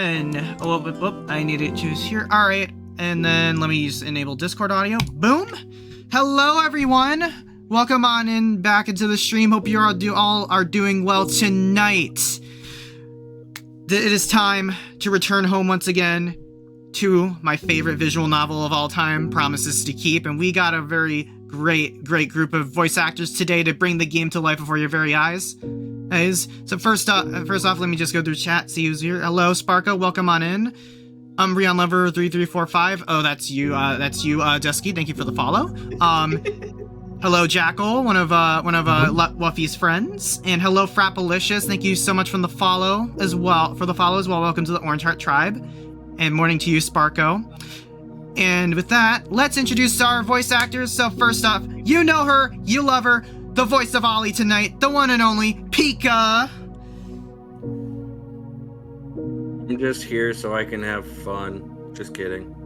everyone! Oh, whoop, I need to choose here. All right, and then let me just enable Discord audio. Boom! Hello, everyone! Welcome on in back into the stream. Hope you all are doing well tonight. It is time to return home once again to my favorite visual novel of all time, Promises to Keep, and we got a very great group of voice actors today to bring the game to life before your very eyes. So first off, let me just go through chat, see who's here. Hello, Sparko, welcome on in. Umbreon Lover 3345. Oh, that's you, Dusky. Thank you for the follow. Hello, Jackal, one of Wuffy's friends, and hello, Frappalicious. Thank you so much for the follow as well. Welcome to the Orange Heart Tribe, and morning to you, Sparko. And with that, let's introduce our voice actors. So first off, you know her, you love her, the voice of Ollie tonight, the one and only Pika. I'm just here so I can have fun. Just kidding.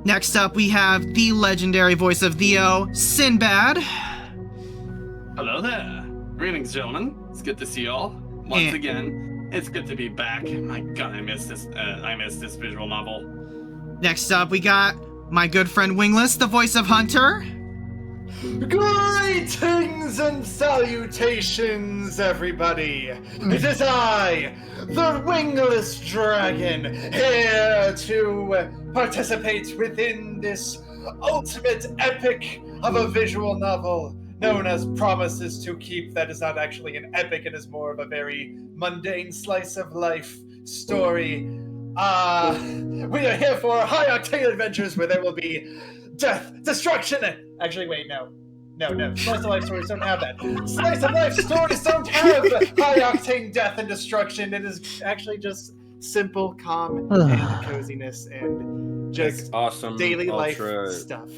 Next up, we have the legendary voice of Theo, Sinbad. Hello there. Greetings, gentlemen. It's good to see you all. Once again, it's good to be back. My God, I miss this visual novel. Next up, we got my good friend Wingless, the voice of Hunter. Greetings and salutations, everybody! It is I, the Wingless Dragon, here to participate within this ultimate epic of a visual novel known as Promises to Keep. That is not actually an epic, it is more of a very mundane slice of life story. We are here for high-octane adventures where there will be death, destruction, actually, wait, no. Slice of life stories don't have that. Slice of life stories don't have high-octane death and destruction. It is actually just simple, calm, and coziness, and just awesome daily life stuff.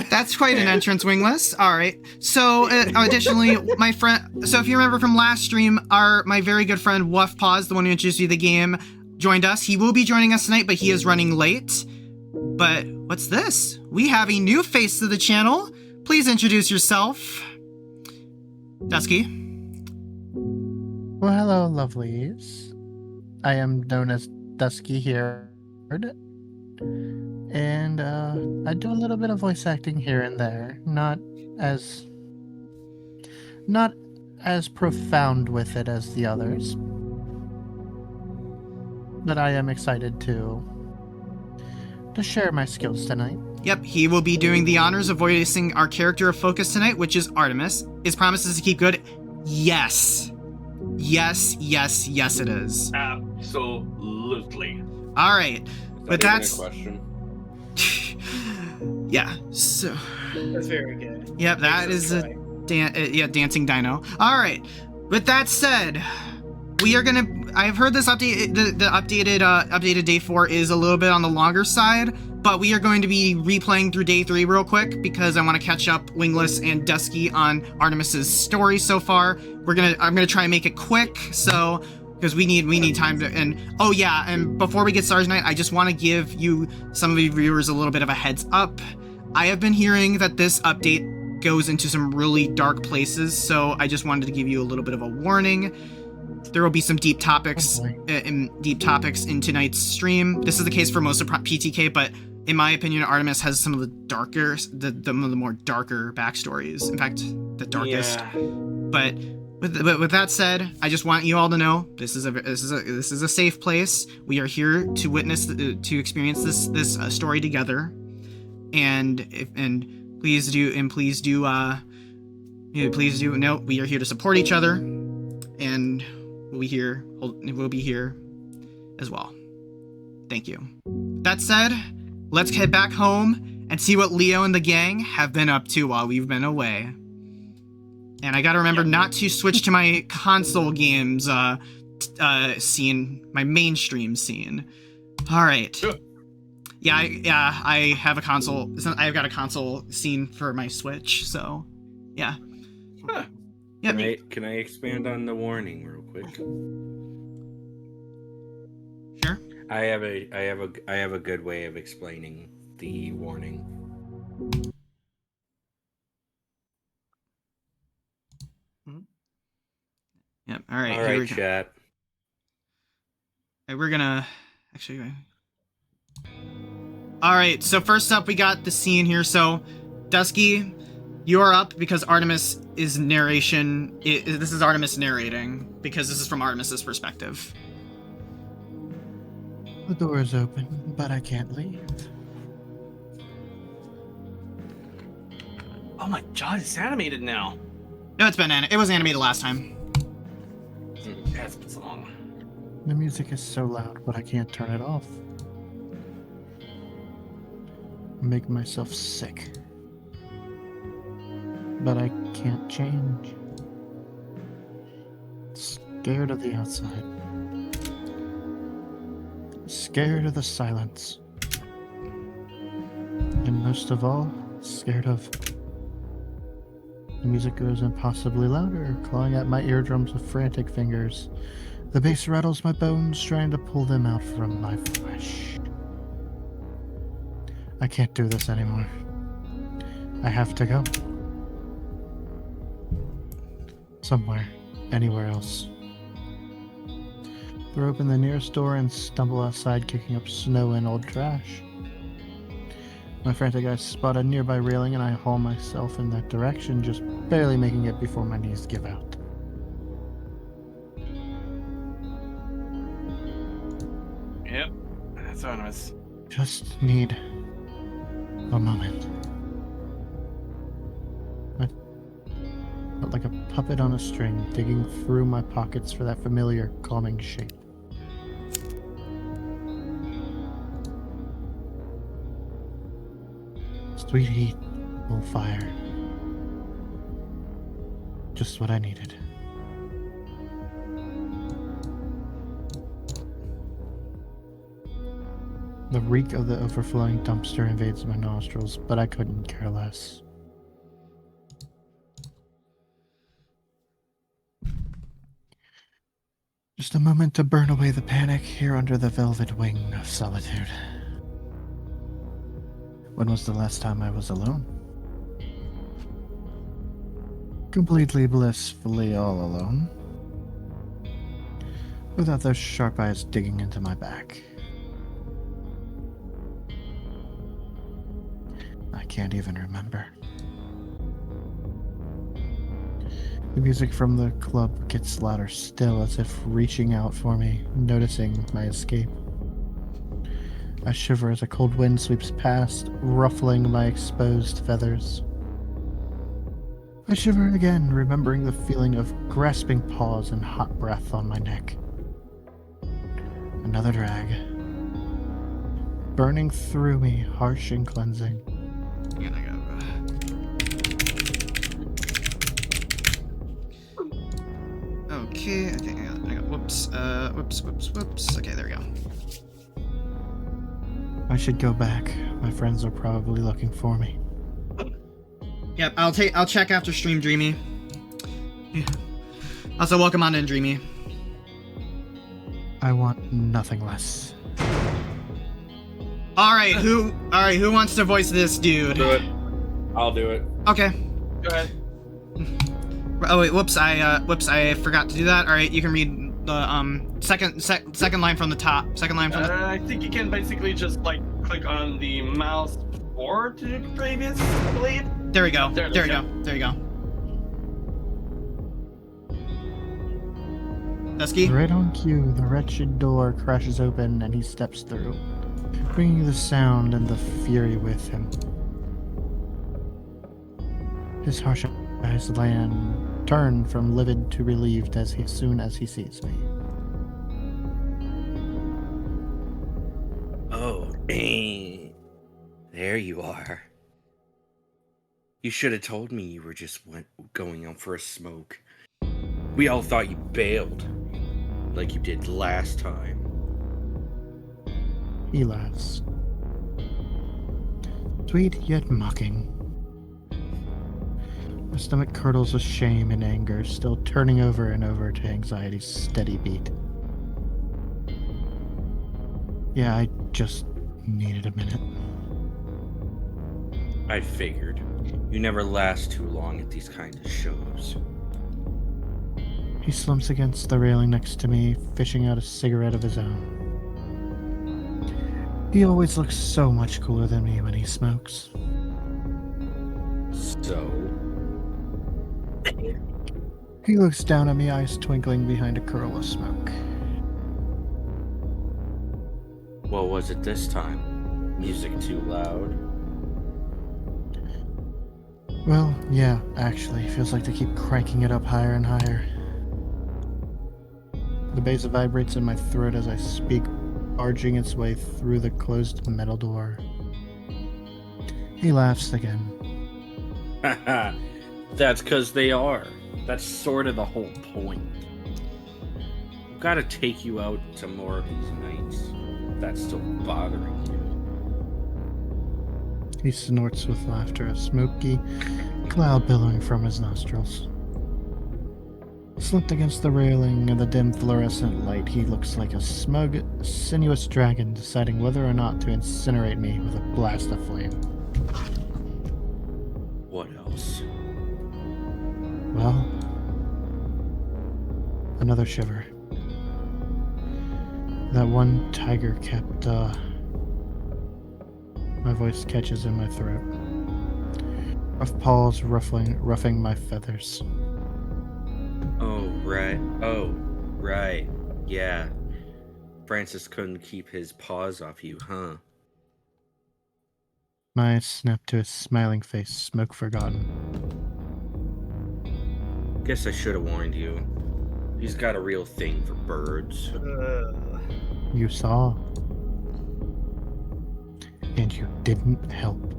That's quite an entrance, Wingless. All right. So, additionally, my friend. So, if you remember from last stream, my very good friend Wuff Paws, the one who introduced you to the game, joined us. He will be joining us tonight, but he is running late. But what's this? We have a new face to the channel. Please introduce yourself. Dusky. Well, hello, lovelies. I am known as Dusky here. And I do a little bit of voice acting here and there. Not as profound with it as the others. But I am excited to share my skills tonight. Yep, he will be doing the honors of voicing our character of focus tonight, which is Artemis. Is Promises to Keep good? Yes. Yes, it is. Absolutely. All right. But that's a question. Yeah, so That's very good. Yep, that is a dancing dino. All right. With that said, we are gonna. I've heard this update. The updated day 4 is a little bit on the longer side, but we are going to be replaying through day 3 real quick because I want to catch up Wingless and Dusky on Artemis's story so far. I'm gonna try and make it quick, so because we need time to. And oh yeah, and before we get started tonight, I just want to give you some of the viewers a little bit of a heads up. I have been hearing that this update goes into some really dark places, so I just wanted to give you a little bit of a warning. There will be some deep topics in tonight's stream. This is the case for most of PTK, but in my opinion, Artemis has some of the more darker backstories. In fact, the darkest. Yeah. But with that said, I just want you all to know this is a safe place. We are here to witness to experience this story together, and please do know we are here to support each other, and we'll be here as well. Thank you. That said, let's head back home and see what Leo and the gang have been up to while we've been away. And I gotta remember not to switch to my console games scene, my mainstream scene. All right. Sure. I have a console. I've got a console scene for my Switch, so yeah. Huh. Yeah. Can I expand on the warning real quick? Sure. I have a good way of explaining the warning. Yep. All right. All right, chat. Okay, we're gonna actually. All right. So first up, we got the scene here. So, Dusky, you're up because Artemis is narration. This is Artemis narrating because this is from Artemis's perspective. The door is open, but I can't leave. Oh my god, it's animated now. No, it was animated last time. That's been so long. The music is so loud, but I can't turn it off. I make myself sick. But I can't change. Scared of the outside. Scared of the silence. And most of all, scared of... The music grows impossibly louder, clawing at my eardrums with frantic fingers. The bass rattles my bones, trying to pull them out from my flesh. I can't do this anymore. I have to go. Somewhere. Anywhere else. Throw open the nearest door and stumble outside, kicking up snow and old trash. My frantic eyes spot a nearby railing and I haul myself in that direction, just barely making it before my knees give out. Yep, that's Artemis. Just need a moment. I felt like a puppet on a string, digging through my pockets for that familiar, calming shape. Sweet heat, full fire. Just what I needed. The reek of the overflowing dumpster invades my nostrils, but I couldn't care less. Just a moment to burn away the panic here under the velvet wing of solitude. When was the last time I was alone? Completely blissfully all alone. Without those sharp eyes digging into my back. I can't even remember. The music from the club gets louder still, as if reaching out for me, noticing my escape. I shiver as a cold wind sweeps past, ruffling my exposed feathers. I shiver again, remembering the feeling of grasping paws and hot breath on my neck. Another drag. Burning through me, harsh and cleansing. Okay, I think I got whoops. Okay, there we go. I should go back. My friends are probably looking for me. Yep, I'll check after stream, Dreamy. Yeah. Also, welcome on in, Dreamy. I want nothing less. All right, who wants to voice this dude? Do it. I'll do it. Okay. Go ahead. Oh wait, whoops! I forgot to do that. All right, you can read the second line from the top. Second line from the. I think you can basically just like click on the mouse forward to the previous, I believe. There we go. There There we we go. go. There you go. Dusky. Right on cue, the wretched door crashes open and he steps through, bringing the sound and the fury with him. His harsh eyes turn from livid to relieved as soon as he sees me. Oh, there you are. You should have told me you were just going out for a smoke. We all thought you bailed, like you did last time. He laughs. Sweet yet mocking. My stomach curdles with shame and anger, still turning over and over to anxiety's steady beat. Yeah, I just needed a minute. I figured. You never last too long at these kind of shows. He slumps against the railing next to me, fishing out a cigarette of his own. He always looks so much cooler than me when he smokes. So, He looks down at me, eyes twinkling behind a curl of smoke. what was it this time? Music too loud? Well, yeah, actually, feels like they keep cranking it up higher and higher. The bass vibrates in my throat as I speak, arching its way through the closed metal door. He laughs again. Haha, that's because they are. That's sort of the whole point. I've got to take you out to more of these nights. That's still bothering you. He snorts with laughter, a smoky cloud billowing from his nostrils. Slumped against the railing of the dim fluorescent light, he looks like a smug, sinuous dragon deciding whether or not to incinerate me with a blast of flame. What else? Well, another shiver. That one tiger kept, my voice catches in my throat. Rough paws roughing my feathers. Oh, right. Yeah. Francis couldn't keep his paws off you, huh? My eyes snap to his smiling face, smoke forgotten. Guess I should have warned you. He's got a real thing for birds. You saw. And you didn't help.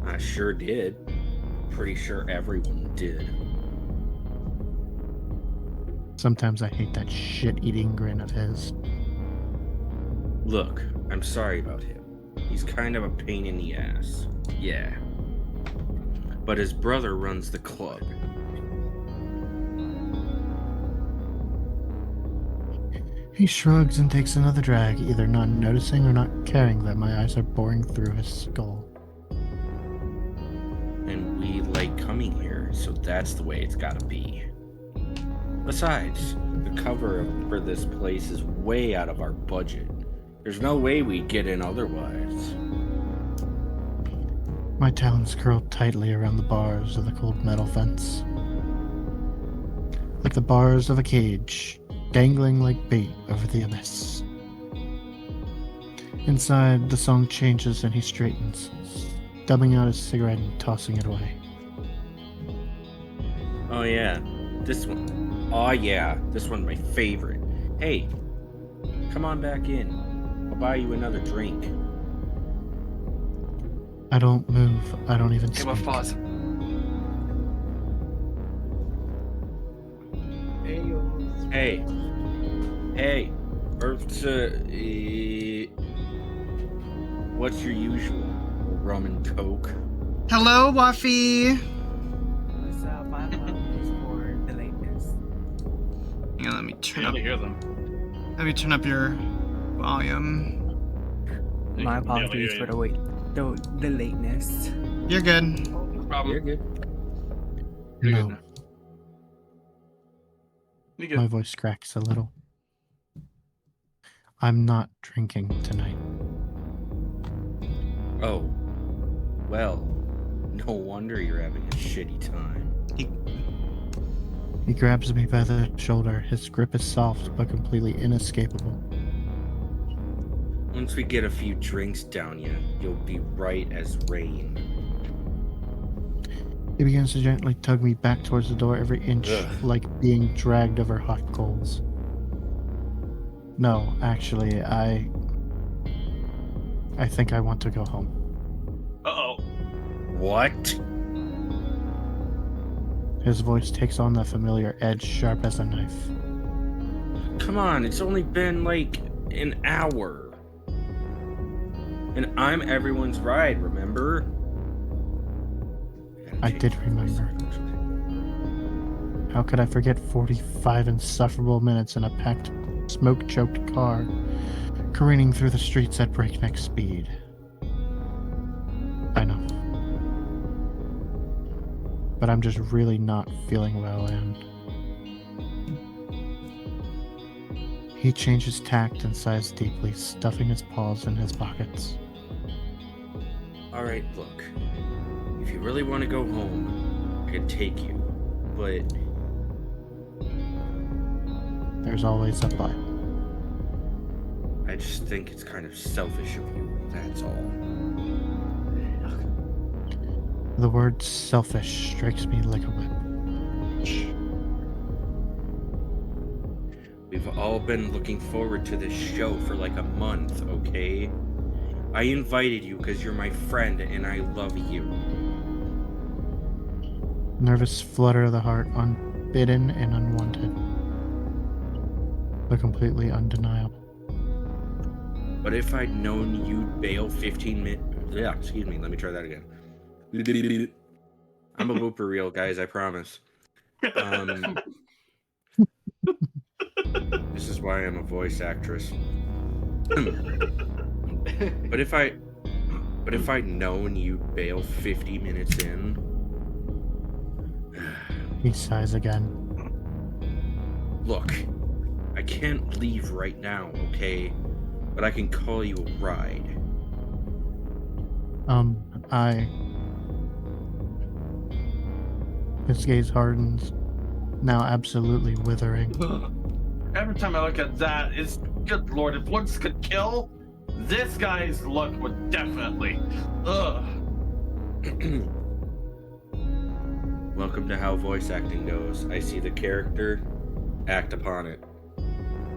I sure did. Pretty sure everyone did. Sometimes I hate that shit-eating grin of his. Look, I'm sorry about him. He's kind of a pain in the ass. Yeah. But his brother runs the club. He shrugs and takes another drag, either not noticing or not caring that my eyes are boring through his skull. And we like coming here, so that's the way it's gotta be. Besides, the cover for this place is way out of our budget. There's no way we'd get in otherwise. My talons curled tightly around the bars of the cold metal fence. Like the bars of a cage, dangling like bait over the abyss. Inside, the song changes and he straightens, stubbing out his cigarette and tossing it away. Oh yeah, this one. Oh yeah, this one's my favorite. Hey, come on back in. I'll buy you another drink. I don't move, I don't even Give a speak. pause. Hey, what's your usual? Rum and Coke? Hello, Wuffy. What's up? My apologies for the lateness. Yeah, let me turn Good up. to hear them. Let me turn up your volume. My Yeah, apologies yeah, for the wait, the lateness. You're good. No problem. You're good. You're No. good now. You My good? voice cracks a little. I'm not drinking tonight. Oh, well, no wonder you're having a shitty time. He grabs me by the shoulder. His grip is soft but completely inescapable. Once we get a few drinks down you, you'll be right as rain. He begins to gently tug me back towards the door, every inch Ugh. like being dragged over hot coals. No, actually, I think I want to go home. Uh-oh. What? His voice takes on the familiar edge, sharp as a knife. Come on, it's only been like an hour. And I'm everyone's ride, remember? I did remember. How could I forget 45 insufferable minutes in a packed, smoke-choked car, careening through the streets at breakneck speed? I know. but I'm just really not feeling well, and he changes tact and sighs deeply, stuffing his paws in his pockets. Alright, look. If you really want to go home, I can take you. But There's always a but. I just think it's kind of selfish of you, that's all. The word selfish strikes me like a whip. We've all been looking forward to this show for like a month, okay? I invited you because you're my friend and I love you. Nervous flutter of the heart, unbidden and unwanted, but completely undeniable. But if I'd known you'd bail 15 minutes... Yeah, excuse me, let me try that again. I'm a blooper reel, guys, I promise. This is why I'm a voice actress. But if I'd known you'd bail 50 minutes in... He sighs again. Look, I can't leave right now, okay? But I can call you a ride. His gaze hardens, now absolutely withering. Every time I look at that, it's good lord, if looks could kill, this guy's look would definitely. Ugh. Welcome to how voice acting goes. I see the character, act upon it.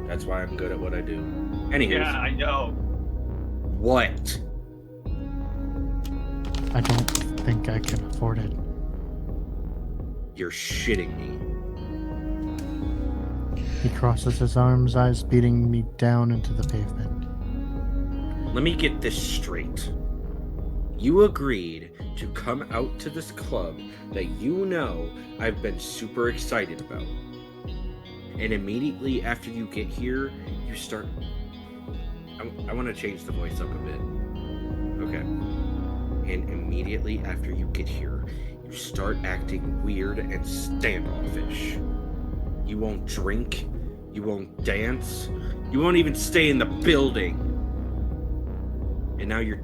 That's why I'm good at what I do. Anywho. Yeah, I know. What? I don't think I can afford it. You're shitting me. He crosses his arms, eyes beating me down into the pavement. Let me get this straight. You agreed to come out to this club that you know I've been super excited about. And immediately after you get here, you start... I want to change the voice up a bit. Okay. And immediately after you get here, you start acting weird and standoffish. You won't drink. You won't dance. You won't even stay in the building. And now you're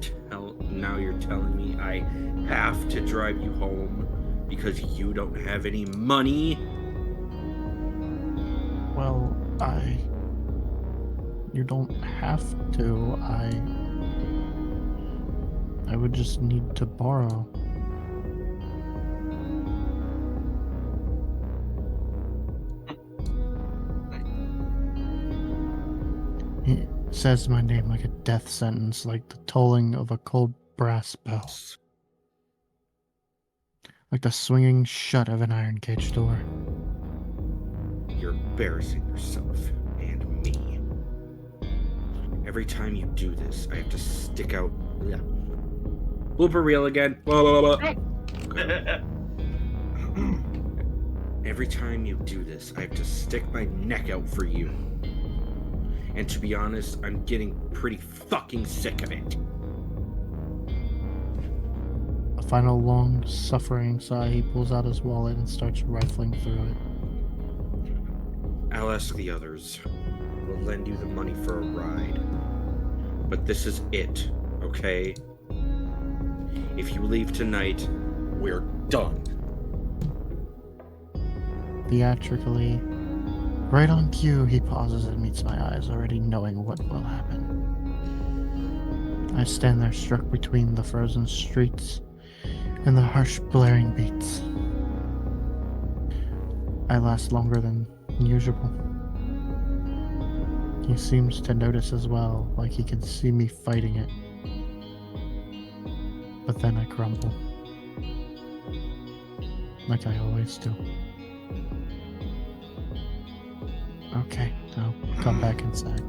telling me I have to drive you home because you don't have any money? Well, you don't have to. I would just need to borrow. He says my name like a death sentence, like the tolling of a cold brass bell. Like the swinging shut of an iron cage door. You're embarrassing yourself and me. Every time you do this, I have to stick out... Yeah. Blooper reel again. Blah, blah, blah, blah. Every time you do this, I have to stick my neck out for you. And to be honest, I'm getting pretty fucking sick of it. A final long, suffering sigh, he pulls out his wallet and starts rifling through it. I'll ask the others. We'll lend you the money for a ride. But this is it, okay? If you leave tonight, we're done. Theatrically, right on cue, he pauses and meets my eyes, already knowing what will happen. I stand there struck between the frozen streets and the harsh blaring beats. I last longer than usual. He seems to notice as well, like he can see me fighting it. But then I crumble. Like I always do. Okay, I'll come back inside.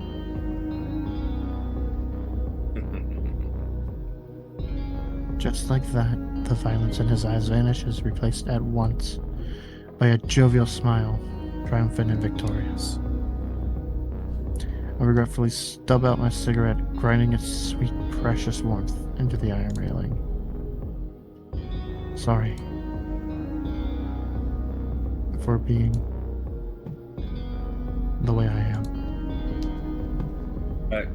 Just like that, the violence in his eyes vanishes, replaced at once by a jovial smile, triumphant and victorious. I regretfully stub out my cigarette, grinding its sweet, precious warmth into the iron railing. Sorry. for being the way I am.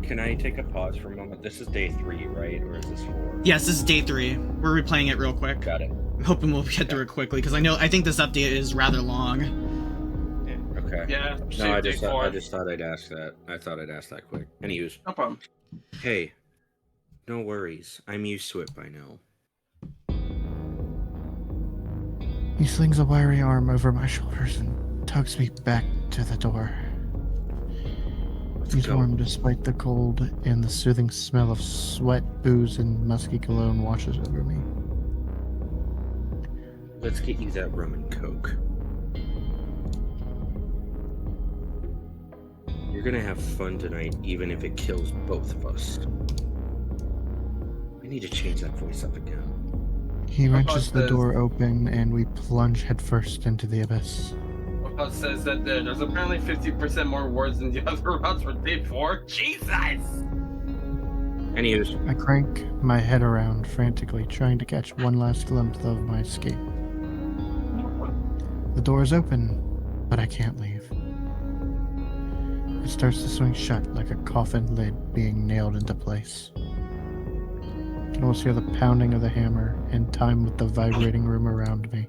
Can I take a pause for a moment? This is day 3, right? Or is this 4? Yes, this is day 3. We're replaying it real quick. Got it. I'm hoping we'll get through it quickly, because I think this update is rather long. Okay. Yeah. No, I day just 4. thought I'd ask that. I thought I'd ask that quick. Anyways, No problem. hey, no worries. I'm used to it by now. He slings a wiry arm over my shoulders and tugs me back to the door. Let's He's go. warm despite the cold, and the soothing smell of sweat, booze, and musky cologne washes over me. Let's get you that rum and coke. You're gonna have fun tonight, even if it kills both of us. I need to change that voice up again. He wrenches the says- door open, and we plunge headfirst into the abyss. It says that there's apparently 50% more words than the other routes for day 4. Jesus! Anyways, I crank my head around frantically, trying to catch one last glimpse of my escape. The door is open, but I can't leave. It starts to swing shut like a coffin lid being nailed into place. I can almost hear the pounding of the hammer in time with the vibrating room around me.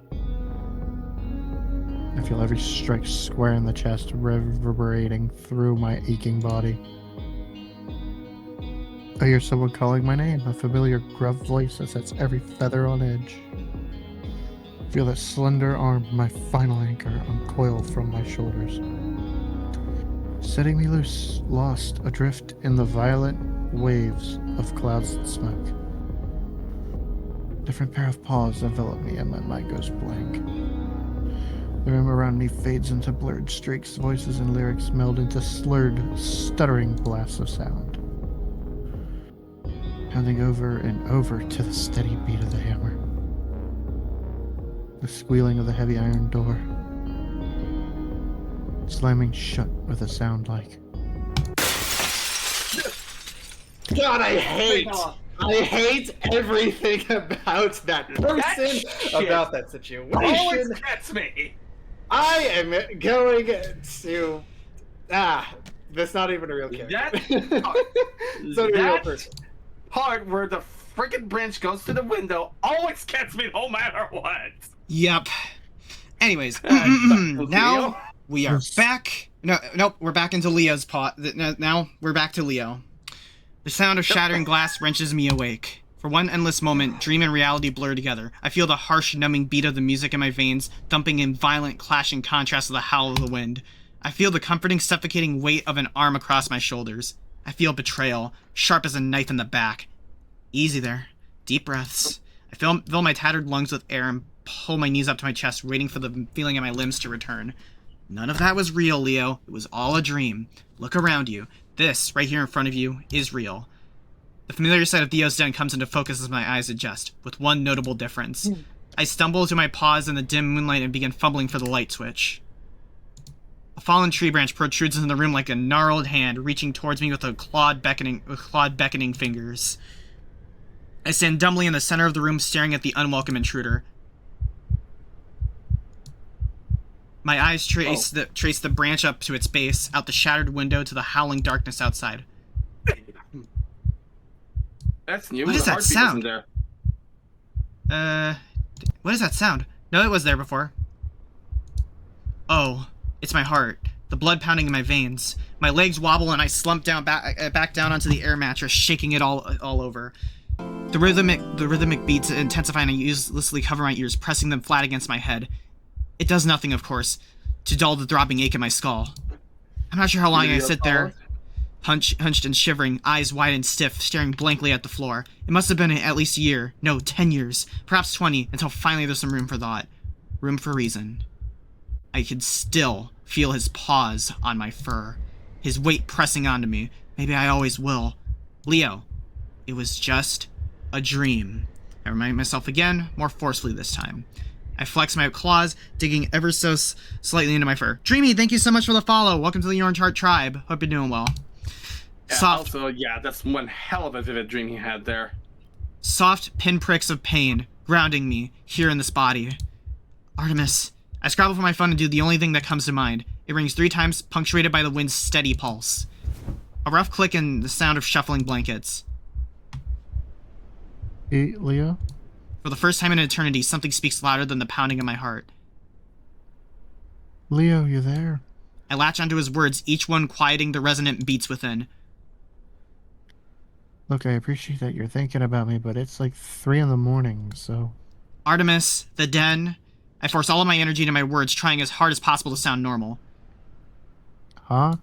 I feel every strike square in the chest reverberating through my aching body. I hear someone calling my name, a familiar gruff voice that sets every feather on edge. I feel that slender arm, my final anchor, uncoil from my shoulders, setting me loose, lost adrift in the violent waves of clouds and smoke. Different pair of paws envelop me and my mind goes blank. The room around me fades into blurred streaks, voices and lyrics meld into slurred, stuttering blasts of sound, pounding over and over to the steady beat of the hammer. The squealing of the heavy iron door, slamming shut with a sound like... God, I hate everything about that person, shit about that situation. Always gets me! I am going to... that's not even a real character. It's not even a real That person. part where the freaking branch goes to the window always gets me no matter what. Yep. Anyways, Leo? now we are back. Nope, we're back into Leo's pot. Now we're back to Leo. The sound of shattering glass wrenches me awake. For one endless moment, dream and reality blur together. I feel the harsh, numbing beat of the music in my veins, thumping in violent, clashing contrast to the howl of the wind. I feel the comforting, suffocating weight of an arm across my shoulders. I feel betrayal, sharp as a knife in the back. Easy there. Deep breaths. I fill my tattered lungs with air and pull my knees up to my chest, waiting for the feeling in my limbs to return. None of that was real, Leo. It was all a dream. Look around you. This, right here in front of you, is real. The familiar sight of Theo's den comes into focus as my eyes adjust, with one notable difference. I stumble to my paws in the dim moonlight and begin fumbling for the light switch. A fallen tree branch protrudes into the room like a gnarled hand, reaching towards me with clawed beckoning fingers. I stand dumbly in the center of the room, staring at the unwelcome intruder. My eyes trace the branch up to its base, out the shattered window to the howling darkness outside. That's new. What is The that heartbeat sound? wasn't there. What is that sound? No, it was there before. Oh, it's my heart. The blood pounding in my veins. My legs wobble and I slump down back down onto the air mattress, shaking it all over. The rhythmic beats intensify and I uselessly cover my ears, pressing them flat against my head. It does nothing, of course, to dull the throbbing ache in my skull. I'm not sure how long I sit there, hunched and shivering, eyes wide and stiff, staring blankly at the floor. It must have been at least a year, no, 10 years, perhaps 20, until finally there's some room for thought. Room for reason. I could still feel his paws on my fur, his weight pressing onto me. Maybe I always will. Leo, it was just a dream. I remind myself again, more forcefully this time. I flex my claws, digging ever so slightly into my fur. Dreamy, thank you so much for the follow. Welcome to the Orange Heart Tribe. Hope you're doing well. Yeah, Soft, also, yeah, that's one hell of a vivid dream he had there. soft pinpricks of pain grounding me here in this body. Artemis, I scrabble for my phone and do the only thing that comes to mind. It rings 3 times, punctuated by the wind's steady pulse. A rough click and the sound of shuffling blankets. Hey, Leo? For the first time in eternity, something speaks louder than the pounding of my heart. Leo, you there? I latch onto his words, each one quieting the resonant beats within. Look, I appreciate that you're thinking about me, but it's like 3 in the morning, so... Artemis, the den. I force all of my energy into my words, trying as hard as possible to sound normal. Huh?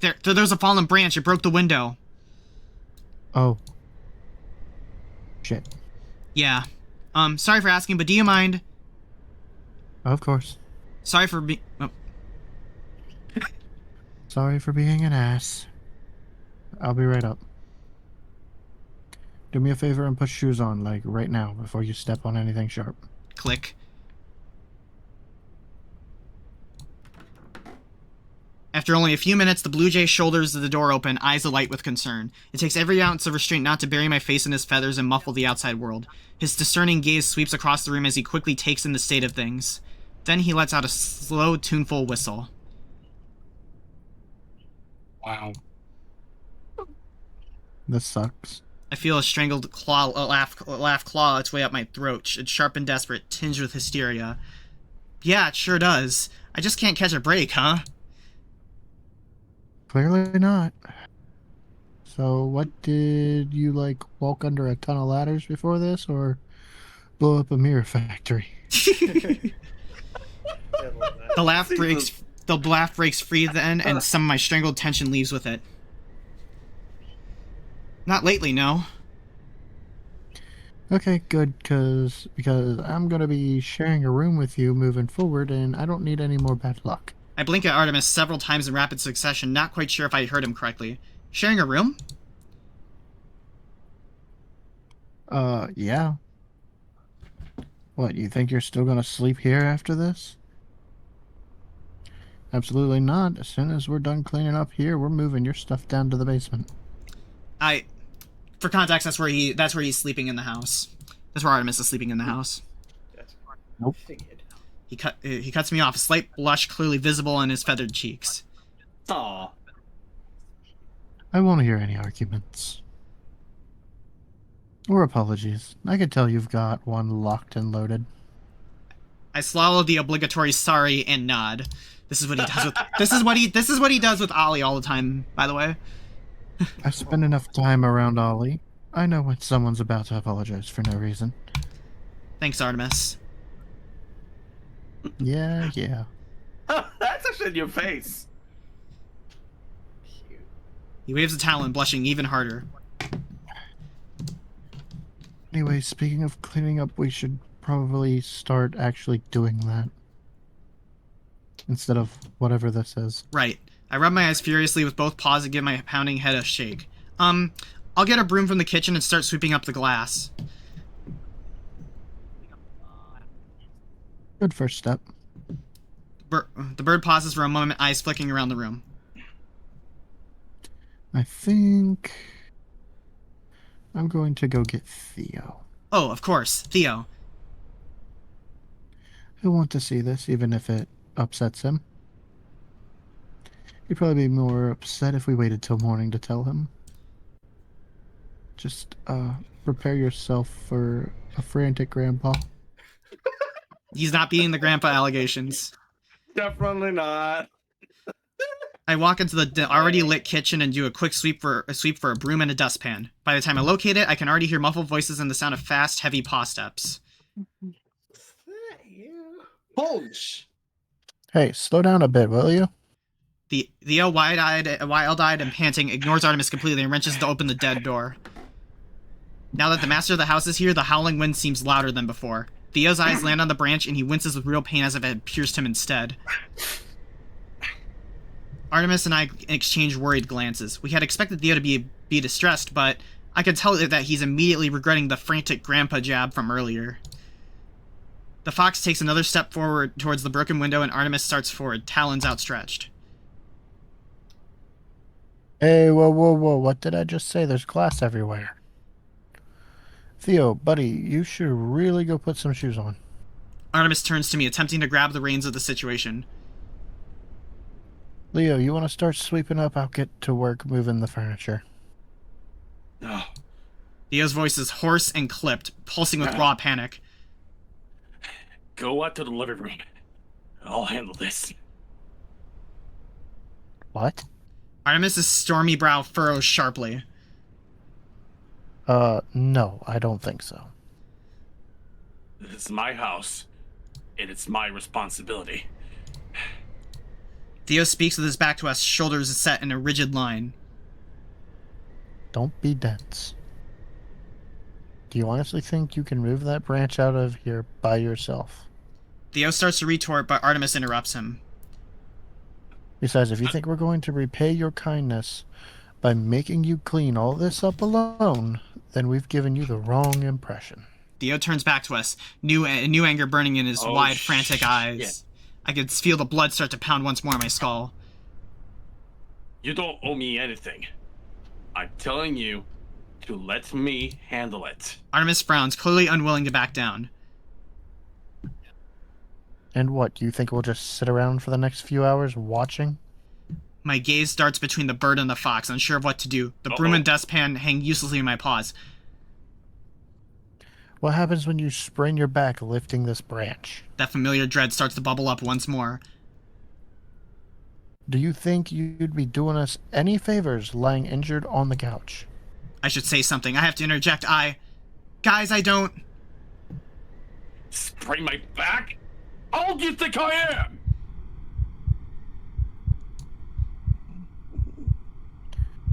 There's a fallen branch. It broke the window. Oh. Shit. Yeah. Sorry for asking, but do you mind? Of course. Sorry for being... Oh. Sorry for being an ass. I'll be right up. Do me a favor and put shoes on, like, right now, before you step on anything sharp. Click. After only a few minutes, the Blue Jay shoulders the door open, eyes alight with concern. It takes every ounce of restraint not to bury my face in his feathers and muffle the outside world. His discerning gaze sweeps across the room as he quickly takes in the state of things. Then he lets out a slow, tuneful whistle. Wow. This sucks. I feel a strangled laugh claw its way up my throat. It's sharp and desperate, tinged with hysteria. Yeah, it sure does. I just can't catch a break, huh? Clearly not. So, what did you, like, walk under a ton of ladders before this, or blow up a mirror factory? The laugh breaks free then, and some of my strangled tension leaves with it. Not lately, no. Okay, good, because I'm gonna be sharing a room with you moving forward, and I don't need any more bad luck. I blink at Artemis several times in rapid succession, not quite sure if I heard him correctly. Sharing a room? Yeah. What, you think you're still gonna sleep here after this? Absolutely not. As soon as we're done cleaning up here, we're moving your stuff down to the basement. For context, that's where he's sleeping in the house. That's where Artemis is sleeping in the house. Nope. He cuts me off, a slight blush clearly visible on his feathered cheeks. Aw. I won't hear any arguments. Or apologies. I can tell you've got one locked and loaded. I swallow the obligatory sorry and nod. This is what he does with this is what he does with Ollie all the time, by the way. I spend enough time around Ollie. I know when someone's about to apologize for no reason. Thanks, Artemis. Yeah. That's actually in your face. He waves a talon, blushing even harder. Anyway, speaking of cleaning up, we should probably start actually doing that. Instead of whatever this is. Right. I rub my eyes furiously with both paws and give my pounding head a shake. I'll get a broom from the kitchen and start sweeping up the glass. Good first step. The bird pauses for a moment, eyes flicking around the room. I think I'm going to go get Theo. Oh, of course, Theo. He'll want to see this, even if it upsets him. He'd probably be more upset if we waited till morning to tell him. Just, prepare yourself for a frantic grandpa. He's not beating the grandpa allegations. Definitely not. I walk into the already lit kitchen and do a quick sweep for a broom and a dustpan. By the time I locate it, I can already hear muffled voices and the sound of fast, heavy paw steps. Bulge. Hey, slow down a bit, will you? Theo, wild-eyed and panting, ignores Artemis completely and wrenches to open the dead door. Now that the master of the house is here, the howling wind seems louder than before. Theo's eyes land on the branch, and he winces with real pain as if it had pierced him instead. Artemis and I exchange worried glances. We had expected Theo to be distressed, but I could tell that he's immediately regretting the frantic grandpa jab from earlier. The fox takes another step forward towards the broken window, and Artemis starts forward, talons outstretched. Hey, whoa, what did I just say? There's glass everywhere. Theo, buddy, you should really go put some shoes on. Artemis turns to me, attempting to grab the reins of the situation. Leo, you want to start sweeping up? I'll get to work moving the furniture. No. Theo's voice is hoarse and clipped, pulsing with raw panic. Go out to the living room. I'll handle this. What? Artemis' stormy brow furrows sharply. No, I don't think so. This is my house, and it's my responsibility. Theo speaks with his back to us, shoulders set in a rigid line. Don't be dense. Do you honestly think you can move that branch out of here by yourself? Theo starts to retort, but Artemis interrupts him. Besides, if you think we're going to repay your kindness by making you clean all this up alone, then we've given you the wrong impression. Theo turns back to us, new anger burning in his wide, frantic eyes. I could feel the blood start to pound once more in my skull. You don't owe me anything. I'm telling you to let me handle it. Artemis frowns, clearly unwilling to back down. And what, do you think we'll just sit around for the next few hours watching? My gaze darts between the bird and the fox, unsure of what to do. The broom and dustpan hang uselessly in my paws. What happens when you sprain your back lifting this branch? That familiar dread starts to bubble up once more. Do you think you'd be doing us any favors lying injured on the couch? I should say something. I have to interject. Guys, I don't... Sprain my back? How do you think I am?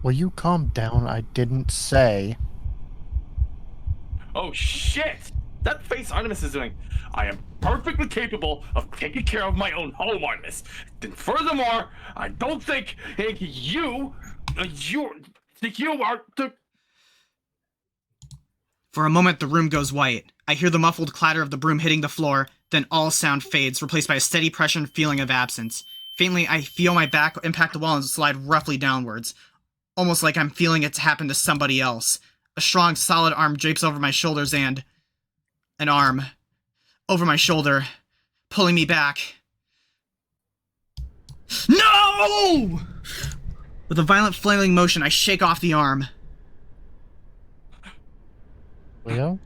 Will you calm down? I didn't say... Oh shit! That face Artemis is doing. I am perfectly capable of taking care of my own home, Artemis. And furthermore, I don't think you are the... For a moment, the room goes white. I hear the muffled clatter of the broom hitting the floor, then all sound fades, replaced by a steady pressure and feeling of absence. Faintly, I feel my back impact the wall and slide roughly downwards, almost like I'm feeling it to happen to somebody else. A strong, solid arm drapes over my shoulders and... an arm. Over my shoulder. Pulling me back. No! With a violent flailing motion, I shake off the arm. Leo?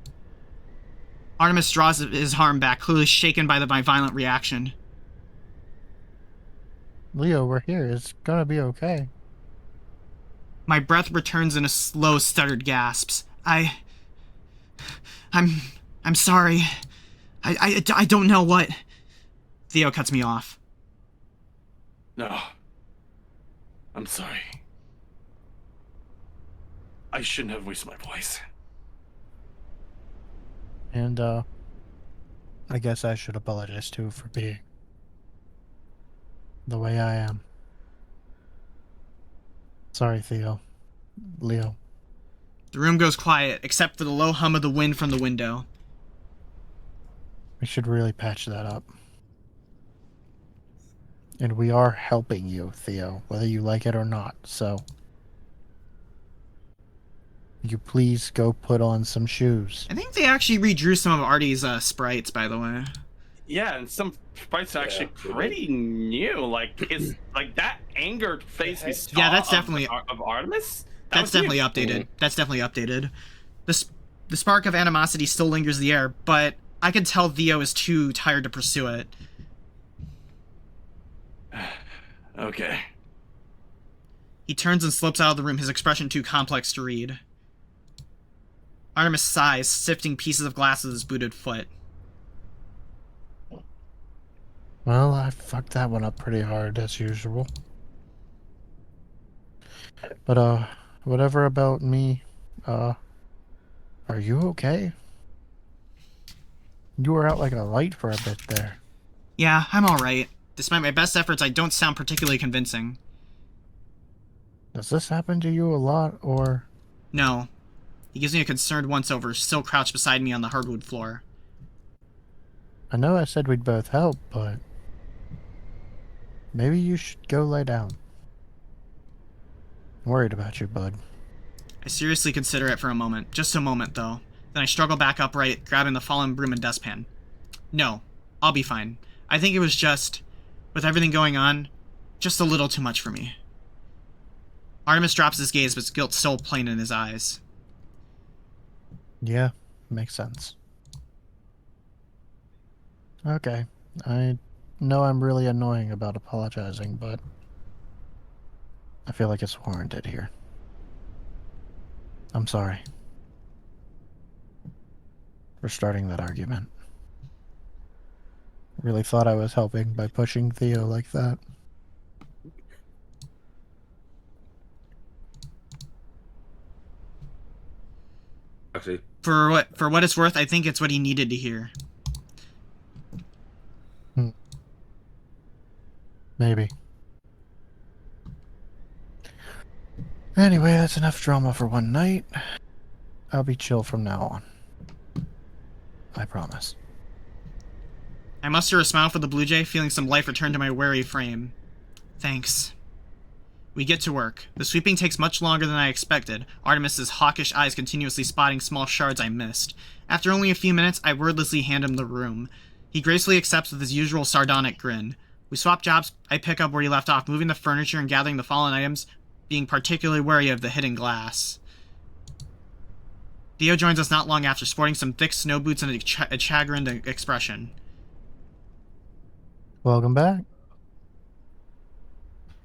Artemis draws his arm back, clearly shaken by my violent reaction. Leo, we're here. It's gonna be okay. My breath returns in a slow, stuttered gasps. I'm sorry. I don't know what... Theo cuts me off. No. I'm sorry. I shouldn't have wasted my voice. And, I guess I should apologize too for being the way I am. Sorry, Theo. Leo. The room goes quiet, except for the low hum of the wind from the window. We should really patch that up. And we are helping you, Theo, whether you like it or not, so... you please go put on some shoes. I think they actually redrew some of Artie's sprites, by the way. Yeah, and some sprites are actually pretty new. Like, is like that angered face we saw Yeah, that's definitely... of Artemis? That's definitely updated. That's definitely updated. The spark of animosity still lingers in the air, but I can tell Theo is too tired to pursue it. Okay. He turns and slips out of the room, his expression too complex to read. Artemis sighs, sifting pieces of glass with his booted foot. Well, I fucked that one up pretty hard, as usual. But, whatever about me, are you okay? You were out like a light for a bit there. Yeah, I'm alright. Despite my best efforts, I don't sound particularly convincing. Does this happen to you a lot, or...? No. He gives me a concerned once-over, still crouched beside me on the hardwood floor. I know I said we'd both help, but... maybe you should go lay down. I'm worried about you, bud. I seriously consider it for a moment. Just a moment, though. Then I struggle back upright, grabbing the fallen broom and dustpan. No. I'll be fine. I think it was just, with everything going on, just a little too much for me. Artemis drops his gaze, but guilt still plain in his eyes. Yeah, makes sense. Okay, I know I'm really annoying about apologizing, but I feel like it's warranted here. I'm sorry for starting that argument. Really thought I was helping by pushing Theo like that. Actually, For what it's worth, I think it's what he needed to hear. Maybe. Anyway, that's enough drama for one night. I'll be chill from now on. I promise. I muster a smile for the Blue Jay, feeling some life return to my weary frame. Thanks. We get to work. The sweeping takes much longer than I expected, Artemis's hawkish eyes continuously spotting small shards I missed. After only a few minutes, I wordlessly hand him the room. He gracefully accepts with his usual sardonic grin. We swap jobs. I pick up where he left off, moving the furniture and gathering the fallen items, being particularly wary of the hidden glass. Theo joins us not long after, sporting some thick snow boots and a chagrined expression. Welcome back.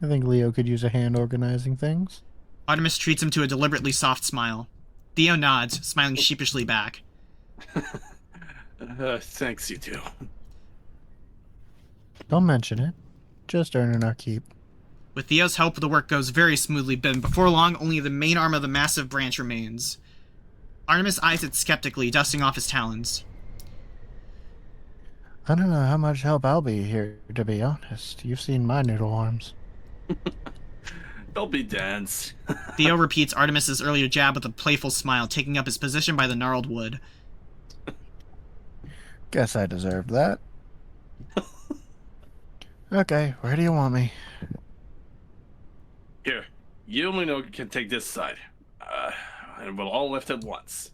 I think Leo could use a hand organizing things. Artemis treats him to a deliberately soft smile. Theo nods, smiling sheepishly back. Thanks, you two. Don't mention it. Just earning our keep. With Theo's help, the work goes very smoothly, but before long, only the main arm of the massive branch remains. Artemis eyes it skeptically, dusting off his talons. I don't know how much help I'll be here, to be honest. You've seen my noodle arms. Don't be dense. Theo repeats Artemis's earlier jab with a playful smile, taking up his position by the gnarled wood. Guess I deserved that. Okay, where do you want me? Here, you only know can take this side. And we'll all lift at once.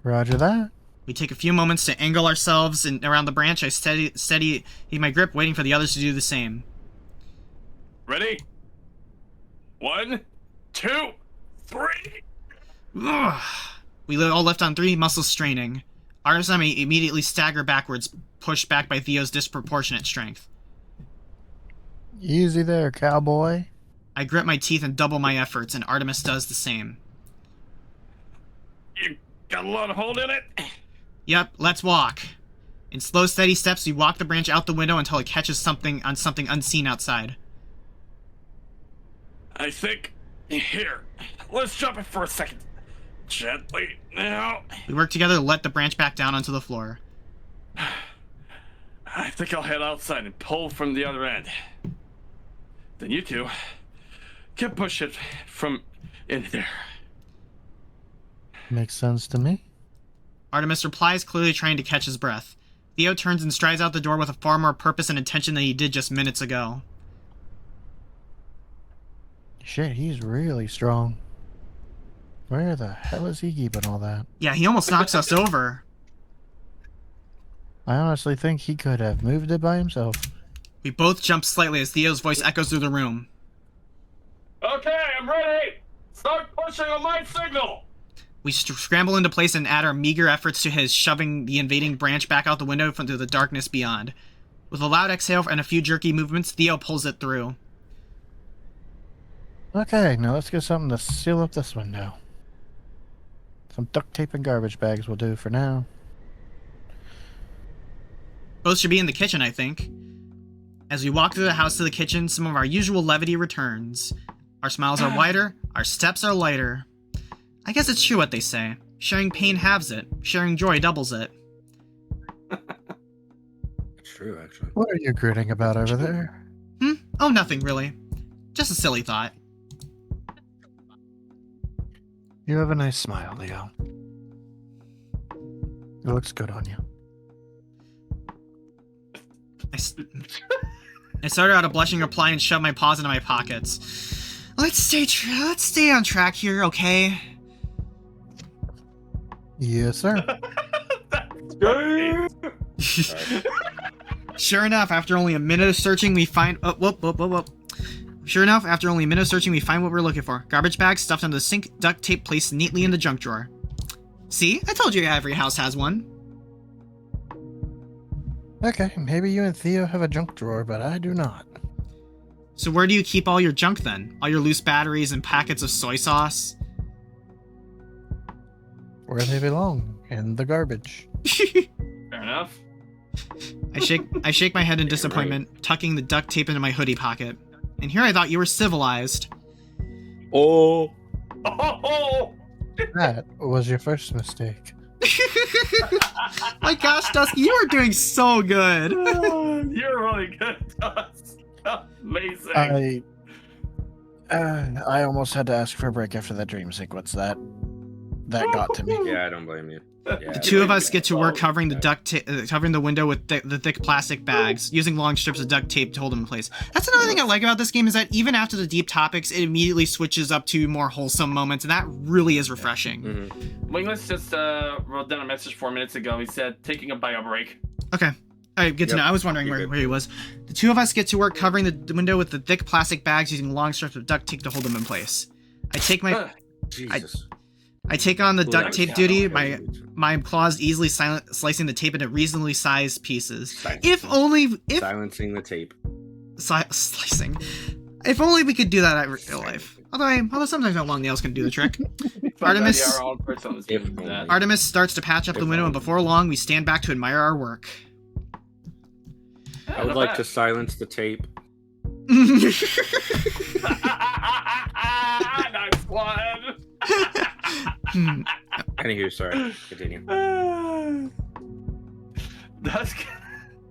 Roger that. We take a few moments to angle ourselves around the branch. I steady my grip, waiting for the others to do the same. Ready? 1, 2, 3. Ugh. We all lift on 3, muscles straining. Artemis and I immediately stagger backwards, pushed back by Theo's disproportionate strength. Easy there, cowboy. I grit my teeth and double my efforts, and Artemis does the same. You got a lot of hold in it? Yep, let's walk. In slow, steady steps, we walk the branch out the window until it catches something unseen outside. I think... Here, let's jump it for a second. Gently, now. We work together to let the branch back down onto the floor. I think I'll head outside and pull from the other end. Then you two can push it from in there. Makes sense to me. Artemis replies, clearly trying to catch his breath. Theo turns and strides out the door with a far more purpose and intention than he did just minutes ago. Shit, he's really strong. Where the hell is he keeping all that? Yeah, he almost knocks us over. I honestly think he could have moved it by himself. We both jump slightly as Theo's voice echoes through the room. Okay, I'm ready! Start pushing on my signal! We scramble into place and add our meager efforts to his, shoving the invading branch back out the window into the darkness beyond. With a loud exhale and a few jerky movements, Theo pulls it through. Okay, now let's get something to seal up this window. Some duct tape and garbage bags will do for now. Both should be in the kitchen, I think. As we walk through the house to the kitchen, some of our usual levity returns. Our smiles are wider, our steps are lighter. I guess it's true what they say. Sharing pain halves it, sharing joy doubles it. it's true, actually. What are you grinning about over there? Oh, nothing really. Just a silly thought. You have a nice smile, Leo. It looks good on you. I started out a blushing reply and shoved my paws into my pockets. Let's stay on track here, okay? Yes, sir. That's Sure enough, after only a minute of searching, we find. Oh, whoop. Sure enough, after only a minute of searching, we find what we're looking for. Garbage bag stuffed under the sink, duct tape placed neatly in the junk drawer. See? I told you every house has one. Okay, maybe you and Theo have a junk drawer, but I do not. So where do you keep all your junk then? All your loose batteries and packets of soy sauce? Where they belong, in the garbage. Fair enough. I shake my head in disappointment, tucking the duct tape into my hoodie pocket. And here I thought you were civilized. Oh. Oh! That was your first mistake. My gosh, Dusky, you are doing so good. You're really good, Dust. Amazing. I almost had to ask for a break after that dream sequence. That got to me. Yeah, I don't blame you. Yeah. The two of us get to work covering covering the window with the thick plastic bags, using long strips of duct tape to hold them in place. That's another thing I like about this game is that even after the deep topics, it immediately switches up to more wholesome moments, and that really is refreshing. Mm-hmm. Wingless just wrote down a message 4 minutes ago. He said, taking a bio break. Okay. All right, good to know. I was wondering where he was. The two of us get to work covering the window with the thick plastic bags, using long strips of duct tape to hold them in place. I take my... Jesus. I take on the duct tape duty, Yeah. my claws easily slicing the tape into reasonably sized pieces. Silencing. If Silencing the tape. slicing. If only we could do that in real life. Although sometimes our long nails can do the trick. Artemis Artemis starts to patch up the window, and before long, we stand back to admire our work. I would like to silence the tape. Nice one. Anywho, sorry. Continue. That's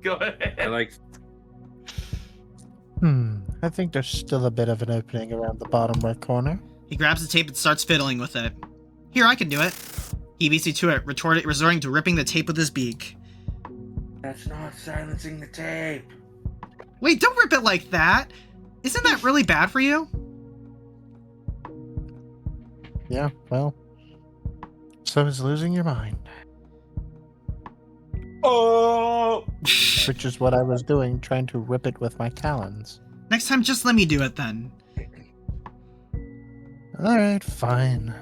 go ahead. I like. I think there's still a bit of an opening around the bottom right corner. He grabs the tape and starts fiddling with it. Here, I can do it. He beats you to it, resorting to ripping the tape with his beak. That's not silencing the tape. Wait, don't rip it like that! Isn't that really bad for you? Yeah, well, so is losing your mind. Oh! Which is what I was doing, trying to rip it with my talons. Next time, just let me do it then. Alright, fine.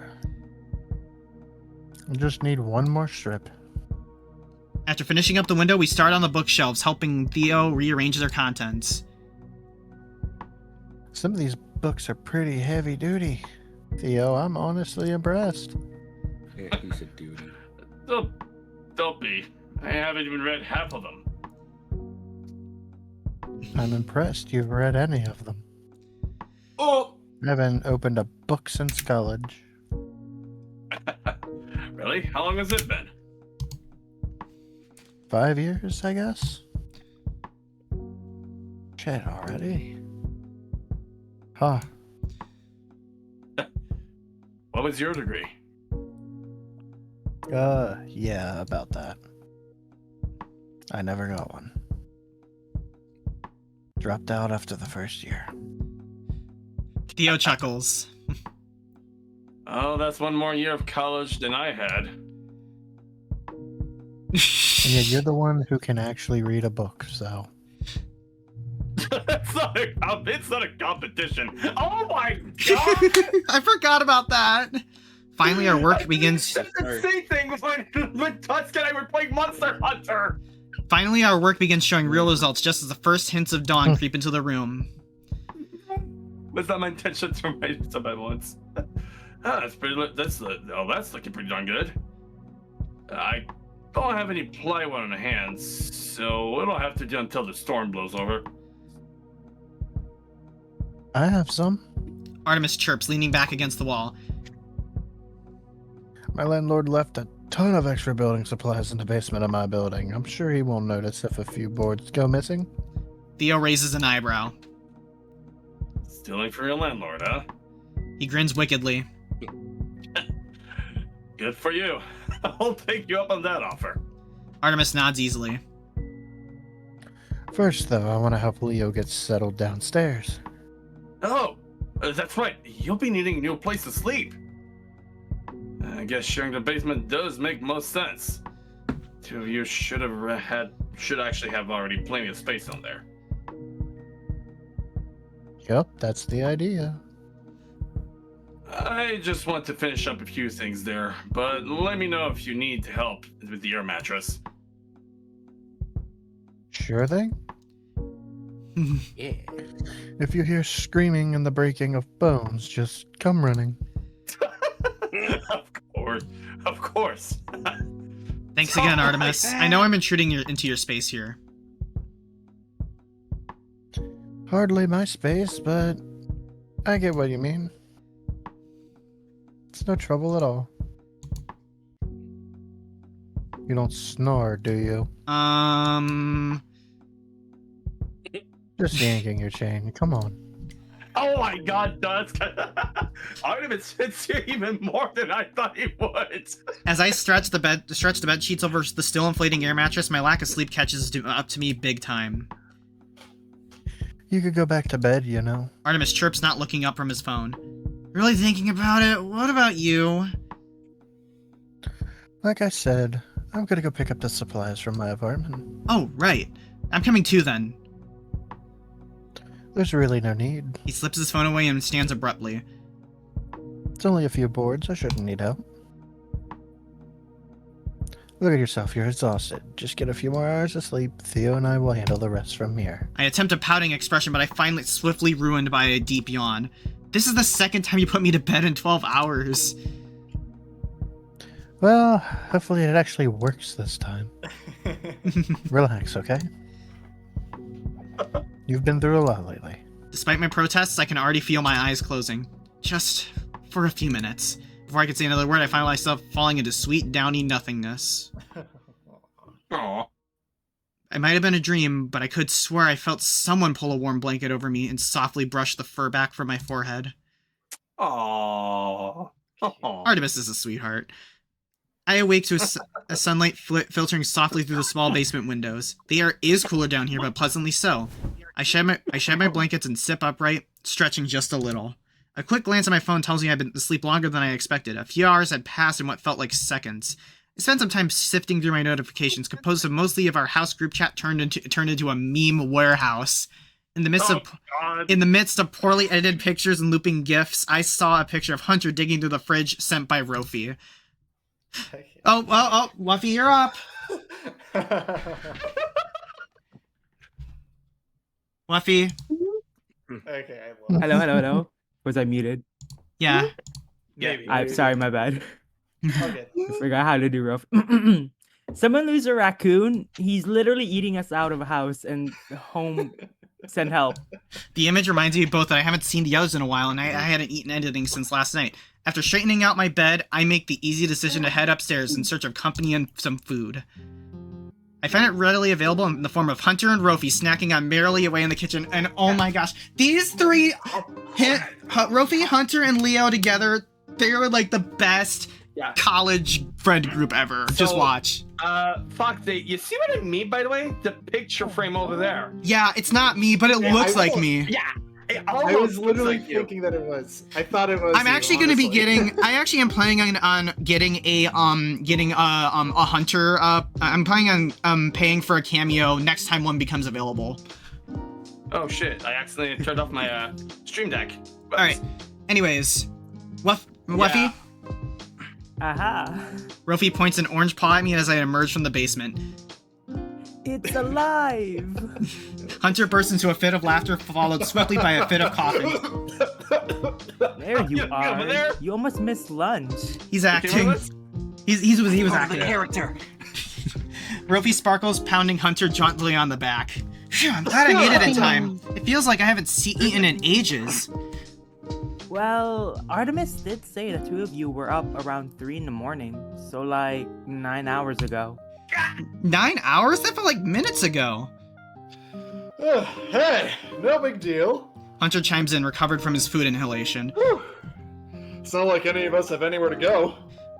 I just need one more strip. After finishing up the window, we start on the bookshelves, helping Theo rearrange their contents. Some of these books are pretty heavy duty. Theo, I'm honestly impressed. Yeah, he's a dude. Don't be. I haven't even read half of them. I'm impressed you've read any of them. Oh! I haven't opened a book since college. Really? How long has it been? 5 years, I guess? Shit, already? Huh. What was your degree? Yeah, about that. I never got one. Dropped out after the first year. Theo chuckles. Oh, that's one more year of college than I had. And yet you're the one who can actually read a book, so... It's not a competition. Oh my god! I forgot about that. Finally, our work begins. That's the same thing when Tusk and I were playing Monster Hunter. Finally, our work begins showing real results just as the first hints of dawn creep into the room. Was not my intention to write some at once. That's looking pretty darn good. I don't have any plywood on the hands, so it'll have to do until the storm blows over. I have some. Artemis chirps, leaning back against the wall. My landlord left a ton of extra building supplies in the basement of my building. I'm sure he won't notice if a few boards go missing. Theo raises an eyebrow. Stealing from your landlord, huh? He grins wickedly. Good for you. I'll take you up on that offer. Artemis nods easily. First, though, I want to help Leo get settled downstairs. Oh, that's right. You'll be needing a new place to sleep. I guess sharing the basement does make most sense. Two of you should actually have already plenty of space on there. Yep, that's the idea. I just want to finish up a few things there, but let me know if you need help with the air mattress. Sure thing. Yeah. If you hear screaming and the breaking of bones, just come running. Of course. Thanks again, Artemis. I know I'm intruding into your space here. Hardly my space, but I get what you mean. It's no trouble at all. You don't snore, do you? Just yanking your chain. Come on. Oh my God, Dusk! Artemis fits here even more than I thought he would. As I stretch the bed sheets over the still inflating air mattress, my lack of sleep catches up to me big time. You could go back to bed, you know. Artemis chirps, not looking up from his phone. Really thinking about it? What about you? Like I said, I'm gonna go pick up the supplies from my apartment. Oh, right. I'm coming too then. There's really no need. He slips his phone away and stands abruptly. It's only a few boards. I shouldn't need help. Look at yourself. You're exhausted. Just get a few more hours of sleep. Theo and I will handle the rest from here. I attempt a pouting expression, but I find it swiftly ruined by a deep yawn. This is the second time you put me to bed in 12 hours. Well, hopefully it actually works this time. Relax, okay? You've been through a lot lately. Despite my protests, I can already feel my eyes closing. Just for a few minutes. Before I could say another word, I find myself falling into sweet, downy nothingness. Aw. It might have been a dream, but I could swear I felt someone pull a warm blanket over me and softly brush the fur back from my forehead. Aww. Artemis is a sweetheart. I awake to a sunlight filtering softly through the small basement windows. The air is cooler down here, but pleasantly so. I shed my blankets and sit upright, stretching just a little. A quick glance at my phone tells me I've been asleep longer than I expected. A few hours had passed in what felt like seconds. I spent some time sifting through my notifications, composed of mostly of our house group chat turned into a meme warehouse. In the midst of poorly edited pictures and looping GIFs, I saw a picture of Hunter digging through the fridge sent by Rofi. Oh, Wuffy, you're up. Wuffy. Okay, I will. Hello. Was I muted? Yeah. Maybe. I'm sorry, my bad. Okay. I forgot how to do rough. Someone lose a raccoon. He's literally eating us out of a house and home send help. The image reminds me both that I haven't seen the others in a while, and I hadn't eaten anything since last night. After straightening out my bed, I make the easy decision to head upstairs in search of company and some food. I find it readily available in the form of Hunter and Rofi snacking on merrily away in the kitchen, and oh my gosh, these three, Rofi, Hunter, and Leo together, they're like the best college friend group ever. Just watch. Fox, you see what I mean, by the way? The picture frame over there. Yeah, it's not me, but it looks like me. Yeah. I was literally thinking that it was. I thought it was. I'm actually going to be getting. I actually am planning on getting a hunter. I'm planning on paying for a cameo next time one becomes available. Oh shit! I accidentally turned off my stream deck. All right. Anyways, Wuffy. Aha! Rofi points an orange paw at me as I emerge from the basement. It's alive! Hunter bursts into a fit of laughter, followed swiftly by a fit of coughing. There you Get over are. there. You almost missed lunch. He's acting. He was acting. The character. Rofi sparkles, pounding Hunter jauntily on the back. Phew, I'm glad I made it in time. It feels like I haven't eaten in ages. Well, Artemis did say the two of you were up around 3 in the morning, so like 9 hours ago. 9 hours? That felt like minutes ago. Hey, no big deal. Hunter chimes in, recovered from his food inhalation. It's not like any of us have anywhere to go.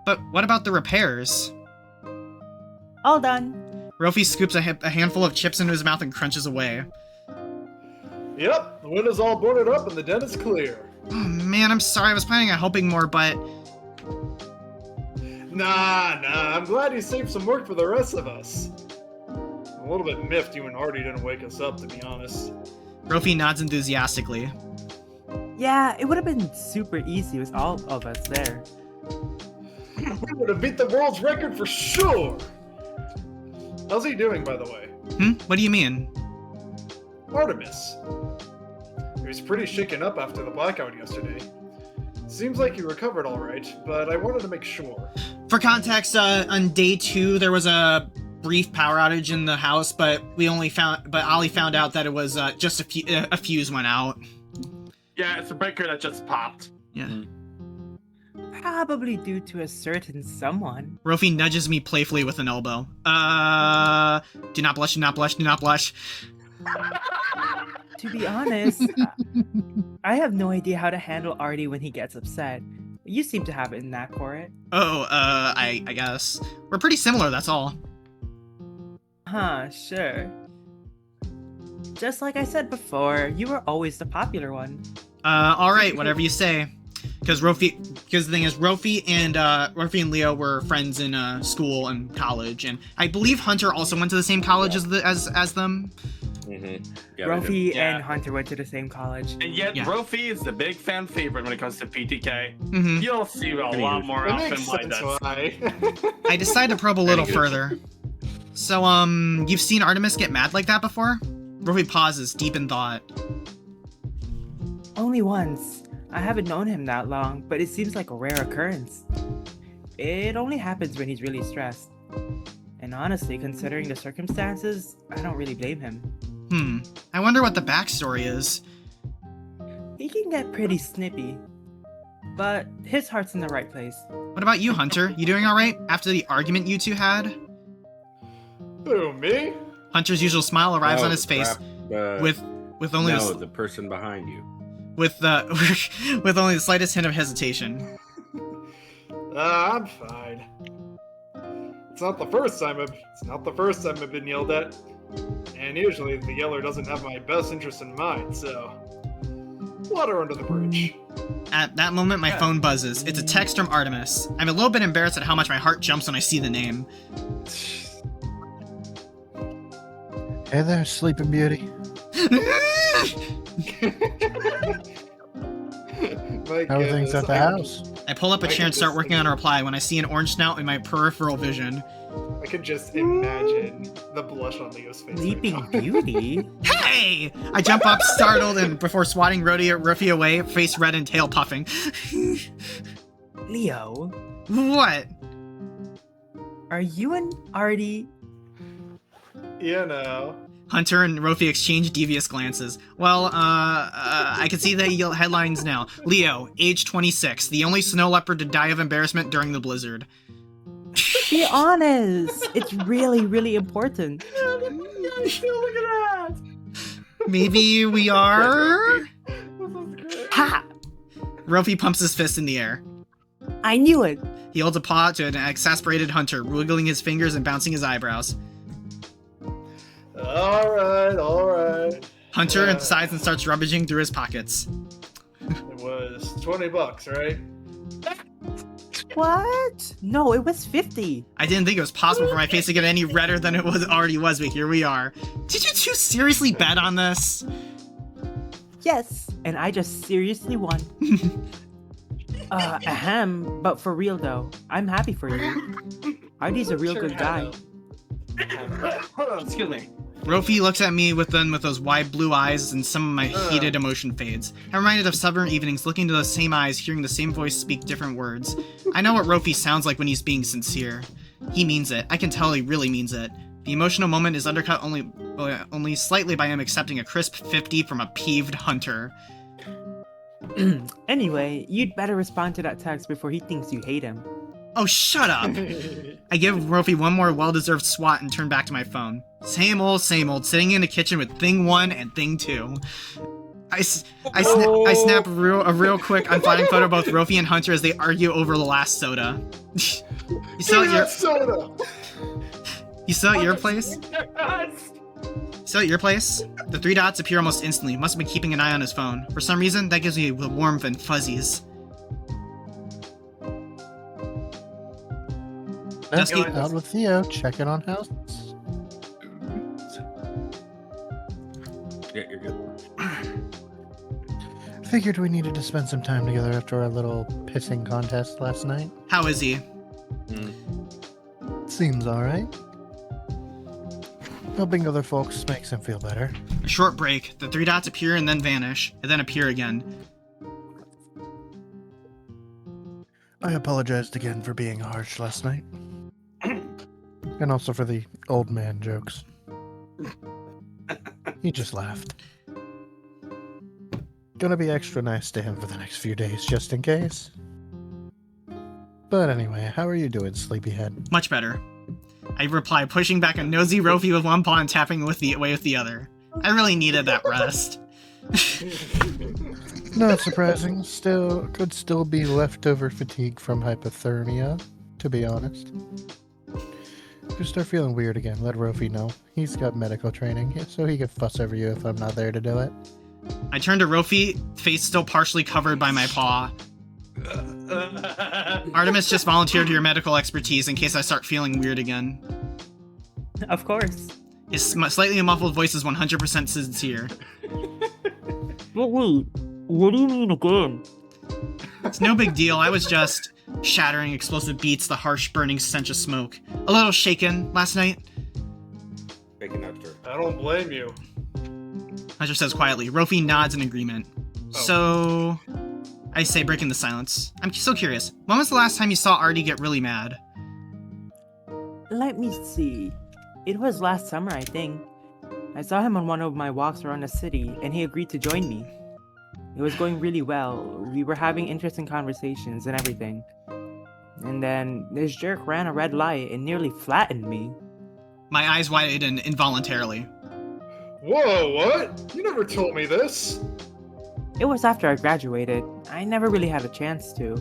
But what about the repairs? All done. Rofi scoops a handful of chips into his mouth and crunches away. Yep, the window's all boarded up and the den is clear. Oh man, I'm sorry. I was planning on helping more, but... Nah, I'm glad you saved some work for the rest of us. I'm a little bit miffed you and Hardy didn't wake us up, to be honest. Rofi nods enthusiastically. Yeah, it would have been super easy with all of us there. We would have beat the world's record for sure! How's he doing, by the way? What do you mean? Artemis. He was pretty shaken up after the blackout yesterday. Seems like he recovered alright, but I wanted to make sure. For context, on day 2, there was a brief power outage in the house, but Ollie found out that it was just a fuse went out. Yeah, it's a breaker that just popped. Yeah. Probably due to a certain someone. Rofi nudges me playfully with an elbow. Do not blush, do not blush, do not blush. To be honest, I have no idea how to handle Artie when he gets upset. You seem to have a knack for it. Oh, I guess. We're pretty similar, that's all. Huh, sure. Just like I said before, you were always the popular one. Alright, whatever you say. Because the thing is, Rofi and Leo were friends in school and college, and I believe Hunter also went to the same college as them. Mm-hmm. Yeah, Rofi Yeah. and Hunter went to the same college. And yet, Yeah. Rofi is the big fan favorite when it comes to PTK. Mm-hmm. You'll see a lot more It often makes why sense that's. why. I decided to probe a little further. So, you've seen Artemis get mad like that before? Rofi pauses, deep in thought. Only once. I haven't known him that long, but it seems like a rare occurrence. It only happens when he's really stressed. And honestly, considering the circumstances, I don't really blame him. I wonder what the backstory is. He can get pretty snippy, but his heart's in the right place. What about you, Hunter? You doing alright after the argument you two had? Who, me? Hunter's usual smile arrives on his face with only the person behind you. with only the slightest hint of hesitation. I'm fine. It's not the first time I've been yelled at. And usually the yeller doesn't have my best interest in mind, so water under the bridge. At that moment, my phone buzzes. It's a text from Artemis. I'm a little bit embarrassed at how much my heart jumps when I see the name. Hey there, Sleeping Beauty. How are things at the house? I pull up a chair and start working on a reply when I see an orange snout in my peripheral vision. I could just imagine the blush on Leo's face. Sleeping Beauty? Hey! I jump up, startled, and before swatting Rofi away, face red and tail puffing. Leo, What? are you and Artie? You know. Hunter and Rofi exchange devious glances. Well, I can see the headlines now. Leo, age 26, the only snow leopard to die of embarrassment during the blizzard. Be honest. It's really, really important. Look at that! Maybe we are? Ha! Rofi pumps his fist in the air. I knew it. He holds a paw to an exasperated Hunter, wiggling his fingers and bouncing his eyebrows. Alright. Hunter sighs and starts rummaging through his pockets. It was $20, right? What? No, it was 50. I didn't think it was possible for my face to get any redder than it already was, but here we are. Did you two seriously bet on this? Yes, and I just seriously won. Ahem, but for real though, I'm happy for you. Artie's a real good guy. Excuse me. Rofi looks at me with those wide blue eyes, and some of my heated emotion fades. I'm reminded of summer evenings, looking into those same eyes, hearing the same voice speak different words. I know what Rofi sounds like when he's being sincere. He means it. I can tell he really means it. The emotional moment is undercut only slightly by him accepting a crisp 50 from a peeved Hunter. Anyway, you'd better respond to that text before he thinks you hate him. Oh, shut up! I give Rofi one more well-deserved swat and turn back to my phone. Same old, sitting in the kitchen with Thing 1 and Thing 2. I snap a real quick unflattering photo of both Rofi and Hunter as they argue over the last soda. You still at your place? Still at your place? The 3 dots appear almost instantly. Must have been keeping an eye on his phone. For some reason, that gives me the warmth and fuzzies. Dusky. Out with Theo, checking on house. Yeah, you're good. Figured we needed to spend some time together after our little pissing contest last night. How is he? Seems alright. Helping other folks makes him feel better. A short break. The 3 dots appear and then vanish, and then appear again. I apologized again for being harsh last night. And also for the old man jokes. He just laughed. Gonna be extra nice to him for the next few days, just in case. But anyway, how are you doing, sleepyhead? Much better. I reply, pushing back a nosy Rofi with one paw and tapping away with the other. I really needed that rest. Not surprising. Could still be leftover fatigue from hypothermia, to be honest. If you start feeling weird again, let Rofi know. He's got medical training, so he can fuss over you if I'm not there to do it. I turn to Rofi, face still partially covered by my paw. Artemis just volunteered your medical expertise in case I start feeling weird again. Of course. His slightly muffled voice is 100% sincere. But wait, what do you mean again? It's no big deal, I was just shattering explosive beats, the harsh burning stench of smoke. A little shaken last night. Shaken after. I don't blame you. Hunter says quietly. Rofi nods in agreement. So, I say, breaking the silence. I'm so curious. When was the last time you saw Artie get really mad? Let me see. It was last summer, I think. I saw him on one of my walks around the city, and he agreed to join me. It was going really well. We were having interesting conversations and everything. And then this jerk ran a red light and nearly flattened me. My eyes widened involuntarily. Whoa, what? You never told me this. It was after I graduated. I never really had a chance to.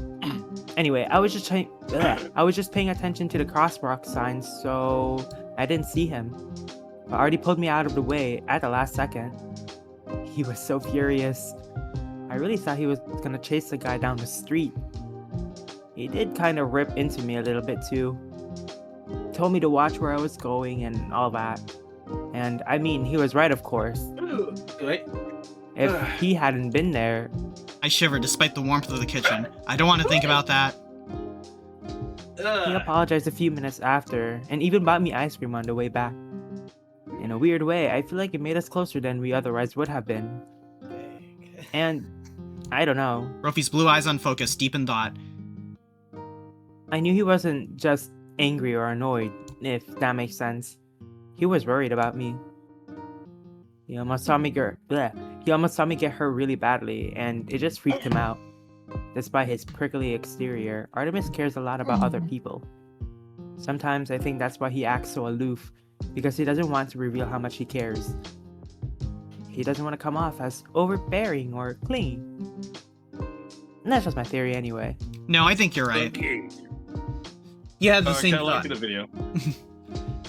Anyway, I was just paying attention to the crosswalk signs, so I didn't see him. But Artie pulled me out of the way at the last second. He was so furious. I really thought he was gonna chase the guy down the street. He did kind of rip into me a little bit too. Told me to watch where I was going and all that. And I mean, he was right, of course. Wait. If he hadn't been there... I shivered despite the warmth of the kitchen. I don't want to think about that. He apologized a few minutes after, and even bought me ice cream on the way back. In a weird way, I feel like it made us closer than we otherwise would have been. And, I don't know. Rofi's blue eyes unfocused, deep in thought. I knew he wasn't just angry or annoyed, if that makes sense. He was worried about me. He almost saw me get hurt really badly, and it just freaked him out. Despite his prickly exterior, Artemis cares a lot about other people. Sometimes I think that's why he acts so aloof, because he doesn't want to reveal how much he cares. He doesn't want to come off as overbearing or clingy. And that's just my theory anyway. No, I think you're right. Okay. You had the I same kinda thought. liked the video.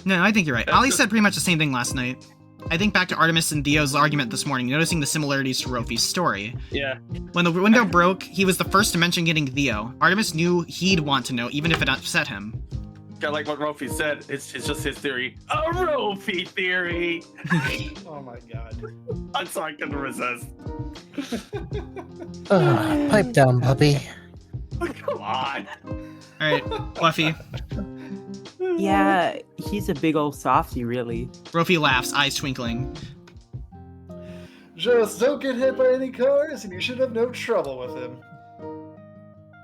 No, I think you're right. Ali said pretty much the same thing last night. I think back to Artemis and Theo's argument this morning, noticing the similarities to Rofi's story. Yeah. When the window broke, he was the first to mention getting Theo. Artemis knew he'd want to know, even if it upset him. Kind of like what Rofi said. It's just his theory. A Rofi theory. Oh my god. I'm sorry, I couldn't resist. Pipe down, puppy. Come on. Alright, Fluffy. Yeah, he's a big old softy, really. Rofi laughs, eyes twinkling. Just don't get hit by any cars and you should have no trouble with him.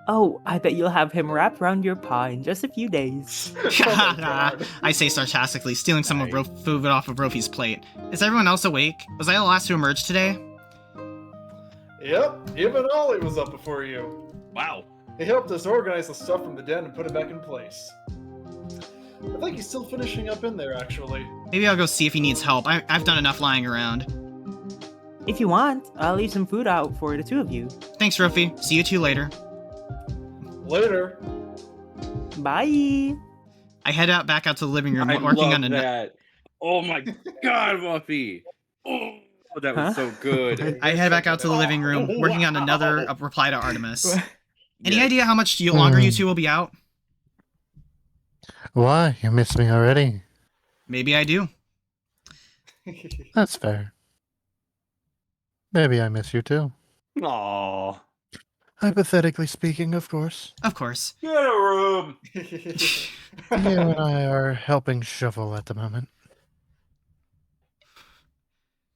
Oh, I bet you'll have him wrapped around your paw in just a few days. Oh my God. I say sarcastically, stealing some of food off of Rofi's plate. Is everyone else awake? Was I the last to emerge today? Yep, even Ollie was up before you. Wow. He helped us organize the stuff from the den and put it back in place. I think he's still finishing up in there, actually. Maybe I'll go see if he needs help. I've done enough lying around. If you want, I'll leave some food out for the two of you. Thanks, Rofi. See you two later. Later. Bye! I head back out to the living room, I working love on that. Oh my god, Muffy! Oh, that was so good. I head back out to the living room, working on another reply to Artemis. Any Yes. idea how much longer you two will be out? Why? You miss me already? Maybe I do. That's fair. Maybe I miss you too. Aww. Hypothetically speaking, of course. Of course. Get a room. You and I are helping shovel at the moment.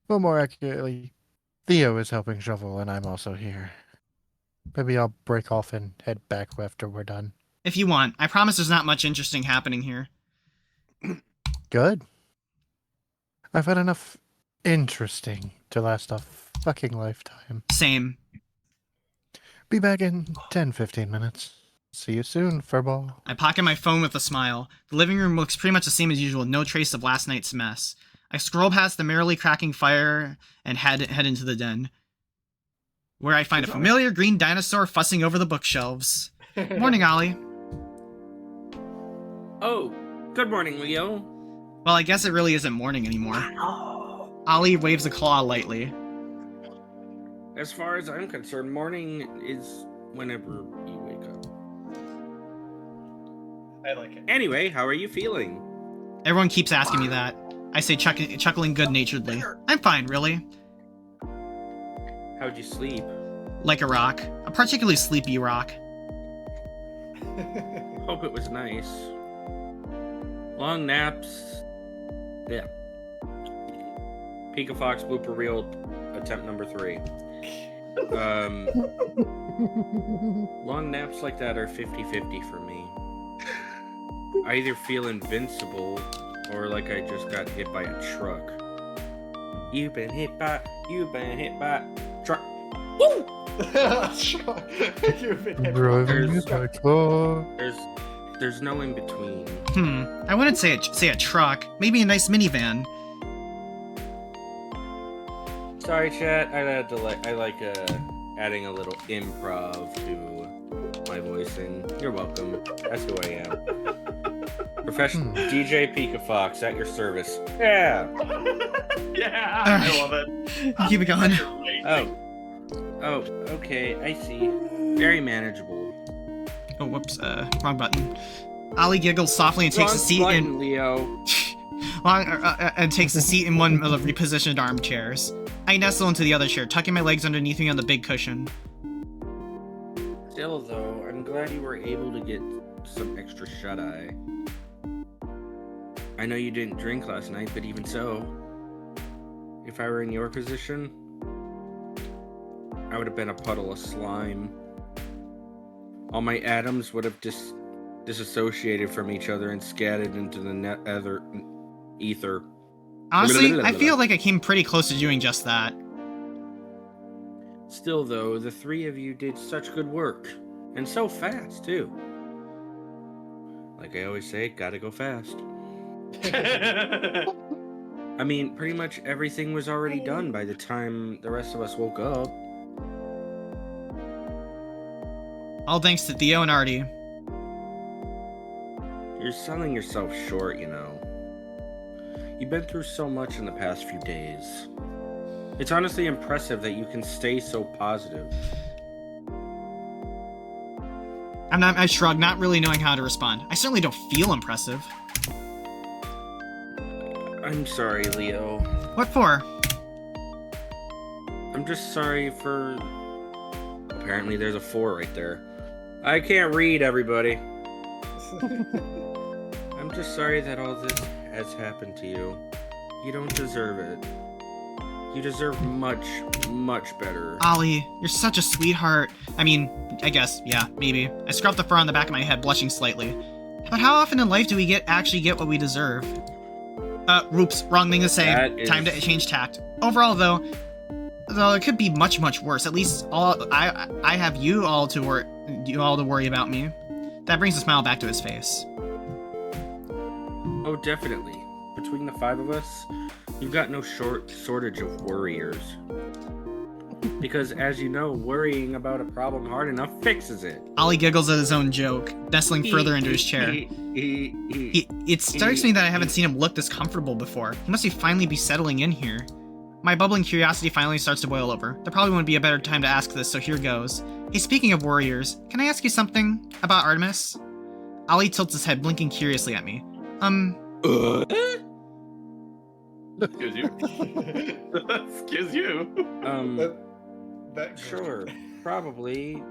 Well, more accurately, Theo is helping shovel and I'm also here. Maybe I'll break off and head back after we're done. If you want. I promise there's not much interesting happening here. Good. I've had enough interesting to last a fucking lifetime. Same. Be back in 10-15 minutes. See you soon, furball. I pocket my phone with a smile. The living room looks pretty much the same as usual, no trace of last night's mess. I scroll past the merrily cracking fire and head into the den, where I find a familiar green dinosaur fussing over the bookshelves. Morning, Ollie. Oh, good morning, Leo. Well, I guess it really isn't morning anymore. Ollie waves a claw lightly. As far as I'm concerned, morning is whenever you wake up. I like it. Anyway, how are you feeling? Everyone keeps asking me that. I say chuckling good-naturedly. I'm fine, really. How'd you sleep? Like a rock. A particularly sleepy rock. Hope it was nice. Long naps. Yeah. Pika Fox blooper reel attempt number 3. Long naps like that are 50-50 for me. I either feel invincible or like I just got hit by a truck. You've been hit by truck. Woo! You've been hit. Driving me by car. There's no in between. I wouldn't say a truck. Maybe a nice minivan. Sorry, chat. I like adding a little improv to my voicing. You're welcome. That's who I am. Professional DJ Pika Fox at your service. Yeah. Yeah, I love it. Keep it going. Oh, okay. I see. Very manageable. Oh, whoops. Wrong button. Ollie giggles softly and takes a seat in. Leo. And takes a seat in one of the repositioned armchairs. I nestle into the other chair, tucking my legs underneath me on the big cushion. Still, though, I'm glad you were able to get some extra shut-eye. I know you didn't drink last night, but even so, if I were in your position, I would have been a puddle of slime. All my atoms would have disassociated from each other and scattered into the ether. Honestly, I feel like I came pretty close to doing just that. Still, though, the three of you did such good work. And so fast, too. Like I always say, gotta go fast. I mean, pretty much everything was already done by the time the rest of us woke up. All thanks to Theo and Artie. You're selling yourself short, you know. You've been through so much in the past few days. It's honestly impressive that you can stay so positive. I shrug, not really knowing how to respond. I certainly don't feel impressive. I'm sorry, Leo. What for? I'm just sorry for... Apparently there's a 4 right there. I can't read, everybody. I'm just sorry that all this has happened to you. You don't deserve it. You deserve much, much better. Ollie, you're such a sweetheart. I mean, I guess, yeah, maybe. I scrubbed the fur on the back of my head, blushing slightly. But how often in life do we actually get what we deserve? Whoops, wrong thing to say. Time to change tact. Overall, though, it could be much, much worse. At least I have you all to worry about me. That brings a smile back to his face. Oh, definitely. Between the 5 of us, you've got no shortage of worriers. Because, as you know, worrying about a problem hard enough fixes it. Ollie giggles at his own joke, nestling further into his chair. It strikes me that I haven't seen him look this comfortable before. He must finally be settling in here. My bubbling curiosity finally starts to boil over. There probably wouldn't be a better time to ask this, so here goes. Hey, speaking of warriors, can I ask you something about Artemis? Ollie tilts his head, blinking curiously at me. Excuse you. Excuse you. Sure, probably.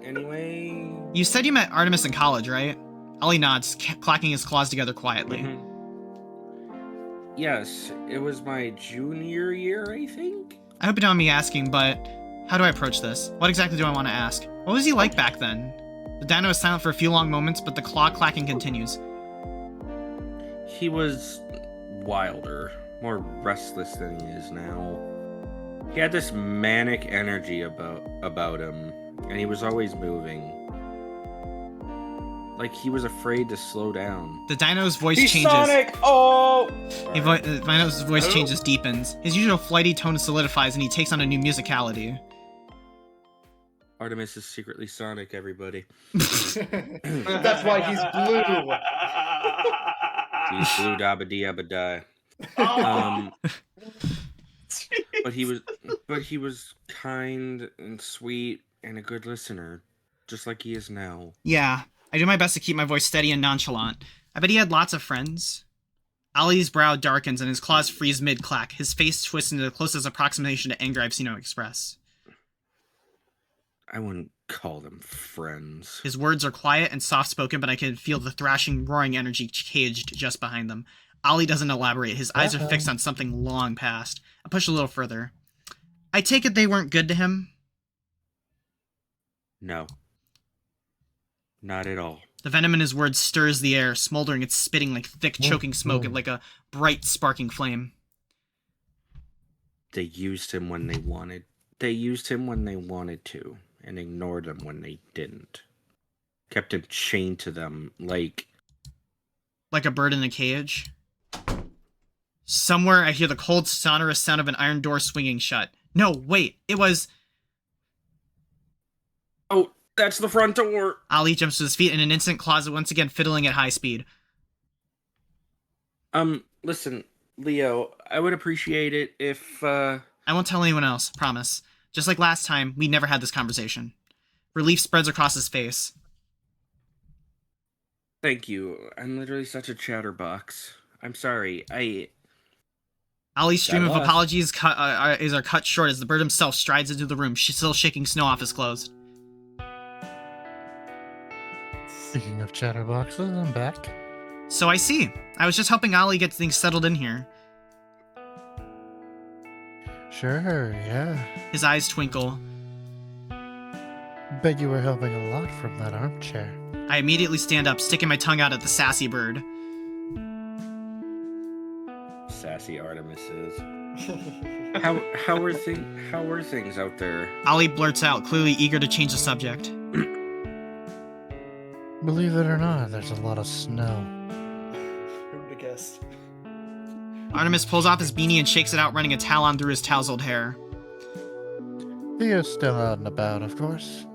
Anyway. You said you met Artemis in college, right? Ollie nods, clacking his claws together quietly. Mhm. Yes, it was my junior year, I think. I hope you don't mind me asking, but how do I approach this? What exactly do I want to ask? What was he like back then? The dino is silent for a few long moments, but the claw clacking continues. He was wilder, more restless than he is now. He had this manic energy about him, and he was always moving. Like he was afraid to slow down. The dino's voice He's changes. Sonic! Oh! The dino's voice Hello? changes, deepens. His usual flighty tone solidifies, and he takes on a new musicality. Artemis is secretly Sonic, everybody. That's why he's blue. He's blue dabba-dee abba-die. Oh. But he was kind and sweet and a good listener, just like he is now. Yeah, I do my best to keep my voice steady and nonchalant. I bet he had lots of friends. Ollie's brow darkens and his claws freeze mid-clack. His face twists into the closest approximation to anger I've seen him express. I wouldn't call them friends. His words are quiet and soft-spoken, but I can feel the thrashing, roaring energy caged just behind them. Ollie doesn't elaborate. His eyes are fixed on something long past. I push a little further. I take it they weren't good to him? No. Not at all. The venom in his words stirs the air, smoldering and spitting like thick, choking smoke like a bright, sparking flame. They used him when they wanted. They used him when they wanted to, and ignored him when they didn't. Kept him chained to them, like a bird in a cage. Somewhere I hear the cold, sonorous sound of an iron door swinging shut. No, wait, it was... Oh, that's the front door! Ollie jumps to his feet in an instant, closet once again fiddling at high speed. Listen, Leo, I would appreciate it if, I won't tell anyone else, promise. Just like last time, we never had this conversation. Relief spreads across his face. Thank you. I'm literally such a chatterbox. I'm sorry. Ollie's stream of lost. apologies are cut short as the bird himself strides into the room, still shaking snow off his clothes. Speaking of chatterboxes, I'm back. So I see. I was just helping Ollie get things settled in here. Sure, yeah. His eyes twinkle. Bet you were helping a lot from that armchair. I immediately stand up, sticking my tongue out at the sassy bird. Sassy Artemis is. How are things out there? Ollie blurts out, clearly eager to change the subject. Believe it or not, there's a lot of snow. Who would have guessed? Artemis pulls off his beanie and shakes it out, running a towel on through his tousled hair. Theo's still out and about, of course.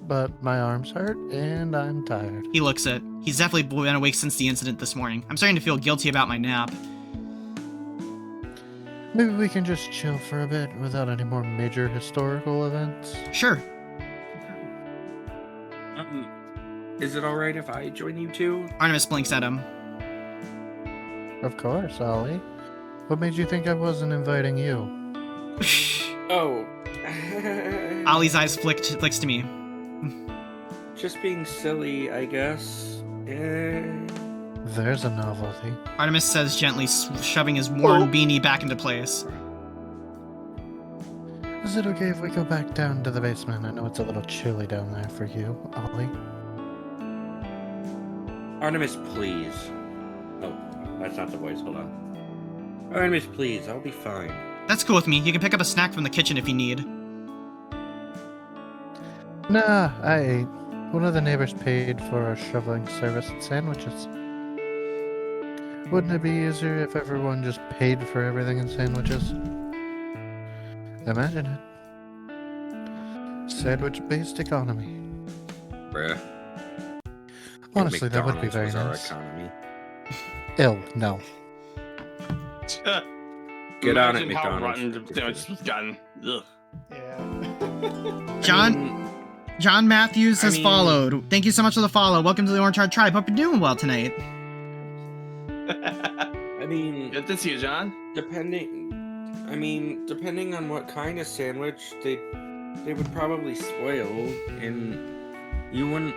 But my arms hurt, and I'm tired. He looks it. He's definitely been awake since the incident this morning. I'm starting to feel guilty about my nap. Maybe we can just chill for a bit without any more major historical events. Sure. Is it alright if I join you too? Artemis blinks at him. Of course, Ollie. What made you think I wasn't inviting you? Oh. Ollie's eyes flicks to me. Just being silly, I guess. There's a novelty. Artemis says gently, shoving his worn beanie back into place. Is it okay if we go back down to the basement? I know it's a little chilly down there for you, Ollie. Artemis, please. Oh, that's not the voice. Hold on. Artemis, please. I'll be fine. That's cool with me. You can pick up a snack from the kitchen if you need. Nah, I ate. One of the neighbors paid for our shoveling service and sandwiches. Wouldn't it be easier if everyone just paid for everything in sandwiches? Imagine it. Sandwich-based economy. Bruh. Honestly, that would be very McDonald's was nice. our economy. Ill, no. Get on it, Imagine how McDonald's. rotten the sandwich was gotten. Ugh. Yeah. John? John Matthews has I mean- followed. Thank you so much for the follow. Welcome to the Orange Heart Tribe. Hope you're doing well tonight. I mean, Good to see you, John. depending on what kind of sandwich, they would probably spoil, and you wouldn't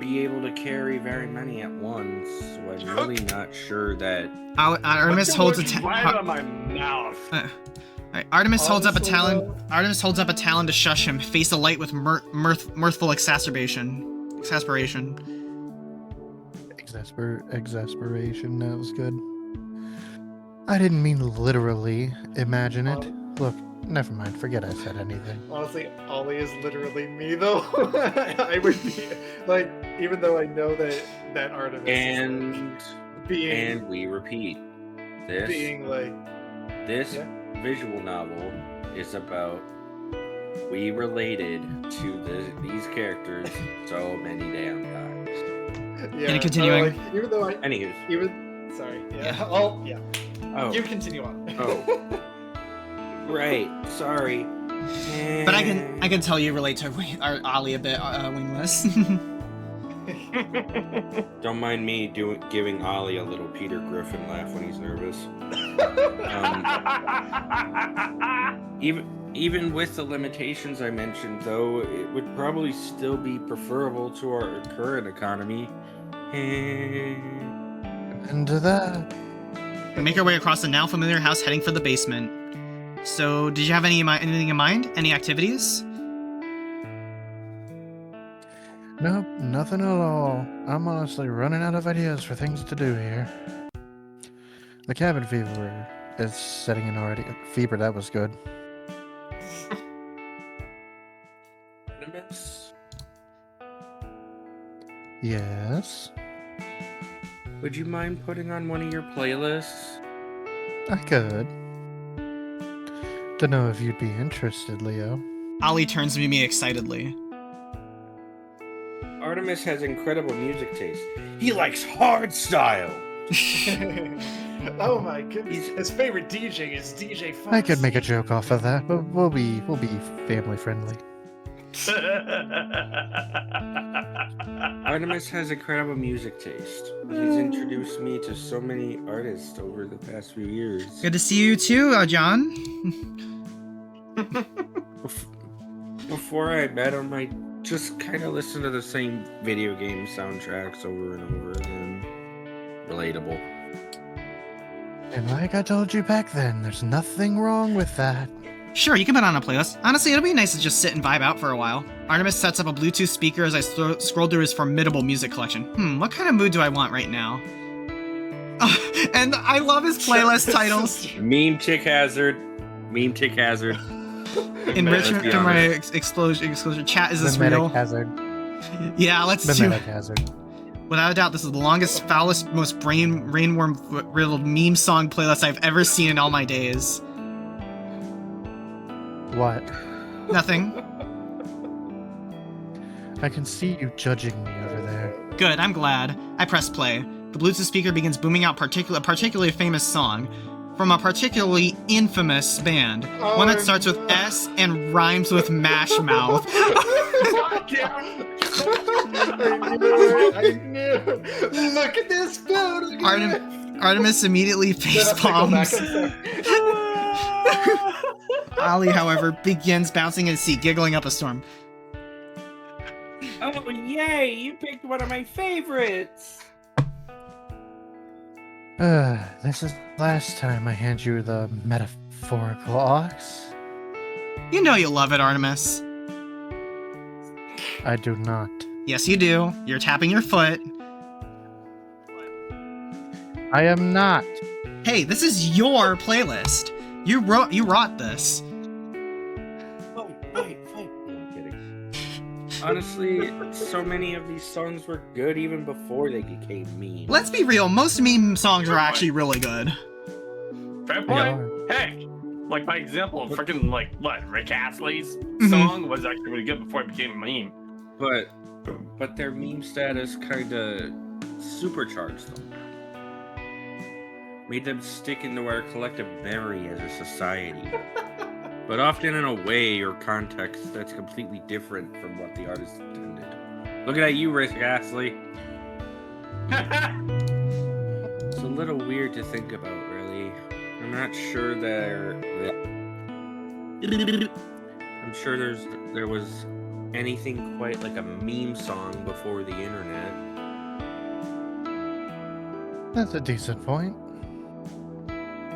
be able to carry very many at once. So I'm really not sure that. Artemis holds a right on my mouth. Alright, Artemis holds up a Honestly, talon. though- Artemis holds up a talon to shush him. Face the light with mirthful exasperation. Exasperation, that was good. I didn't mean literally imagine it. Look, never mind, forget I said anything. Honestly, Ollie is literally me, though. I would be like, even though I know that Artemis And is being and we repeat, this like, yeah. visual novel is about we related to these characters so many damn times. Yeah. And continuing. Like, even though sorry. Yeah. Yeah. Oh, You continue on. oh, right. Sorry. But I can tell you relate to Ollie a bit, Wingless. Don't mind me giving Ollie a little Peter Griffin laugh when he's nervous. Even with the limitations I mentioned, though, it would probably still be preferable to our current economy. And to that, We make our way across the now familiar house, heading for the basement. So, did you have anything in mind? Any activities? nope, nothing at all. I'm honestly running out of ideas for things to do here. The cabin fever is setting in already. Fever, that was good. Artemis, Yes, would you mind putting on one of your playlists? I could. Don't know if you'd be interested, Leo. Ollie turns to me excitedly. Artemis has incredible music taste. He likes hard style. Oh my goodness. His favorite DJ is DJ Fox. I could make a joke off of that, but we'll be family friendly. Artemis has incredible music taste. He's introduced me to so many artists over the past few years. Good to see you too, John. Before I met him, I just kind of listened to the same video game soundtracks over and over again. Relatable. And like I told you back then, there's nothing wrong with that. Sure, you can put on a playlist. Honestly, it'll be nice to just sit and vibe out for a while. Artemis sets up a Bluetooth speaker as I scroll through his formidable music collection. What kind of mood do I want right now? And I love his playlist titles. Meme Tick Hazard. Meme Tick Hazard. Enrichment be for my honest. exposure. Chat, is this Mimetic real? hazard. Yeah, let's do Mimetic it. hazard. Without a doubt, this is the longest, foulest, most rainworm-riddled meme song playlist I've ever seen in all my days. What? Nothing. I can see you judging me over there. Good, I'm glad. I press play. The Bluetooth speaker begins booming out a particularly famous song from a particularly infamous band. One that starts with S and rhymes with Mash Mouth. I knew. Look at this photo. Artemis immediately facepalms. Ollie, however, begins bouncing in his seat, giggling up a storm. Oh, yay! You picked one of my favorites! This is the last time I hand you the metaphorical ox. You know you love it, Artemis. I do not. Yes, you do. You're tapping your foot. I am not. Hey, this is your playlist. You wrote this. Fight. No, I'm kidding. Honestly, so many of these songs were good even before they became memes. Let's be real, most meme songs are actually really good. Fair They point. are. Hey, like my example of freaking Rick Astley's Mhm. song was actually really good before it became a meme. But their meme status kinda supercharged them. Made them stick into our collective memory as a society. but often in a way or context that's completely different from what the artist intended. Looking at you, Rick Astley. It's a little weird to think about, really. I'm not sure I'm sure there was anything quite like a meme song before the internet. That's a decent point.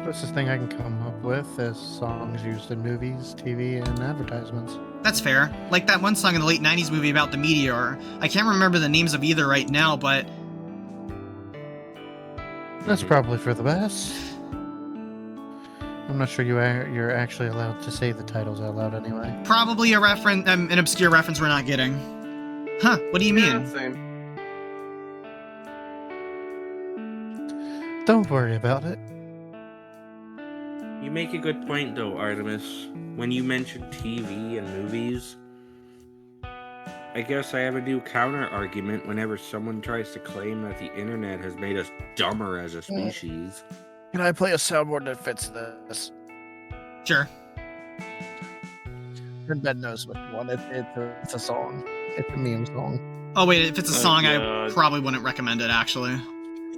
Closest thing I can come up with is songs used in movies, TV, and advertisements. That's fair. Like that one song in the late 90s movie about the meteor. I can't remember the names of either right now, but... That's probably for the best. I'm not sure you're actually allowed to say the titles out loud anyway. Probably a reference, an obscure reference we're not getting. Huh, what do you mean? Yeah, same. Don't worry about it. You make a good point, though, Artemis. When you mention TV and movies, I guess I have a new counter-argument whenever someone tries to claim that the internet has made us dumber as a species. Can I play a soundboard that fits this? Sure. And Ben knows which one. It's a song. It's a meme song. Oh wait, if it's a song, I God. probably wouldn't recommend it, actually.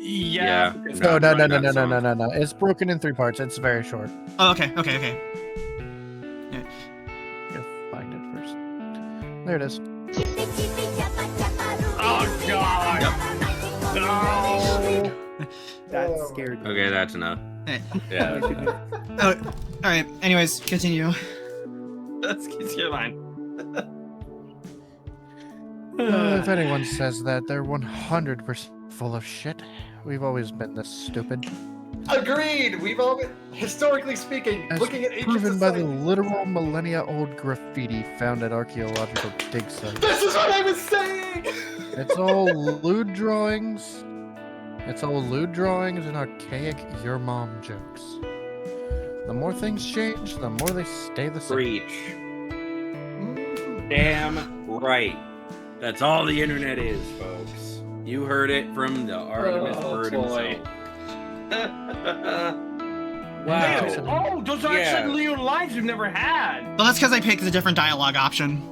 Yeah. it's No. not that song. No. It's broken in 3 parts. It's very short. Oh, okay. You'll find it first. There it is. Oh God! No! That scared me. Okay, that's enough. Hey. Yeah. Oh, alright, anyways, continue. Let's get your line. If anyone says that, they're 100% full of shit. We've always been this stupid. Agreed. We've all been, historically speaking, As looking at ancient proven by the society. literal millennia-old graffiti found at archaeological dig sites. This is what I was saying. It's all lewd drawings. It's all lewd drawings and archaic your mom jokes. The more things change, the more they stay the same. Preach. Damn right. That's all the internet is, folks. You heard it from the Artemis bird boy. himself. Wow. Wow. Oh, those are Yeah. actually Leo lines we've never had. Well, that's because I picked a different dialogue option.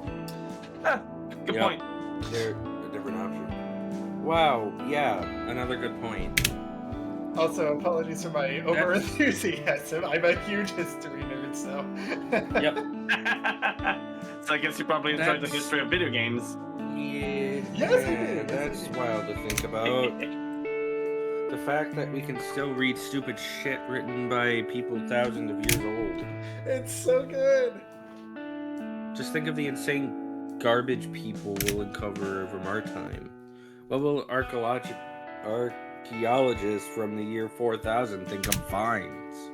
Good Yep. point. They're a different option. Wow, yeah, another good point. Also, apologies for my over enthusiasm. I'm a huge history nerd, so. Yep. So I guess you're probably in charge of the That's- history of video games. Yeah, Yes, I did. that's wild to think about. The fact that we can still read stupid shit written by people thousands of years old. It's so good. Just think of the insane garbage people will uncover from our time. What will archaeologists from the year 4000 think of vines?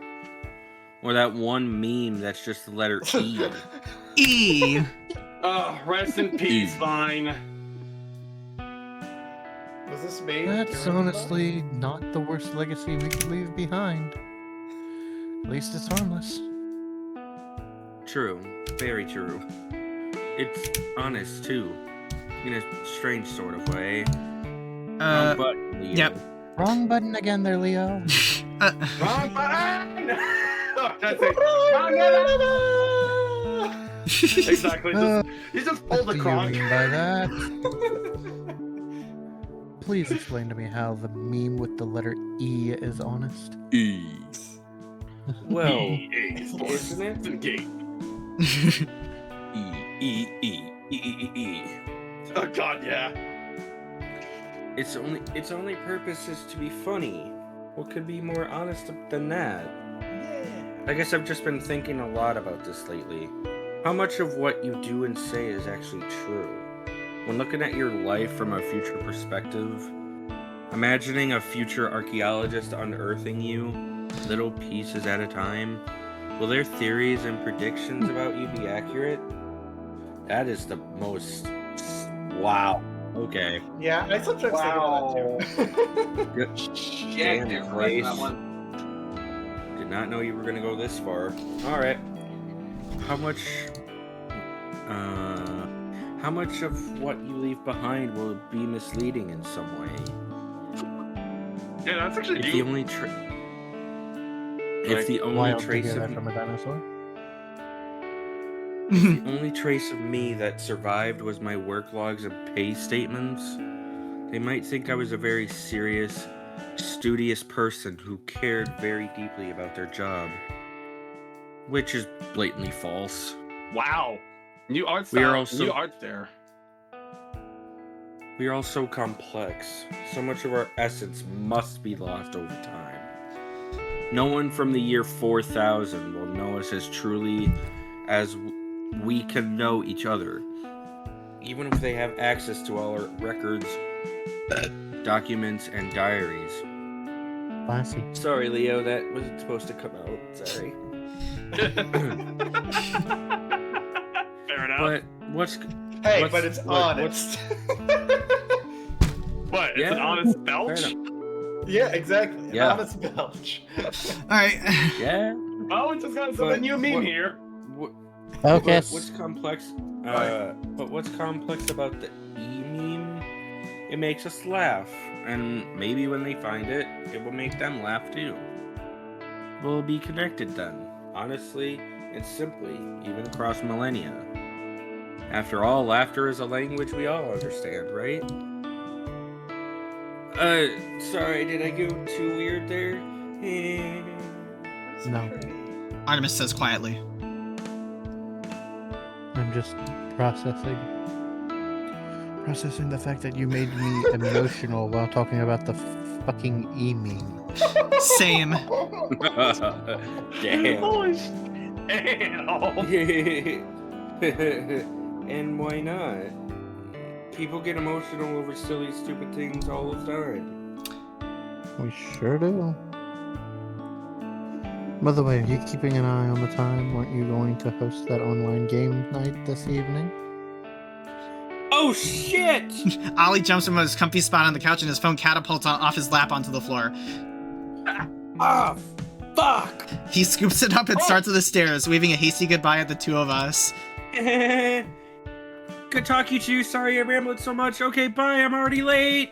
Or that one meme that's just the letter E. E. Oh, rest in peace, Vine. Was this made? That's during the- honestly not the worst legacy we could leave behind. At least it's harmless. True, very true. It's honest too, in a strange sort of way. Wrong button, Leo. yep. Wrong button again there, Leo. Wrong button! Oh, that's it. Wrong button! Exactly. You just pulled What the do cronk. you mean by that? Please explain to me how the meme with the letter E is honest. E. Well, isn't isn't it? it? Gate. E. Oh God, yeah. Its only purpose is to be funny. What could be more honest than that? I guess I've just been thinking a lot about this lately. How much of what you do and say is actually true? When looking at your life from a future perspective, imagining a future archaeologist unearthing you, little pieces at a time, will their theories and predictions about you be accurate? That is the most... Wow. Okay. Yeah, I sometimes Wow. think of that too. Damn Yeah, Christ. that one. Did not know you were gonna go this far. Alright. How much of what you leave behind will be misleading in some way? Yeah, that's actually If the deep. only Like, if the only Wild to trace hear of that from a dinosaur. The only trace of me that survived was my work logs and pay statements. They might think I was a very serious, studious person who cared very deeply about their job. Which is blatantly false. Wow. New art We are style. also- New art there. We are all so complex. So much of our essence must be lost over time. No one from the year 4000 will know us as truly as we can know each other. Even if they have access to all our records, documents, and diaries. Classy. Sorry, Leo, that wasn't supposed to come out. Sorry. Fair enough. But what's... Hey, what's- but it's what- honest. What? It's Yeah, an honest fair belch? enough. Yeah, exactly. An Yeah. honest belch. Alright. Yeah? Oh, we just got But some new meme what- here. What, Okay. What's complex? But what's complex about the e-meme? It makes us laugh, and maybe when they find it, it will make them laugh too. We'll be connected then, honestly and simply, even across millennia. After all, laughter is a language we all understand, right? Sorry, did I go too weird there? No, Artemis says quietly. I'm just processing the fact that you made me emotional while talking about the fucking e-meme. Same. Damn. Holy sh- Damn. And why not? People get emotional over silly, stupid things all the time. We sure do. By the way, are you keeping an eye on the time? Weren't you going to host that online game night this evening? Oh shit! Ollie jumps from his comfy spot on the couch and his phone catapults off his lap onto the floor. Ah, fuck! He scoops it up and starts at the stairs, waving a hasty goodbye at the two of us. Good talking to you. Sorry I rambled so much. Okay, bye. I'm already late.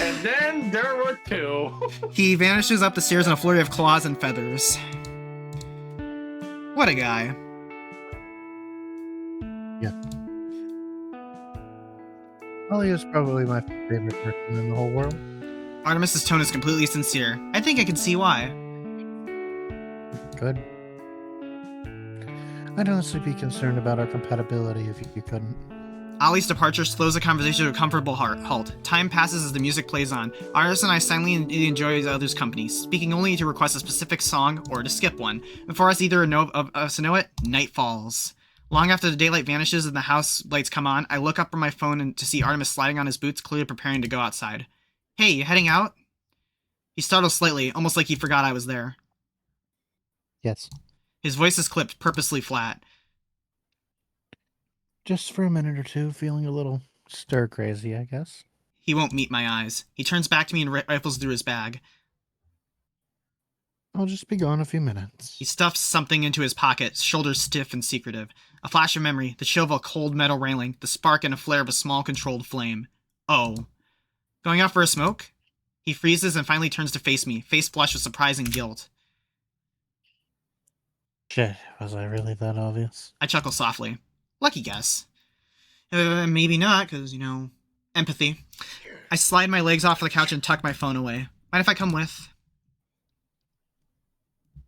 And then there were two. He vanishes up the stairs in a flurry of claws and feathers. What a guy. Ollie is probably my favorite person in the whole world. Artemis's tone is completely sincere. I think I can see why. Good. I'd honestly be concerned about our compatibility if you couldn't. Ollie's departure slows the conversation to a comfortable halt. Time passes as the music plays on. Artemis and I silently enjoy each other's company, speaking only to request a specific song or to skip one. Before us either of us to know it, night falls. Long after the daylight vanishes and the house lights come on, I look up from my phone to see Artemis sliding on his boots, clearly preparing to go outside. Hey, you heading out? He startled slightly, almost like he forgot I was there. Yes. His voice is clipped, purposely flat. Just for a minute or two, feeling a little stir crazy, I guess. He won't meet my eyes. He turns back to me and rifles through his bag. I'll just be gone a few minutes. He stuffs something into his pocket, shoulders stiff and secretive. A flash of memory, the chill of a cold metal railing, the spark and a flare of a small controlled flame. Oh. Going out for a smoke? He freezes and finally turns to face me, face flushed with surprise and guilt. Shit, was I really that obvious? I chuckle softly. Lucky guess. Maybe not, because, empathy. I slide my legs off the couch and tuck my phone away. Mind if I come with?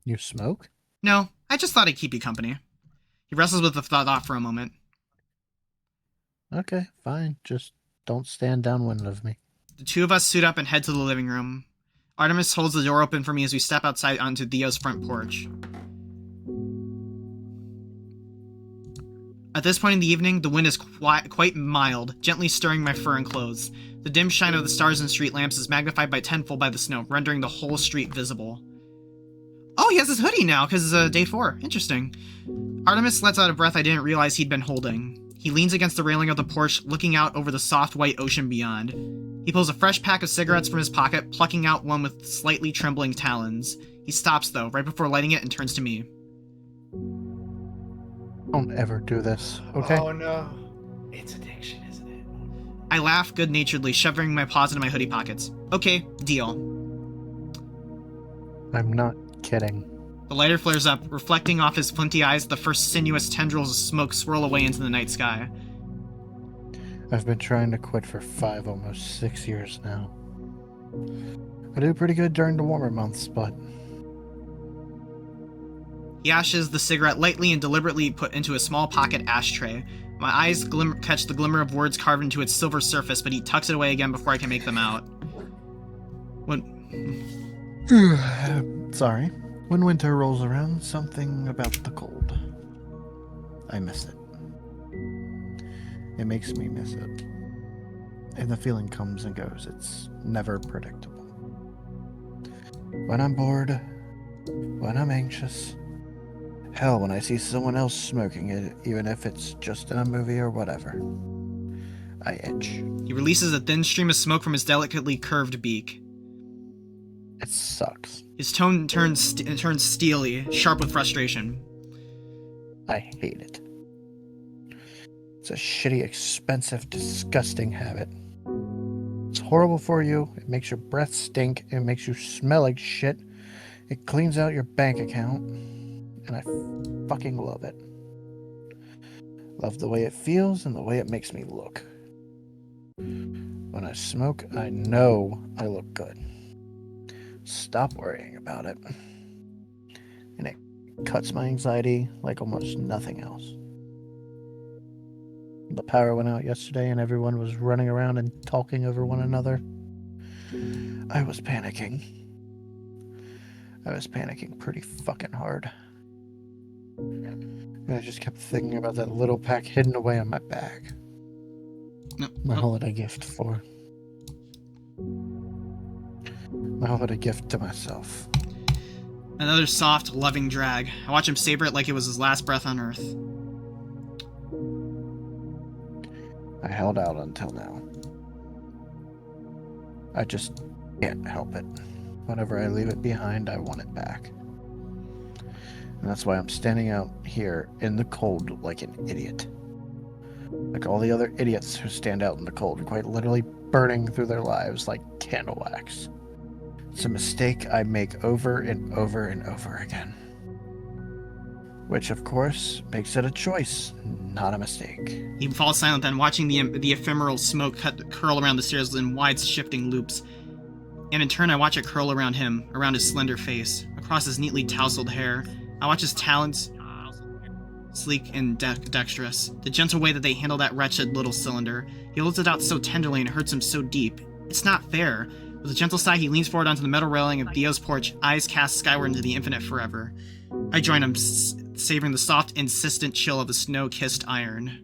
You smoke? No, I just thought I'd keep you company. He wrestles with the thought for a moment. Okay, fine. Just don't stand downwind of me. The two of us suit up and head to the living room. Artemis holds the door open for me as we step outside onto Theo's front porch. At this point in the evening, the wind is quite mild, gently stirring my fur and clothes. The dim shine of the stars and street lamps is magnified by tenfold by the snow, rendering the whole street visible. Oh, he has his hoodie now, because it's day 4. Interesting. Artemis lets out a breath I didn't realize he'd been holding. He leans against the railing of the porch, looking out over the soft white ocean beyond. He pulls a fresh pack of cigarettes from his pocket, plucking out one with slightly trembling talons. He stops, though, right before lighting it and turns to me. Don't ever do this, okay? Oh no. It's addiction, isn't it? I laugh good-naturedly, shoving my paws into my hoodie pockets. Okay, deal. I'm not kidding. The lighter flares up, reflecting off his flinty eyes. The first sinuous tendrils of smoke swirl away into the night sky. I've been trying to quit for 5, almost 6 years now. I do pretty good during the warmer months, but... He ashes the cigarette lightly and deliberately put into a small pocket ashtray. My eyes catch the glimmer of words carved into its silver surface, but he tucks it away again before I can make them out. Sorry. When winter rolls around, something about the cold. I miss it. It makes me miss it. And the feeling comes and goes. It's never predictable. When I'm bored, when I'm anxious, hell, when I see someone else smoking it, even if it's just in a movie or whatever, I itch. He releases a thin stream of smoke from his delicately curved beak. It sucks. His tone turns steely, sharp with frustration. I hate it. It's a shitty, expensive, disgusting habit. It's horrible for you. It makes your breath stink. It makes you smell like shit. It cleans out your bank account. And I fucking love it. Love the way it feels and the way it makes me look. When I smoke, I know I look good. Stop worrying about it. And it cuts my anxiety like almost nothing else. The power went out yesterday and everyone was running around and talking over one another. I was panicking. I was panicking pretty fucking hard. And I just kept thinking about that little pack hidden away in my bag. My holiday gift for... my holiday gift to myself. Another soft, loving drag. I watch him savor it like it was his last breath on Earth. I held out until now. I just can't help it. Whenever I leave it behind, I want it back. And that's why I'm standing out here in the cold like an idiot. Like all the other idiots who stand out in the cold, quite literally burning through their lives like candle wax. It's a mistake I make over and over and over again. Which, of course, makes it a choice, not a mistake. He falls silent then, watching the ephemeral smoke curl around the stairs in wide shifting loops. And in turn, I watch it curl around him, around his slender face, across his neatly tousled hair. I watch his talons, sleek and dexterous, the gentle way that they handle that wretched little cylinder. He holds it out so tenderly and hurts him so deep. It's not fair. With a gentle sigh, he leans forward onto the metal railing of Theo's porch, eyes cast skyward into the infinite forever. I join him, savoring the soft, insistent chill of the snow-kissed iron.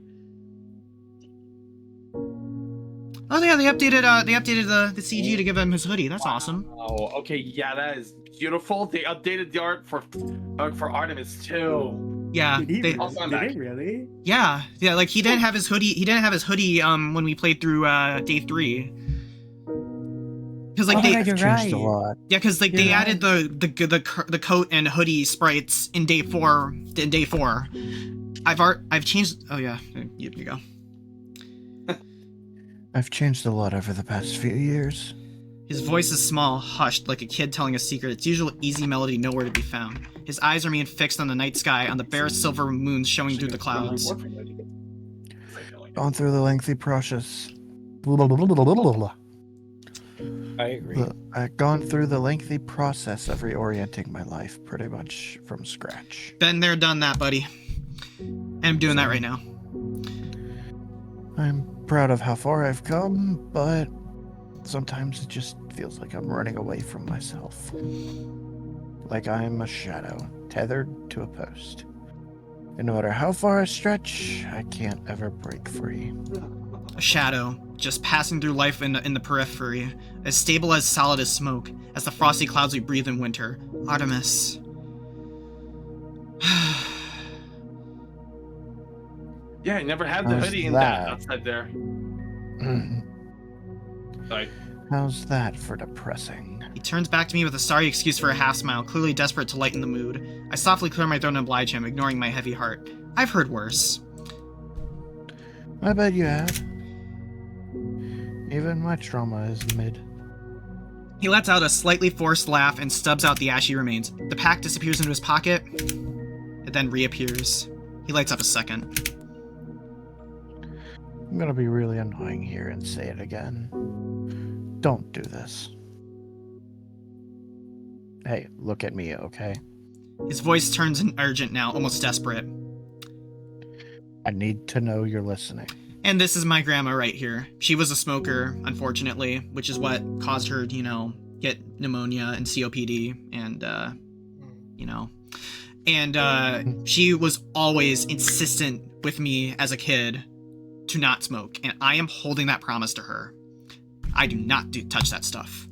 Oh yeah, they updated the CG to give him his hoodie. That's awesome. Oh, okay, yeah, that is beautiful. They updated the art for Artemis too. Yeah, Did he they- really? yeah, like he didn't have his hoodie. He didn't have his hoodie when we played through day 3. Because like Oh my God, they you're Changed right. a lot. yeah, because like You're they right. added the coat and hoodie sprites in day 4. In day 4, I've changed. Oh yeah, you go. I've changed a lot over the past few years. His voice is small, hushed, like a kid telling a secret. Its usual easy melody nowhere to be found. His eyes remain fixed on the night sky, on the bare silver moon showing through the clouds. Gone through the lengthy process. I agree. I've gone through the lengthy process of reorienting my life pretty much from scratch. Been there, done that, buddy. And I'm doing that right now. I'm proud of how far I've come, but sometimes it just feels like I'm running away from myself. Like I'm a shadow, tethered to a post. And no matter how far I stretch, I can't ever break free. A shadow, just passing through life in the periphery, as stable as solid as smoke, as the frosty clouds we breathe in winter. Artemis. Yeah, I never had the How's hoodie in that? that outside there. Like, How's that for depressing? He turns back to me with a sorry excuse for a half smile, clearly desperate to lighten the mood. I softly clear my throat and oblige him, ignoring my heavy heart. I've heard worse. I bet you have. Even my trauma is mid. He lets out a slightly forced laugh and stubs out the ashy remains. The pack disappears into his pocket. It then reappears. He lights up a second. I'm gonna be really annoying here and say it again. Don't do this. Hey, look at me, okay? His voice turns urgent now, almost desperate. I need to know you're listening. And this is my grandma right here. She was a smoker, unfortunately, which is what caused her, get pneumonia and COPD and, And she was always insistent with me as a kid to not smoke, and I am holding that promise to her. I do not touch that stuff.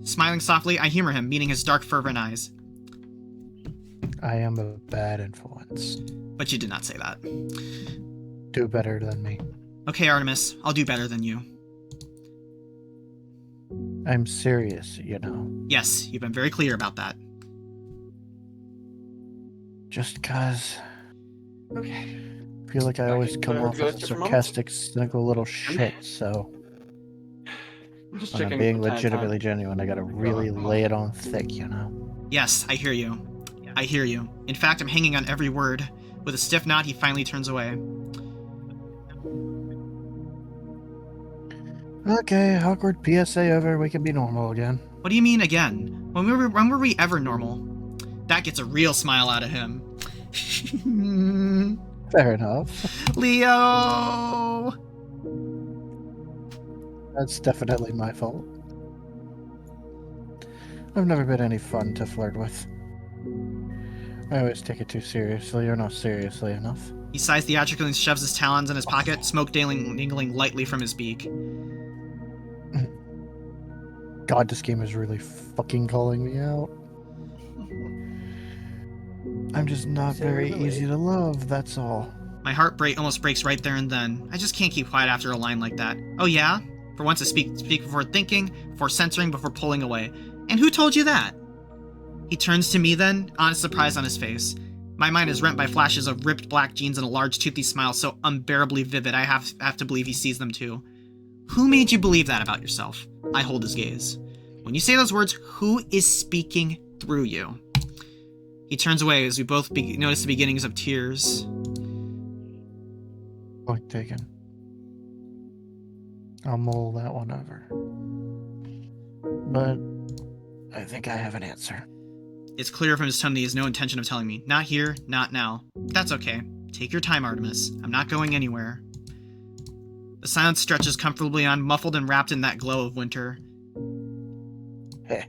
Smiling softly, I humor him, meeting his dark, fervent eyes. I am a bad influence. But you did not say that. Do better than me. Okay, Artemis, I'll do better than you. I'm serious, you know. Yes, you've been very clear about that. Just cause Okay. I feel like I always come Wanna off go as a different moments? sarcastic, cynical little shit, so I'm just when I'm checking being the time. legitimately genuine, I gotta really lay it on thick, you know? Yes, I hear you. I hear you. In fact, I'm hanging on every word. With a stiff nod, he finally turns away. Okay, awkward PSA over, we can be normal again. What do you mean again? When were we ever normal? That gets a real smile out of him. Fair enough. Leo! That's definitely my fault. I've never been any fun to flirt with. I always take it too seriously, or not seriously enough. He sighs theatrically and shoves his talons in his pocket, smoke dangling lightly from his beak. God, this game is really fucking calling me out. I'm just not very easy to love, that's all. My heart almost breaks right there and then. I just can't keep quiet after a line like that. Oh yeah? For once I speak before thinking, before censoring, before pulling away. And who told you that? He turns to me then, honest surprise on his face. My mind is rent by flashes of ripped black jeans and a large toothy smile so unbearably vivid I have to believe he sees them too. Who made you believe that about yourself? I hold his gaze. When you say those words, who is speaking through you? He turns away as we both notice the beginnings of tears. Point taken. I'll mull that one over. But I think I have an answer. It's clear from his tone that he has no intention of telling me. Not here, not now. That's okay. Take your time, Artemis. I'm not going anywhere. The silence stretches comfortably on, muffled and wrapped in that glow of winter. Heh.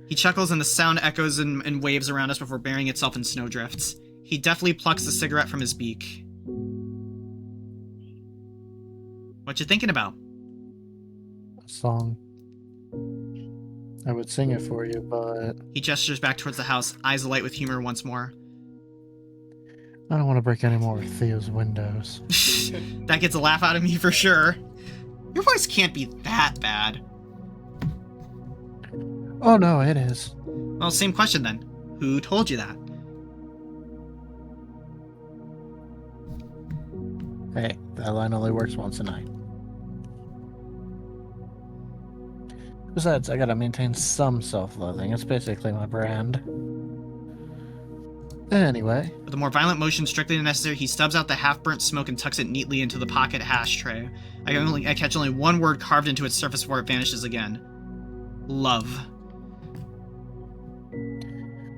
He chuckles and the sound echoes and waves around us before burying itself in snowdrifts. He deftly plucks the cigarette from his beak. What you thinking about? A song. I would sing it for you, but He gestures back towards the house, eyes alight with humor once more. I don't want to break any more of Theo's windows. That gets a laugh out of me for sure. Your voice can't be that bad. Oh no, it is. Well, same question then. Who told you that? Hey, that line only works once a night. Besides, I gotta maintain some self-loathing. It's basically my brand. Anyway. With a more violent motion strictly necessary, he stubs out the half-burnt smoke and tucks it neatly into the pocket ashtray. I catch only one word carved into its surface before it vanishes again. Love.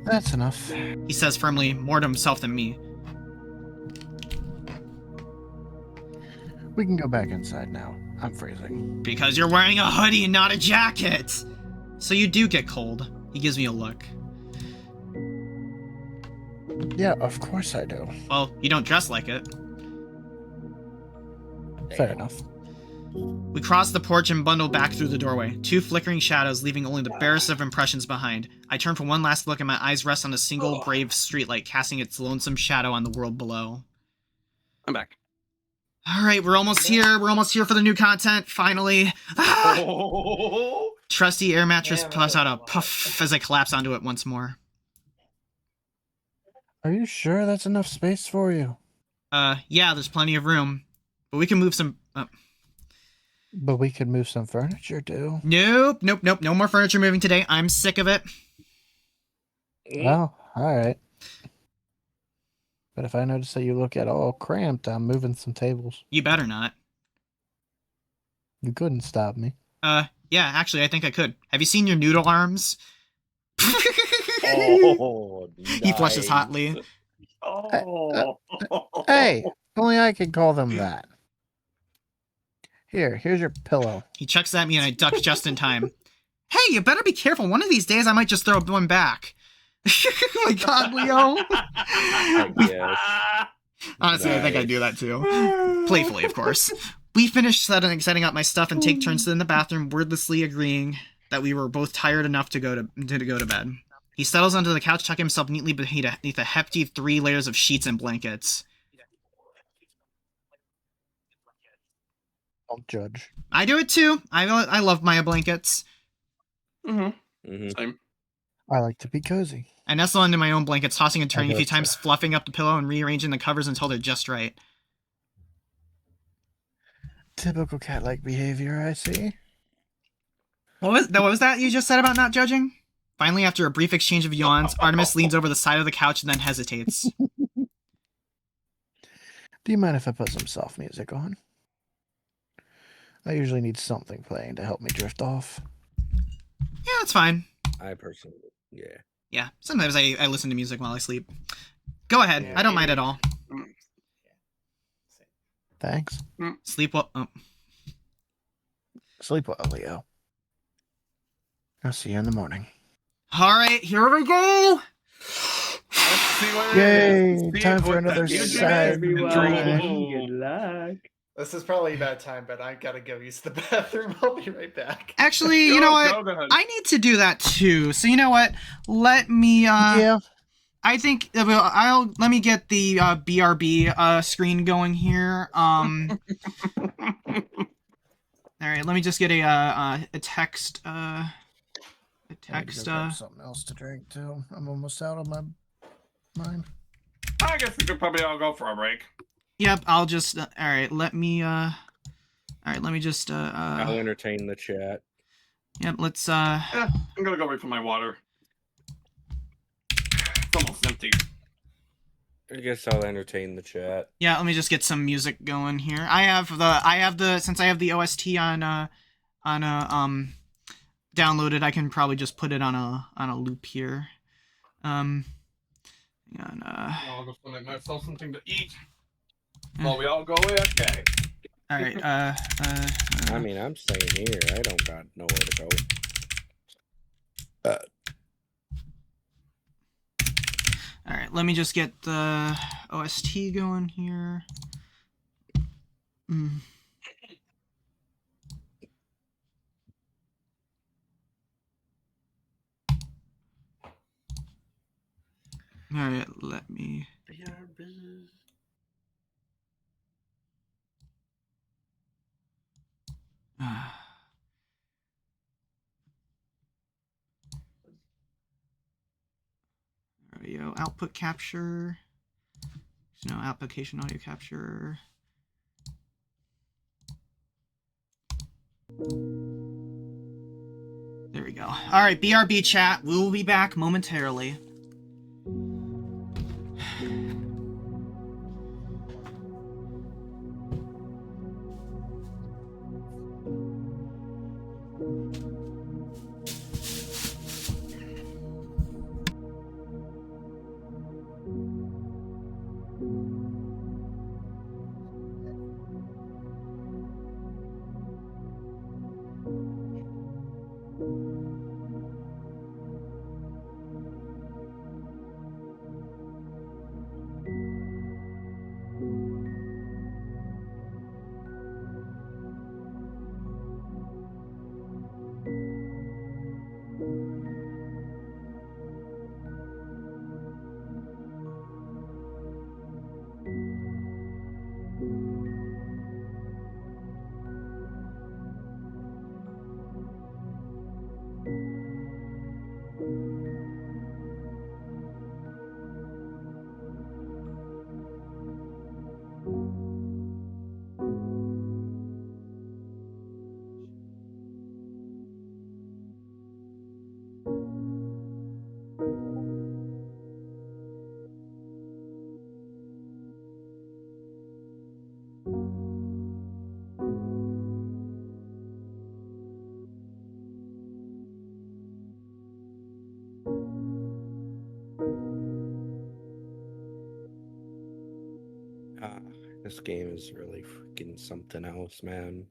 That's enough. He says firmly, more to himself than me. We can go back inside now. I'm freezing. Because you're wearing a hoodie and not a jacket! So you do get cold. He gives me a look. Yeah, of course I do. Well, you don't dress like it. Fair enough. We cross the porch and bundle back through the doorway, two flickering shadows leaving only the barest of impressions behind. I turn for one last look and my eyes rest on a single brave streetlight casting its lonesome shadow on the world below. I'm back. Alright, we're almost here. We're almost here for the new content, finally. Ah! Oh, Trusty air mattress puffs out a puff as I collapse onto it once more. Are you sure that's enough space for you? Yeah, there's plenty of room. But we can move some... But we could move some furniture, too. Nope. No more furniture moving today. I'm sick of it. Oh, alright. But if I notice that you look at all cramped, I'm moving some tables. You better not. You couldn't stop me. Yeah, actually, I think I could. Have you seen your noodle arms? Oh, He flushes nice. hotly. Oh. Hey, only I can call them that. Here's your pillow. He chucks at me and I duck just in time. Hey, you better be careful. One of these days I might just throw one back. Oh my god, Leo. Yes. Honestly, I think I do that too. Playfully, of course. We finished setting up my stuff and take turns in the bathroom, wordlessly agreeing that we were both tired enough to go to bed. He settles onto the couch, tucking himself neatly beneath a hefty 3 layers of sheets and blankets. Don't judge. I do it too. I love my blankets. Same. I like to be cozy. I nestle into my own blankets, tossing and turning a few gotcha. times, fluffing up the pillow and rearranging the covers until they're just right. Typical cat-like behavior, I see. What was that you just said about not judging? Finally, after a brief exchange of yawns, Artemis leans over the side of the couch and then hesitates. Do you mind if I put some soft music on? I usually need something playing to help me drift off. Yeah, that's fine. I personally, yeah. Yeah, sometimes I listen to music while I sleep. Go ahead. Yeah, I don't mind at all. Thanks. Sleep well. Oh. Sleep well, Leo. I'll see you in the morning. All right, here we go. Let's see what Yay, it is. time for What another the- sad Dream. Good luck. This is probably about time, but I gotta go use the bathroom. I'll be right back. Actually, you know what? Go ahead. I need to do that too. So you know what? Let me. Yeah. I think let me get the BRB screen going here. All right, let me just get a text. A text. Something else to drink too. I'm almost out of my mind. I guess we could probably all go for a break. Yep. I'll just. All right. Let me. All right. Let me just. I'll entertain the chat. Yep. Let's. Yeah, I'm gonna go refill my water. It's almost empty. I guess I'll entertain the chat. Yeah. Let me just get some music going here. I have the. Since I have the OST on downloaded, I can probably just put it on a loop here. Hang on. I'll go make myself something to eat. While we all go AFK. All right. I mean, I'm staying here. I don't got nowhere to go. All right. Let me just get the OST going here. All right. Let me. Audio output capture. No application audio capture. There we go. All right, BRB chat. We will be back momentarily. This game is really freaking something else, man.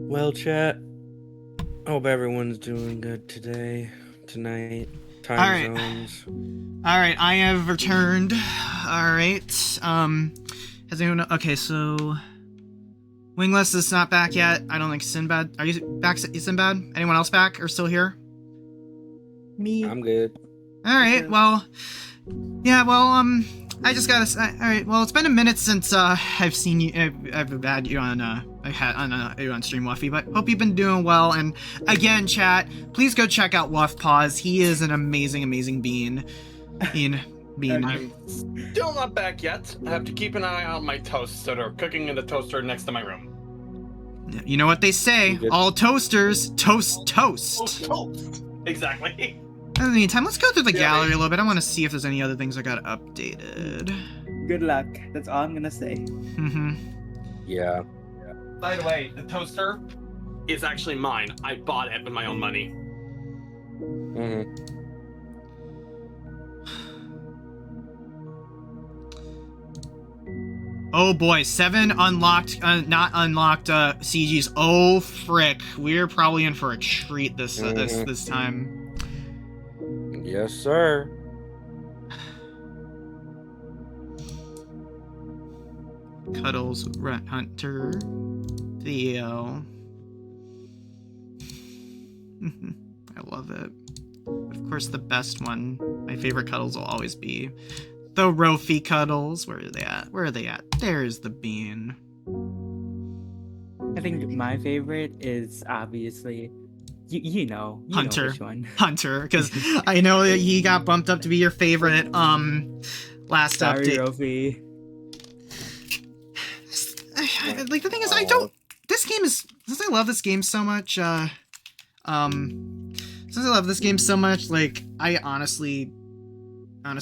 Well, chat. Hope everyone's doing good tonight. Time All right. zones. All right, I have returned. All right. Has anyone? Okay, so Wingless is not back yet. I don't think Sinbad. Are you back, Sinbad? Anyone else back or still here? Me. I'm good. All right. Well, yeah. Well, I just gotta. All right. Well, it's been a minute since I've seen you. I've had you on. You on stream, Wuffy. But hope you've been doing well. And again, chat, please go check out Wuff Paws. He is an amazing bean. Bean. I'm still not back yet. I have to keep an eye on my toasts that are cooking in the toaster next to my room. You know what they say? All toasters toast. Toast. Exactly. In the meantime, let's go through the gallery a little bit. I want to see if there's any other things I got updated. Good luck. That's all I'm gonna say. Mm-hmm. Yeah. By the way, the toaster is actually mine. I bought it with my own money. Mm-hmm. Oh boy, 7 unlocked, not unlocked CGs. Oh frick, we're probably in for a treat this this time. Yes, sir. Cuddles, Rat Hunter, Theo. I love it. Of course, the best one. My favorite Cuddles will always be the Rofi Cuddles. Where are they at? Where are they at? There's the bean. I think my favorite is obviously, you know Hunter. which one. Hunter, because I know that he got bumped up to be your favorite last Sorry, update. Rofi. Like the thing is, I don't. This game is since I love this game so much. Since I love this game so much, like I honestly. And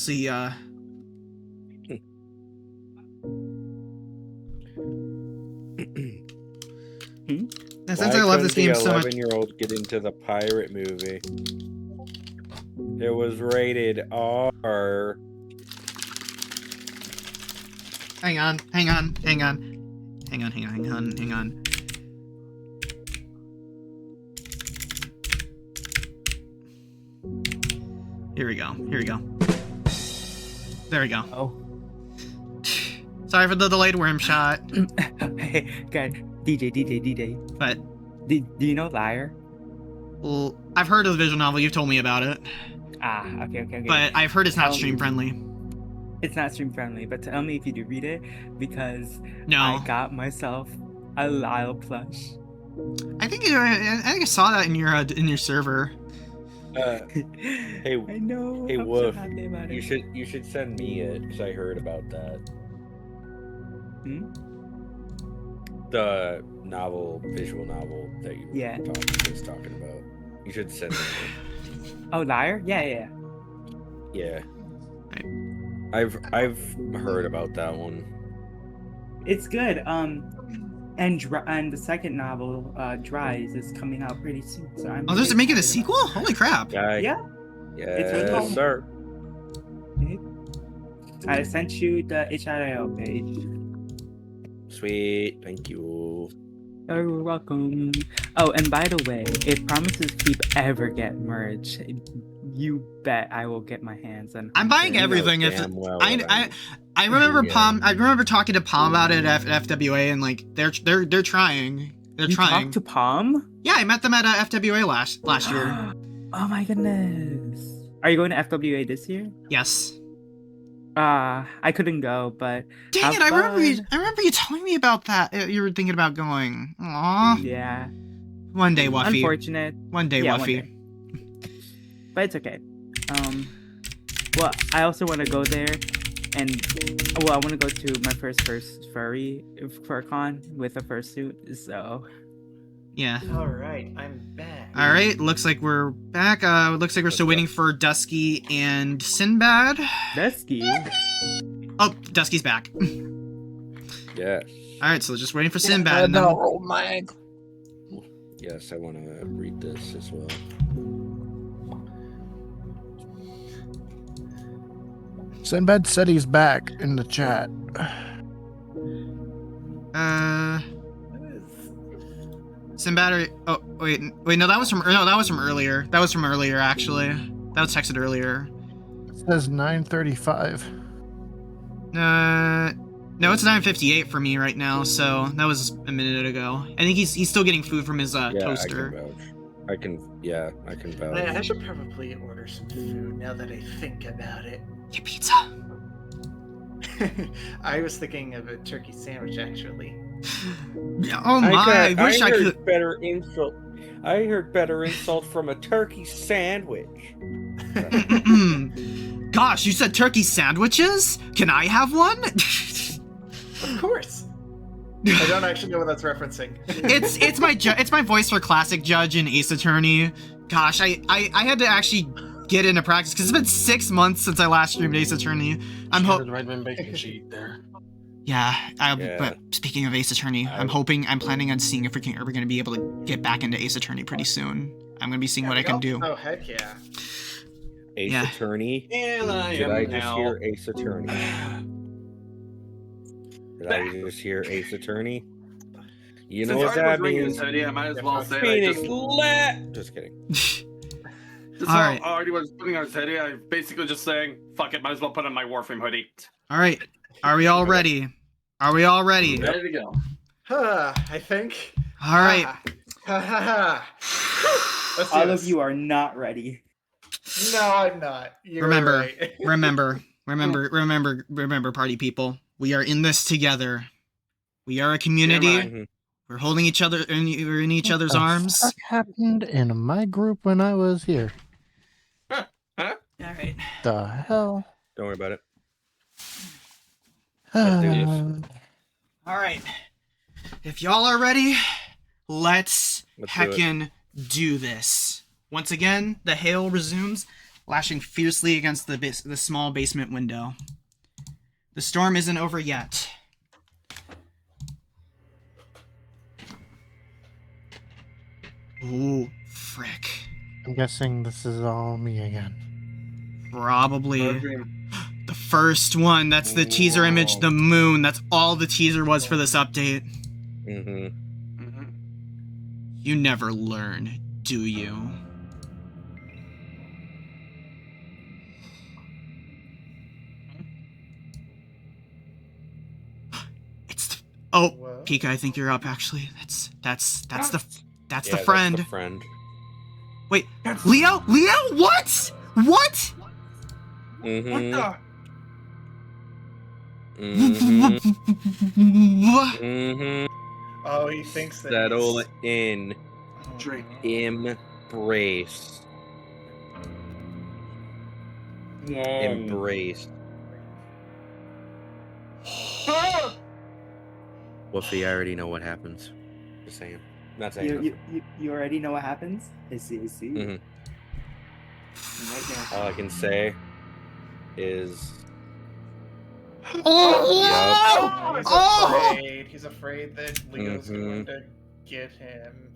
since I love this game so much. 11-year-old get into the pirate movie. It was rated R. Hang on. Here we go. There we go. Oh. Sorry for the delayed worm shot. Hey, God, DJ. But Do you know Liar? well, I've heard of the visual novel. You've told me about it. Ah, okay. But I've heard it's not stream friendly. It's not stream friendly, but tell me if you do read it, because No. I got myself a Lyle plush. I think I saw that in your server. Hey, I know. hey, I'm Wolf, so happy about it. you should send me it because I heard about that. The visual novel that you were just talking about. You should send me it. Oh, Liar? Yeah. Yeah. I've heard about that one. It's good. And the second novel, Dries, is coming out pretty soon. So I'm. Oh, they're making a sequel? Holy crap! Yeah. Yes, sir. I sent you the HIO page. Sweet, thank you. You're welcome. Oh, and by the way, if Promises Keep ever get merged, you bet I will get my hands on. I'm buying everything. If I remember Palm. I remember talking to Palm about it at FWA, and like they're trying. They're you trying. Talked to Palm? Yeah, I met them at FWA last year. Oh my goodness! Are you going to FWA this year? Yes. I couldn't go, but dang it! I remember you telling me about that. You were thinking about going. Aww. Yeah. One day, Wuffy. Unfortunate. One day, Wuffy. But it's okay. Well, I also want to go there, and I want to go to my first FurCon with a fursuit. So. Yeah. All right, I'm back. All right, looks like we're back. Looks like we're still waiting for Dusky and Sinbad. Dusky? Oh, Dusky's back. Yeah. All right, so just waiting for Sinbad. And then... Oh my! Yes, I want to read this as well. Sinbad said he's back in the chat. Sinbad. Oh wait, no, that was from earlier. That was from earlier, actually. That was texted earlier. It says 9:35. No, it's 9:58 for me right now. So that was a minute ago. I think he's still getting food from his toaster. I can vouch. I should probably order some food now that I think about it. Get pizza. I was thinking of a turkey sandwich, actually. Oh my! I wish I could. Better insult. I heard better insult from a turkey sandwich. Gosh, you said turkey sandwiches? Can I have one? Of course. I don't actually know what that's referencing. it's my voice for classic judge in Ace Attorney. Gosh, I had to actually get into practice because it's been 6 months since I last streamed Ace Attorney. I'm hoping. Yeah, but speaking of Ace Attorney, I'm planning on seeing if we're going to be able to get back into Ace Attorney pretty soon. I'm going to be seeing what I can do. Oh, heck yeah. Ace Attorney? And Did I just hear Ace Attorney? Did I just hear Ace Attorney? You know what that means? I might as well say Phoenix just kidding. All right. Already was putting on his hoodie. I'm basically just saying, fuck it, might as well put on my Warframe hoodie. All right. Are we all ready? Are we all ready? Ready to go. I think. All right. All of you are not ready. No, I'm not. You're remember, right. remember, party people. We are in this together. We are a community. We're holding each other. We're in each other's arms. What happened in my group when I was here? Huh? All right. The hell? Don't worry about it. All right. If y'all are ready, let's heckin' do this. Once again, the hail resumes, lashing fiercely against the small basement window. The storm isn't over yet. Ooh, frick. I'm guessing this is all me again. Probably. The first one, that's the teaser image, the moon. That's all the teaser was for this update. You never learn, do you? Pika, I think you're up. Actually, that's the friend. That's the friend. Wait, Leo? What? What? Oh, he thinks that. Settle in. Embrace. Embrace. Woofy, I already know what happens. Just saying. Not saying. You already know what happens? I see. Right there. All I can say is. He's afraid that Leo's going to get him.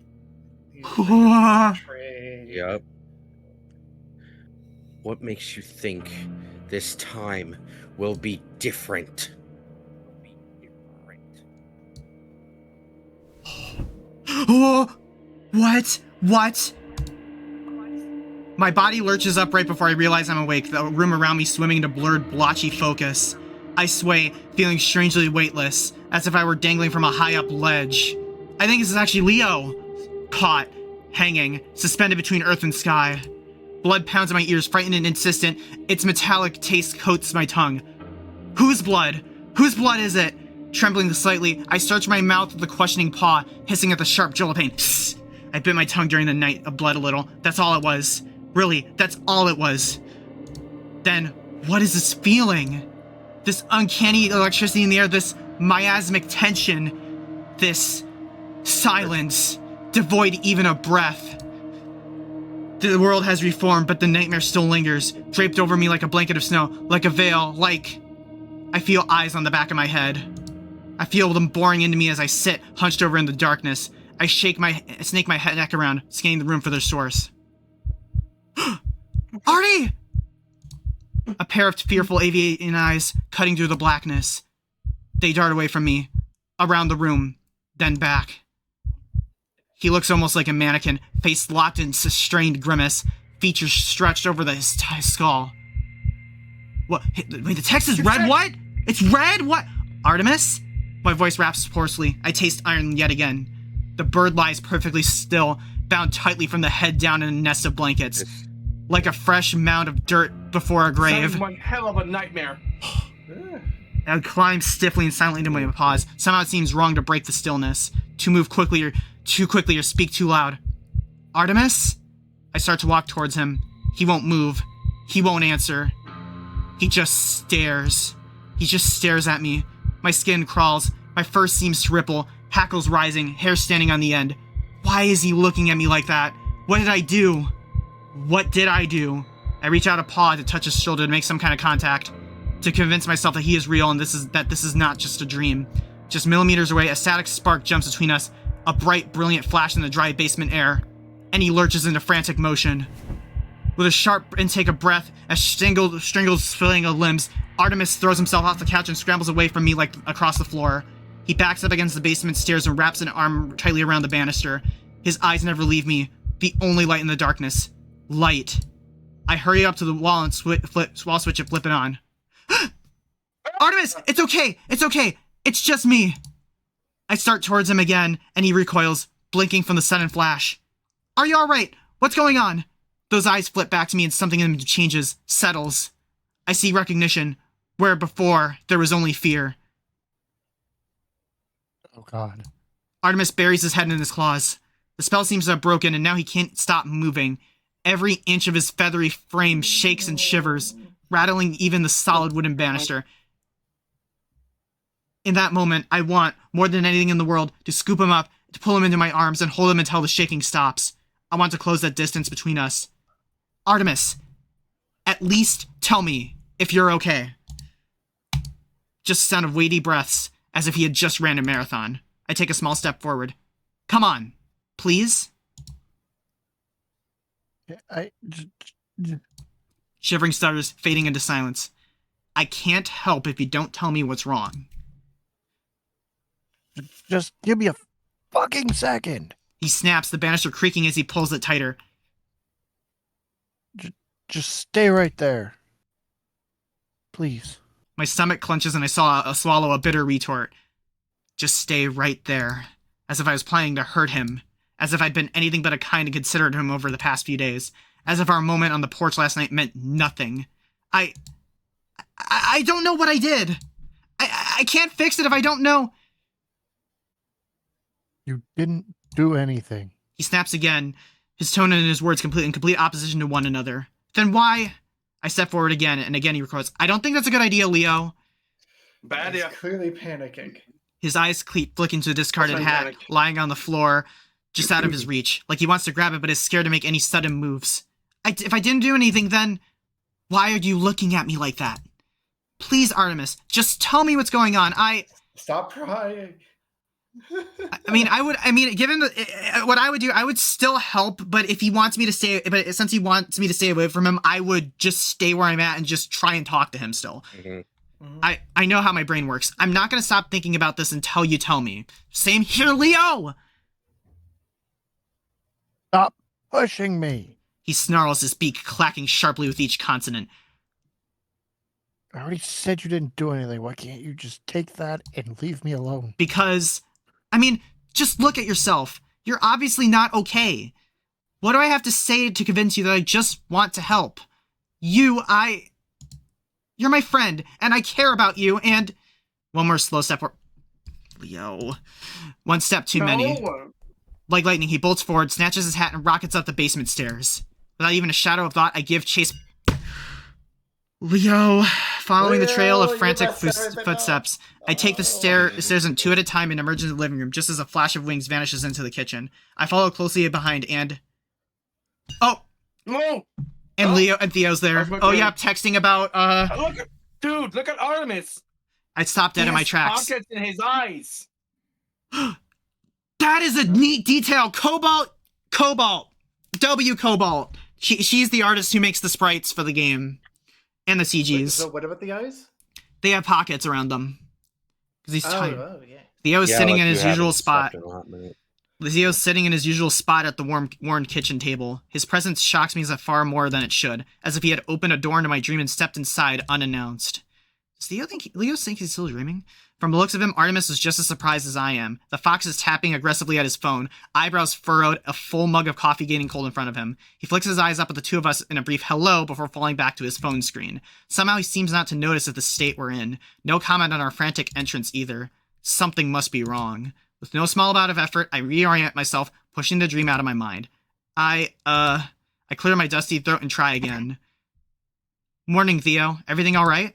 He's afraid. Yep. What makes you think this time will be different? What? My body lurches up right before I realize I'm awake, the room around me swimming into blurred, blotchy focus. I sway, feeling strangely weightless, as if I were dangling from a high-up ledge. I think this is actually Leo. Caught, hanging, suspended between earth and sky. Blood pounds in my ears, frightened and insistent. Its metallic taste coats my tongue. Whose blood? Whose blood is it? Trembling slightly, I search my mouth with a questioning paw, hissing at the sharp drill of pain. I bit my tongue during the night of blood a little. That's all it was. Really, that's all it was. Then, what is this feeling? This uncanny electricity in the air, this miasmic tension, this silence, devoid even of breath. The world has reformed, but the nightmare still lingers, draped over me like a blanket of snow, like a veil, like... I feel eyes on the back of my head. I feel them boring into me as I sit, hunched over in the darkness. I snake my neck around, scanning the room for their source. Artie! A pair of fearful aviating eyes cutting through the blackness. They dart away from me, around the room, then back. He looks almost like a mannequin, face locked in a strained grimace, features stretched over his skull. What? Wait, the text is red? What? It's red? What? Artemis? My voice raps hoarsely. I taste iron yet again. The bird lies perfectly still, bound tightly from the head down in a nest of blankets. Like a fresh mound of dirt before a grave. Sounds one hell of a nightmare. I climb stiffly and silently to my paws. Somehow it seems wrong to break the stillness. To move quickly or too quickly or speak too loud. Artemis? I start to walk towards him. He won't move. He won't answer. He just stares. He just stares at me. My skin crawls. My fur seems to ripple. Hackles rising. Hair standing on the end. Why is he looking at me like that? What did I do? What did I do? I reach out a paw to touch his shoulder to make some kind of contact. To convince myself that he is real and this is not just a dream. Just millimeters away, a static spark jumps between us. A bright, brilliant flash in the dry basement air. And he lurches into frantic motion. With a sharp intake of breath, as strangled filling of limbs, Artemis throws himself off the couch and scrambles away from me like across the floor. He backs up against the basement stairs and wraps an arm tightly around the banister. His eyes never leave me. The only light in the darkness. Light. I hurry up to the wall and wall switch and flip it on. Artemis! It's okay! It's okay! It's just me! I start towards him again, and he recoils, blinking from the sudden flash. Are you alright? What's going on? Those eyes flip back to me and something in them changes, settles. I see recognition, where before there was only fear. Oh god. Artemis buries his head in his claws. The spell seems to have broken, and now he can't stop moving. Every inch of his feathery frame shakes and shivers, rattling even the solid wooden banister. In that moment, I want, more than anything in the world, to scoop him up, to pull him into my arms, and hold him until the shaking stops. I want to close that distance between us. Artemis, at least tell me if you're okay. Just the sound of weighty breaths, as if he had just ran a marathon. I take a small step forward. Come on, please? Shivering stutters, fading into silence. I can't help if you don't tell me what's wrong. Just give me a fucking second. He snaps, the banister creaking as he pulls it tighter. Just stay right there. Please. My stomach clenches and I swallow a bitter retort. Just stay right there. As if I was planning to hurt him. As if I'd been anything but a kind and considerate him over the past few days. As if our moment on the porch last night meant nothing. I don't know what I did. I can't fix it if I don't know. You didn't do anything. He snaps again, his tone and his words in complete opposition to one another. Then why? I step forward again, and again he records, I don't think that's a good idea, Leo. Bad He's idea. clearly panicking. His eyes flick into a discarded That's my hat panic. lying on the floor, just out of his reach. Like he wants to grab it, but is scared to make any sudden moves. If I didn't do anything, then why are you looking at me like that? Please, Artemis, just tell me what's going on. Stop crying. Given what I would do, I would still help, but if he wants me to stay, but since he wants me to stay away from him, I would just stay where I'm at and just try and talk to him still. Mm-hmm. I know how my brain works. I'm not going to stop thinking about this until you tell me. Same here, Leo! Stop pushing me. He snarls, his beak clacking sharply with each consonant. I already said you didn't do anything. Why can't you just take that and leave me alone? Because, just look at yourself. You're obviously not okay. What do I have to say to convince you that I just want to help? You're my friend, and I care about you, and... One more slow step. Leo. One step too many. Like lightning, he bolts forward, snatches his hat, and rockets up the basement stairs. Without even a shadow of thought, I give chase... Leo, following the trail of frantic footsteps, I take the stairs and two at a time and emerge into the living room, just as a flash of wings vanishes into the kitchen. I follow closely behind and... Oh! No! And Leo and Theo's there. Where's my Oh phone? yeah, texting about, Look at Artemis! I stopped dead in my tracks. Pockets in his eyes! That is a neat detail. Cobalt. W Cobalt. She's the artist who makes the sprites for the game and the CGs. So what about the eyes? They have pockets around them. Because he's tiny. Oh, yeah. Theo's sitting like in you his usual haven't spot. slept in a hot minute. Theo's sitting in his usual spot at the worn kitchen table. His presence shocks me far more than it should, as if he had opened a door into my dream and stepped inside unannounced. Does Leo think he's still dreaming? From the looks of him, Artemis is just as surprised as I am. The fox is tapping aggressively at his phone, eyebrows furrowed, a full mug of coffee getting cold in front of him. He flicks his eyes up at the two of us in a brief hello before falling back to his phone screen. Somehow he seems not to notice the state we're in. No comment on our frantic entrance either. Something must be wrong. With no small amount of effort, I reorient myself, pushing the dream out of my mind. I clear my dusty throat and try again. Morning, Theo. Everything all right?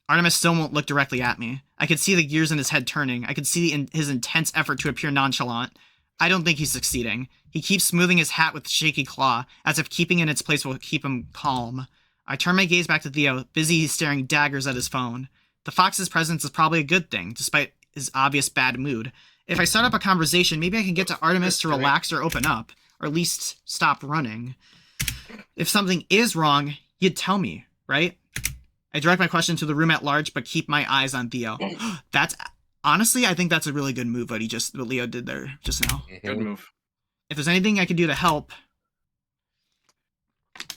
Artemis still won't look directly at me. I could see the gears in his head turning. I could see his intense effort to appear nonchalant. I don't think he's succeeding. He keeps smoothing his hat with shaky claw, as if keeping it in its place will keep him calm. I turn my gaze back to Theo, busy staring daggers at his phone. The fox's presence is probably a good thing, despite his obvious bad mood. If I start up a conversation, maybe I can get to Artemis to relax or open up, or at least stop running. If something is wrong, you'd tell me, right? I direct my question to the room at large, but keep my eyes on Theo. Honestly, I think that's a really good move, what Leo did there just now. Good move. If there's anything I can do to help.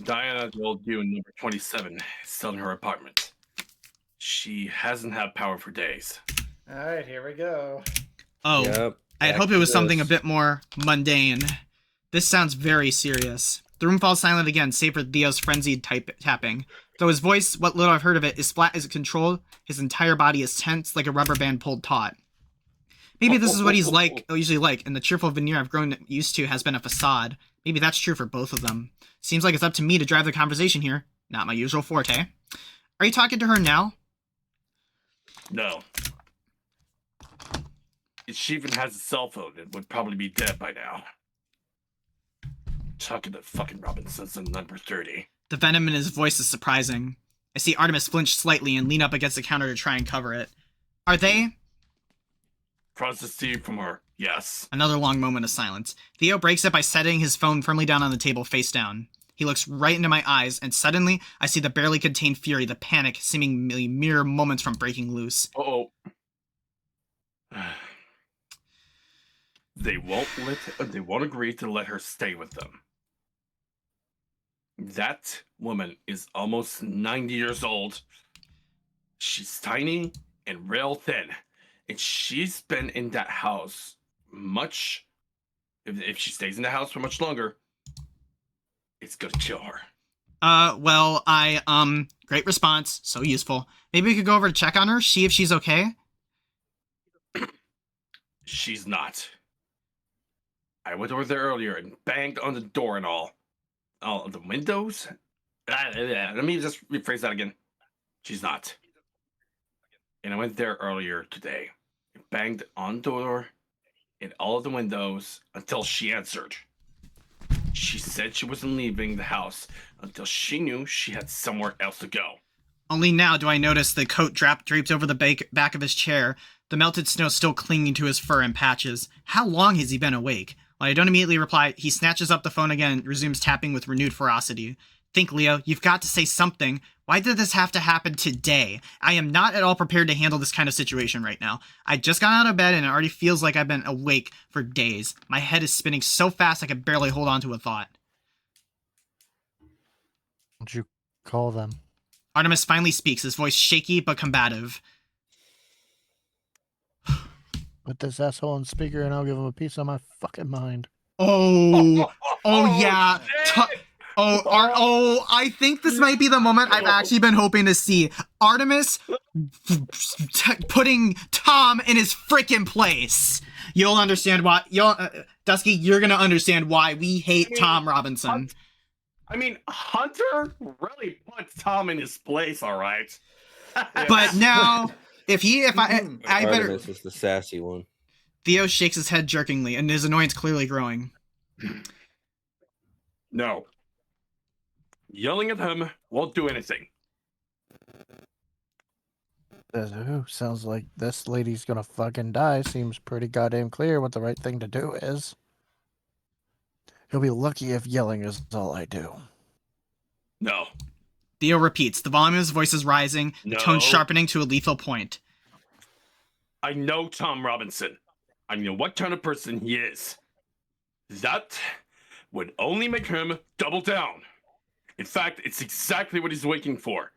Diana told you in number 27 is still in her apartment. She hasn't had power for days. All right, here we go. Oh, Yep, I had hoped it was something a bit more mundane. This sounds very serious. The room falls silent again, save for Theo's frenzied tapping. Though his voice, what little I've heard of it, is flat as controlled, his entire body is tense like a rubber band pulled taut. Maybe this is what he's usually like, and the cheerful veneer I've grown used to has been a facade. Maybe that's true for both of them. Seems like it's up to me to drive the conversation here. Not my usual forte. Are you talking to her now? No. If she even has a cell phone, it would probably be dead by now. Talking to fucking Robinson in number 30. The venom in his voice is surprising. I see Artemis flinch slightly and lean up against the counter to try and cover it. Are they? Process from her, yes. Another long moment of silence. Theo breaks it by setting his phone firmly down on the table, face down. He looks right into my eyes, and suddenly, I see the barely contained fury, the panic, seemingly mere moments from breaking loose. Uh-oh. They won't agree to let her stay with them. That woman is almost 90 years old. She's tiny and real thin. And she's been in that house much... If she stays in the house for much longer, it's gonna kill her. Well, great response. So useful. Maybe we could go over to check on her, see if she's okay? She's not. I went over there earlier and banged on the door and all the windows. Let me just rephrase that again. She's not. And I went there earlier today. Banged on the door and all of the windows until she answered. She said she wasn't leaving the house until she knew she had somewhere else to go. Only now do I notice the coat draped over the back of his chair, the melted snow still clinging to his fur in patches. How long has he been awake? When I don't immediately reply, he snatches up the phone again and resumes tapping with renewed ferocity. Think, Leo, you've got to say something. Why did this have to happen today? I am not at all prepared to handle this kind of situation right now. I just got out of bed and it already feels like I've been awake for days. My head is spinning so fast I can barely hold on to a thought. Don't you call them? Artemis finally speaks, his voice shaky but combative. Put this asshole on speaker and I'll give him a piece of my fucking mind. Oh yeah. I think this might be the moment I've actually been hoping to see. Artemis putting Tom in his freaking place. You'll understand why. Dusky, you're gonna understand why we hate Tom Robinson. Hunter really put Tom in his place, all right. But now, I better. Artemis is the sassy one. Theo shakes his head jerkingly, and his annoyance clearly growing. No. Yelling at him won't do anything. Sounds like this lady's gonna fucking die. Seems pretty goddamn clear what the right thing to do is. He'll be lucky if yelling is all I do. No. Theo repeats. The volume of his voice is rising, the tone No. sharpening to a lethal point. I know Tom Robinson. I know what kind of person he is. That would only make him double down. In fact, it's exactly what he's waiting for.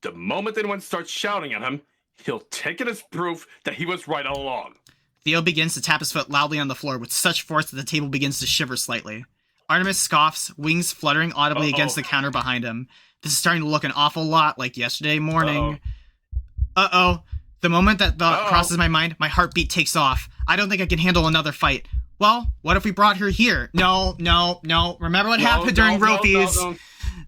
The moment anyone starts shouting at him, he'll take it as proof that he was right all along. Theo begins to tap his foot loudly on the floor with such force that the table begins to shiver slightly. Artemis scoffs, wings fluttering audibly against the counter behind him. This is starting to look an awful lot like yesterday morning. Uh-oh. The moment that thought crosses my mind, my heartbeat takes off. I don't think I can handle another fight. Well, what if we brought her here? No. Remember what happened during Rofies? No.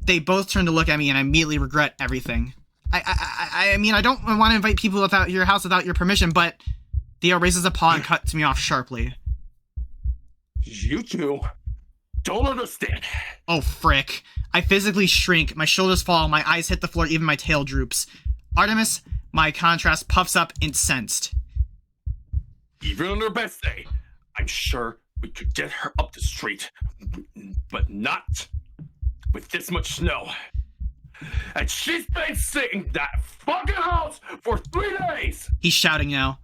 They both turn to look at me and I immediately regret everything. I mean, I don't want to invite people without your house without your permission, but Theo raises a paw and cuts me off sharply. You two don't understand. Oh, frick. I physically shrink, my shoulders fall, my eyes hit the floor, even my tail droops. Artemis, my contrast, puffs up, incensed. Even on her best day, I'm sure we could get her up the street, but not with this much snow. And she's been sitting in that fucking house for 3 days! He's shouting now.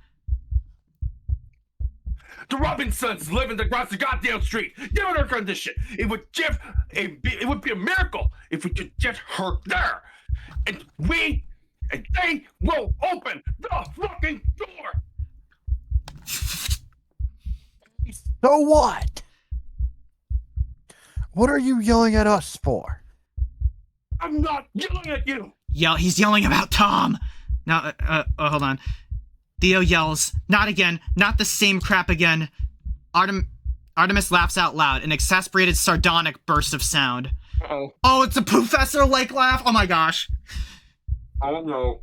The Robinsons live in across the goddamn street. Given her condition, it would be a miracle if we could get her there. And they will open the fucking door. So what? What are you yelling at us for? I'm not yelling at you. He's yelling about Tom. Now, hold on. Theo yells, not again, not the same crap again. Artemis laughs out loud, an exasperated, sardonic burst of sound. Uh-oh. Oh, it's a professor-like laugh? Oh my gosh. I don't know.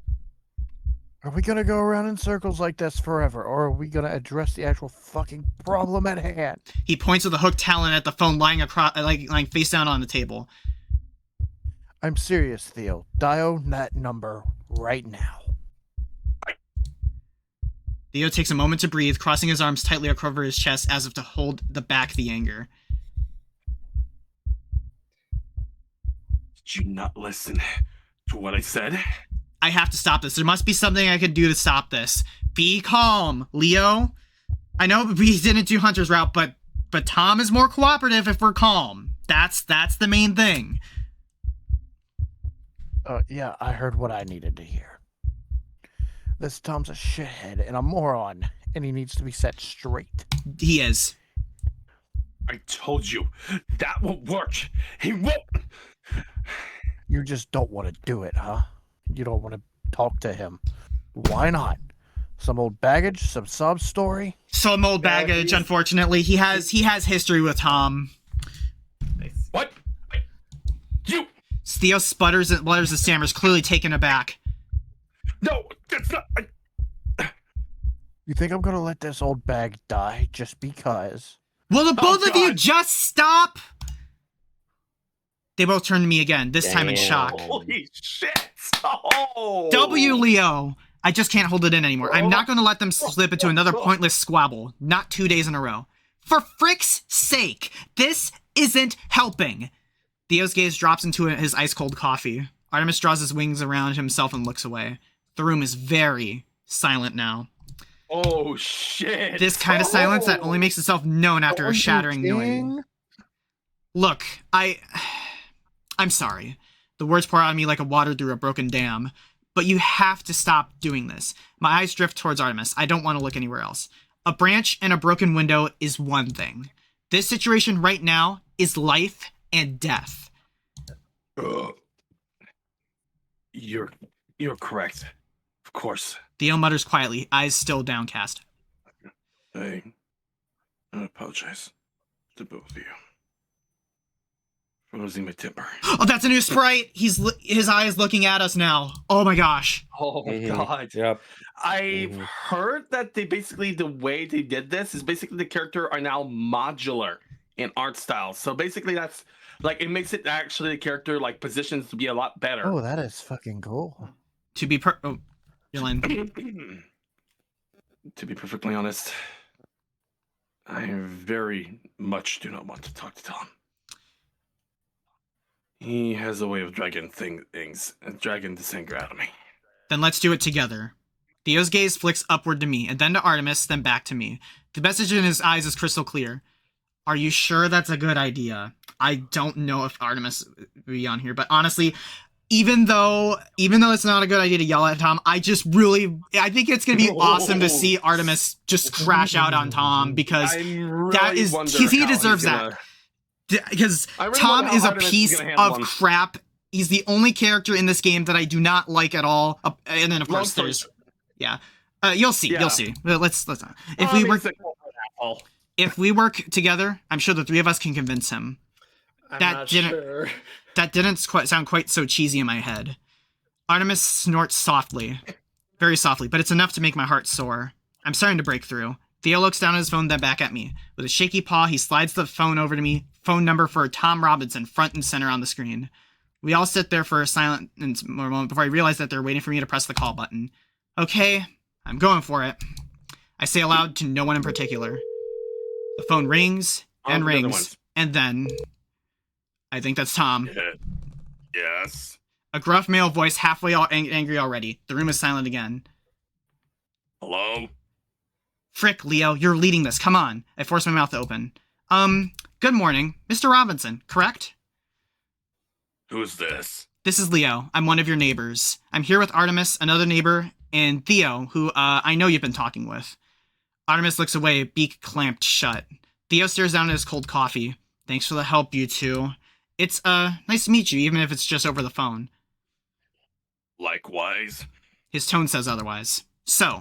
Are we gonna go around in circles like this forever, or are we gonna address the actual fucking problem at hand? He points with a hooked talon at the phone lying lying face down on the table. I'm serious, Theo. Dial that number right now. Theo takes a moment to breathe, crossing his arms tightly over his chest as if to hold back the anger. Did you not listen to what I said? I have to stop this. There must be something I could do to stop this. Be calm, Leo. I know we didn't do Hunter's route, but Tom is more cooperative if we're calm. That's the main thing. Yeah, I heard what I needed to hear. This Tom's a shithead and a moron, and he needs to be set straight. He is. I told you, that won't work. He won't. You just don't want to do it, huh? You don't want to talk to him. Why not? Some old baggage, some sob story? Some old baggage, unfortunately. He has history with Tom. What? You! Theo sputters and blutters and stammers, clearly taken aback. No, that's not... You think I'm gonna let this old bag die just because? Will the both of you God. just stop? They both turn to me again, this time in shock. Holy shit! Oh! W, Leo! I just can't hold it in anymore. I'm not going to let them slip into another pointless squabble. Not 2 days in a row. For frick's sake! This isn't helping! Theo's gaze drops into his ice-cold coffee. Artemis draws his wings around himself and looks away. The room is very silent now. Oh, shit! This kind of silence that only makes itself known after a shattering noise. Look, I'm sorry. The words pour out of me like a water through a broken dam. But you have to stop doing this. My eyes drift towards Artemis. I don't want to look anywhere else. A branch and a broken window is one thing. This situation right now is life and death. You're correct. Of course. Theo mutters quietly, eyes still downcast. I apologize to both of you for losing my temper. Oh, that's a new sprite! His eye is looking at us now. Oh my gosh. Oh God. Yep. I've heard that the way they did this is basically the character are now modular in art style. So basically that's like it makes it actually the character like positions to be a lot better. Oh, that is fucking cool. To be Dylan. To be perfectly honest, I very much do not want to talk to Tom. He has a way of dragging this anger out of me. Then let's do it together. Theo's gaze flicks upward to me, and then to Artemis, then back to me. The message in his eyes is crystal clear. Are you sure that's a good idea? I don't know if Artemis would be on here, but honestly, even though it's not a good idea to yell at Tom, I think it's gonna be awesome to see Artemis just crash out on Tom, because he deserves that. Because Tom is a piece of crap. He's the only character in this game that I do not like at all. And then of course there's, you'll see. Well, let's not. If we work together, I'm sure the three of us can convince him. That didn't sound quite so cheesy in my head. Artemis snorts softly, very softly, but it's enough to make my heart soar. I'm starting to break through. Theo looks down at his phone, then back at me. With a shaky paw, he slides the phone over to me. Phone number for Tom Robinson, front and center on the screen. We all sit there for a silent moment before I realize that they're waiting for me to press the call button. Okay, I'm going for it. I say aloud to no one in particular. The phone rings and rings, and then I think that's Tom. Yes. A gruff male voice, halfway all angry already. The room is silent again. Hello? Frick, Leo, you're leading this. Come on. I force my mouth to open. Good morning. Mr. Robinson, correct? Who's this? This is Leo. I'm one of your neighbors. I'm here with Artemis, another neighbor, and Theo, who, I know you've been talking with. Artemis looks away, beak clamped shut. Theo stares down at his cold coffee. Thanks for the help, you two. It's, nice to meet you, even if it's just over the phone. Likewise. His tone says otherwise. So,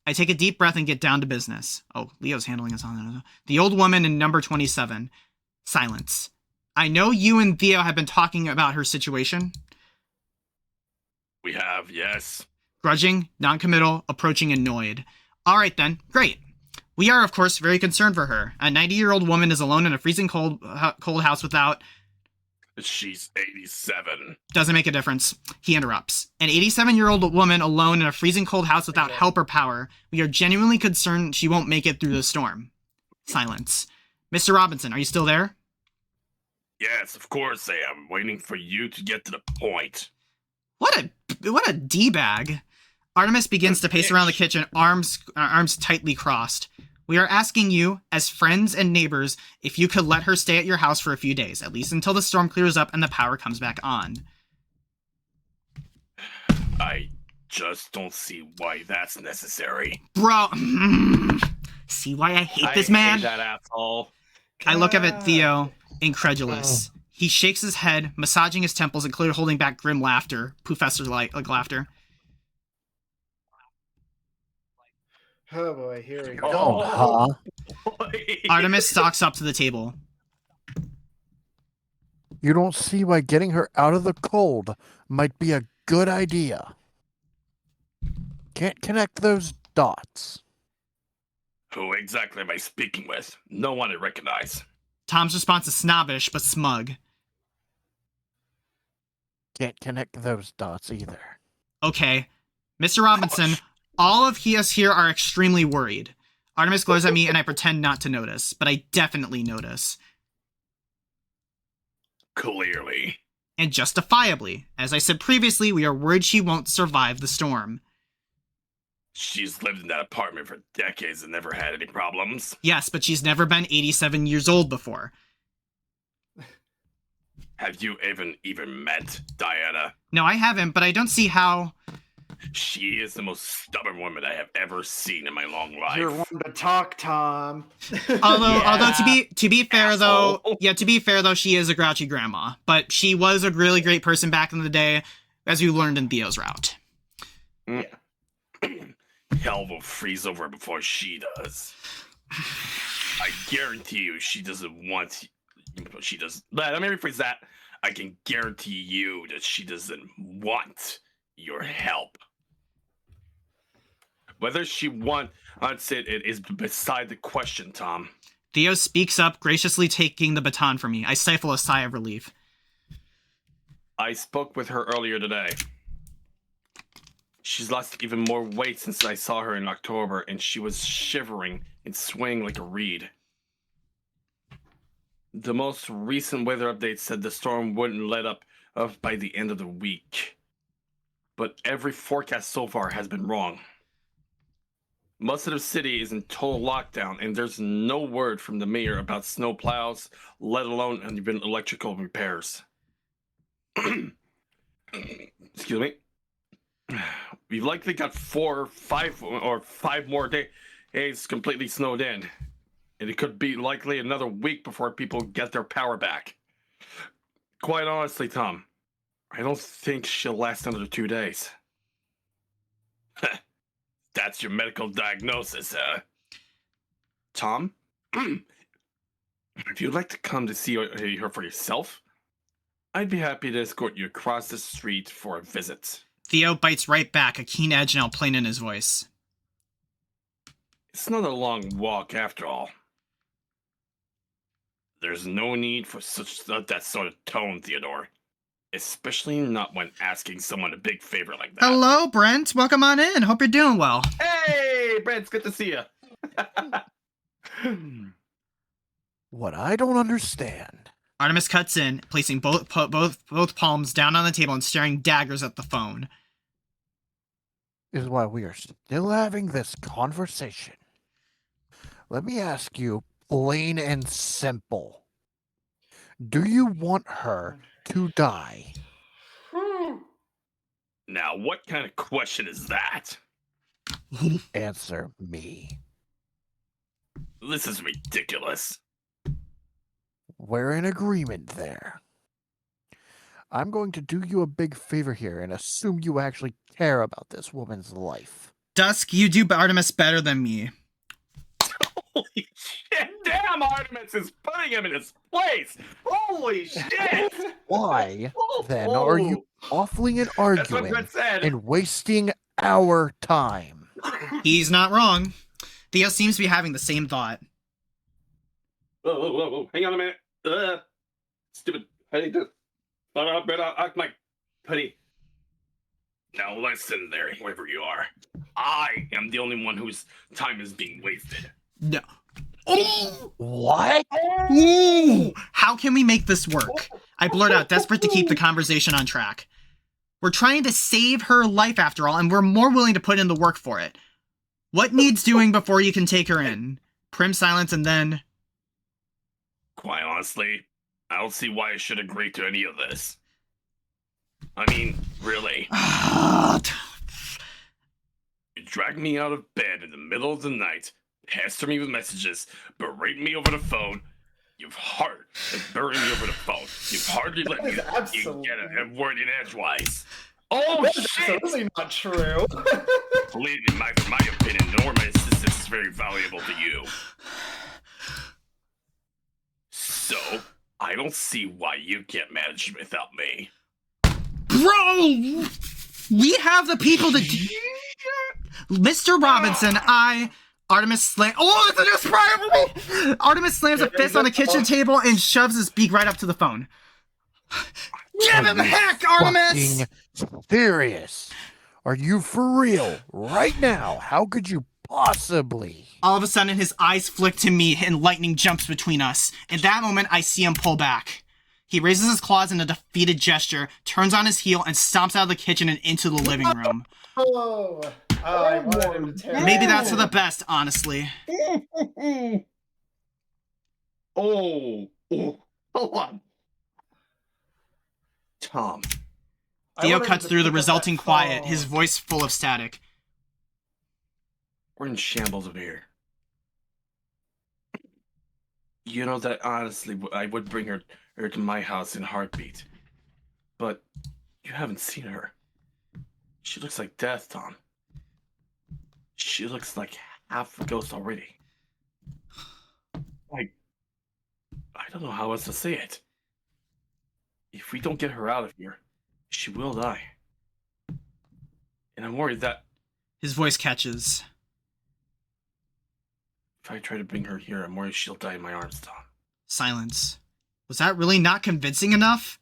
I take a deep breath and get down to business. Oh, Leo's handling us on that. The old woman in number 27. Silence. I know you and Theo have been talking about her situation. We have, yes. Grudging, non-committal, approaching annoyed. All right then, great. We are, of course, very concerned for her. A 90-year-old woman is alone in a freezing cold house without... She's 87. Doesn't make a difference. He interrupts. An 87-year-old woman alone in a freezing cold house without help or power. We are genuinely concerned she won't make it through the storm. Silence. Mr. Robinson, are you still there? Yes, of course I am. Waiting for you to get to the point. What a D-bag. Artemis begins to pace around the kitchen, arms tightly crossed. We are asking you, as friends and neighbors, if you could let her stay at your house for a few days, at least until the storm clears up and the power comes back on. I just don't see why that's necessary. Bro, see why I hate this man? I hate that asshole. I look up at Theo, incredulous. He shakes his head, massaging his temples and clearly holding back grim laughter. Professor-like laughter. Oh boy, here we go. Oh, huh? Artemis stalks up to the table. You don't see why getting her out of the cold might be a good idea. Can't connect those dots. Who exactly am I speaking with? No one I recognize. Tom's response is snobbish, but smug. Can't connect those dots either. Okay. Mr. Robinson, all of us here are extremely worried. Artemis glares at me and I pretend not to notice, but I definitely notice. Clearly. And justifiably. As I said previously, we are worried she won't survive the storm. She's lived in that apartment for decades and never had any problems. Yes, but she's never been 87 years old before. Have you even met Diana? No, I haven't, but I don't see how... She is the most stubborn woman I have ever seen in my long life. You're one to talk, Tom. Although to be fair though, she is a grouchy grandma. But she was a really great person back in the day, as we learned in Theo's route. Yeah. Hell will freeze over before she does. I guarantee you she doesn't want... She does... Let me rephrase that. I can guarantee you that she doesn't want your help. Whether she wants it is beside the question, Tom. Theo speaks up, graciously taking the baton from me. I stifle a sigh of relief. I spoke with her earlier today. She's lost even more weight since I saw her in October, and she was shivering and swaying like a reed. The most recent weather update said the storm wouldn't let up by the end of the week. But every forecast so far has been wrong. Most of the city is in total lockdown, and there's no word from the mayor about snow plows, let alone even electrical repairs. Excuse me. We've likely got 5 more days completely snowed in. And it could be likely another week before people get their power back. Quite honestly, Tom, I don't think she'll last another 2 days. That's your medical diagnosis, huh? Tom? If you'd like to come to see her for yourself, I'd be happy to escort you across the street for a visit. Theo bites right back, a keen edge now plain in his voice. It's not a long walk after all. There's no need for that sort of tone, Theodore. Especially not when asking someone a big favor like that. Hello, Brent. Welcome on in. Hope you're doing well. Hey, Brent, it's good to see you. What I don't understand Artemis cuts in, placing both palms down on the table and staring daggers at the phone. is why we are still having this conversation. Let me ask you, plain and simple. Do you want her to die? Now, what kind of question is that? Answer me. This is ridiculous. We're in agreement there. I'm going to do you a big favor here and assume you actually care about this woman's life. Dusk, you do Artemis better than me. Holy shit! Damn, Artemis is putting him in his place! Holy shit! Why, then, are you awfully and That's what arguing Brett said. and wasting our time? He's not wrong. Theo seems to be having the same thought. Whoa. Hang on a minute. Stupid. I need to. Act like Putty. Now listen there, whoever you are. I am the only one whose time is being wasted. No. Oh! What? Ooh! How can we make this work? I blurt out, desperate to keep the conversation on track. We're trying to save her life after all, and we're more willing to put in the work for it. What needs doing before you can take her in? Prim silence and then... Quite honestly, I don't see why I should agree to any of this. I mean, really. You drag me out of bed in the middle of the night, pester me with messages, berate me over the phone. You've bury me over the phone. You've hardly let me get a word in edgewise. Oh, That's shit! absolutely not true. Believe me, my opinion, nor my assistance is very valuable to you. So, I don't see why you can't manage without me. Bro! We have the people to... Mr. Robinson, Artemis slams... Oh, it's a new spray for me! Artemis slams a fist on the kitchen table and shoves his beak right up to the phone. Give him heck, Artemis! Fucking serious? Are you for real? Right now? How could you possibly? All of a sudden, his eyes flick to me and lightning jumps between us. In that moment, I see him pull back. He raises his claws in a defeated gesture, turns on his heel, and stomps out of the kitchen and into the living room. I wanted him to tear Maybe it. that's for the best, honestly. Oh, hold on. Tom. Theo cuts through the resulting quiet, his voice full of static. We're in shambles over here. You know that honestly, I would bring her to my house in a heartbeat. But you haven't seen her. She looks like death, Tom. She looks like half a ghost already. I don't know how else to say it. If we don't get her out of here, she will die. And I'm worried that His voice catches. if I try to bring her here, I'm worried she'll die in my arms, Tom. Silence. Was that really not convincing enough?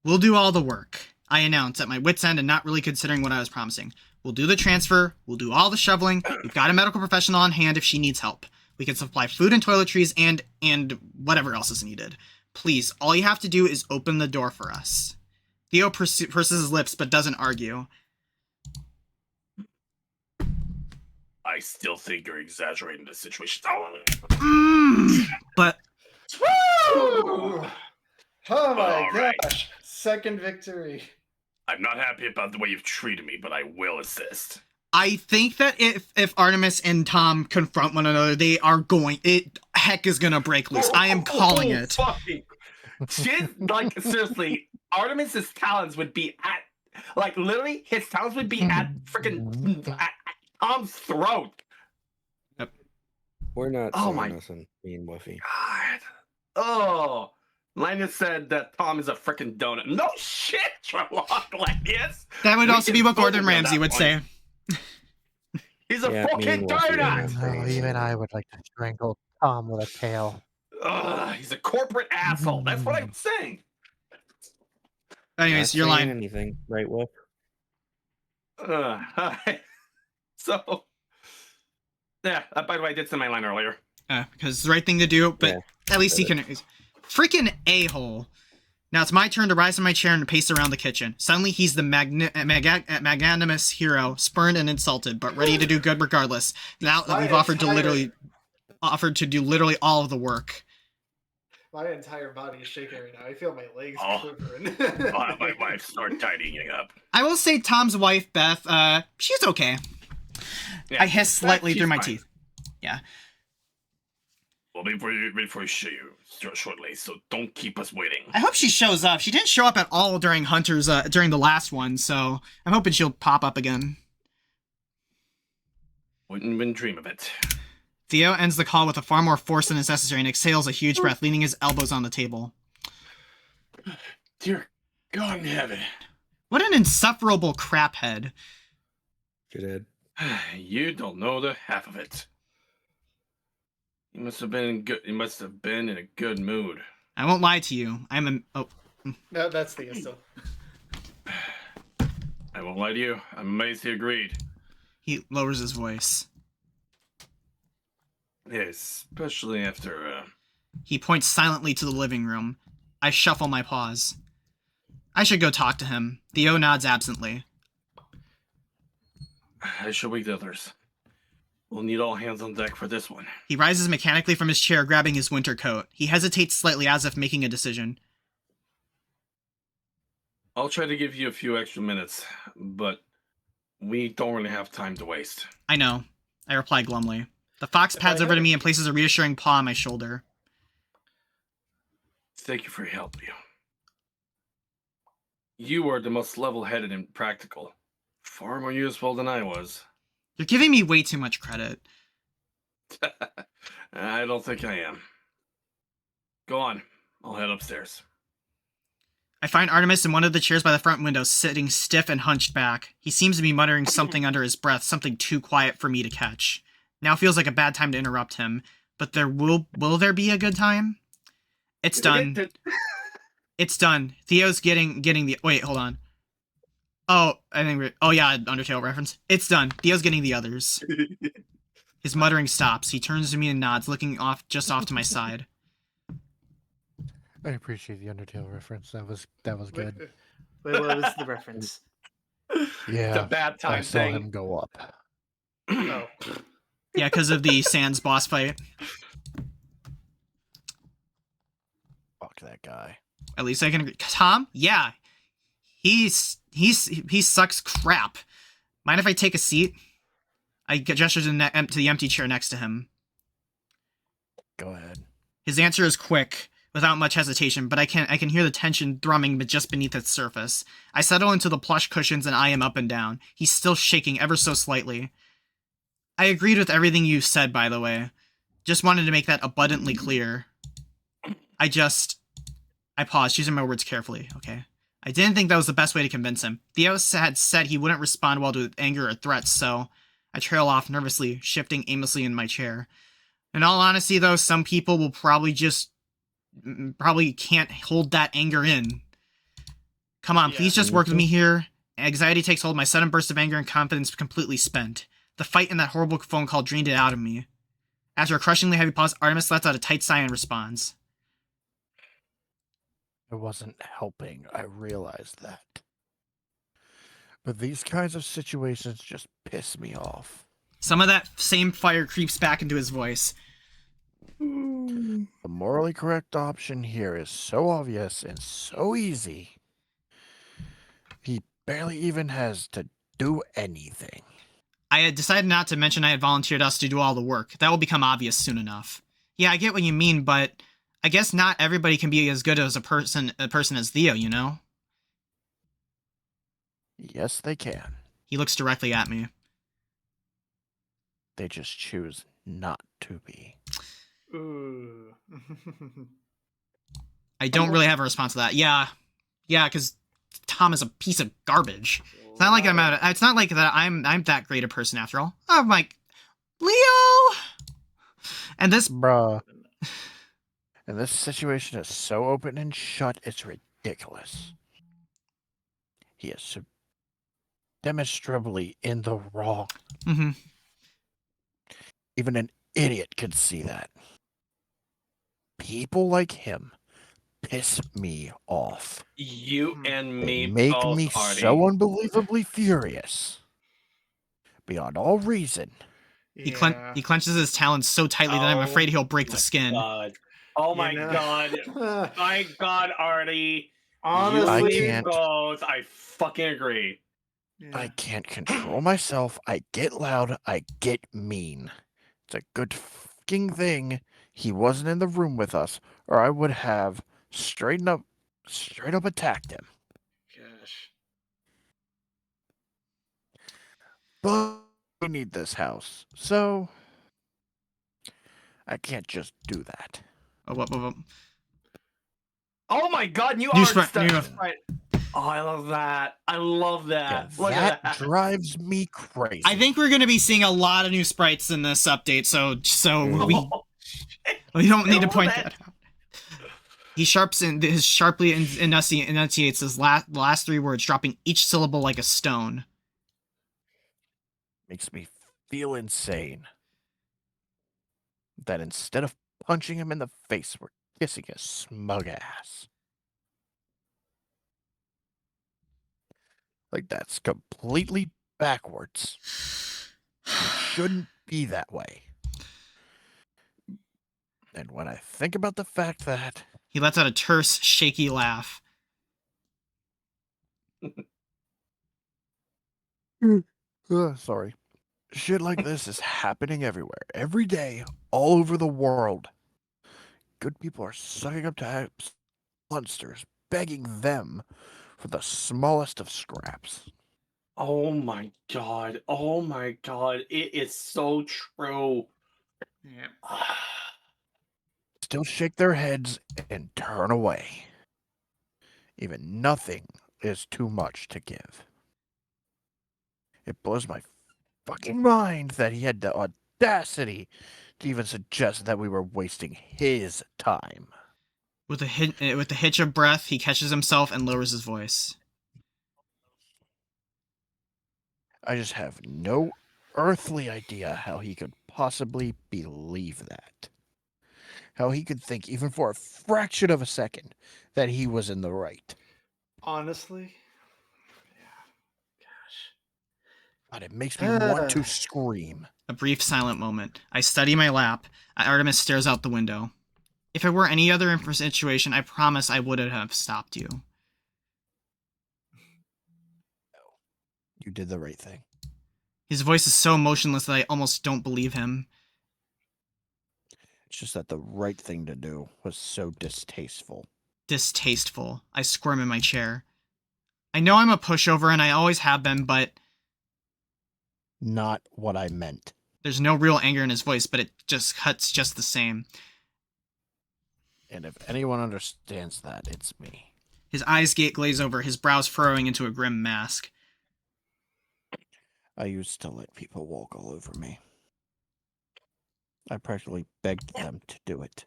We'll do all the work. I announce, at my wit's end and not really considering what I was promising. We'll do the transfer, we'll do all the shoveling, we've got a medical professional on hand if she needs help. We can supply food and toiletries and whatever else is needed. Please, all you have to do is open the door for us. Theo purses his lips but doesn't argue. I still think you're exaggerating the situation. But... Woo! Oh my All right. gosh. Second victory. I'm not happy about the way you've treated me, but I will assist. I think that if Artemis and Tom confront one another, they are going... Heck is gonna break loose. I am calling it. Fucking shit, like, seriously, Artemis's talons would be at... Like, literally, his talons would be at freaking... At Tom's throat. We're not Oh saying my- nothing, me and Wuffy. God. Oh. Linus said that Tom is a freaking donut. No shit, Sherlock. Like, yes. That would We also can be what vote Gordon on Ramsay that would one. say. He's a Yeah, me fucking and Wolfie donut. are No, even I would like to strangle Tom with a tail. Ugh, he's a corporate asshole. That's what I'm saying. Anyways, Not your saying line. anything, right, Wolf? So, yeah. By the way, I did send my line earlier. Because it's the right thing to do, but Yeah, at least he can... Freaking a-hole. Now it's my turn to rise from my chair and pace around the kitchen. Suddenly he's the magnanimous hero, spurned and insulted, but ready to do good regardless. Now that we've offered to do literally all of the work. My entire body is shaking right now. I feel my legs Oh. quivering. I'll have my wife start tidying up. I will say Tom's wife, Beth, she's okay. Yeah, I hiss slightly she's through my fine. teeth. Yeah. We'll be ready for you shortly, so don't keep us waiting. I hope she shows up. She didn't show up at all during Hunter's, during the last one, so I'm hoping she'll pop up again. Wouldn't dream of it. Theo ends the call with a far more force than is necessary and exhales a huge breath, leaning his elbows on the table. Dear God in heaven. What an insufferable craphead. Good. You don't know the half of it. You must have been in a good mood. I won't lie to you. No, that's the still. I won't lie to you. I'm amazed he agreed. He lowers his voice. Yes, especially after, He points silently to the living room. I shuffle my paws. I should go talk to him. Theo nods absently. I should wake the others. We'll need all hands on deck for this one. He rises mechanically from his chair, grabbing his winter coat. He hesitates slightly as if making a decision. I'll try to give you a few extra minutes, but we don't really have time to waste. I know. I reply glumly. The fox pads over to me and places a reassuring paw on my shoulder. Thank you for your help, Leo. You were the most level-headed and practical. Far more useful than I was. You're giving me way too much credit. I don't think I am. Go on. I'll head upstairs. I find Artemis in one of the chairs by the front window, sitting stiff and hunched back. He seems to be muttering something under his breath, something too quiet for me to catch. Now feels like a bad time to interrupt him, but will there be a good time? It's done. It's done. Theo's getting the... Wait, hold on. Oh, I think oh yeah, Undertale reference. It's done. Theo's getting the others. His muttering stops. He turns to me and nods, looking off to my side. I appreciate the Undertale reference. That was good. Wait, what was the reference? Yeah, It's a bad time I saw thing. him go up. Oh. Yeah, because of the Sans boss fight. Fuck that guy. At least I can agree. Tom? Yeah. He sucks crap. Mind if I take a seat? I gesture to the empty chair next to him. Go ahead. His answer is quick, without much hesitation, but I can hear the tension thrumming just beneath its surface. I settle into the plush cushions and eye him up and down. He's still shaking ever so slightly. I agreed with everything you said, by the way. Just wanted to make that abundantly clear. I paused, choosing my words carefully, okay? I didn't think that was the best way to convince him. Theo had said he wouldn't respond well to anger or threats, so I trail off nervously, shifting aimlessly in my chair. In all honesty, though, some people will probably can't hold that anger in. Come on, Yeah. please just work with me here. Anxiety takes hold, my sudden burst of anger and confidence completely spent. The fight and that horrible phone call drained it out of me. After a crushingly heavy pause, Artemis lets out a tight sigh and responds. I wasn't helping, I realized that. But these kinds of situations just piss me off. Some of that same fire creeps back into his voice. The morally correct option here is so obvious and so easy. He barely even has to do anything. I had decided not to mention I had volunteered us to do all the work. That will become obvious soon enough. Yeah, I get what you mean, but I guess not everybody can be as good as a person as Theo, you know? Yes, they can. He looks directly at me. They just choose not to be. Ooh. I don't really have a response to that. Yeah, because Tom is a piece of garbage. It's not like it's not like that I'm that great a person after all. I'm like, Leo! And this... Bruh. And this situation is so open and shut, it's ridiculous. He is so demonstrably in the wrong. Mm-hmm. Even an idiot could see that. People like him piss me off. You and me They make both, me Artie. so unbelievably furious. Beyond all reason. He clenches his talons so tightly that I'm afraid he'll break the skin. God. Oh my god. My god, Artie. Honestly, You can't. both. I fucking agree. I can't control myself. I get loud. I get mean. It's a good fucking thing he wasn't in the room with us, or I would have straight up attacked him. Gosh. But we need this house, so I can't just do that. Oh my god, you New are sprite, stuck. new- Right. Oh, I love that. I love that. Yeah, Look at that that. drives me crazy. I think we're going to be seeing a lot of new sprites in this update, so we don't need to point that out. He sharply enunciates his last three words, dropping each syllable like a stone. Makes me feel insane. That instead of punching him in the face, we're kissing his smug ass. Like, that's completely backwards. It shouldn't be that way. And when I think about the fact that... He lets out a terse, shaky laugh. Sorry. Shit like this is happening everywhere, every day, all over the world. Good people are sucking up to monsters, begging them for the smallest of scraps. Oh my god. Oh my god. It is so true. Yeah. Still shake their heads and turn away. Even nothing is too much to give. It blows my fucking mind that he had the audacity to even suggest that we were wasting his time. With a hitch of breath, he catches himself and lowers his voice. I just have no earthly idea how he could possibly believe that. How he could think, even for a fraction of a second, that he was in the right. Honestly, yeah. Gosh. God, it makes me want to scream. A brief silent moment. I study my lap. Artemis stares out the window. If it were any other situation, I promise I would have stopped you. You did the right thing. His voice is so motionless that I almost don't believe him. It's just that the right thing to do was so distasteful. Distasteful. I squirm in my chair. I know I'm a pushover and I always have been, but... Not what I meant. There's no real anger in his voice, but it just cuts just the same. And if anyone understands that, it's me. His eyes glaze over, his brows furrowing into a grim mask. I used to let people walk all over me. I practically begged them to do it.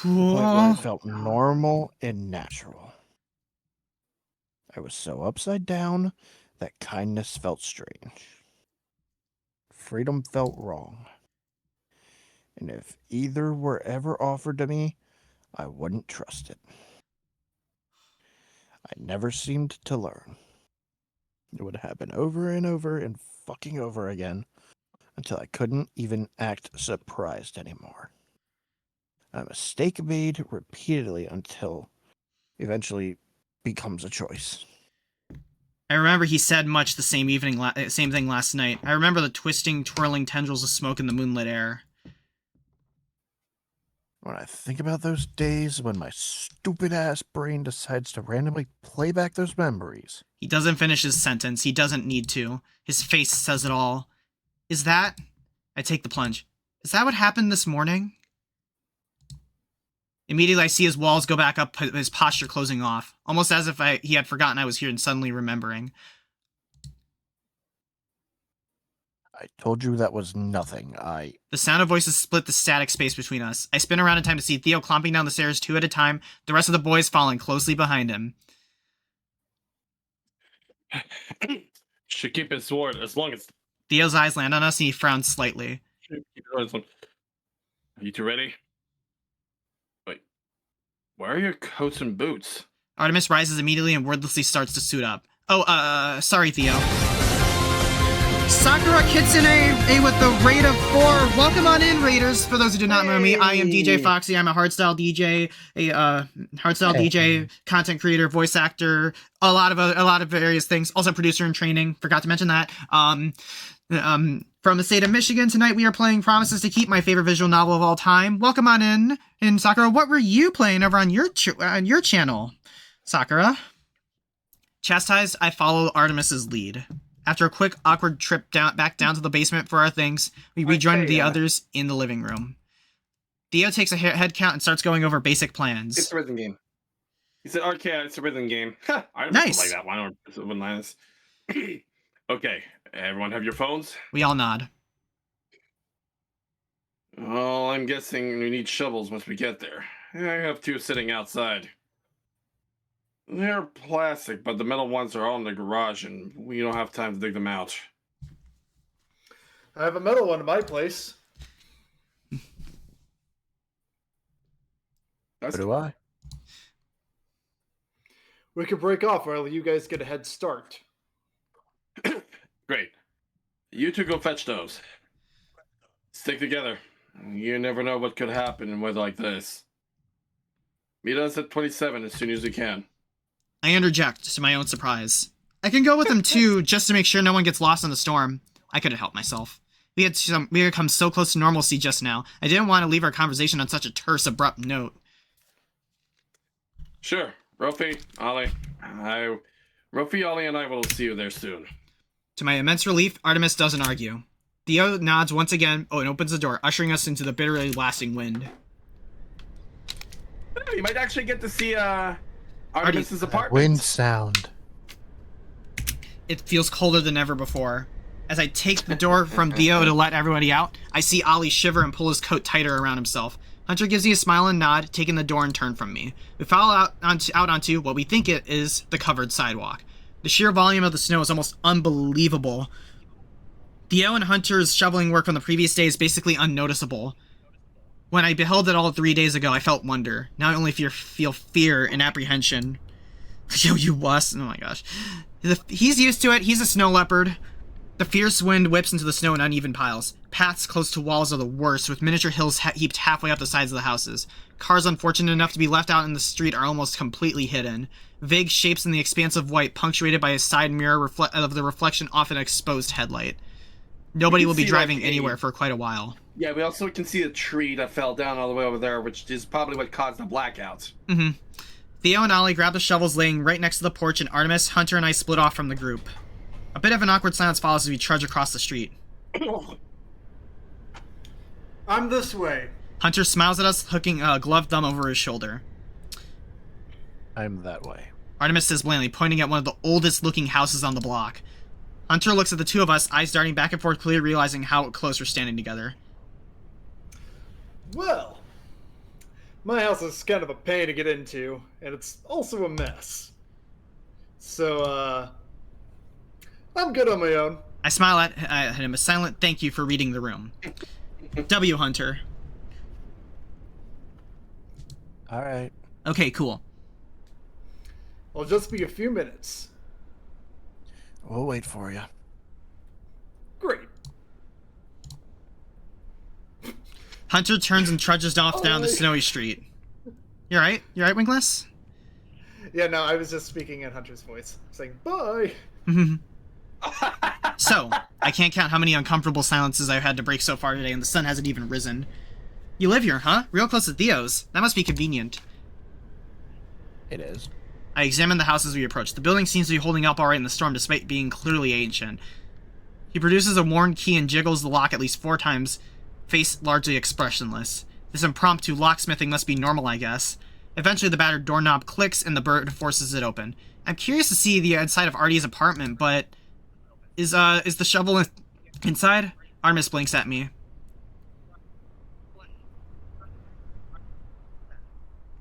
To the point where it felt normal and natural. I was so upside down that kindness felt strange. Freedom felt wrong. And if either were ever offered to me, I wouldn't trust it. I never seemed to learn. It would happen over and over and fucking over again until I couldn't even act surprised anymore. A mistake made repeatedly until eventually becomes a choice. I remember he said much the same same thing last night. I remember the twisting, twirling tendrils of smoke in the moonlit air. When I think about those days when my stupid-ass brain decides to randomly play back those memories. He doesn't finish his sentence. He doesn't need to. His face says it all. Is that... I take the plunge. Is that what happened this morning? Immediately I see his walls go back up, his posture closing off. Almost as if he had forgotten I was here and suddenly remembering. I told you that was nothing. The sound of voices split the static space between us. I spin around in time to see Theo clomping down the stairs 2 at a time, the rest of the boys following closely behind him. Should keep his sword as long as... Theo's eyes land on us and he frowns slightly. Are you two ready? Wait. Where are your coats and boots? Artemis rises immediately and wordlessly starts to suit up. Oh, sorry, Theo. Sakura Kitsune with the raid of 4. Welcome on in, Raiders. For those who do not know me, I am DJ Foxy. I'm a hardstyle DJ, DJ, content creator, voice actor, a lot of various things. Also producer in training. Forgot to mention that. From the state of Michigan, tonight we are playing Promises to Keep, my favorite visual novel of all time. Welcome on in. And Sakura, what were you playing over on your channel? Sakura. Chastised, I follow Artemis's lead. After a quick, awkward trip back down to the basement for our things, we rejoin the others in the living room. Theo takes a head count and starts going over basic plans. It's a rhythm game. He said, "Okay, it's a rhythm game." I Nice. like that. Why don't we lines? Okay, everyone have your phones? We all nod. Well, I'm guessing we need shovels once we get there. I have 2 sitting outside. They're plastic, but the metal ones are all in the garage, and we don't have time to dig them out. I have a metal one in my place. That's So do I. We could break off while you guys get a head start. Great. You two go fetch those. Stick together. You never know what could happen in weather like this. Meet us at 27 as soon as you can. I interject, to my own surprise. I can go with them too, just to make sure no one gets lost in the storm. I couldn't help myself. We had come so close to normalcy just now. I didn't want to leave our conversation on such a terse, abrupt note. Sure. Rofi, Ollie. Rofi, Ollie, and I will see you there soon. To my immense relief, Artemis doesn't argue. Theo nods once again and opens the door, ushering us into the bitterly lasting wind. You might actually get to see Artemis's apartment. Wind sound. It feels colder than ever before. As I take the door from Theo to let everybody out, I see Ollie shiver and pull his coat tighter around himself. Hunter gives me a smile and nod, taking the door and turn from me. We follow out onto what we think it is the covered sidewalk. The sheer volume of the snow is almost unbelievable. Theo and Hunter's shoveling work from the previous day is basically unnoticeable. When I beheld it all 3 days ago, I felt wonder. Now I only feel fear and apprehension. Yo, you wuss. Oh my gosh. He's used to it. He's a snow leopard. The fierce wind whips into the snow in uneven piles. Paths close to walls are the worst, with miniature hills heaped halfway up the sides of the houses. Cars unfortunate enough to be left out in the street are almost completely hidden. Vague shapes in the expanse of white, punctuated by a side mirror of the reflection off an exposed headlight. Nobody will be driving anywhere for quite a while. Yeah, we also can see a tree that fell down all the way over there, which is probably what caused the blackouts. Mm-hmm. Theo and Ollie grab the shovels laying right next to the porch, and Artemis, Hunter, and I split off from the group. A bit of an awkward silence follows as we trudge across the street. I'm this way. Hunter smiles at us, hooking a gloved thumb over his shoulder. I'm that way. Artemis says blandly, pointing at one of the oldest-looking houses on the block. Hunter looks at the two of us, eyes darting back and forth, clearly realizing how close we're standing together. Well, my house is kind of a pain to get into, and it's also a mess. So, I'm good on my own. I smile at him, a silent thank you for reading the room. W. Hunter. All right. Okay, cool. It'll just be a few minutes. We'll wait for you. Great. Hunter turns and trudges off down the my- snowy street. You alright? You alright, Wingless? Yeah, no, I was just speaking in Hunter's voice, saying bye. So, I can't count how many uncomfortable silences I've had to break so far today, and the sun hasn't even risen. You live here, huh? Real close to Theo's. That must be convenient. It is. I examine the house as we approach. The building seems to be holding up alright in the storm, despite being clearly ancient. He produces a worn key and jiggles the lock at least 4 times, face largely expressionless. This impromptu locksmithing must be normal, I guess. Eventually, the battered doorknob clicks and the bird forces it open. I'm curious to see the inside of Artie's apartment, but is the shovel inside? Artemis blinks at me.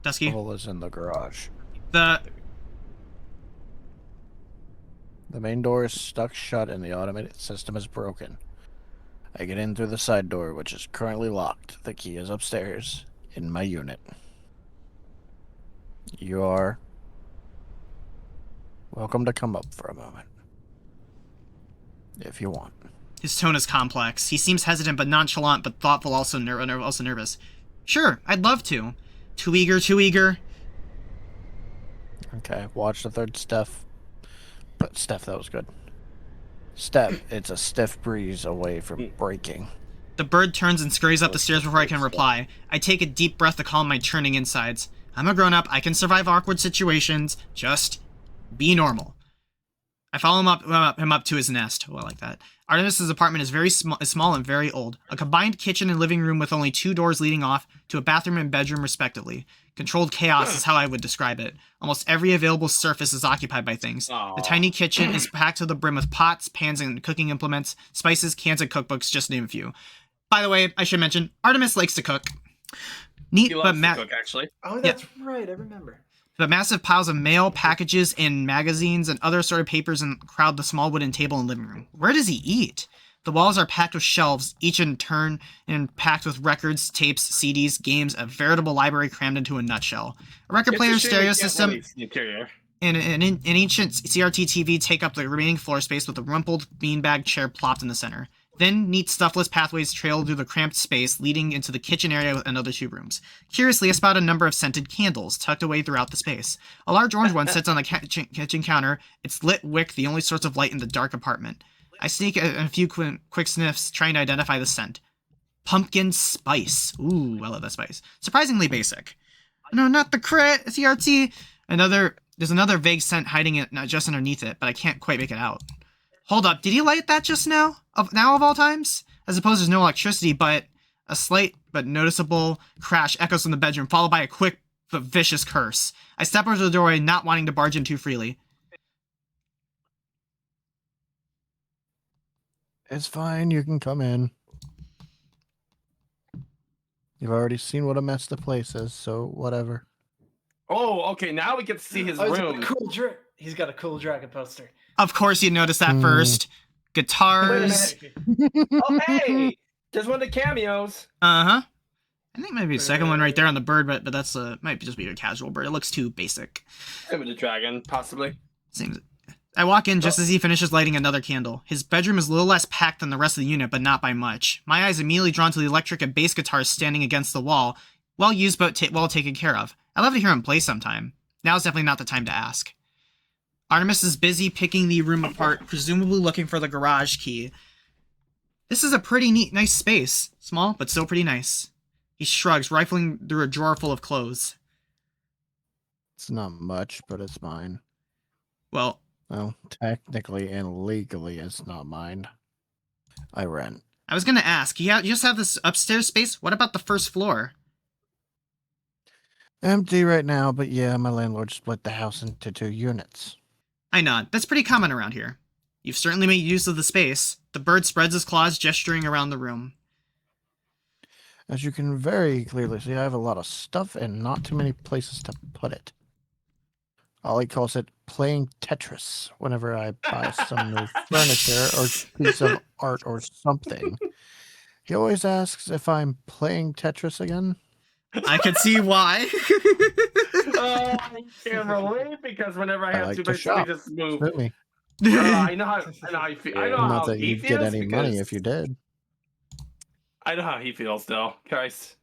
Dusky. Shovel is in the garage. The main door is stuck shut and the automated system is broken. I get in through the side door, which is currently locked. The key is upstairs in my unit. You are welcome to come up for a moment. If you want. His tone is complex. He seems hesitant but nonchalant, but thoughtful, also nervous. Sure, I'd love to. Too eager. Okay, watch the third Steph. But Steph, that was good. Steph, it's a stiff breeze away from breaking. The bird turns and scurries up the stairs before I can reply. I take a deep breath to calm my churning insides. I'm a grown-up. I can survive awkward situations. Just be normal. I follow him up to his nest. Oh, I like that. Artemis's apartment is very small and very old. A combined kitchen and living room with only 2 doors leading off to a bathroom and bedroom, respectively. Controlled chaos is how I would describe it. Almost every available surface is occupied by things. The tiny kitchen is packed to the brim with pots, pans, and cooking implements, spices, cans, and cookbooks, just to name a few. By the way, I should mention, Artemis likes to cook. Neat, He but loves to cook, actually. Oh, that's right, I remember. But massive piles of mail, packages, and magazines and other assorted papers crowd the small wooden table and living room. Where does he eat? The walls are packed with shelves, each in turn and packed with records, tapes, CDs, games, a veritable library crammed into a nutshell. A record player, stereo system, and an ancient CRT TV take up the remaining floor space with a rumpled beanbag chair plopped in the center. Then neat stuffless pathways trail through the cramped space, leading into the kitchen area and other 2 rooms. Curiously, I spot a number of scented candles tucked away throughout the space. A large orange one sits on the kitchen counter, its lit wick the only source of light in the dark apartment. I sneak a few quick sniffs, trying to identify the scent. Pumpkin spice. Ooh, I love that spice. Surprisingly basic. No, not the CRT. There's another vague scent hiding it just underneath it, but I can't quite make it out. Hold up, did he light that just now? Of all times? I suppose there's no electricity, but a slight but noticeable crash echoes from the bedroom, followed by a quick but vicious curse. I step over to the doorway, not wanting to barge in too freely. It's fine, you can come in. You've already seen what a mess the place is, so whatever. Oh, okay, now we get to see his Oh, room. He's got a cool dragon poster. Of course you noticed that first. Guitars. Oh, hey! There's one of the cameos. Uh-huh. I think maybe a second one right there on the bird, but that's might just be a casual bird. It looks too basic. Maybe the dragon, possibly. Seems. I walk in just as he finishes lighting another candle. His bedroom is a little less packed than the rest of the unit, but not by much. My eyes immediately drawn to the electric and bass guitars standing against the wall. Well used, but well taken care of. I'd love to hear him play sometime. Now's definitely not the time to ask. Artemis is busy picking the room apart, presumably looking for the garage key. This is a pretty nice space. Small, but still pretty nice. He shrugs, rifling through a drawer full of clothes. It's not much, but it's mine. Well, technically and legally, it's not mine. I rent. I was gonna ask, you just have this upstairs space? What about the first floor? Empty right now, but yeah, my landlord split the house into 2 units. I nod. That's pretty common around here. You've certainly made use of the space. The bird spreads his claws, gesturing around the room. As you can very clearly see, I have a lot of stuff and not too many places to put it. Ollie calls it playing Tetris whenever I buy some new furniture or piece of art or something. He always asks if I'm playing Tetris again. I could see why. Oh, I can't relate because whenever I I have like to to basically shop. just move. Sue me. I know how he feels. I know Not how that he you'd feels get any money if because you did. I know how he feels though, guys.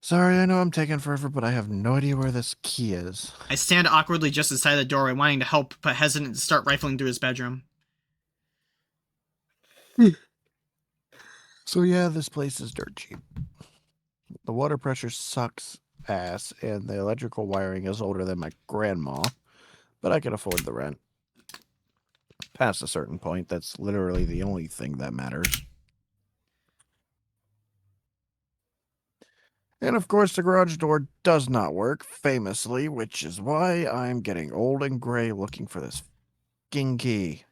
Sorry, I know I'm taking forever, but I have no idea where this key is. I stand awkwardly just inside the doorway, wanting to help, but hesitant to start rifling through his bedroom. So yeah, this place is dirt cheap. The water pressure sucks ass, and the electrical wiring is older than my grandma, but I can afford the rent. Past a certain point, that's literally the only thing that matters. And of course, the garage door does not work, famously, which is why I'm getting old and gray looking for this f***ing key.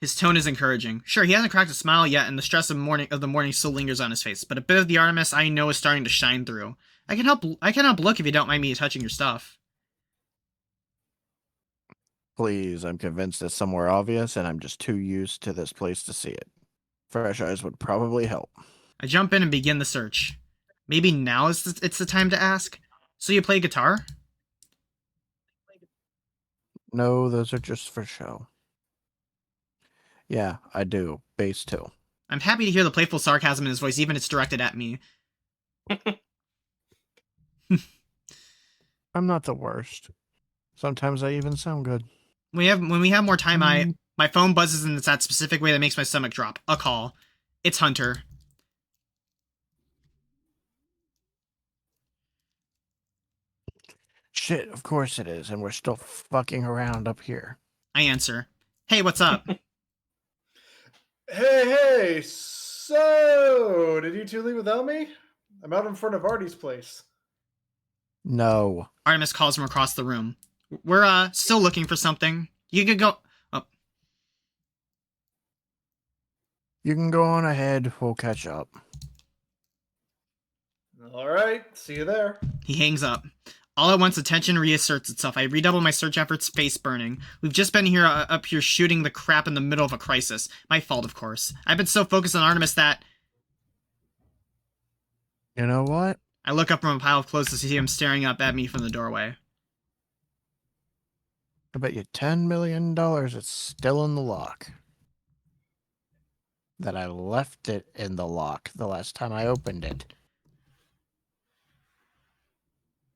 His tone is encouraging. Sure, he hasn't cracked a smile yet, and the stress of the morning still lingers on his face, but a bit of the Artemis I know is starting to shine through. I can help look if you don't mind me touching your stuff. Please, I'm convinced it's somewhere obvious, and I'm just too used to this place to see it. Fresh eyes would probably help. I jump in and begin the search. Maybe now it's the time to ask. So you play guitar? No, those are just for show. Yeah, I do. Bass too. I'm happy to hear the playful sarcasm in his voice, even if it's directed at me. I'm not the worst. Sometimes I even sound good. When we have more time, my phone buzzes in that specific way that makes my stomach drop. A call. It's Hunter. Shit, of course it is, and we're still fucking around up here. I answer. Hey, what's up? Hey, so did you two leave without me? I'm out in front of Artie's place. No. Artemis calls from across the room. We're still looking for something. You could go. Oh. You can go on ahead, we'll catch up. All right, see you there. He hangs up. All at once, attention reasserts itself. I redouble my search efforts, face burning. We've just been here up here shooting the crap in the middle of a crisis. My fault, of course. I've been so focused on Artemis that... You know what? I look up from a pile of clothes to see him staring up at me from the doorway. I bet you $10 million it's still in the lock. That I left it in the lock the last time I opened it.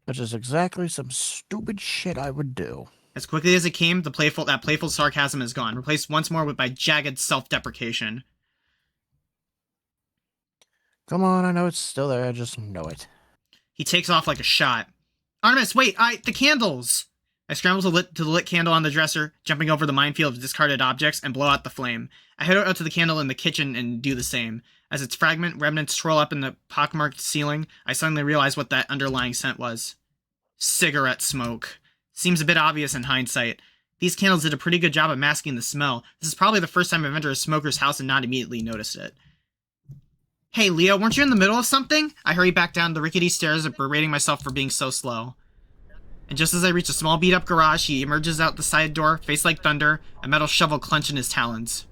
Which is exactly some stupid shit I would do. As quickly as it came, that playful sarcasm is gone, replaced once more with my jagged self-deprecation. Come on, I know it's still there, I just know it. He takes off like a shot. Artemis, wait, the candles! I scramble to the lit candle on the dresser, jumping over the minefield of discarded objects, and blow out the flame. I head out to the candle in the kitchen and do the same. As its remnants swirl up in the pockmarked ceiling, I suddenly realize what that underlying scent was. Cigarette smoke. Seems a bit obvious in hindsight. These candles did a pretty good job of masking the smell. This is probably the first time I've entered a smoker's house and not immediately noticed it. Hey, Leo, weren't you in the middle of something? I hurry back down the rickety stairs, berating myself for being so slow. And just as I reach a small beat-up garage, he emerges out the side door, face like thunder, a metal shovel clenched in his talons.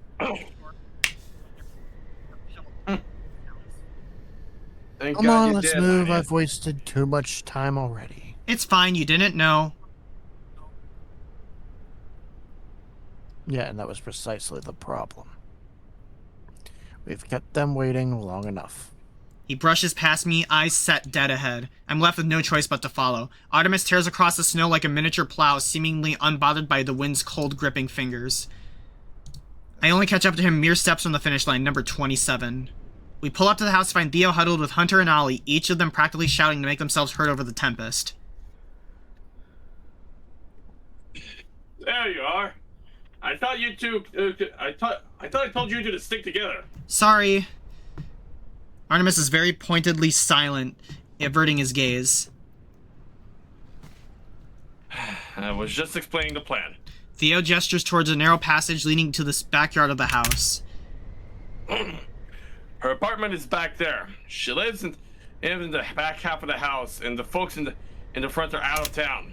Thank Come God on, you let's did, move. man. I've wasted too much time already. It's fine, you didn't know. Yeah, and that was precisely the problem. We've kept them waiting long enough. He brushes past me, eyes set dead ahead. I'm left with no choice but to follow. Artemis tears across the snow like a miniature plow, seemingly unbothered by the wind's cold, gripping fingers. I only catch up to him mere steps from the finish line, number 27. We pull up to the house to find Theo huddled with Hunter and Ollie, each of them practically shouting to make themselves heard over the tempest. There you are. I thought you two. I thought I told you two to stick together. Sorry. Artemis is very pointedly silent, averting his gaze. I was just explaining the plan. Theo gestures towards a narrow passage leading to the backyard of the house. Her apartment is back there. She lives in the back half of the house, and the folks in the front are out of town.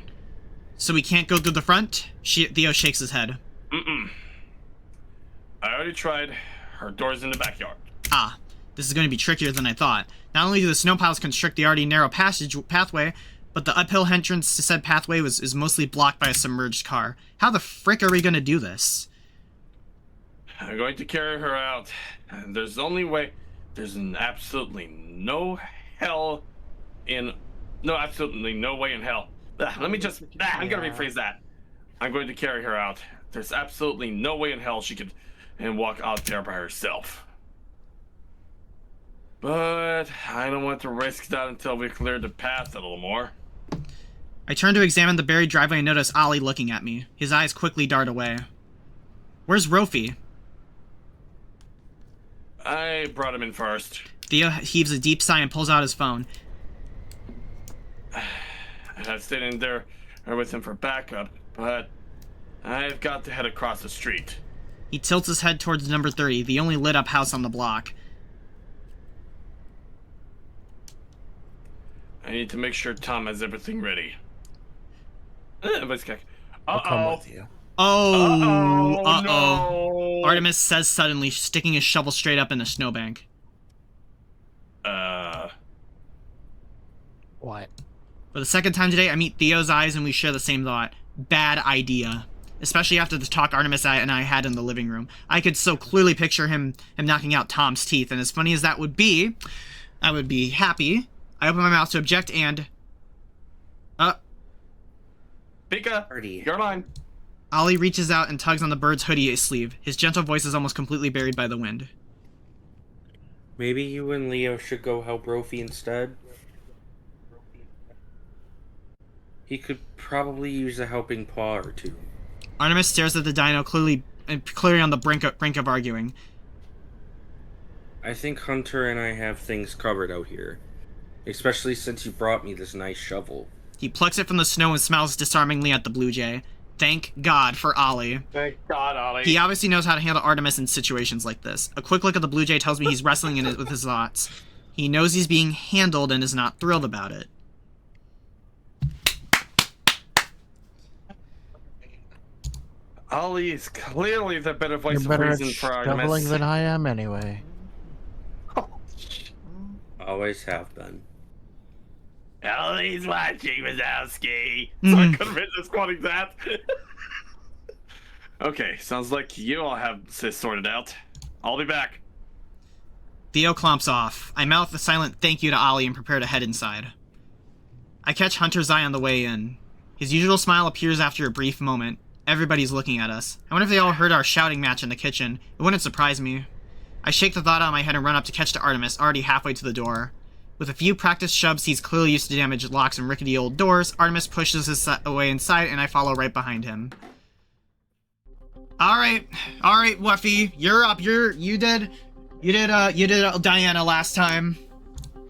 So we can't go through the front? Theo shakes his head. Mm-mm. I already tried. Her door's in the backyard. Ah, this is going to be trickier than I thought. Not only do the snow piles constrict the already narrow pathway, but the uphill entrance to said pathway is mostly blocked by a submerged car. How the frick are we going to do this? I'm going to carry her out. There's only way. There's absolutely no hell in. No, absolutely no way in hell. Let me just. I'm going to rephrase that. I'm going to carry her out. There's absolutely no way in hell she could walk out there by herself. But I don't want to risk that until we cleared the path a little more. I turn to examine the buried driveway and notice Ollie looking at me. His eyes quickly dart away. Where's Rofi? I brought him in first. Theo heaves a deep sigh and pulls out his phone. I've stayed in there with him for backup, but I've got to head across the street. He tilts his head towards number 30, the only lit-up house on the block. I need to make sure Tom has everything ready. Voice crack. I'll come with you. Oh, No. Artemis says suddenly, sticking his shovel straight up in the snowbank. What? For the second time today, I meet Theo's eyes and we share the same thought. Bad idea. Especially after the talk Artemis and I had in the living room. I could so clearly picture him knocking out Tom's teeth, and as funny as that would be, I would be happy. I open my mouth to object and... Pika, you're mine. Ollie reaches out and tugs on the bird's hoodie sleeve. His gentle voice is almost completely buried by the wind. Maybe you and Leo should go help Rofi instead? He could probably use a helping paw or two. Artemis stares at the dino, clearly on the brink of arguing. I think Hunter and I have things covered out here. Especially since you brought me this nice shovel. He plucks it from the snow and smiles disarmingly at the blue jay. Thank God for Ollie. Thank God, Ollie. He obviously knows how to handle Artemis in situations like this. A quick look at the blue jay tells me he's wrestling in it with his thoughts. He knows he's being handled and is not thrilled about it. Ollie is clearly the better voice You're of better at reason for shoveling Artemis. than I am anyway. Always have been. Ollie's watching, Wazowski. So I couldn't resist quoting that. Okay, sounds like you all have this sorted out. I'll be back. Theo clomps off. I mouth a silent thank you to Ollie and prepare to head inside. I catch Hunter's eye on the way in. His usual smile appears after a brief moment. Everybody's looking at us. I wonder if they all heard our shouting match in the kitchen. It wouldn't surprise me. I shake the thought out of my head and run up to catch to Artemis, already halfway to the door. With a few practiced shoves, he's clearly used to damaged locks and rickety old doors. Artemis pushes his way inside, and I follow right behind him. All right, Wuffy, you're up. You did Diana last time.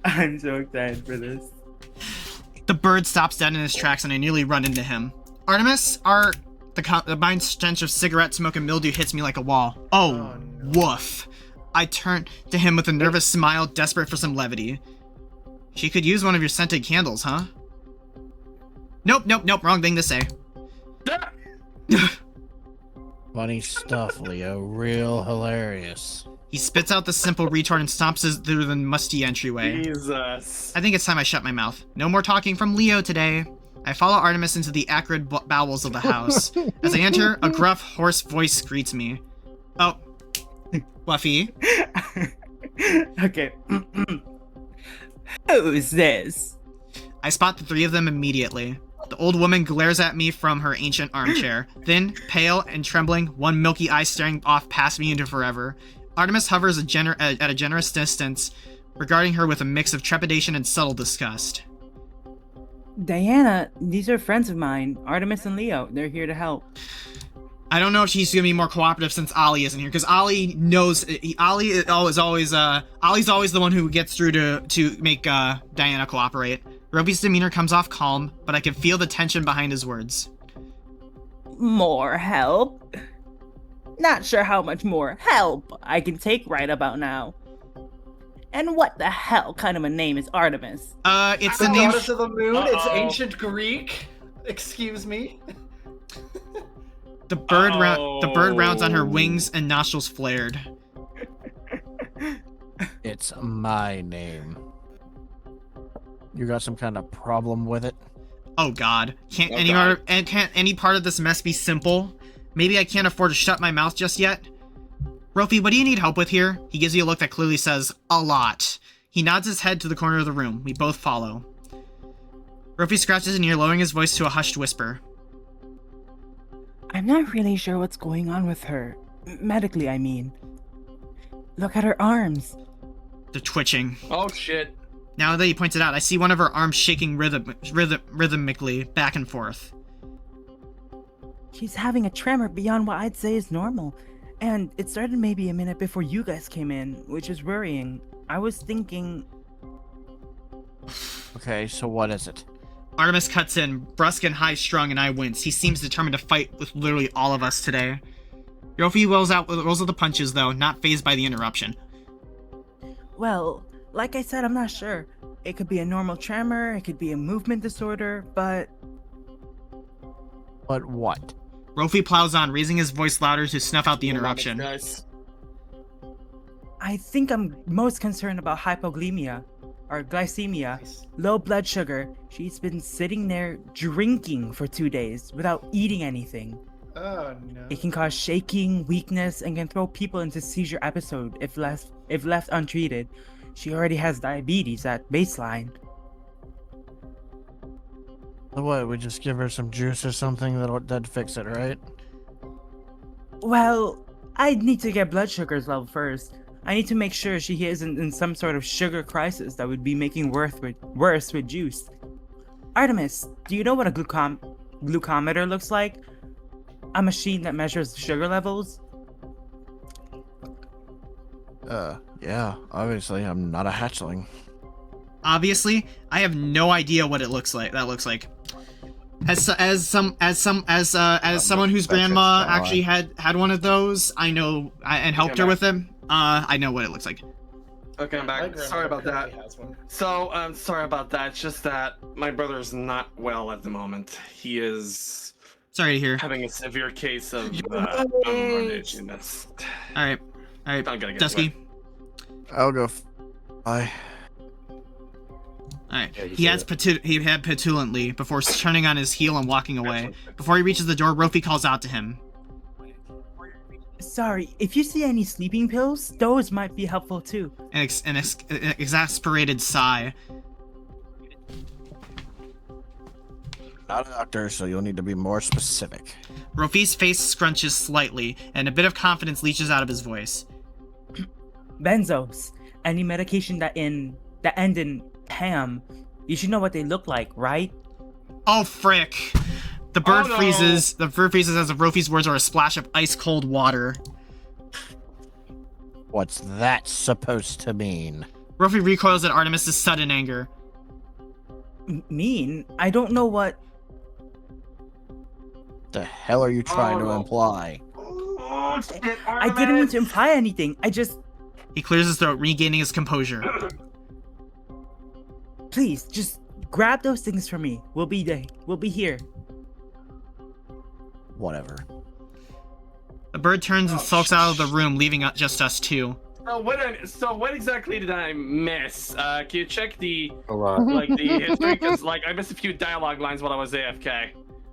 I'm so excited for this. The bird stops dead in his tracks, and I nearly run into him. Artemis, the combined stench of cigarette smoke and mildew hits me like a wall. Oh, no. Woof. I turn to him with a nervous smile, desperate for some levity. She could use one of your scented candles, huh? Nope, wrong thing to say. Funny stuff, Leo. Real hilarious. He spits out the simple retort and stomps through the musty entryway. Jesus. I think it's time I shut my mouth. No more talking from Leo today. I follow Artemis into the acrid bowels of the house. As I enter, a gruff, hoarse voice greets me. Oh. Wuffy. Okay. Who's this? I spot the three of them immediately. The old woman glares at me from her ancient armchair. Thin, pale, and trembling, one milky eye staring off past me into forever. Artemis hovers at a generous distance, regarding her with a mix of trepidation and subtle disgust. Diana, these are friends of mine, Artemis and Leo. They're here to help. I don't know if she's gonna be more cooperative since Ollie isn't here, because Ollie knows. Ollie's always the one who gets through to make Diana cooperate. Roby's demeanor comes off calm, but I can feel the tension behind his words. More help? Not sure how much more help I can take right about now. And what the hell kind of a name is Artemis? It's the The name. goddess of the moon. It's ancient Greek. Excuse me? The bird rounds on her wings and nostrils flared. It's my name. You got some kind of problem with it? Oh God! Can't Oh, any part of this mess be simple? Maybe I can't afford to shut my mouth just yet. Rofi, what do you need help with here? He gives you a look that clearly says a lot. He nods his head to the corner of the room. We both follow. Rofi scratches an ear, lowering his voice to a hushed whisper. I'm not really sure what's going on with her. Medically, I mean. Look at her arms. They're twitching. Oh shit. Now that he points it out, I see one of her arms shaking rhythmically back and forth. She's having a tremor beyond what I'd say is normal. And it started maybe a minute before you guys came in, which is worrying. I was thinking... Okay, so what is it? Artemis cuts in, brusque and high-strung, and I wince. He seems determined to fight with literally all of us today. Yofi rolls out the punches, though, not fazed by the interruption. Well, like I said, I'm not sure. It could be a normal tremor, it could be a movement disorder, but... But what? Rofi plows on, raising his voice louder to snuff out the interruption. Guys. I think I'm most concerned about hypoglycemia, or glycemia, low blood sugar. She's been sitting there drinking for 2 days without eating anything. Oh no. It can cause shaking, weakness, and can throw people into seizure episode if left untreated. She already has diabetes at baseline. What, we just give her some juice or something that'd fix it, right? Well, I need to get blood sugars level first. I need to make sure she isn't in some sort of sugar crisis that would be making worse with juice. Artemis, do you know what a glucometer looks like? A machine that measures sugar levels? Yeah, obviously, I'm not a hatchling. Obviously, I have no idea what it looks like. That looks like. As someone whose grandma actually had one of those, I know and helped her with them. I know what it looks like. Okay, I'm back. Sorry about that. So, sorry about that. It's just that my brother's not well at the moment. He is Sorry to hear. having a severe case of unmanagedness. All right, I'm gonna get Dusky. I'll go. Bye. All right. Yeah, He had petulantly before turning on his heel and walking away. Before he reaches the door, Rofi calls out to him. Sorry, if you see any sleeping pills, those might be helpful too. An exasperated sigh. Not a doctor, so you'll need to be more specific. Rofi's face scrunches slightly, and a bit of confidence leaches out of his voice. Benzos. Any medication that end in PAM. You should know what they look like, right? Oh frick! The bird Oh, no. freezes. The bird freezes as if Rofi's words are a splash of ice-cold water. What's that supposed to mean? Rofi recoils at Artemis' sudden anger. Mean? I don't know what... The hell are you trying to no. imply? Oh, shit, I didn't mean to imply anything. I just... He clears his throat, regaining his composure. Please, just grab those things for me. We'll be here. Whatever. The bird turns and sulks out of the room, leaving just us two. So what exactly did I miss? Can you check the A lot. the history? Because I missed a few dialogue lines while I was AFK.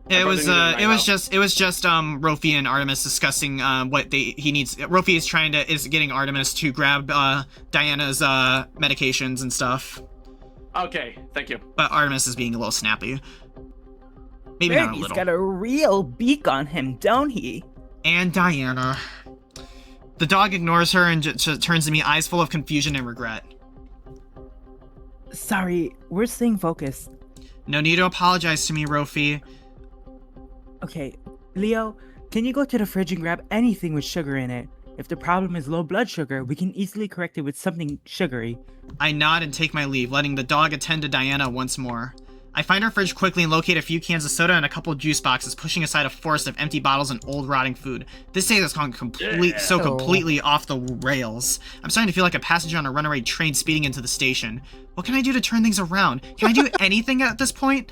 Yeah, it My was brother needed my help. Rofi and Artemis discussing what he needs. Rofi is getting Artemis to grab Diana's medications and stuff. Okay, thank you. But Artemis is being a little snappy. Maybe not a He's little. got a real beak on him, don't he? And Diana. The dog ignores her and just turns to me, eyes full of confusion and regret. Sorry, we're staying focused. No need to apologize to me, Rofi. Okay, Leo, can you go to the fridge and grab anything with sugar in it? If the problem is low blood sugar, we can easily correct it with something sugary. I nod and take my leave, letting the dog attend to Diana once more. I find our fridge quickly and locate a few cans of soda and a couple of juice boxes, pushing aside a forest of empty bottles and old rotting food. This day has gone completely off the rails. I'm starting to feel like a passenger on a runaway train speeding into the station. What can I do to turn things around? Can I do anything at this point?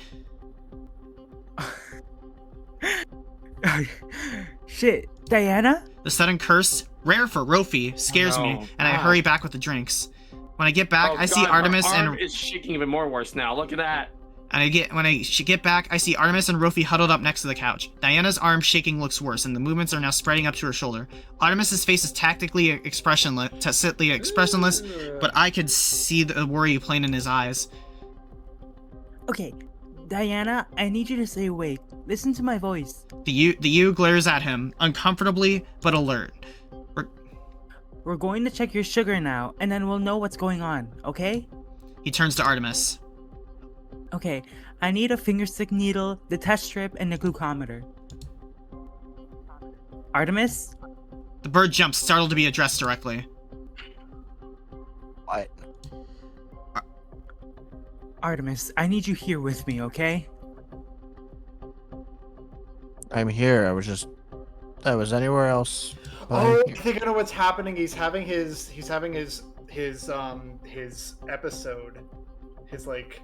Shit, Diana? The sudden curse, rare for Rofi, scares me, No. and I hurry back with the drinks. When I get back, Oh, I see God, Artemis her arm and is shaking even more worse now. Look at that. when I get back, I see Artemis and Rofi huddled up next to the couch. Diana's arm shaking looks worse, and the movements are now spreading up to her shoulder. Artemis's face is tactically expressionless, but I could see the worry plain in his eyes. Okay, Diana, I need you to stay awake. Listen to my voice. The U glares at him, uncomfortably but alert. We're going to check your sugar now, and then we'll know what's going on, okay? He turns to Artemis. Okay, I need a fingerstick needle, the test strip, and the glucometer. Artemis? The bird jumps, startled to be addressed directly. What? Artemis, I need you here with me, okay? I'm here. I was anywhere else. but I'm Oh, here. I think I know what's happening. He's having his episode, his like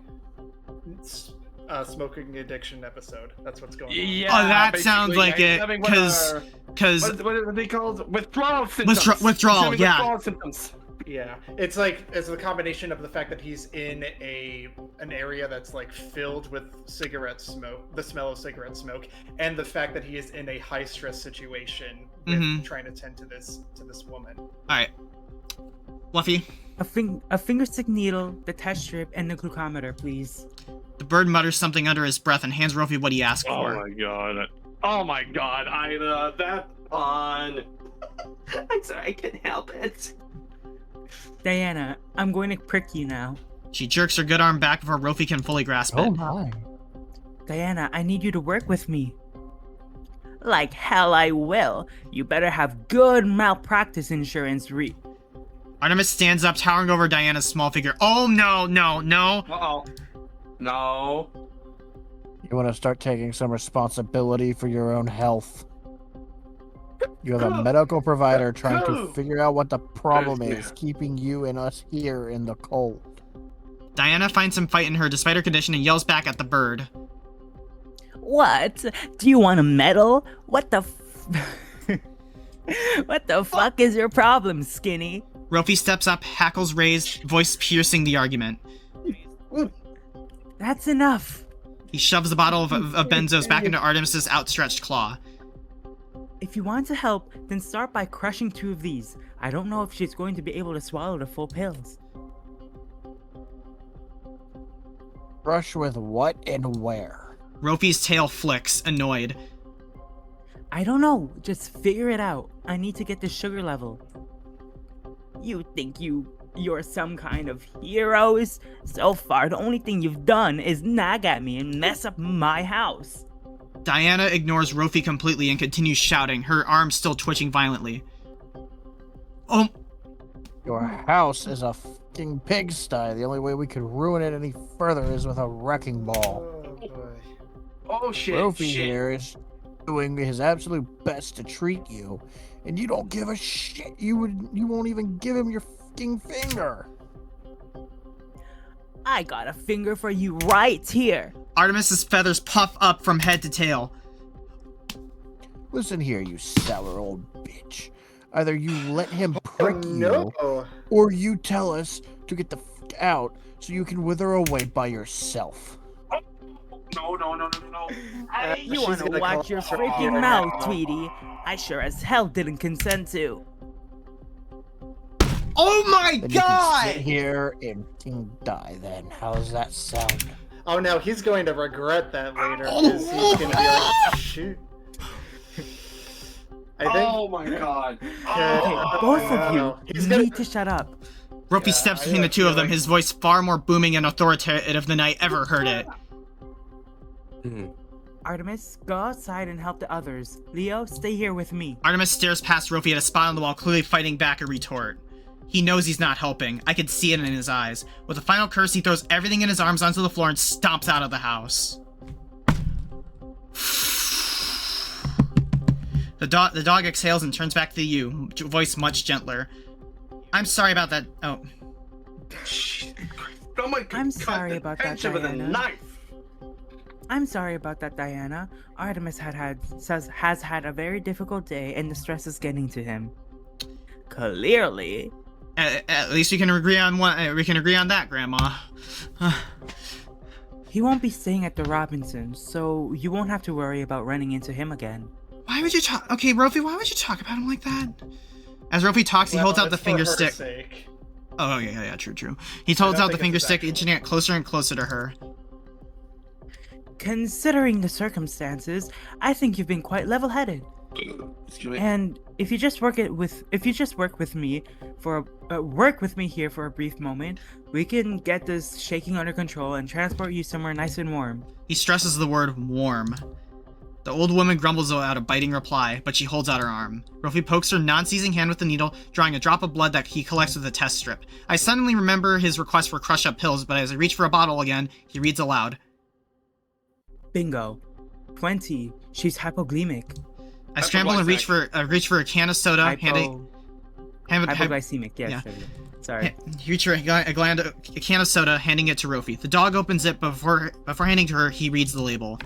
smoking addiction episode. That's what's going on. Yeah. Oh, that sounds basically, like he's it, having because what are they called? Withdrawal symptoms. Withdrawal, He's having yeah. Withdrawal symptoms. Yeah, it's a combination of the fact that he's in an area that's like filled with cigarette smoke, the smell of cigarette smoke, and the fact that he is in a high stress situation with Mhm. trying to tend to this woman. Alright. Fluffy. A fingerstick needle, the test strip, and the glucometer, please. The bird mutters something under his breath and hands Rofi what he asked Oh for. my god. Oh my god, Ida, that's fun. I'm sorry, I can't help it. Diana, I'm going to prick you now. She jerks her good arm back before Rofi can fully grasp Oh it. my. Diana, I need you to work with me. Like hell I will. You better have good malpractice insurance, Artemis stands up, towering over Diana's small figure. Oh no, no, no. Uh-oh. No. You want to start taking some responsibility for your own health. You have a medical provider trying to figure out what the problem is keeping you and us here in the cold. Diana finds some fight in her despite her condition and yells back at the bird. What? Do you want a medal? What the What the fuck is your problem, Skinny? Rofi steps up, hackles raised, voice piercing the argument. That's enough. He shoves the bottle of benzos back into Artemis's outstretched claw. If you want to help, then start by crushing 2 of these. I don't know if she's going to be able to swallow the full pills. Brush with what and where? Rofi's tail flicks, annoyed. I don't know. Just figure it out. I need to get the sugar level. You think you're some kind of heroes? So far, the only thing you've done is nag at me and mess up my house. Diana ignores Rofi completely and continues shouting, her arms still twitching violently. Oh, Your house is a fucking pigsty. The only way we could ruin it any further is with a wrecking ball. Oh boy. Oh shit. Rofi shit. here is doing his absolute best to treat you, and you don't give a shit. You won't even give him your fucking finger. I got a finger for you right here. Artemis's feathers puff up from head to tail. Listen here, you sour old bitch. Either you let him prick you, No. or you tell us to get the fuck out so you can wither away by yourself. No. Hey, you she's wanna gonna watch call your for freaking help. mouth, Tweety? I sure as hell didn't consent to. Oh my Then you can sit god! here and fucking die then. How's that sound? Oh no, he's going to regret that later. 'Cause he's gonna be like, shoot. I think. Oh my god. Okay, both of you He's gonna- need to shut up. Rofi Yeah, steps I between the have two of them, feeling- his voice far more booming and authoritative than I ever heard it. Artemis, go outside and help the others. Leo, stay here with me. Artemis stares past Rofi at a spot on the wall, clearly fighting back a retort. He knows he's not helping. I could see it in his eyes. With a final curse, he throws everything in his arms onto the floor and stomps out of the house. The dog exhales and turns back to you, voice much gentler. I'm sorry about that. Oh. Oh my god. I'm sorry about that, Attention with a Diana. knife. I'm sorry about that, Diana. Artemis has had a very difficult day, and the stress is getting to him. Clearly. At least we can agree on one. We can agree on that, Grandma. He won't be staying at the Robinsons, so you won't have to worry about running into him again. Why would you talk? Okay, Rofi, why would you talk about him like that? As Rofi talks, he holds out the finger stick. Sake. Oh, yeah, true. He holds out the finger stick, inching it closer and closer to her. Considering the circumstances, I think you've been quite level-headed. Excuse me. And if you just work with me here for a brief moment, we can get this shaking under control and transport you somewhere nice and warm. He stresses the word warm. The old woman grumbles out a biting reply, but she holds out her arm. Rofi pokes her non-seizing hand with the needle, drawing a drop of blood that he collects with a test strip. I suddenly remember his request for crush-up pills, but as I reach for a bottle again, he reads aloud. Bingo. 20. She's hypoglemic. I scramble and reach for a can of soda. Hypoglycemic, yes. Yeah. Sorry. Reach for a can of soda, handing it to Rofi. The dog opens it, but before handing to her, he reads the label.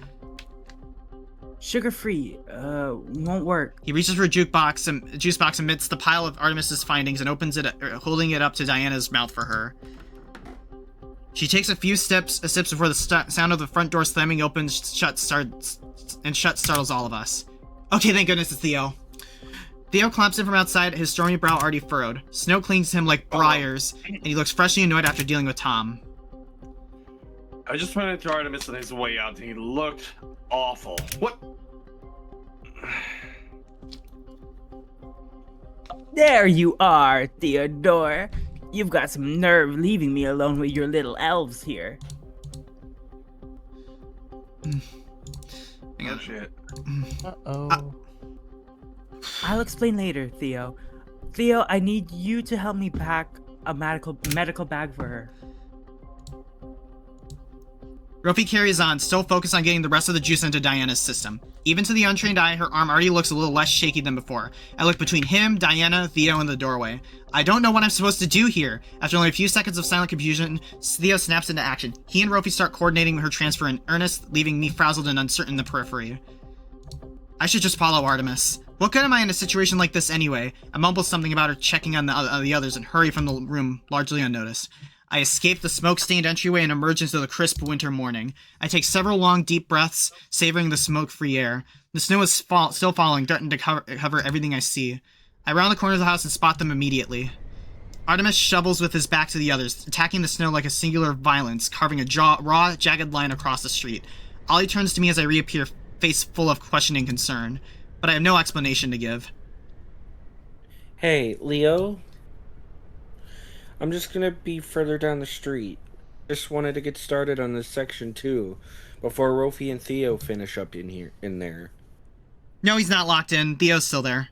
Sugar-free. Won't work. He reaches for a juice box amidst the pile of Artemis's findings and opens it, holding it up to Diana's mouth for her. She takes a few sips before the sound of the front door slamming open startles all of us. Okay, thank goodness it's Theo. Theo clamps in from outside, his stormy brow already furrowed. Snow clings to him like briars, and he looks freshly annoyed after dealing with Tom. I just went into Artemis on his way out, and he looked awful. What? There you are, Theodore. You've got some nerve leaving me alone with your little elves here. Oh, shit. Uh-oh. I'll explain later, Theo. Theo, I need you to help me pack a medical bag for her. Rofi carries on, still focused on getting the rest of the juice into Diana's system. Even to the untrained eye, her arm already looks a little less shaky than before. I look between him, Diana, Theo, and the doorway. I don't know what I'm supposed to do here. After only a few seconds of silent confusion, Theo snaps into action. He and Rofi start coordinating her transfer in earnest, leaving me frazzled and uncertain in the periphery. I should just follow Artemis. What good am I in a situation like this anyway? I mumble something about her checking on the others and hurry from the room, largely unnoticed. I escape the smoke-stained entryway and emerge into the crisp winter morning. I take several long, deep breaths, savoring the smoke-free air. The snow is still falling, threatening to cover everything I see. I round the corner of the house and spot them immediately. Artemis shovels with his back to the others, attacking the snow like a singular violence, carving a raw, jagged line across the street. Ollie turns to me as I reappear, face full of questioning concern, but I have no explanation to give. Hey, Leo? I'm just gonna be further down the street. Just wanted to get started on this section too, before Rofi and Theo finish up in there. No, he's not locked in. Theo's still there.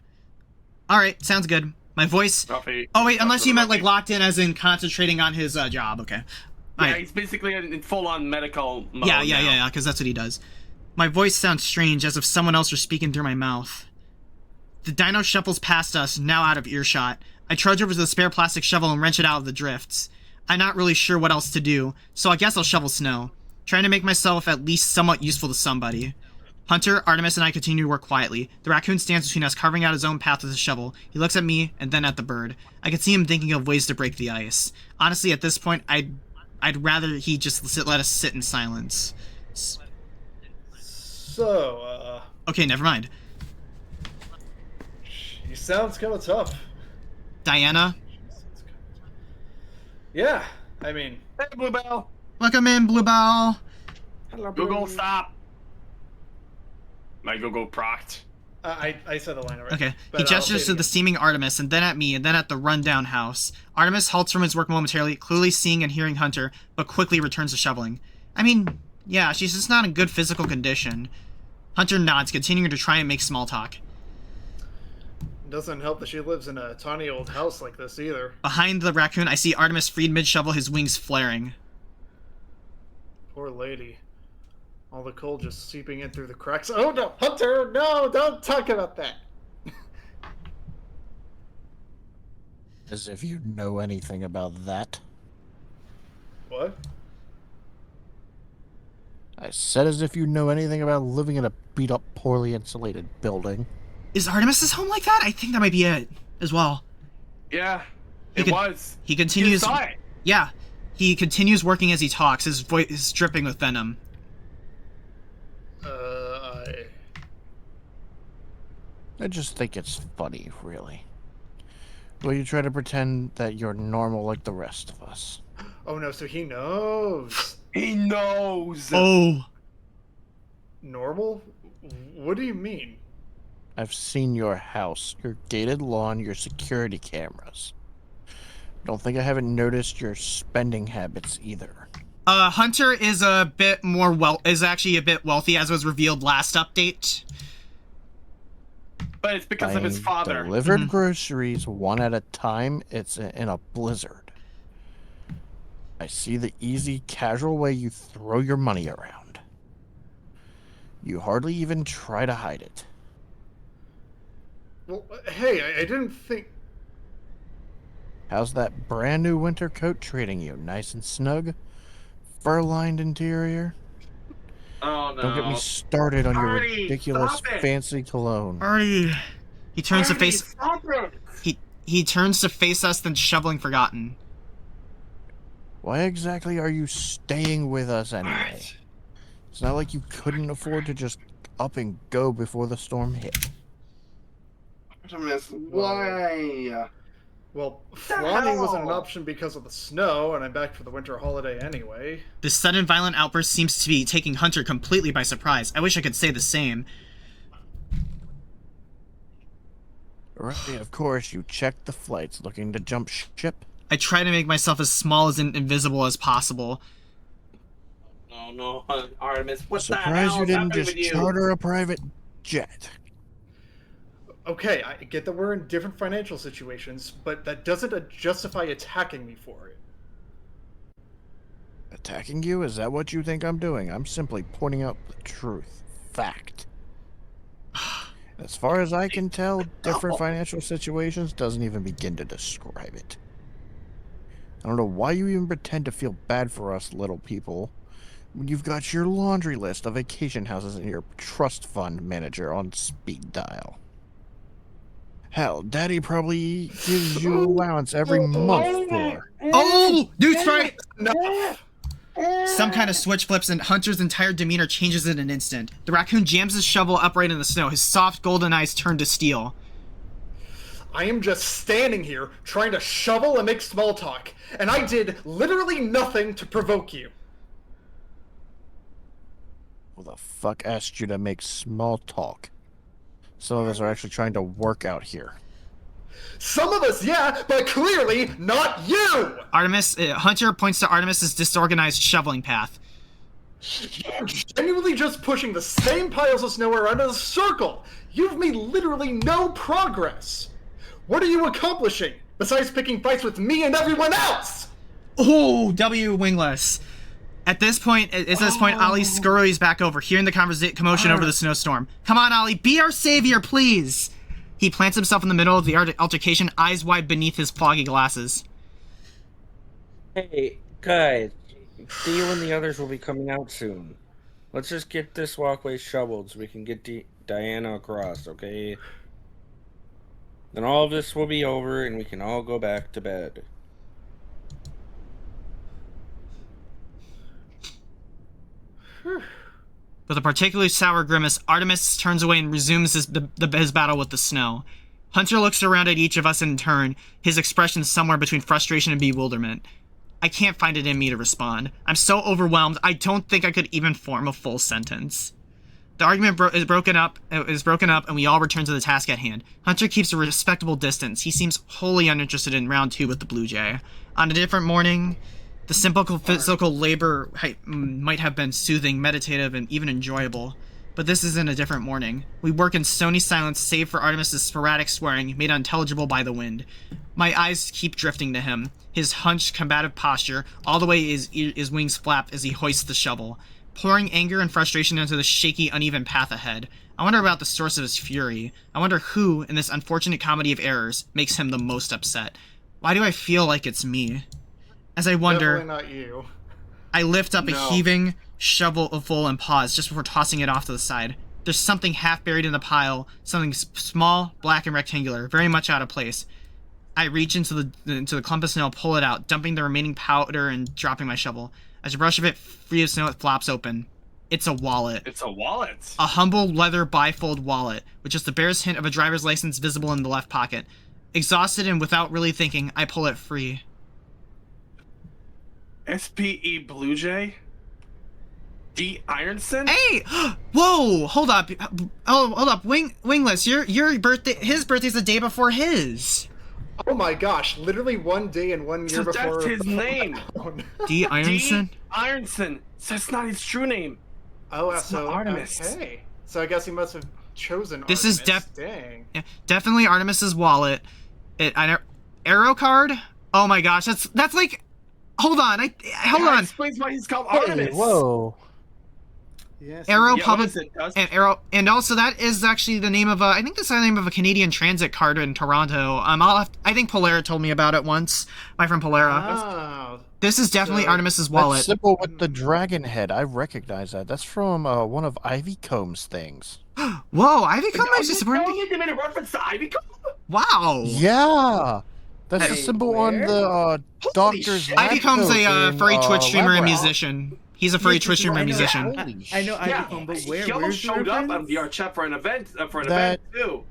Alright, sounds good. My voice... Ruffy, Oh wait, unless you meant like Ruffy. locked in as in concentrating on his job, okay. Yeah, Alright. he's basically in full-on medical mode Yeah, because that's what he does. My voice sounds strange, as if someone else were speaking through my mouth. The dino shuffles past us, now out of earshot. I trudge over to the spare plastic shovel and wrench it out of the drifts. I'm not really sure what else to do, so I guess I'll shovel snow, trying to make myself at least somewhat useful to somebody. Hunter, Artemis, and I continue to work quietly. The raccoon stands between us, carving out his own path with a shovel. He looks at me, and then at the bird. I can see him thinking of ways to break the ice. Honestly, at this point, I'd rather he just let us sit in silence. So, Okay, never mind. he sounds kind of tough. Diana? Yeah, I mean, Hey, Bluebell! Welcome in, Bluebell! Google, stop! My Google proct. I said the line already. Okay. but He I'll say gestures it to the again. steaming Artemis, and then at me, and then at the rundown house. Artemis halts from his work momentarily, clearly seeing and hearing Hunter, but quickly returns to shoveling. I mean, yeah, she's just not in good physical condition. Hunter nods, continuing to try and make small talk. Doesn't help that she lives in a tiny old house like this either. Behind the raccoon, I see Artemis freed mid-shovel, his wings flaring. Poor lady. All the cold just seeping in through the cracks. Oh no, Hunter! No, don't talk about that. As if you know anything about that. What? I said as if you know anything about living in a beat-up, poorly insulated building. Is Artemis's home like that? I think that might be it as well. Yeah, He it could- was. He continues. You saw it. Yeah, he continues working as he talks. His voice is dripping with venom. I just think it's funny, really. Will you try to pretend that you're normal like the rest of us? Oh no, so he knows. He knows. Oh, Normal? What do you mean? I've seen your house, your gated lawn, your security cameras. Don't think I haven't noticed your spending habits either. Hunter is a bit more is actually a bit wealthy, as was revealed last update. But it's because of his father. Delivered groceries one at a time. It's in a blizzard. I see the easy, casual way you throw your money around. You hardly even try to hide it. Well, hey, I didn't think... How's that brand new winter coat treating you? Nice and snug? Fur-lined interior? Oh no. Don't get me started on your Artie, ridiculous stop it. fancy cologne. Artie, he turns to face. Stop it. He turns to face us, then shoveling forgotten. Why exactly are you staying with us anyway? It's not like you couldn't afford to just up and go before the storm hit. Artemis, why? Well, the flying wasn't an hell? option because of the snow, and I'm back for the winter holiday anyway. This sudden violent outburst seems to be taking Hunter completely by surprise. I wish I could say the same. Right, of course, you checked the flights looking to jump ship. I try to make myself as small and invisible as possible. No, Artemis, what the hell Surprised you is didn't happening just with you? charter a private jet. Okay, I get that we're in different financial situations, but that doesn't justify attacking me for it. Attacking you? Is that what you think I'm doing? I'm simply pointing out the truth. Fact. As far as I can tell, different financial situations doesn't even begin to describe it. I don't know why you even pretend to feel bad for us little people when you've got your laundry list of vacation houses and your trust fund manager on speed dial. Hell, Daddy probably gives you allowance every month for. Oh, dude's right. No. Some kind of switch flips and Hunter's entire demeanor changes in an instant. The raccoon jams his shovel upright in the snow. His soft golden eyes turn to steel. I am just standing here trying to shovel and make small talk, and I did literally nothing to provoke you. Who the fuck asked you to make small talk? Some of us are actually trying to work out here. Some of us, yeah, but clearly not you! Hunter points to Artemis's disorganized shoveling path. You're genuinely just pushing the same piles of snow around in a circle! You've made literally no progress! What are you accomplishing, besides picking fights with me and everyone else? Oh, W wingless. At this point, Ollie scurries back over, hearing the commotion over the snowstorm. Come on, Ollie, be our savior, please! He plants himself in the middle of the altercation, eyes wide beneath his foggy glasses. Hey, guys. Theo and the others will be coming out soon. Let's just get this walkway shoveled so we can get Diana across, okay? Then all of this will be over and we can all go back to bed. With a particularly sour grimace, Artemis turns away and resumes his battle with the snow. Hunter looks around at each of us in turn, his expression somewhere between frustration and bewilderment. I can't find it in me to respond. I'm so overwhelmed, I don't think I could even form a full sentence. The argument is broken up, and we all return to the task at hand. Hunter keeps a respectable distance. He seems wholly uninterested in round 2 with the Blue Jay. On a different morning, the simple physical labor might have been soothing, meditative, and even enjoyable. But this isn't a different morning. We work in stony silence save for Artemis's sporadic swearing, made unintelligible by the wind. My eyes keep drifting to him, his hunched, combative posture, all the way his wings flap as he hoists the shovel, pouring anger and frustration into the shaky, uneven path ahead. I wonder about the source of his fury. I wonder who, in this unfortunate comedy of errors, makes him the most upset. Why do I feel like it's me? As I wonder, Definitely not you. I lift up a heaving, shovel full and pause just before tossing it off to the side. There's something half buried in the pile, something small, black, and rectangular, very much out of place. I reach into the clump of snow, pull it out, dumping the remaining powder and dropping my shovel. As a brush of it free of snow, it flops open. It's a wallet. It's a wallet. A humble leather bifold wallet, with just the barest hint of a driver's license visible in the left pocket. Exhausted and without really thinking, I pull it free. SPE Blue Jay? D. Ironson? Hey! Whoa! Hold up. Oh, hold up. Wingless, your birthday, his birthday's the day before his. Oh my gosh, literally 1 day and 1 year So before. that's his name. Oh, no. D. Ironson? D. Ironson. So that's not his true name. Oh, It's so not Artemis. Okay. So I guess he must have chosen This Artemis. is Dang. Yeah, definitely Artemis's wallet. Arrow card? Oh my gosh, that's like... Hold on, hold That on. explains why he's called Hey, Artemis. whoa. Yes. Arrow Yeah, Public... what is it, Dust? And Arrow, and also that is actually the name of a, I think that's the name of a Canadian transit card in Toronto. I think Polera told me about it once. My friend Polera. Oh. This is definitely So- Artemis's That wallet. symbol with the dragon head, I recognize that. That's from one of Ivy Comb's things. Whoa, Ivy Comb Oh, is you know they made a reference to Ivy Comb? Wow. Yeah! That's the Hey, symbol on where? the doctor's shit. lab Ivy Comb's coat a in, furry Twitch streamer and Lab Rat. musician. He's a furry Yes, Twitch streamer and I know- musician. Holy I know Yeah, Ivy Comb, but he where? almost Where's the showed up on reference? VR chat for an event, That- too.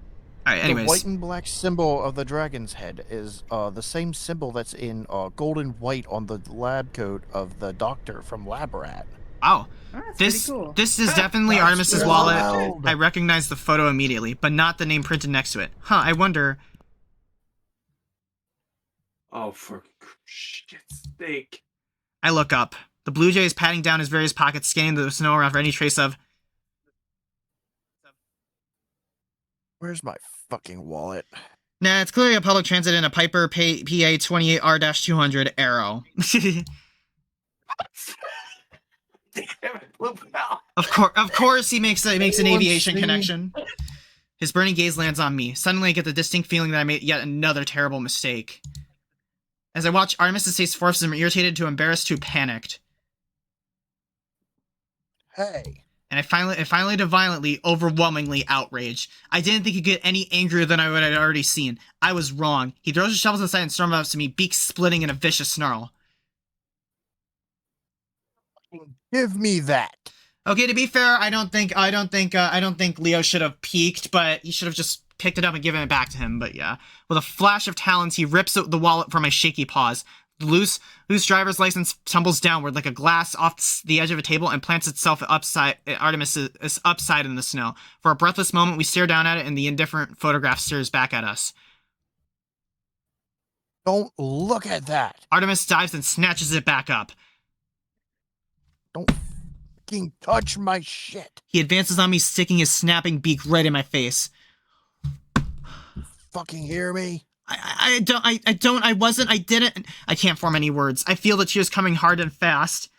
Alright, The anyways. white and black symbol of the dragon's head is the same symbol that's in gold and white on the lab coat of the doctor from Lab Rat. Wow. Oh, that's This pretty cool. this is definitely That's Artemis's wild. wallet. I recognize the photo immediately, but not the name printed next to it. Huh, I wonder... Oh, for shit's sake. I look up. The Blue Jay is patting down his various pockets, scanning the snow around for any trace of... Where's my fucking wallet? Nah, it's clearly a public transit in a Piper PA 28R-200 Arrow. Damn it, Blue Bell. Of course he makes an aviation see? connection. His burning gaze lands on me. Suddenly I get the distinct feeling that I made yet another terrible mistake. As I watch, Artemis' face forces from irritated to embarrassed to panicked. Hey. And I finally to violently, overwhelmingly outraged. I didn't think he'd get any angrier than I would have already seen. I was wrong. He throws his shovels aside and storms up to me, beak splitting in a vicious snarl. Give me that. Okay, to be fair, I don't think Leo should have peeked, but he should have just picked it up and given it back to him. But yeah, with a flash of talons, he rips the wallet from my shaky paws. The loose driver's license tumbles downward like a glass off the edge of a table and plants itself upside. Artemis is upside in the snow. For a breathless moment, we stare down at it, and the indifferent photograph stares back at us. Don't look at that. Artemis dives and snatches it back up. Don't fucking touch my shit. He advances on me, sticking his snapping beak right in my face. Fucking hear me? I can't form any words. I feel the tears coming hard and fast.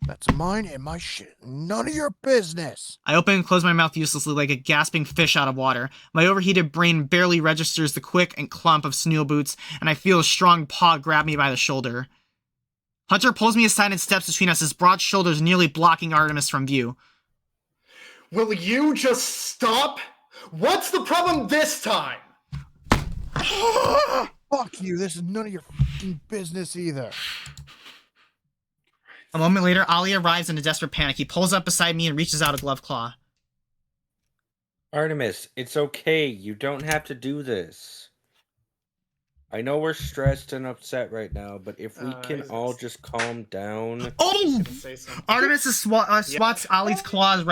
That's mine and my shit. None of your business. I open and close my mouth uselessly like a gasping fish out of water. My overheated brain barely registers the quick and clump of snow boots, and I feel a strong paw grab me by the shoulder. Hunter pulls me aside and steps between us, his broad shoulders nearly blocking Artemis from view. Will you just stop? What's the problem this time? Fuck you. This is none of your fucking business either. A moment later, Ali arrives in a desperate panic. He pulls up beside me and reaches out a glove claw. Artemis, it's okay. You don't have to do this. I know we're stressed and upset right now, but if we can all just calm down. Oh! Say something. Artemis swats Ali's claws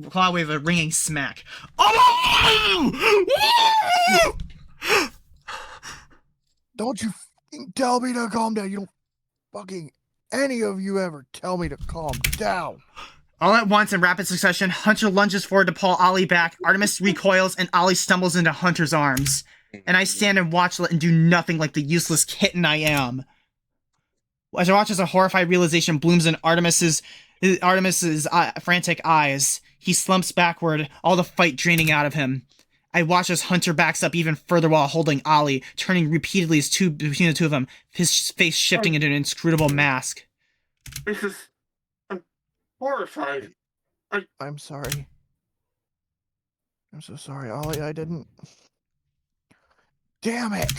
claw with a ringing smack. Oh! Don't you fucking tell me to calm down. You don't fucking any of you ever tell me to calm down. All at once, in rapid succession, Hunter lunges forward to pull Ali back. Artemis recoils, and Ali stumbles into Hunter's arms. And I stand and watch and do nothing like the useless kitten I am. As I watch as a horrified realization blooms in Artemis's frantic eyes, he slumps backward, all the fight draining out of him. I watch as Hunter backs up even further while holding Ali, turning repeatedly between the two of them, his face shifting into an inscrutable mask. This is... I'm horrified. I'm sorry. I'm so sorry, Ollie. I didn't. Damn it!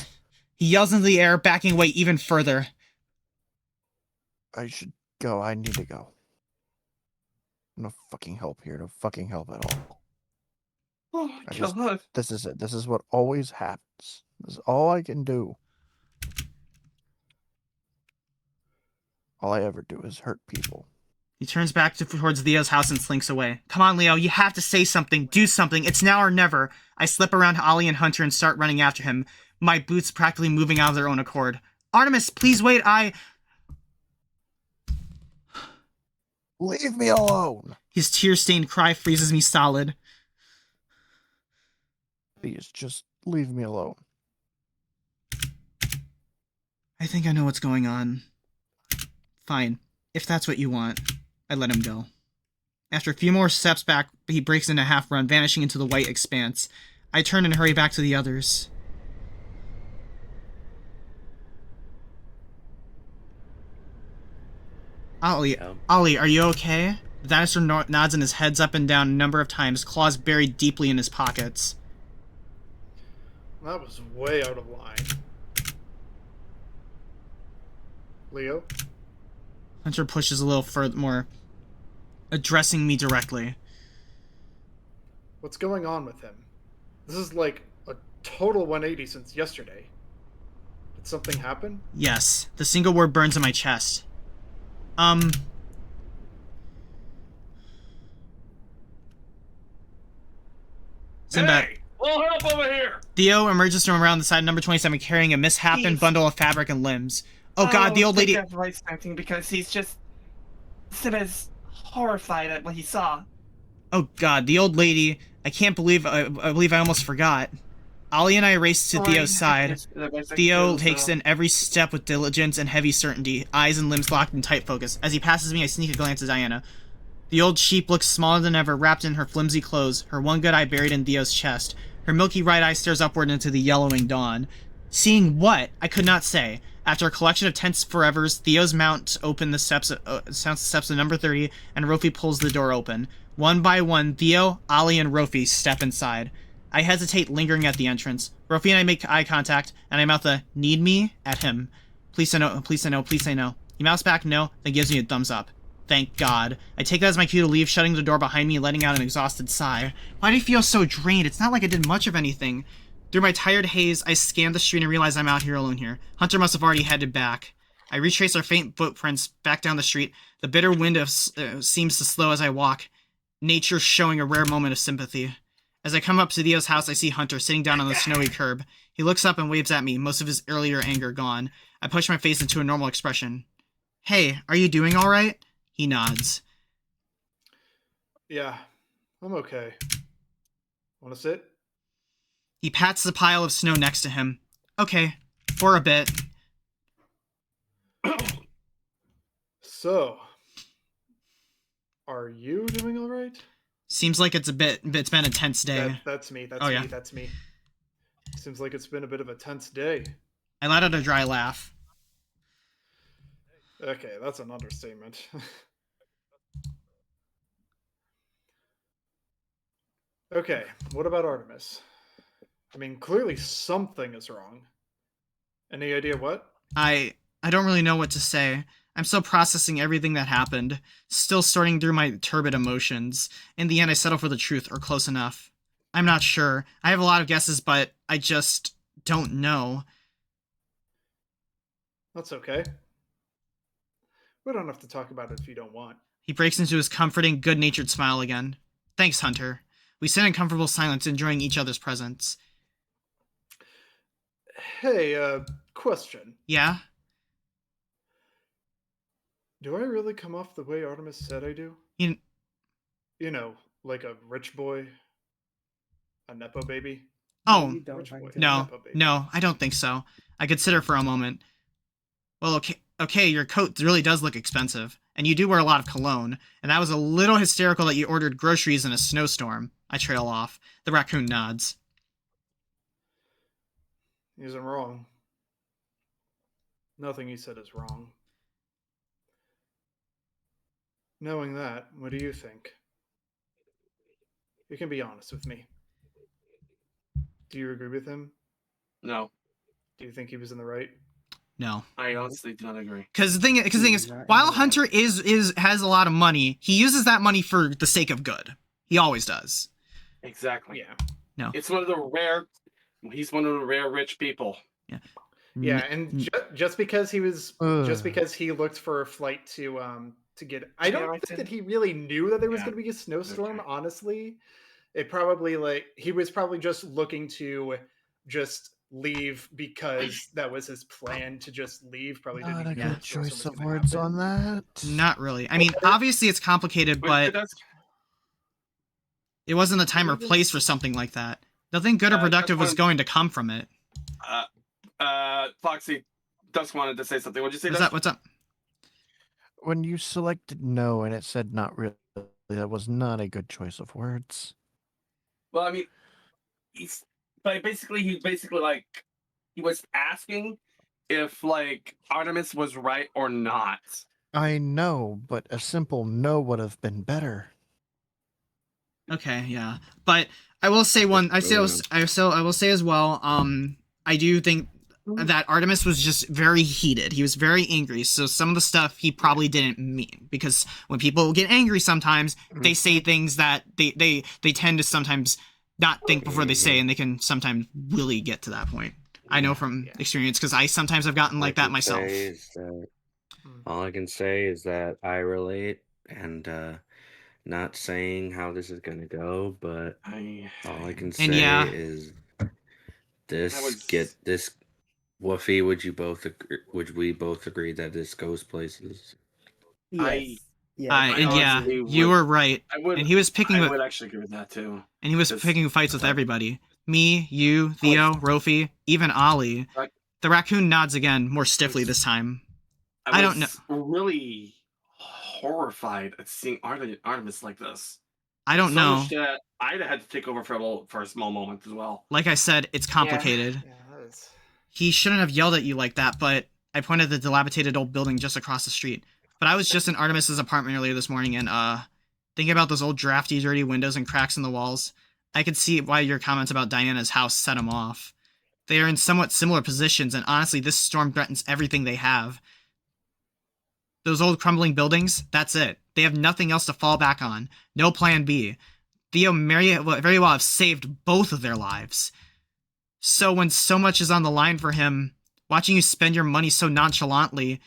He yells into the air, backing away even further. I should go. I need to go. No fucking help here. No fucking help at all. Oh my God. This is it. This is what always happens. This is all I can do. All I ever do is hurt people. He turns back towards Leo's house and slinks away. Come on, Leo, you have to say something. Do something. It's now or never. I slip around Ollie and Hunter and start running after him, my boots practically moving out of their own accord. Artemis, please wait, Leave me alone! His tear-stained cry freezes me solid. Please, just leave me alone. I think I know what's going on. Fine. If that's what you want. I let him go. After a few more steps back, he breaks into a half-run, vanishing into the white expanse. I turn and hurry back to the others. Ollie, are you okay? The dinosaur nods and his head's up and down a number of times, claws buried deeply in his pockets. That was way out of line. Leo? Hunter pushes a little further more, addressing me directly. What's going on with him? This is like a total 180 since yesterday. Did something happen? Yes, the single word burns in my chest. Sinbad. Hey! Little help over here! Theo emerges from around the side of number 27 carrying a misshapen bundle of fabric and limbs. Oh god, the old lady... voice acting because he's just... Simba's horrified at what he saw. Oh god, the old lady... I can't believe... I believe I almost forgot. Ollie and I race to Theo's side. Theo takes in every step with diligence and heavy certainty, eyes and limbs locked in tight focus. As he passes me, I sneak a glance at Diana. The old sheep looks smaller than ever, wrapped in her flimsy clothes, her one good eye buried in Theo's chest. Her milky right eye stares upward into the yellowing dawn. Seeing what? I could not say. After a collection of tense forevers, Theo's mounts open the steps of number 30, and Rofi pulls the door open. One by one, Theo, Ollie, and Rofi step inside. I hesitate, lingering at the entrance. Rofi and I make eye contact, and I mouth a "need me" at him. Please say no, please say no, please say no. He mouths back no, then gives me a thumbs up. Thank God. I take that as my cue to leave, shutting the door behind me and letting out an exhausted sigh. Why do I feel so drained? It's not like I did much of anything. Through my tired haze, I scan the street and realize I'm out here alone here. Hunter must have already headed back. I retrace our faint footprints back down the street. The bitter wind seems to slow as I walk, nature showing a rare moment of sympathy. As I come up to Theo's house, I see Hunter sitting down on the snowy curb. He looks up and waves at me, most of his earlier anger gone. I push my face into a normal expression. Hey, are you doing all right? He nods. Yeah, I'm okay. Wanna sit? He pats the pile of snow next to him. Okay, for a bit. So, are you doing all right? Seems like it's been a tense day. That's me. That's Oh, me. yeah. That's me. Seems like it's been a bit of a tense day. I let out a dry laugh. Okay, that's an understatement. Okay, what about Artemis? I mean, clearly something is wrong. Any idea what? I don't really know what to say. I'm still processing everything that happened, still sorting through my turbid emotions. In the end, I settle for the truth, or close enough. I'm not sure. I have a lot of guesses, but I just don't know. That's okay. We don't have to talk about it if you don't want. He breaks into his comforting, good-natured smile again. Thanks, Hunter. We sit in comfortable silence, enjoying each other's presence. Hey, question. Yeah? Do I really come off the way Artemis said I do? You know, like a rich boy? A Nepo baby? Oh, You don't Rich like boy. to- no, Nepo baby. no, I don't think so. I consider for a moment. Well, okay, your coat really does look expensive, and you do wear a lot of cologne, and that was a little hysterical that you ordered groceries in a snowstorm. I trail off. The raccoon nods. He isn't wrong. Nothing he said is wrong. Knowing that, what do you think? You can be honest with me. Do you agree with him? No, Do you think he was in the right? No. I honestly do not agree. Because the thing is, Not in while the Hunter has a lot of money, he uses that money for the sake of good. He always does. Exactly. Yeah. No. It's one of the rare. He's one of the rare rich people. Yeah, and just because he was, just Ugh. because he looked for a flight to get, I don't think that he really knew that there was Yeah. going to be a snowstorm. Okay. Honestly, it probably he was probably just looking to just leave because that was his plan to just leave. Probably didn't Not a even know good the snowstorm choice was of gonna words happen. on that. Not really. I mean, obviously it's complicated, but that's it wasn't the time or Maybe place for something like that. Nothing good or that's productive was one- going to come from it. Foxy. Dusk wanted to say something. What'd you say? What's Dusk? up? What's up? When you selected no and it said not really, that was not a good choice of words. Well, I mean, he basically like he was asking if like Artemis was right or not. I know, but a simple no would have been better. Okay, yeah, but I will say I will say as well. I do think that Artemis was just very heated. He was very angry. So some of the stuff he probably didn't mean, because when people get angry, sometimes they say things that they tend to sometimes not think before they say, and they can sometimes really get to that point. I know from experience, because I sometimes have gotten like that myself. All I can say is that I relate, and not saying how this is gonna go, but all I can And say yeah. is was- this. Woofy, would we both agree that this goes places? Yes. Yes. And yeah, honestly you would- were right. I would. And he was picking I with, would actually agree with that too. and he was Just- picking fights with everybody. Me, you, Theo, Rofi, even Ollie. Like- The raccoon nods again, more stiffly this time. I don't was really horrified at seeing Artemis like this. I don't So know. much that I'd have had to take over for a small moment as well. Like I said, it's complicated. Yeah, that is. He shouldn't have yelled at you like that, but I pointed at the dilapidated old building just across the street. But I was just in Artemis's apartment earlier this morning, and thinking about those old drafty, dirty windows and cracks in the walls, I could see why your comments about Diana's house set him off. They are in somewhat similar positions, and honestly, this storm threatens everything they have. Those old crumbling buildings, that's it. They have nothing else to fall back on. No plan B. Theo very well have saved both of their lives. So when so much is on the line for him, watching you spend your money so nonchalantly,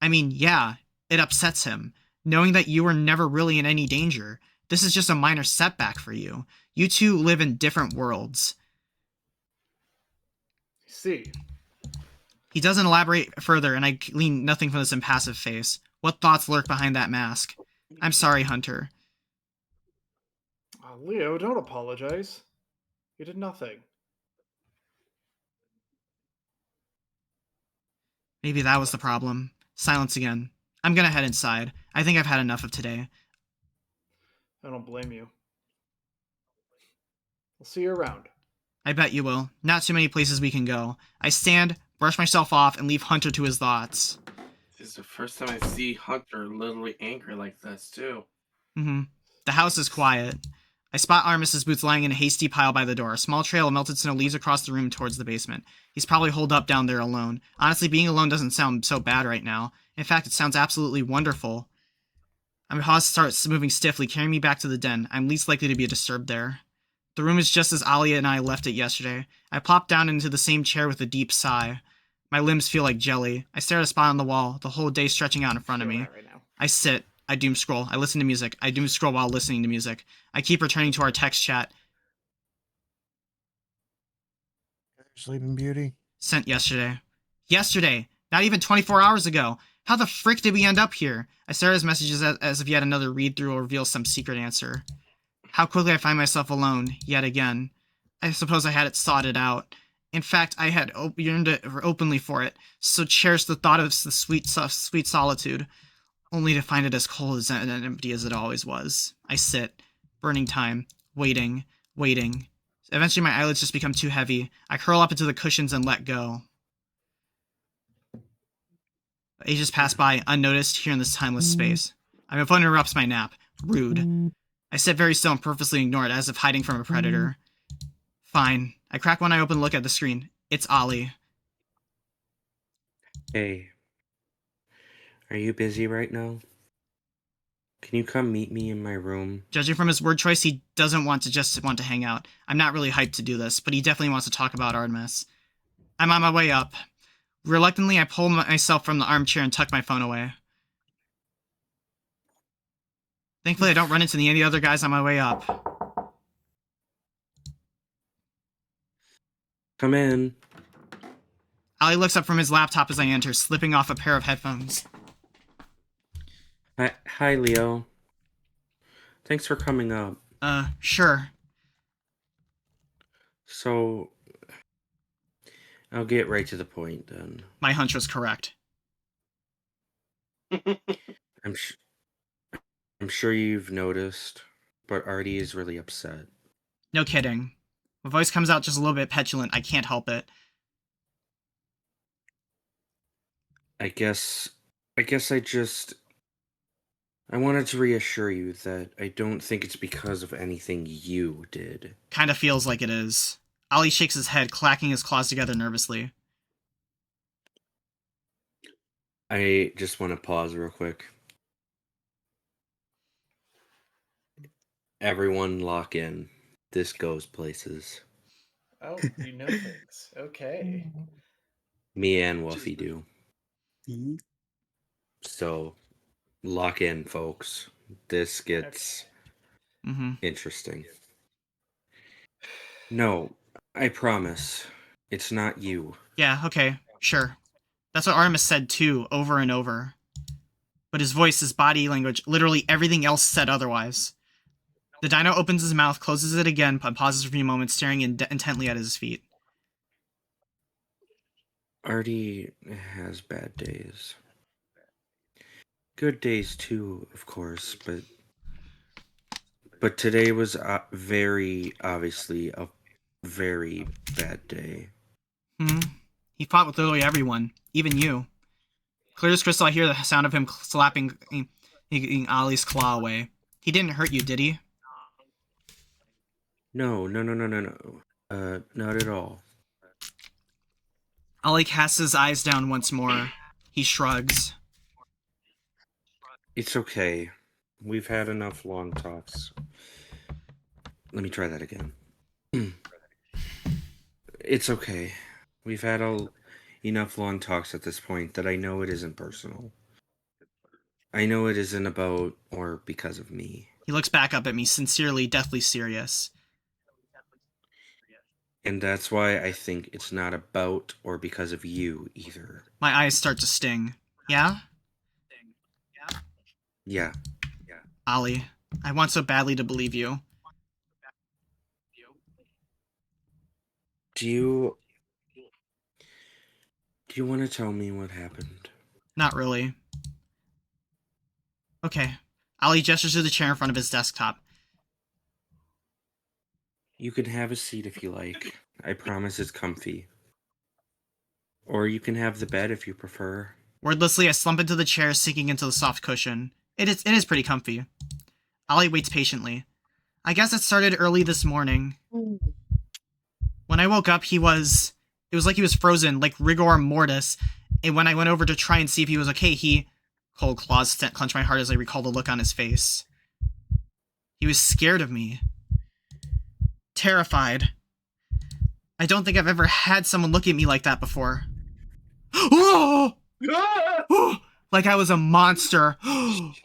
I mean, yeah, it upsets him. Knowing that you were never really in any danger. This is just a minor setback for you. You two live in different worlds. See, He doesn't elaborate further, and I glean nothing from this impassive face. What thoughts lurk behind that mask? I'm sorry, Hunter. Leo, don't apologize. You did nothing. Maybe that was the problem. Silence again. I'm gonna head inside. I think I've had enough of today. I don't blame you. I'll see you around. I bet you will. Not too many places we can go. I stand, brush myself off, and leave Hunter to his thoughts. This is the first time I see Hunter literally angry like this too. The house is quiet. I spot Artemis's boots lying in a hasty pile by the door. A small trail of melted snow leads across the room towards the basement. He's probably holed up down there alone. Honestly, being alone doesn't sound so bad right now. In fact, it sounds absolutely wonderful. My paws start moving stiffly, carrying me back to the den. I'm least likely to be disturbed there. The room is just as Alia and I left it yesterday. I plop down into the same chair with a deep sigh. My limbs feel like jelly. I stare at a spot on the wall, the whole day stretching out in front of me. Right now. I sit. I doom scroll. I listen to music. I doom scroll while listening to music. I keep returning to our text chat. Sleeping Beauty. Sent yesterday. Yesterday! Not even 24 hours ago! How the frick did we end up here? I stare at his messages as if yet another read-through will reveal some secret answer. How quickly I find myself alone, yet again. I suppose I had it sorted out. In fact, I had yearned openly for it, so cherished the thought of the sweet solitude, only to find it as cold and empty as it always was. I sit, burning time, waiting. Eventually my eyelids just become too heavy. I curl up into the cushions and let go. Ages pass by, unnoticed, here in this timeless space. My phone interrupts my nap. Rude. I sit very still and purposely ignore it, as if hiding from a predator. Fine. I crack one eye open and look at the screen. It's Ollie. Hey. Are you busy right now? Can you come meet me in my room? Judging from his word choice, he doesn't want to hang out. I'm not really hyped to do this, but he definitely wants to talk about Artemis. I'm on my way up. Reluctantly, I pull myself from the armchair and tuck my phone away. Thankfully, I don't run into any of the other guys on my way up. Come in. Ollie looks up from his laptop as I enter, slipping off a pair of headphones. Hi, Leo. Thanks for coming up. Sure. So, I'll get right to the point then. My hunch was correct. I'm sure you've noticed, but Artie is really upset. No kidding. My voice comes out just a little bit petulant. I can't help it. I wanted to reassure you that I don't think it's because of anything you did. Kinda feels like it is. Ollie shakes his head, clacking his claws together nervously. I just want to pause real quick. Everyone lock in. This goes places. Oh, you know things. Okay. Me and Wuffy do. So, lock in, folks. This gets interesting. No, I promise. It's not you. Yeah, okay, sure. That's what Artemis said too, over and over. But his voice, his body language, literally everything else said otherwise. The dino opens his mouth, closes it again, and pauses for a few moments, staring intently at his feet. Artie has bad days. Good days too, of course, but today was very obviously a very bad day. He fought with literally everyone, even you. Clear as crystal, I hear the sound of him slapping Ollie's claw away. He didn't hurt you, did he? No. Not at all. Ollie casts his eyes down once more. He shrugs. It's okay. We've had enough long talks. Let me try that again. It's okay. We've had enough long talks at this point that I know it isn't personal. I know it isn't about or because of me. He looks back up at me, sincerely, deathly serious. And that's why I think it's not about or because of you either. My eyes start to sting. Yeah? Yeah. Ollie, I want so badly to believe you. Do you want to tell me what happened? Not really. Okay. Ollie gestures to the chair in front of his desktop. You can have a seat if you like. I promise it's comfy. Or you can have the bed if you prefer. Wordlessly, I slump into the chair, sinking into the soft cushion. It is pretty comfy. Ollie waits patiently. I guess it started early this morning. When I woke up, it was like he was frozen, like rigor mortis. And when I went over to try and see if he was okay, cold claws clench my heart as I recall the look on his face. He was scared of me. Terrified. I don't think I've ever had someone look at me like that before. Oh! Like I was a monster. And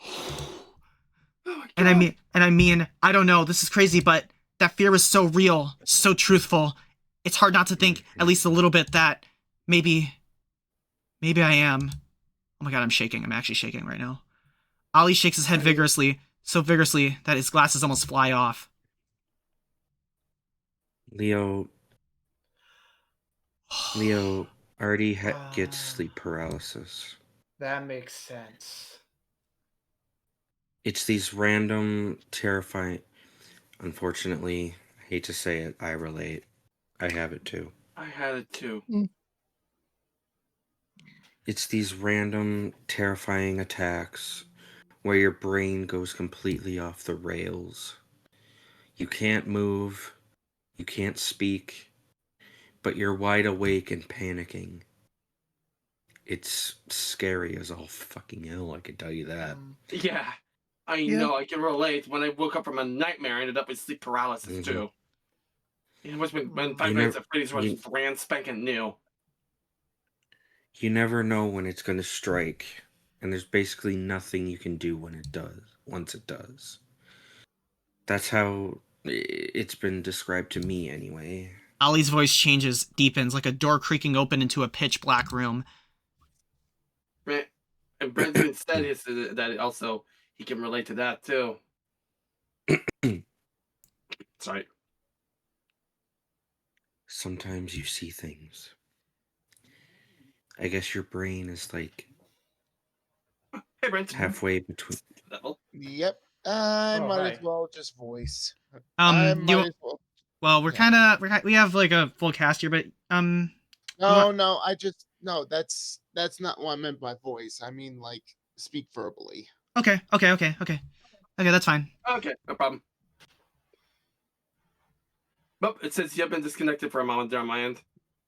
I mean, I don't know, this is crazy, but that fear was so real, so truthful. It's hard not to think, at least a little bit, that maybe I am. Oh my god, I'm shaking. I'm actually shaking right now. Ollie shakes his head vigorously, so vigorously that his glasses almost fly off. Leo, Artie gets sleep paralysis. That makes sense. It's these random, terrifying... Unfortunately, I hate to say it, I relate. I have it too. I had it too. It's these random, terrifying attacks where your brain goes completely off the rails. You can't move, you can't speak, but you're wide awake and panicking. It's scary as all fucking hell, I can tell you that. Yeah, I Yeah. know. I can relate. When I woke up from a nightmare, I ended up with sleep paralysis too. It was when 5 You Nights never- at Freddy's was you- brand spanking new. You never know when it's going to strike, and there's basically nothing you can do when it does, once it does. That's how it's been described to me, anyway. Ollie's voice changes, deepens, like a door creaking open into a pitch black room. And Brendan said that also he can relate to that too. Sorry. Sometimes you see things. I guess your brain is like Hey, Brent. halfway between. Level. Yep. I Oh, might hi. as well just voice. I might You as well. well, we're Yeah. kind of we have like a full cast here, but No, I just no. That's not what I meant by voice. I mean like speak verbally. okay, that's fine. Okay, no problem. Well, it says you've been disconnected for a moment there on my end.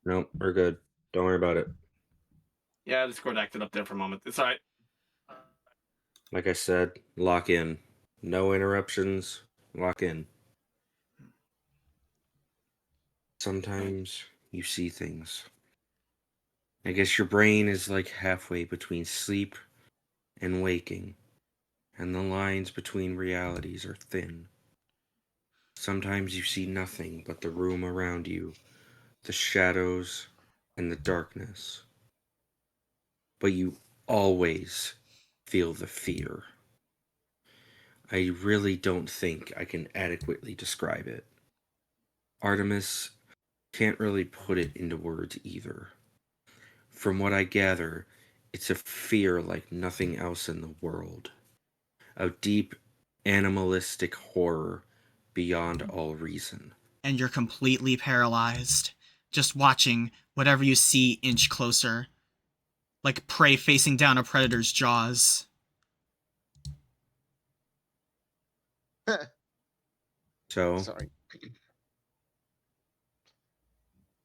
No, we're good. Don't worry about it. Yeah, Discord acted up there for a moment. It's alright. Like I said, lock in. No interruptions. Lock in. Sometimes you see things. I guess your brain is like halfway between sleep and waking, and the lines between realities are thin. Sometimes you see nothing but the room around you, the shadows, and the darkness. But you always feel the fear. I really don't think I can adequately describe it. Artemis can't really put it into words either. From what I gather, it's a fear like nothing else in the world. A deep, animalistic horror beyond all reason. And you're completely paralyzed, just watching whatever you see inch closer, like prey facing down a predator's jaws. Sorry.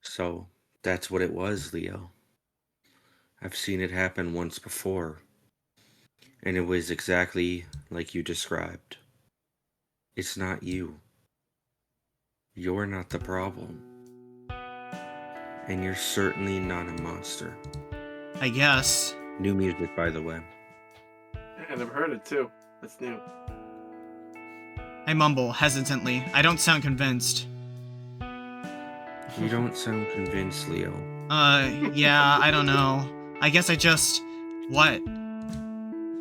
So that's what it was, Leo. I've seen it happen once before, and it was exactly like you described. It's not you. You're not the problem. And you're certainly not a monster. I guess. New music, by the way. I never heard it too. That's new. I mumble hesitantly. I don't sound convinced. You don't sound convinced, Leo. Yeah, I don't know. I guess I just... What?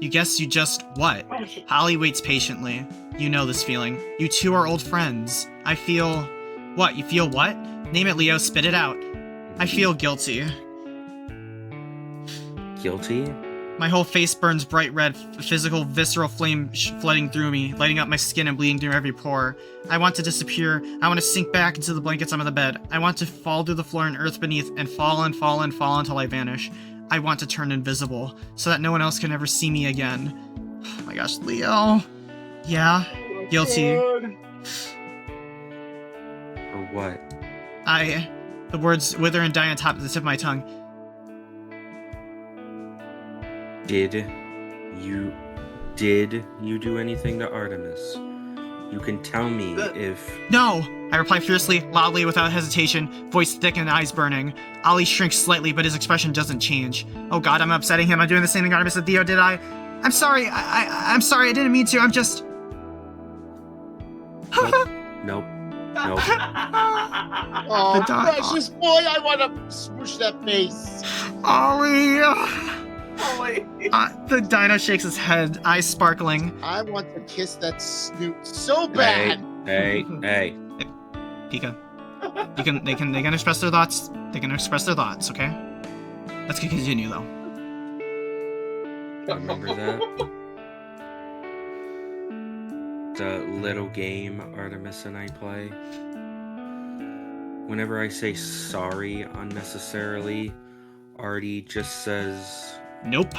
You guess you just what? Holly waits patiently. You know this feeling. You two are old friends. I feel... What? You feel what? Name it, Leo. Spit it out. I feel guilty. Guilty? My whole face burns bright red, physical, visceral flame flooding through me, lighting up my skin and bleeding through every pore. I want to disappear. I want to sink back into the blankets under the bed. I want to fall through the floor and earth beneath and fall and fall and fall until I vanish. I want to turn invisible, so that no one else can ever see me again. Oh my gosh, Leo. Yeah, guilty. Or what? The words wither and die on top of the tip of my tongue. Did you do anything to Artemis? You can tell me if... No! I reply fiercely, loudly, without hesitation, voice thick and eyes burning. Ollie shrinks slightly, but his expression doesn't change. Oh god, I'm upsetting him. I'm doing the same thing Artemis did Theo, did I? I'm sorry. I'm sorry. I didn't mean to. I'm just... Nope. Oh, The dog- precious boy! I want to smoosh that face. Ollie! Holy. The dino shakes his head, eyes sparkling. I want to kiss that snoot so bad. Hey. Pika. They can express their thoughts. They can express their thoughts, okay? Let's continue though. Remember that? The little game Artemis and I play? Whenever I say sorry unnecessarily, Artie just says... Nope.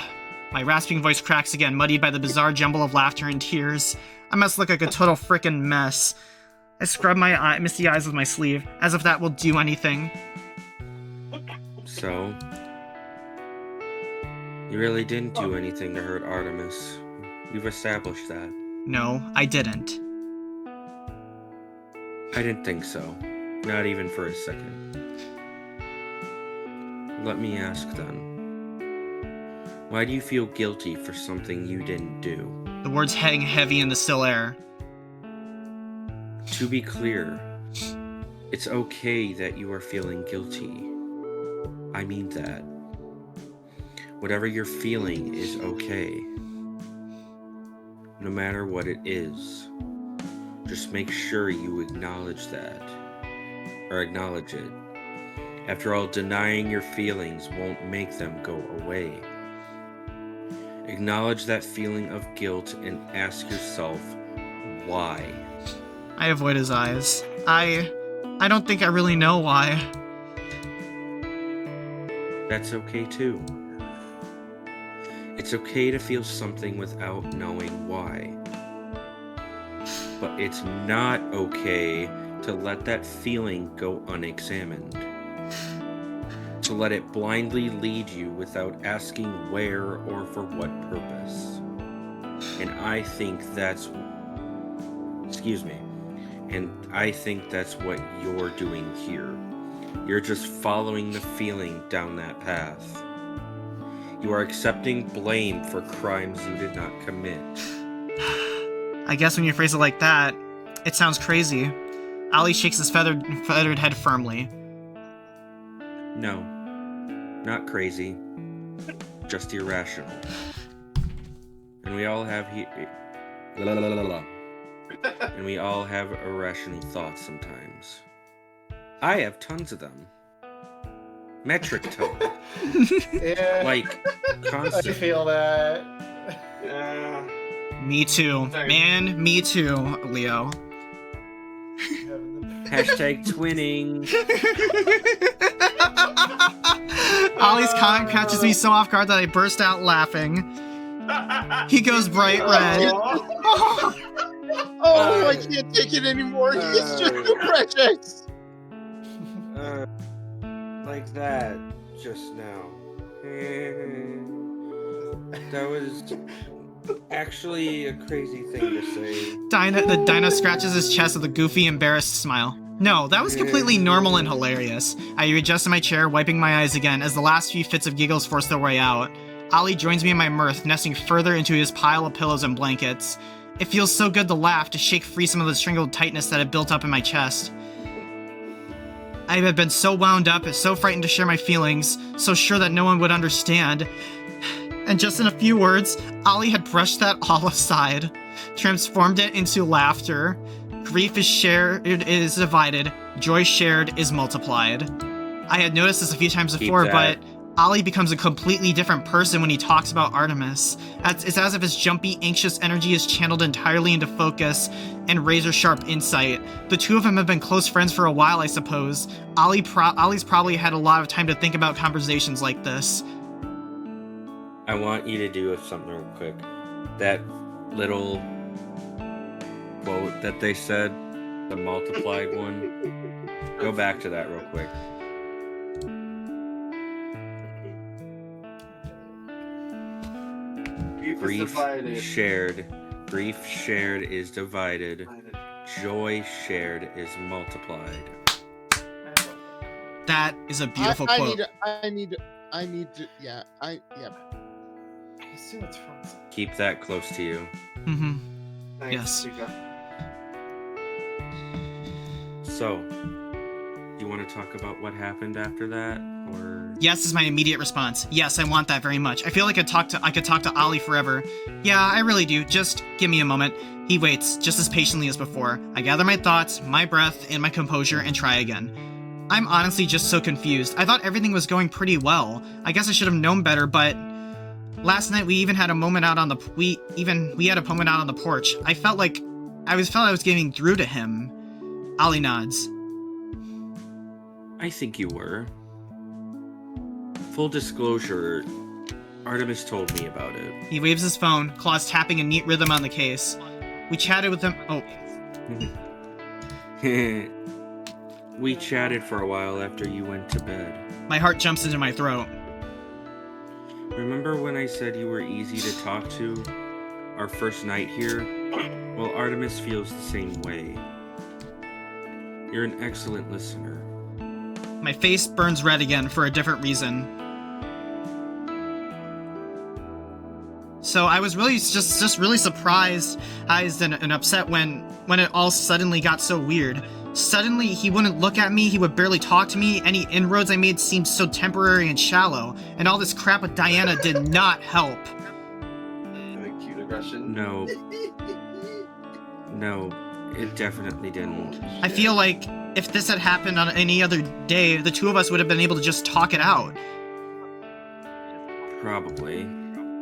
My rasping voice cracks again, muddied by the bizarre jumble of laughter and tears. I must look like a total frickin' mess. I scrub my misty eyes with my sleeve, as if that will do anything. So, you really didn't do anything to hurt Artemis. You've established that. No, I didn't. I didn't think so. Not even for a second. Let me ask then. Why do you feel guilty for something you didn't do? The words hang heavy in the still air. To be clear, it's okay that you are feeling guilty. I mean that. Whatever you're feeling is okay. No matter what it is. Just make sure you acknowledge that. Or acknowledge it. After all, denying your feelings won't make them go away. Acknowledge that feeling of guilt and ask yourself, why? I avoid his eyes. I don't think I really know why. That's okay too. It's okay to feel something without knowing why. But it's not okay to let that feeling go unexamined. To let it blindly lead you without asking where or for what purpose. And I think that's... And I think that's what you're doing here. You're just following the feeling down that path. You are accepting blame for crimes you did not commit. I guess when you phrase it like that, it sounds crazy. Ali shakes his feathered head firmly. No, not crazy. Just irrational. And we all have and we all have irrational thoughts sometimes. I have tons of them. Metric tons. Yeah. Like, I constant. feel that. Me too. Man, me too, Leo. Hashtag twinning. Ollie's comment catches me so off guard that I burst out laughing. He goes bright red. Oh, I can't take it anymore. He is just too precious. Like that just now. That was actually a crazy thing to say. The dino scratches his chest with a goofy, embarrassed smile. No, that was completely normal and hilarious. I readjust in my chair, wiping my eyes again as the last few fits of giggles force their way out. Ollie joins me in my mirth, nesting further into his pile of pillows and blankets. It feels so good to laugh, to shake free some of the strangled tightness that had built up in my chest. I had been so wound up, so frightened to share my feelings, so sure that no one would understand. And just in a few words, Ollie had brushed that all aside, transformed it into laughter. Grief is shared is divided, joy shared is multiplied. I had noticed this a few times before, but Ollie becomes a completely different person when he talks about Artemis. It's as if his jumpy, anxious energy is channeled entirely into focus and razor-sharp insight. The two of them have been close friends for a while, I suppose. Ollie's probably had a lot of time to think about conversations like this. I want you to do something real quick. That little quote that they said, the multiplied one. Go back to that real quick. Grief shared is divided. Joy shared is multiplied. That is a beautiful quote. I need to, yeah. I assume it's from. Keep that close to you. Mm-hmm. Thanks, Yes. Chica. So, you want to talk about what happened after that, or? Yes is my immediate response. Yes, I want that very much. I feel like I could talk to Ollie forever. Yeah, I really do. Just give me a moment. He waits, just as patiently as before. I gather my thoughts, my breath, and my composure, and try again. I'm honestly just so confused. I thought everything was going pretty well. I guess I should have known better, but last night we had a moment out on the porch. I felt like I was getting through to him. Ollie nods. I think you were. Full disclosure, Artemis told me about it. He waves his phone, claws tapping a neat rhythm on the case. We chatted with him. Oh, We chatted for a while after you went to bed. my heart jumps into my throat. Remember when I said you were easy to talk to? Our first night here? Well, Artemis feels the same way. You're an excellent listener. My face burns red again for a different reason. So I was really just really surprised and upset when it all suddenly got so weird. Suddenly, he wouldn't look at me, he would barely talk to me, any inroads I made seemed so temporary and shallow, and all this crap with Diana did not help. Cute aggression. No, it definitely didn't. I feel like if this had happened on any other day, the two of us would have been able to just talk it out. Probably.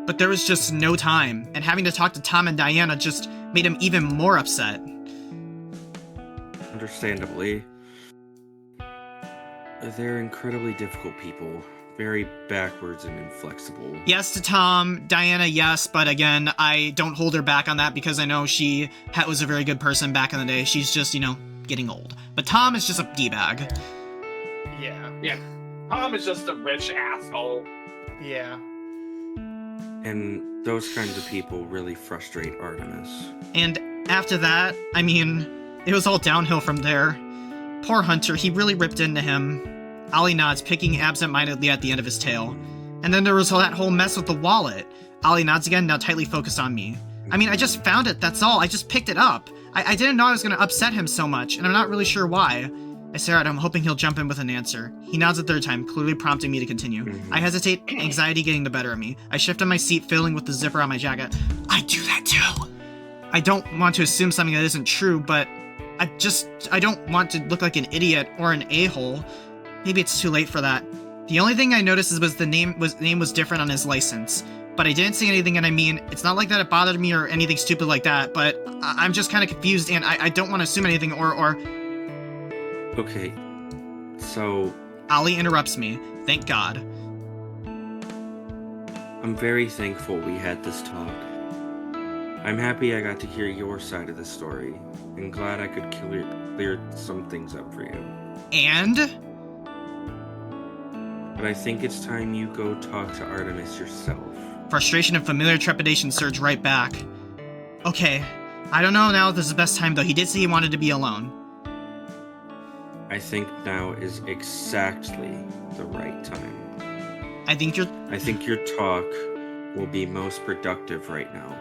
But there was just no time, and having to talk to Tom and Diana just made him even more upset. Understandably. They're incredibly difficult people. Very backwards and inflexible. Yes to Tom, Diana, yes, but again, I don't hold her back on that because I know she was a very good person back in the day. She's just, getting old. But Tom is just a D-bag. Yeah. Tom is just a rich asshole. Yeah. And those kinds of people really frustrate Artemis. And after that, it was all downhill from there. Poor Hunter, he really ripped into him. Ollie nods, picking absent-mindedly at the end of his tail. And then there was that whole mess with the wallet. Ollie nods again, now tightly focused on me. I just found it, that's all. I just picked it up. I didn't know I was going to upset him so much, and I'm not really sure why. I stare at him, hoping he'll jump in with an answer. He nods a third time, clearly prompting me to continue. I hesitate, anxiety getting the better of me. I shift on my seat, fiddling with the zipper on my jacket. I do that too! I don't want to assume something that isn't true, but I don't want to look like an idiot or an a-hole. Maybe it's too late for that. The only thing I noticed was the name was different on his license. But I didn't say anything, and it's not like that it bothered me or anything stupid like that, but I'm just kind of confused, and I don't want to assume anything or... Okay, so... Ollie interrupts me. Thank God. I'm very thankful we had this talk. I'm happy I got to hear your side of the story, and glad I could clear some things up for you. And? But I think it's time you go talk to Artemis yourself. Frustration and familiar trepidation surge right back. Okay, I don't know now if this is the best time, though. He did say he wanted to be alone. I think now is exactly the right time. I think your talk will be most productive right now,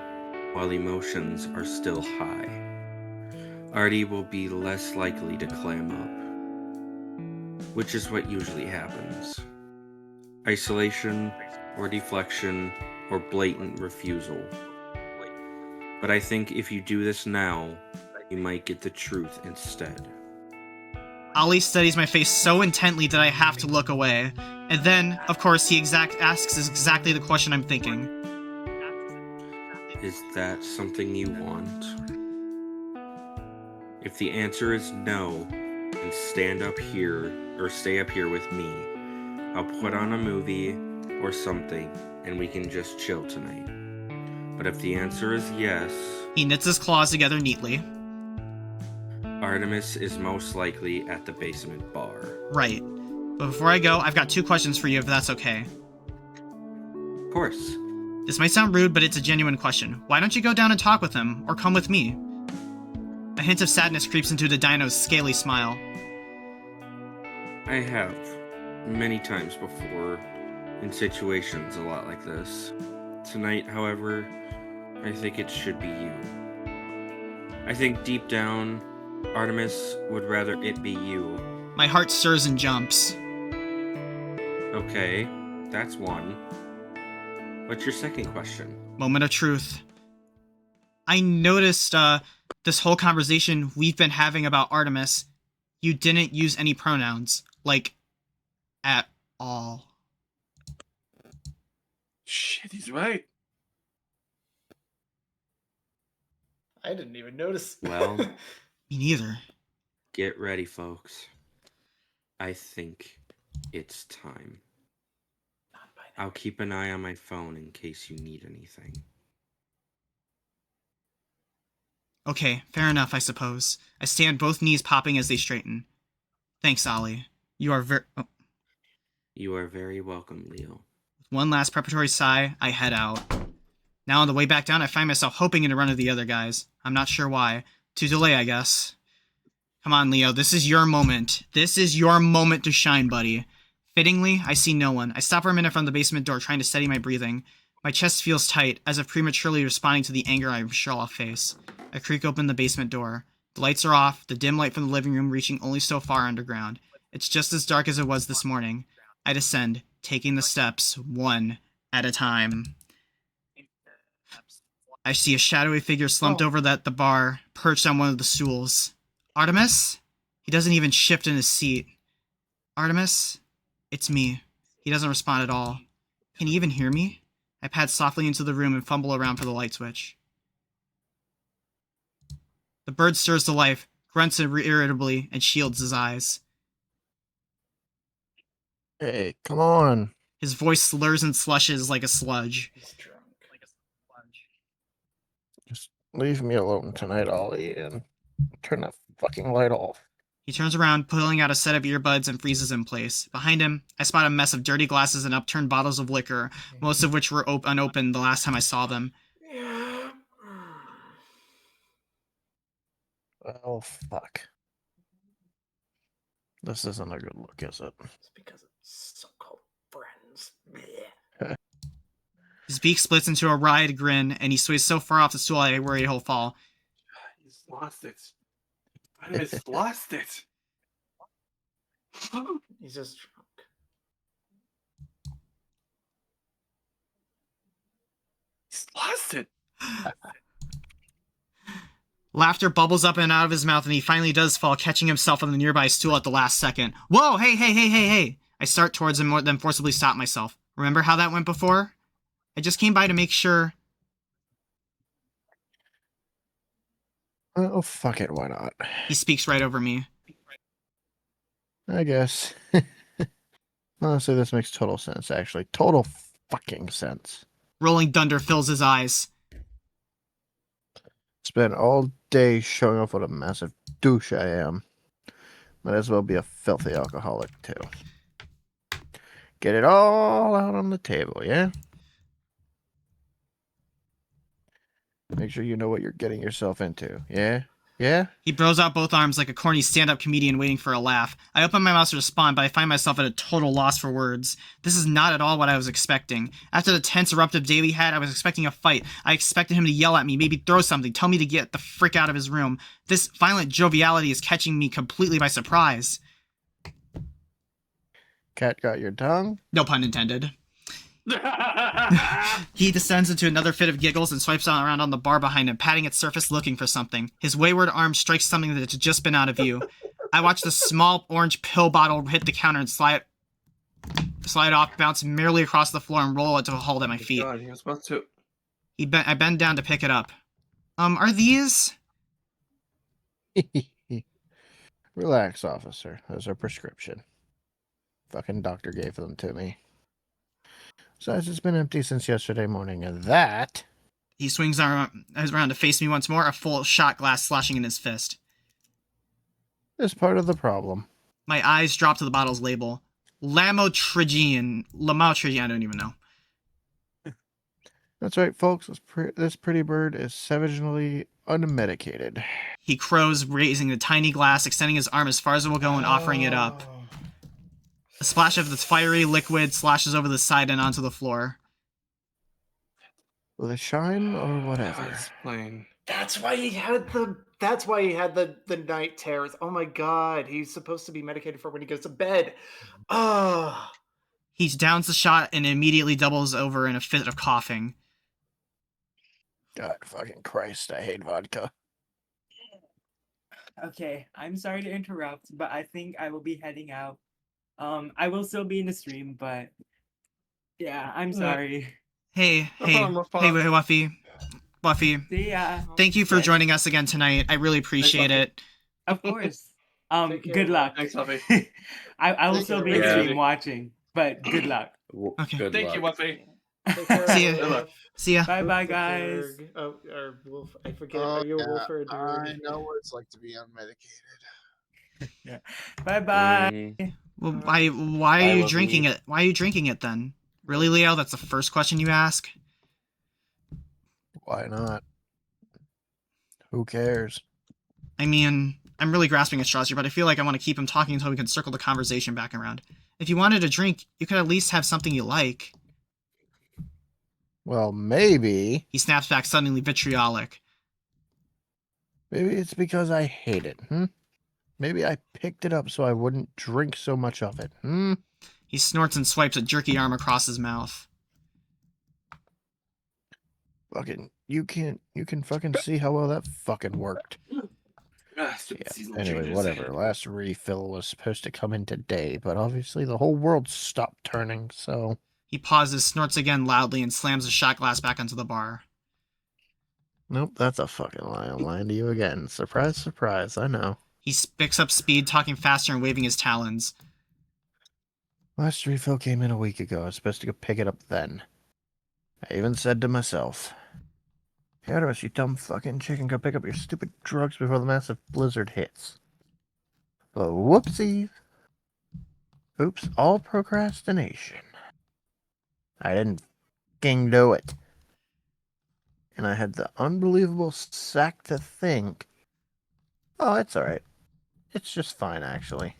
while emotions are still high. Artie will be less likely to clam up, which is what usually happens. Isolation, or deflection, or blatant refusal. But I think if you do this now, you might get the truth instead. Ollie studies my face so intently that I have to look away. And then, of course, he asks exactly the question I'm thinking. Is that something you want? If the answer is no, then stay up here with me. I'll put on a movie or something, and we can just chill tonight. But if the answer is yes... He knits his claws together neatly. Artemis is most likely at the basement bar. Right. But before I go, I've got 2 questions for you, if that's okay. Of course. This might sound rude, but it's a genuine question. Why don't you go down and talk with him, or come with me? A hint of sadness creeps into the dino's scaly smile. I have, many times before, in situations a lot like this. Tonight, however, I think it should be you. I think deep down, Artemis would rather it be you. My heart stirs and jumps. Okay, that's one. What's your second question? Moment of truth. I noticed, this whole conversation we've been having about Artemis, you didn't use any pronouns. Like, at all. Shit, he's right. I didn't even notice. Well, Me neither. get ready, folks. I think it's time. Not by I'll keep an eye on my phone in case you need anything. Okay, fair enough, I suppose. I stand, both knees popping as they straighten. Thanks, Ollie. You are oh. You are very welcome, Leo. With one last preparatory sigh, I head out. Now on the way back down, I find myself hoping to run into the other guys. I'm not sure why. To delay, I guess. Come on, Leo, this is your moment. This is your moment to shine, buddy. Fittingly, I see no one. I stop for a minute from the basement door, trying to steady my breathing. My chest feels tight, as if prematurely responding to the anger I'm sure I'll face. I creak open the basement door. The lights are off, the dim light from the living room reaching only so far underground. It's just as dark as it was this morning. I descend, taking the steps, one at a time. I see a shadowy figure slumped over the bar, perched on one of the stools. Artemis? He doesn't even shift in his seat. Artemis? It's me. He doesn't respond at all. Can he even hear me? I pad softly into the room and fumble around for the light switch. The bird stirs to life, grunts irritably, and shields his eyes. Hey, come on. His voice slurs and slushes like a sludge. He's drunk. Just leave me alone tonight, Ollie, and turn that fucking light off. He turns around, pulling out a set of earbuds, and freezes in place. Behind him, I spot a mess of dirty glasses and upturned bottles of liquor, most of which were unopened the last time I saw them. Oh, fuck. This isn't a good look, is it? It's because of so-called friends. Blech. His beak splits into a wide grin, and he sways so far off the stool I worry he'll fall. He's lost it. He's lost it. He's just drunk. He's lost it. Laughter bubbles up and out of his mouth, and he finally does fall, catching himself on the nearby stool at the last second. Whoa, hey. I start towards him, then forcibly stop myself. Remember how that went before? I just came by to make sure. Oh, fuck it, why not? He speaks right over me. I guess. Honestly, this makes total sense, actually. Total fucking sense. Rolling thunder fills his eyes. Spent all day showing off what a massive douche I am. Might as well be a filthy alcoholic, too. Get it all out on the table, yeah? Make sure you know what you're getting yourself into, yeah? Yeah? He throws out both arms like a corny stand-up comedian waiting for a laugh. I open my mouth to respond, but I find myself at a total loss for words. This is not at all what I was expecting. After the tense, eruptive day we had, I was expecting a fight. I expected him to yell at me, maybe throw something, tell me to get the frick out of his room. This violent joviality is catching me completely by surprise. Cat got your tongue? No pun intended. He descends into another fit of giggles and swipes around on the bar behind him, patting its surface looking for something. His wayward arm strikes something that had just been out of view. I watch the small orange pill bottle hit the counter and slide off, bounce merely across the floor, and roll it to a halt at my feet. God, he was about to. I bend down to pick it up. Are these? Relax, officer. Those are prescription. Fucking doctor gave them to me. Besides, it's been empty since yesterday morning, and that... He swings around to face me once more, a full shot glass sloshing in his fist. is part of the problem. My eyes drop to the bottle's label. Lamotrigine, I don't even know. That's right, folks. This pretty bird is savagely unmedicated. He crows, raising the tiny glass, extending his arm as far as it will go and offering it up. A splash of the fiery liquid slashes over the side and onto the floor. Will it shine or whatever? Explain. That's why he had the. That's why he had the night terrors. Oh my god, he's supposed to be medicated for when he goes to bed. Ah. He downs the shot and immediately doubles over in a fit of coughing. God fucking Christ, I hate vodka. Okay, I'm sorry to interrupt, but I think I will be heading out. I will still be in the stream, but yeah, I'm sorry. Hey, Wuffy. See ya. Thank you for joining us again tonight. I really appreciate it. Of course. Take care. Good luck. Thanks, Huffy. I will Take still care, be in the man. stream watching, but good luck. Okay. Good Thank you, luck. Wuffy. Take care, See ya. Good luck. Wolf. See ya. Bye bye, Take guys. care. Oh, or Wolf. I forget. Oh, Are you a yeah, wolf or a I dwarf? know what it's like to be unmedicated. Yeah. Bye bye. Well, why are I you love drinking you. it? Why are you drinking it then? Really, Leo? That's the first question you ask? Why not? Who cares? I mean, I'm really grasping at straws here, but I feel like I want to keep him talking until we can circle the conversation back around. If you wanted a drink, you could at least have something you like. Well, maybe He snaps back, suddenly vitriolic. it's because I hate it. Maybe I picked it up so I wouldn't drink so much of it. He snorts and swipes a jerky arm across his mouth. Fucking, you can fucking see how well that fucking worked. Stupid Yeah. seasonal Anyway, changes. whatever. Last refill was supposed to come in today, but obviously the whole world stopped turning, so... He pauses, snorts again loudly, and slams the shot glass back onto the bar. Nope, that's a fucking lie. I'm lying to you again. Surprise, surprise, I know. He picks up speed, talking faster and waving his talons. Last refill came in a week ago. I was supposed to go pick it up then. I even said to myself, "Hey, Artemis, you dumb fucking chicken, go pick up your stupid drugs before the massive blizzard hits." But whoopsie. Oops, all procrastination. I didn't fucking do it. And I had the unbelievable sack to think, oh, it's alright. It's just fine, actually.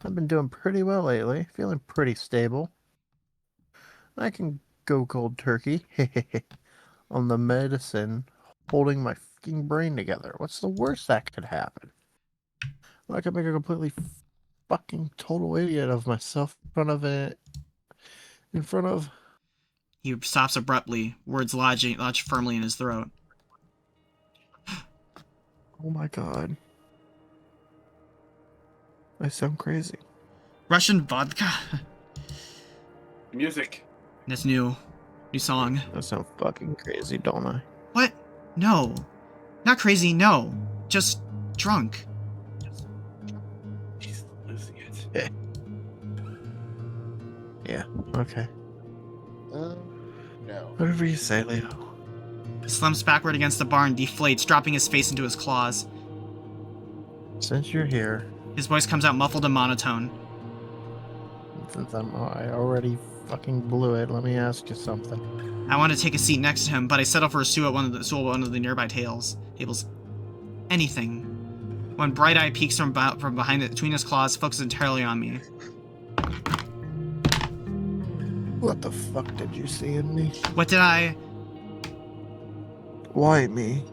I've been doing pretty well lately, feeling pretty stable. I can go cold turkey on the medicine, holding my fucking brain together. What's the worst that could happen? I could make a completely fucking total idiot of myself in front of... He stops abruptly, words lodge firmly in his throat. Oh my god. I sound crazy. Russian vodka? Music. That's new. New song. I sound fucking crazy, don't I? What? No. Not crazy, no. Just drunk. She's losing it. Yeah, okay. No. Whatever you say, Leo. He slumps backward against the bar and deflates, dropping his face into his claws. Since you're here, His voice comes out muffled and monotone. since I already fucking blew it, let me ask you something. I want to take a seat next to him, but I settle for a stool at one of the nearby tables. Anything. One bright eye peeks from behind it, between his claws, focuses entirely on me. What the fuck did you see in me? What did I... Why me?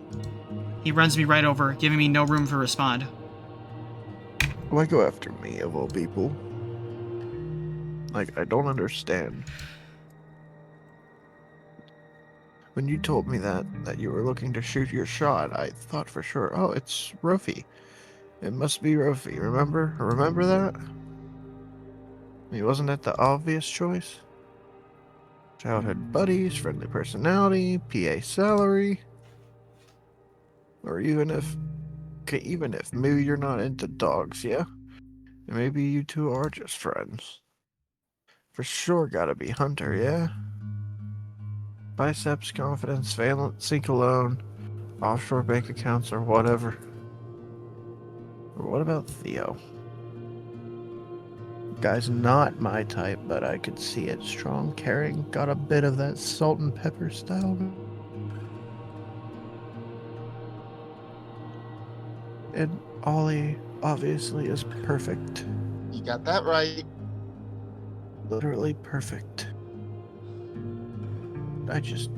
He runs me right over, giving me no room to respond. Why go after me, of all people? Like, I don't understand. When you told me that you were looking to shoot your shot, I thought for sure, oh, it's Rofi. It must be Rofi, remember? Remember that? I mean, wasn't that the obvious choice? Childhood buddies, friendly personality, PA salary. Or even if maybe you're not into dogs, yeah? And maybe you two are just friends. For sure gotta be Hunter, yeah? Biceps, confidence, sink alone, offshore bank accounts, or whatever. Or what about Theo? Guy's not my type, but I could see it. Strong, caring, got a bit of that salt and pepper style. And Ollie obviously is perfect. You got that right. Literally perfect. I just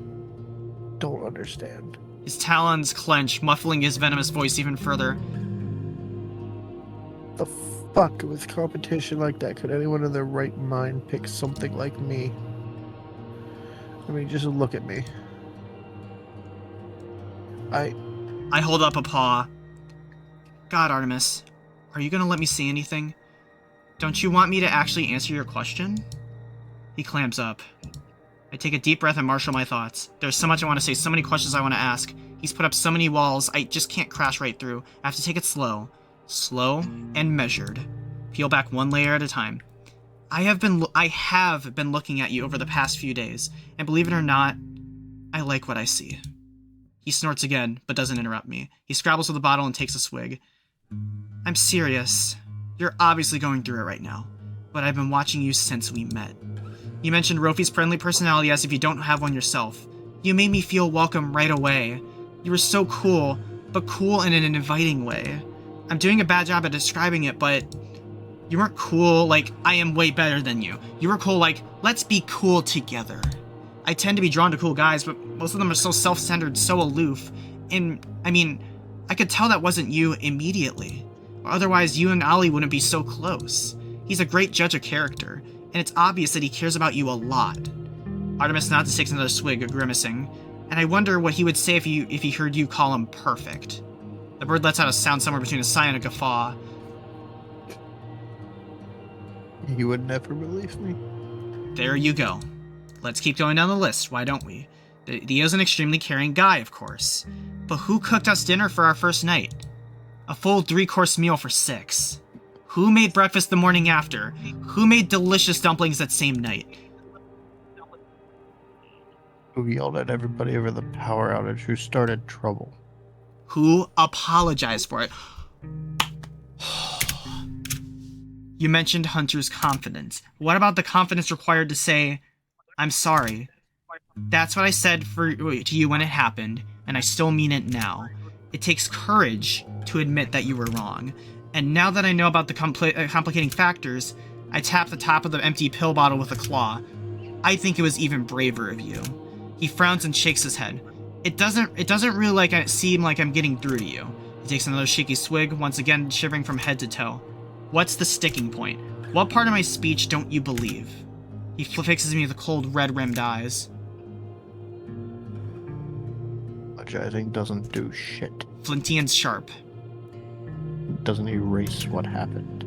don't understand. His talons clench, muffling his venomous voice even further. The fuck, with competition like that, could anyone in their right mind pick something like me? I mean, just look at me. I hold up a paw. God, Artemis, are you gonna let me say anything? Don't you want me to actually answer your question? He clamps up. I take a deep breath and marshal my thoughts. There's so much I want to say, so many questions I want to ask. He's put up so many walls, I just can't crash right through. I have to take it slow. Slow and measured. Peel back one layer at a time. I have been looking at you over the past few days, and believe it or not, I like what I see. He snorts again, but doesn't interrupt me. He scrabbles with the bottle and takes a swig. I'm serious. You're obviously going through it right now, but I've been watching you since we met. You mentioned Rofi's friendly personality as if you don't have one yourself. You made me feel welcome right away. You were so cool, but cool in an inviting way. I'm doing a bad job at describing it, but you weren't cool like, I am way better than you. You were cool like, let's be cool together. I tend to be drawn to cool guys, but most of them are so self-centered, so aloof. And, I mean, I could tell that wasn't you immediately. Or otherwise, you and Ollie wouldn't be so close. He's a great judge of character, and it's obvious that he cares about you a lot. Artemis nods and takes another swig, grimacing. And I wonder what he would say if he heard you call him perfect. The bird lets out a sound somewhere between a sigh and a guffaw. You would never believe me. There you go. Let's keep going down the list, why don't we? Theo's an extremely caring guy, of course. But who cooked us dinner for our first night? A full 3-course meal for 6. Who made breakfast the morning after? Who made delicious dumplings that same night? Who yelled at everybody over the power outage? Who started trouble? Who apologized for it? You mentioned Hunter's confidence. What about the confidence required to say, I'm sorry? That's what I said to you when it happened, and I still mean it now. It takes courage to admit that you were wrong. And now that I know about the complicating factors, I tap the top of the empty pill bottle with a claw. I think it was even braver of you. He frowns and shakes his head. It doesn't really seem like I'm getting through to you. He takes another shaky swig, once again shivering from head to toe. What's the sticking point? What part of my speech don't you believe? He fixes me with cold, red-rimmed eyes. Apologizing doesn't do shit. Flinty sharp. It doesn't erase what happened.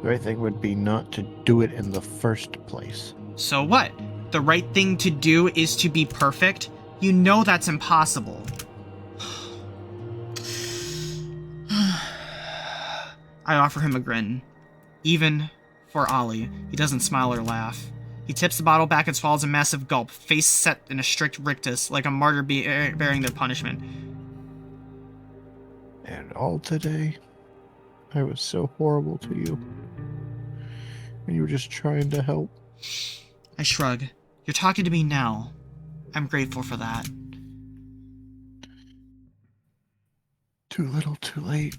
The right thing would be not to do it in the first place. So what? The right thing to do is to be perfect? You know that's impossible. I offer him a grin. Even for Ollie, he doesn't smile or laugh. He tips the bottle back and swallows a massive gulp, face set in a strict rictus, like a martyr bearing their punishment. And all today, I was so horrible to you. And you were just trying to help. I shrug. You're talking to me now. I'm grateful for that. Too little, too late.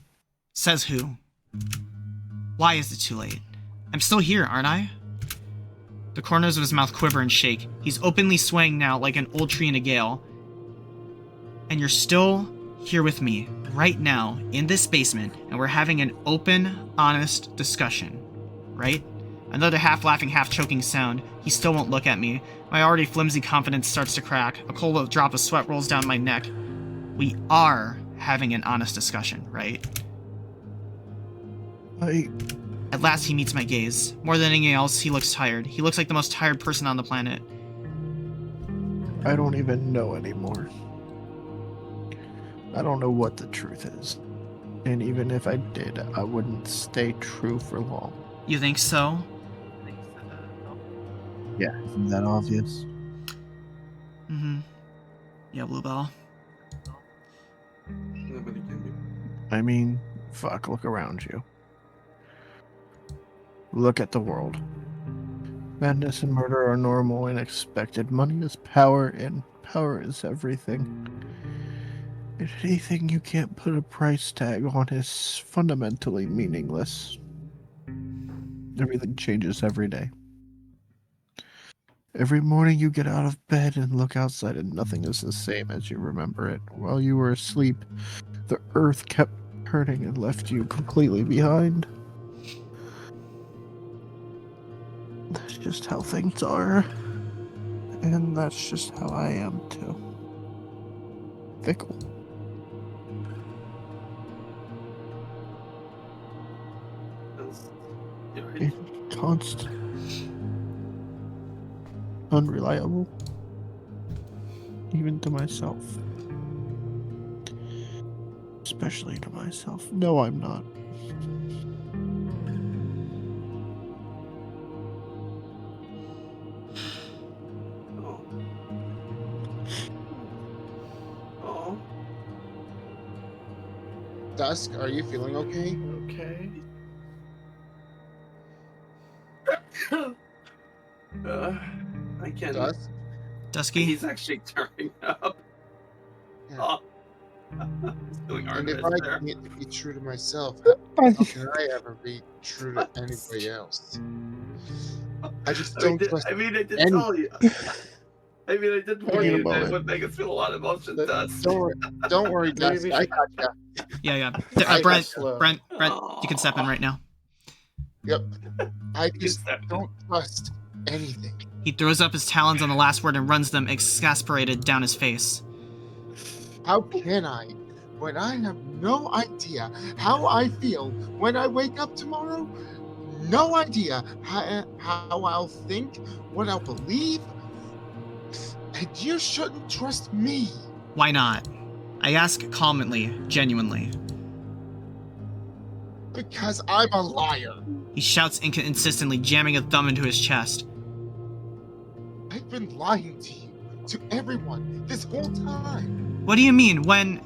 Says who? Why is it too late? I'm still here, aren't I? The corners of his mouth quiver and shake. He's openly swaying now like an old tree in a gale. And you're still here with me, right now, in this basement, and we're having an open, honest discussion. Right? Another half-laughing, half-choking sound. He still won't look at me. My already flimsy confidence starts to crack. A cold drop of sweat rolls down my neck. We are having an honest discussion, right? At last he meets my gaze. More than anything else, he looks tired. He looks like the most tired person on the planet. I don't even know anymore. I don't know what the truth is. And even if I did, I wouldn't stay true for long. You think so? Yeah, isn't that obvious? Mm-hmm. Yeah, Bluebell. I mean, fuck, look around you. Look at the world. Madness and murder are normal and expected. Money is power, and power is everything. And anything you can't put a price tag on is fundamentally meaningless. Everything changes every day. Every morning you get out of bed and look outside and nothing is the same as you remember it. While you were asleep, the earth kept turning and left you completely behind. That's just how things are. And that's just how I am too. Fickle. Constant. Unreliable. Even to myself. Especially to myself. No, I'm not. Dusk, are you feeling okay? Okay. I can. Dusk? Dusky? He's actually turning up. Yeah. Oh. He's doing And if Artemis I there. can't be true to myself, how can I ever be true to anybody else? I just don't trust I did any- tell you. I did warn need a you that it moment. would make us feel a lot of emotion, Dust. Don't worry, Dusk. Maybe I we got you. Yeah. I Brent, slow. Brent, you can step in right now. Yep. I just step in. don't trust anything. He throws up his talons on the last word and runs them exasperated down his face. How can I, when I have no idea how I feel when I wake up tomorrow? No idea how I'll think, what I'll believe? And you shouldn't trust me. Why not? I ask calmly, genuinely. Because I'm a liar. He shouts inconsistently, jamming a thumb into his chest. I've been lying to you, to everyone, this whole time. What do you mean, when...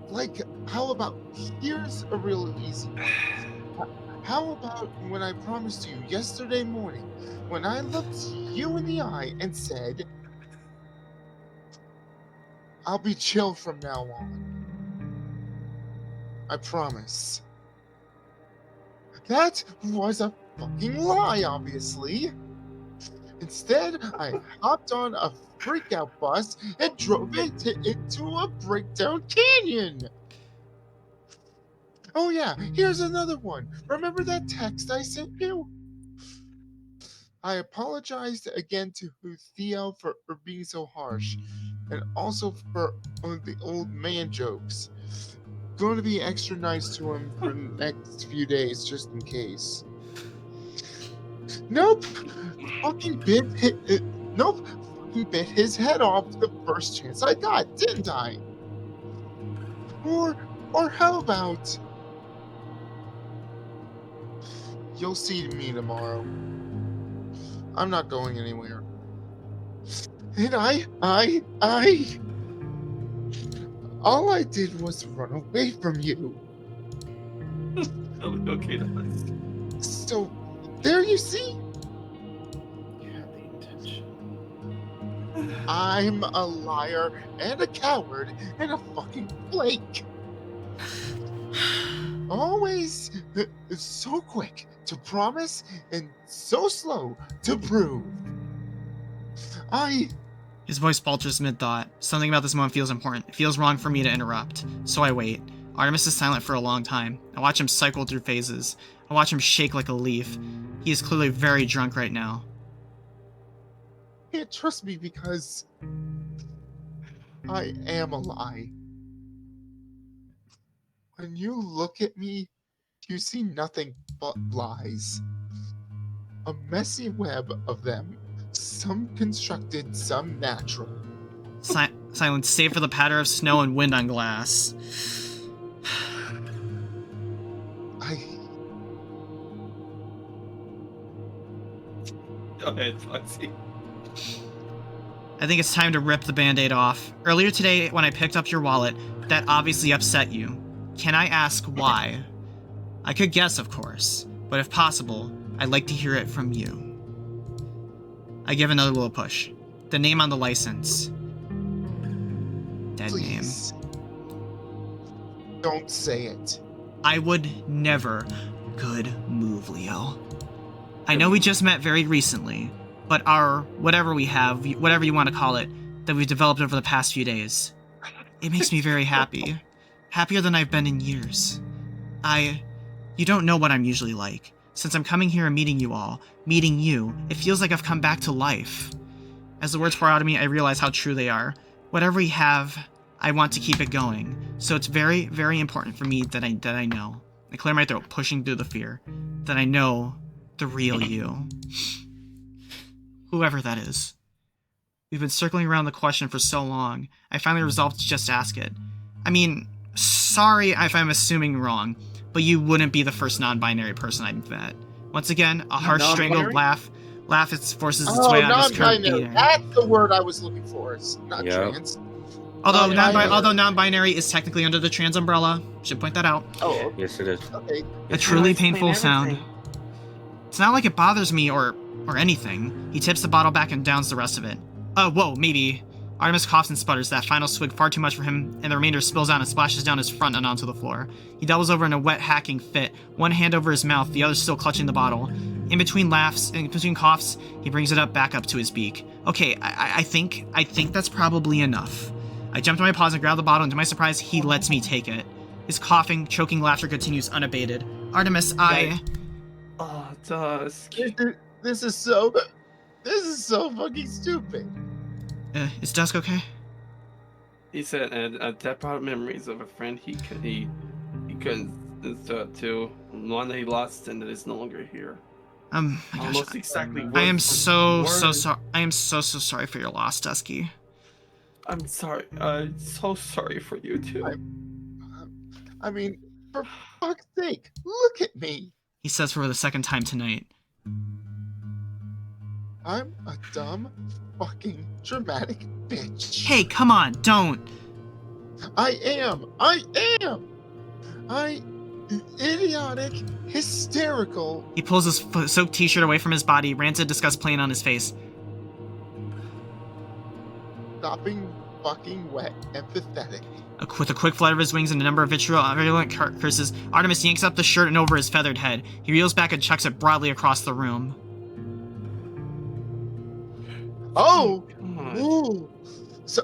Like, how about, here's a real easy one. How about when I promised you yesterday morning, when I looked you in the eye and said, I'll be chill from now on. I promise. That was a fucking lie, obviously. Instead, I hopped on a freakout bus and drove it into a breakdown canyon. Oh yeah, here's another one. Remember that text I sent you? I apologized again to Theo for being so harsh, and also for the old man jokes. Going to be extra nice to him for the next few days, just in case. Nope, fucking bit his head off the first chance I got, didn't I? Or how about you'll see me tomorrow. I'm not going anywhere. And all I did was run away from you. Okay, Dust. So, there you see? You had the intention. I'm a liar and a coward and a fucking flake. Always so quick to promise and so slow to prove. His voice falters mid-thought. Something about this moment feels important. It feels wrong for me to interrupt. So I wait. Artemis is silent for a long time. I watch him cycle through phases. I watch him shake like a leaf. He is clearly very drunk right now. Can't trust me because I am a lie. When you look at me, you see nothing but lies. A messy web of them. Some constructed, some natural. Silence, save for the patter of snow and wind on glass. Go ahead, Foxy. I think it's time to rip the band-aid off. Earlier today, when I picked up your wallet, that obviously upset you. Can I ask why? I could guess, of course, but if possible, I'd like to hear it from you. I give another little push. The name on the license. Dead Please. Don't say it. name. I would never. Good move, Leo. I know we just met very recently, but our whatever we have, whatever you want to call it, that we've developed over the past few days, it makes me very happy. Happier than I've been in years. You don't know what I'm usually like. Since I'm coming here and meeting you all, meeting you, it feels like I've come back to life. As the words pour out of me, I realize how true they are. Whatever we have, I want to keep it going. So it's very, very important for me that I know. I clear my throat, pushing through the fear. That I know the real you. Whoever that is. We've been circling around the question for so long, I finally resolved to just ask it. I mean, sorry if I'm assuming wrong, but you wouldn't be the first non-binary person I've met. Once again, a harsh, strangled laugh forces its way out of his current non-binary. being. That's the word I was looking for. It's not Yep. trans. Although non-binary is technically under the trans umbrella. Should point that out. Oh, Yes, it is. okay. A truly Explain painful sound. everything. It's not like it bothers me or anything. He tips the bottle back and downs the rest of it. Whoa, maybe. Artemis coughs and sputters, that final swig far too much for him, and the remainder spills out and splashes down his front and onto the floor. He doubles over in a wet, hacking fit, one hand over his mouth, the other still clutching the bottle. In between coughs, he brings it back up to his beak. Okay, I think that's probably enough. I jump to my paws and grab the bottle, and to my surprise, he lets me take it. His coughing, choking laughter continues unabated. Artemis, Oh, Dusk. This is so fucking stupid. Is Dusk okay? He said, that brought memories of a friend he couldn't to one that he lost and that is no longer here. My gosh, Almost exactly. I am word so for word. sorry. I am so sorry for your loss, Dusky. I'm sorry. So sorry for you too. I mean, for fuck's sake, look at me. He says for the second time tonight. I'm a dumb, fucking dramatic bitch. Hey, come on, don't. I am idiotic, hysterical. He pulls his soaked t-shirt away from his body, rancid disgust playing on his face. Stopping fucking wet and pathetic. With a quick flutter of his wings and a number of virulent curses, Artemis yanks up the shirt and over his feathered head. He reels back and chucks it broadly across the room. Oh! Come on. Ooh! So,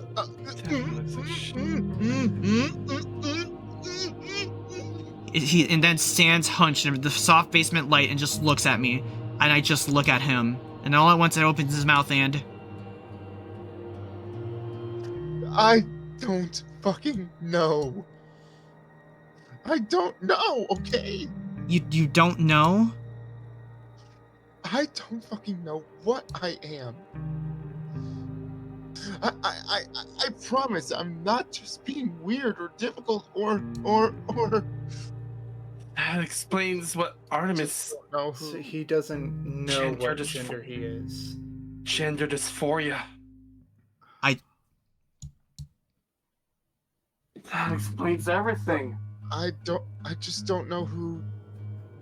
He then stands hunched in the soft basement light and just looks at me. And I just look at him. And all at once it opens his mouth and... I don't fucking know. I don't know, okay? You don't know? I don't fucking know what I am. I promise I'm not just being weird or difficult or That explains what Artemis don't know So who. he doesn't know Gender what dysph- gender he is. gender dysphoria. That explains everything. I just don't know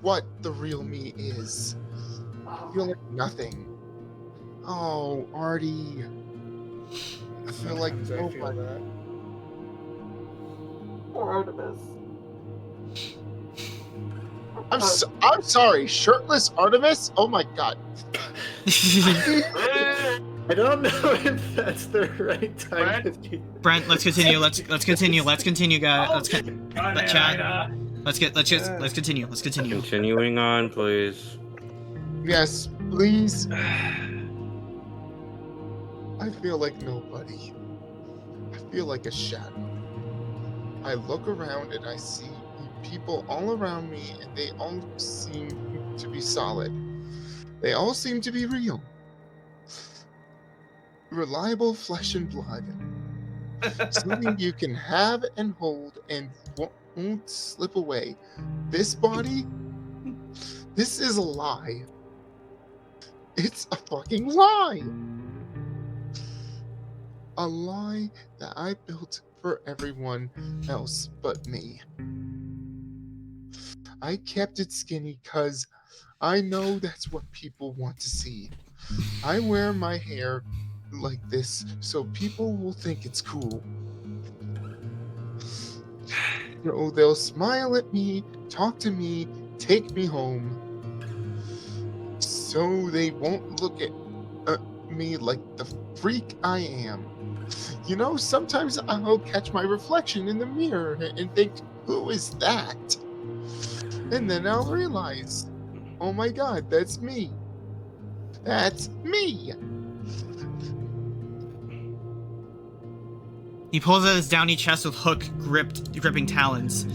what the real me is. I feel like nothing. Oh, Artie. I feel like Sometimes I feel nobody. that. Poor Artemis. I'm sorry, shirtless Artemis? Oh my god. I don't know if that's the right time to be. Brent, let's continue. Let's continue, guys. Let's continue. Continuing on, please. Yes, please. I feel like nobody. I feel like a shadow. I look around and I see people all around me, and they all seem to be solid. They all seem to be real. Reliable flesh and blood. Something you can have and hold and won't slip away. This body, this is a lie. It's a fucking lie. A lie that I built for everyone else but me. I kept it skinny because I know that's what people want to see. I wear my hair like this so people will think it's cool. So they'll smile at me, talk to me, take me home. So they won't look at me like the freak I am. You know, sometimes I'll catch my reflection in the mirror and think, who is that? And then I'll realize, oh my god, that's me. That's me. He pulls out his downy chest with gripping talons.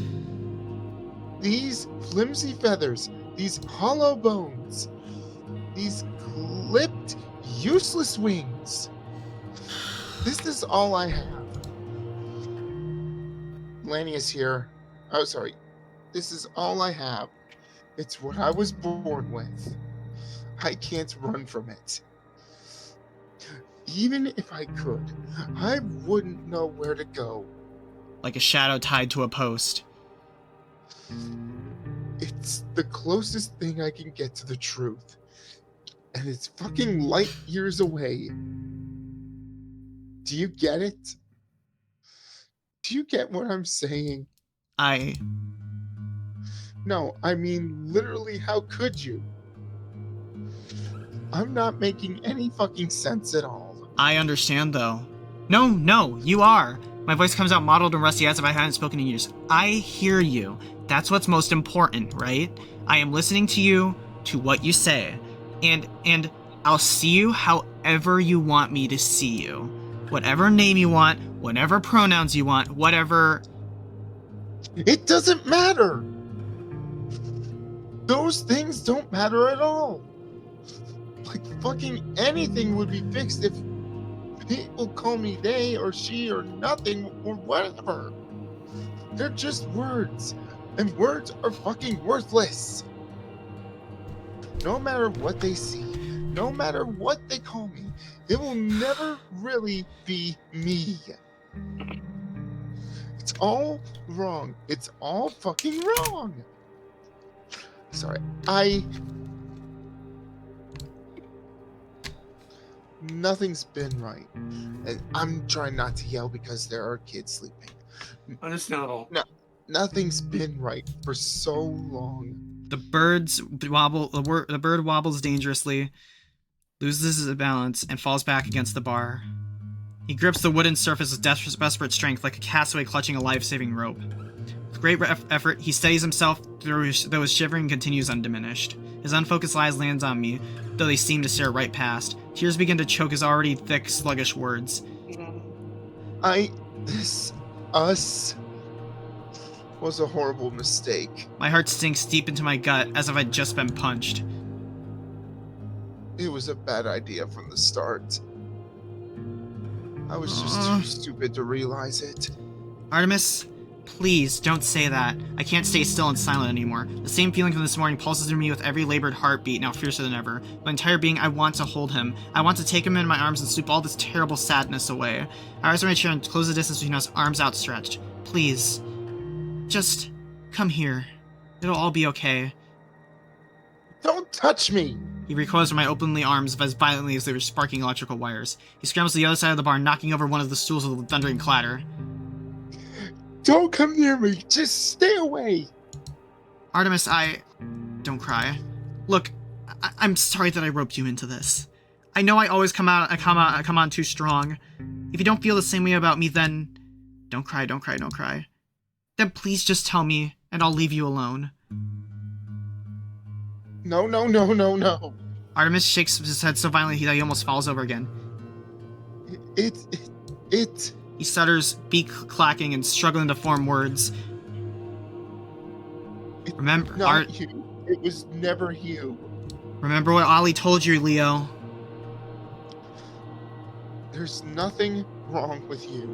These flimsy feathers, these hollow bones, these clipped, useless wings. This is all I have. Lanny is here. Oh, sorry. This is all I have. It's what I was born with. I can't run from it. even if I could, I wouldn't know where to go. Like a shadow tied to a post. It's the closest thing I can get to the truth. And it's fucking light years away. Do you get it? Do you get what I'm saying? No, I mean, literally, how could you? I'm not making any fucking sense at all. I understand, though. No, you are. My voice comes out mottled and rusty as if I hadn't spoken in years. I hear you. That's what's most important, right? I am listening to you, to what you say. And I'll see you however you want me to see you. Whatever name you want, whatever pronouns you want, whatever... It doesn't matter! Those things don't matter at all. Like, fucking anything would be fixed if people call me they or she or nothing or whatever. They're just words, and words are fucking worthless. No matter what they see, no matter what they call me, it will never really be me. It's all wrong. It's all fucking wrong. Sorry, nothing's been right. And I'm trying not to yell because there are kids sleeping. Understandable. No, nothing's been right for so long. The bird wobbles dangerously, loses his balance, and falls back against the bar. He grips the wooden surface with desperate strength, like a castaway clutching a life-saving rope. With great effort, he steadies himself, though his shivering continues undiminished. His unfocused eyes lands on me, though they seem to stare right past. Tears begin to choke his already thick, sluggish words. Us was a horrible mistake. My heart sinks deep into my gut, as if I'd just been punched. It was a bad idea from the start. I was just too stupid to realize it. Artemis, please don't say that. I can't stay still and silent anymore. The same feeling from this morning pulses through me with every labored heartbeat, now fiercer than ever. My entire being, I want to hold him. I want to take him in my arms and sweep all this terrible sadness away. I rise from my chair and close the distance between us, arms outstretched. Please, just come here. It'll all be okay. Don't touch me! He recoils from my openly arms as violently as they were sparking electrical wires. He scrambles to the other side of the bar, knocking over one of the stools with a thundering clatter. Don't come near me! Just stay away! Artemis, don't cry. Look, I'm sorry that I roped you into this. I know I always come on too strong. If you don't feel the same way about me, then don't cry. Then please just tell me, and I'll leave you alone. No. Artemis shakes his head so violently that he almost falls over again. He stutters, beak clacking and struggling to form words. Remember, you. It was never you. Remember what Ollie told you, Leo. There's nothing wrong with you.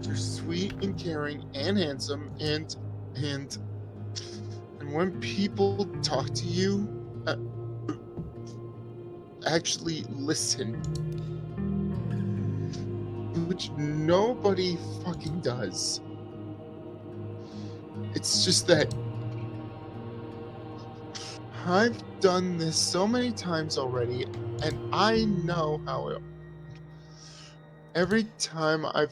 You're sweet and caring and handsome and when people talk to you, actually listen. Which nobody fucking does. It's just that I've done this so many times already, and I know how it... Every time I've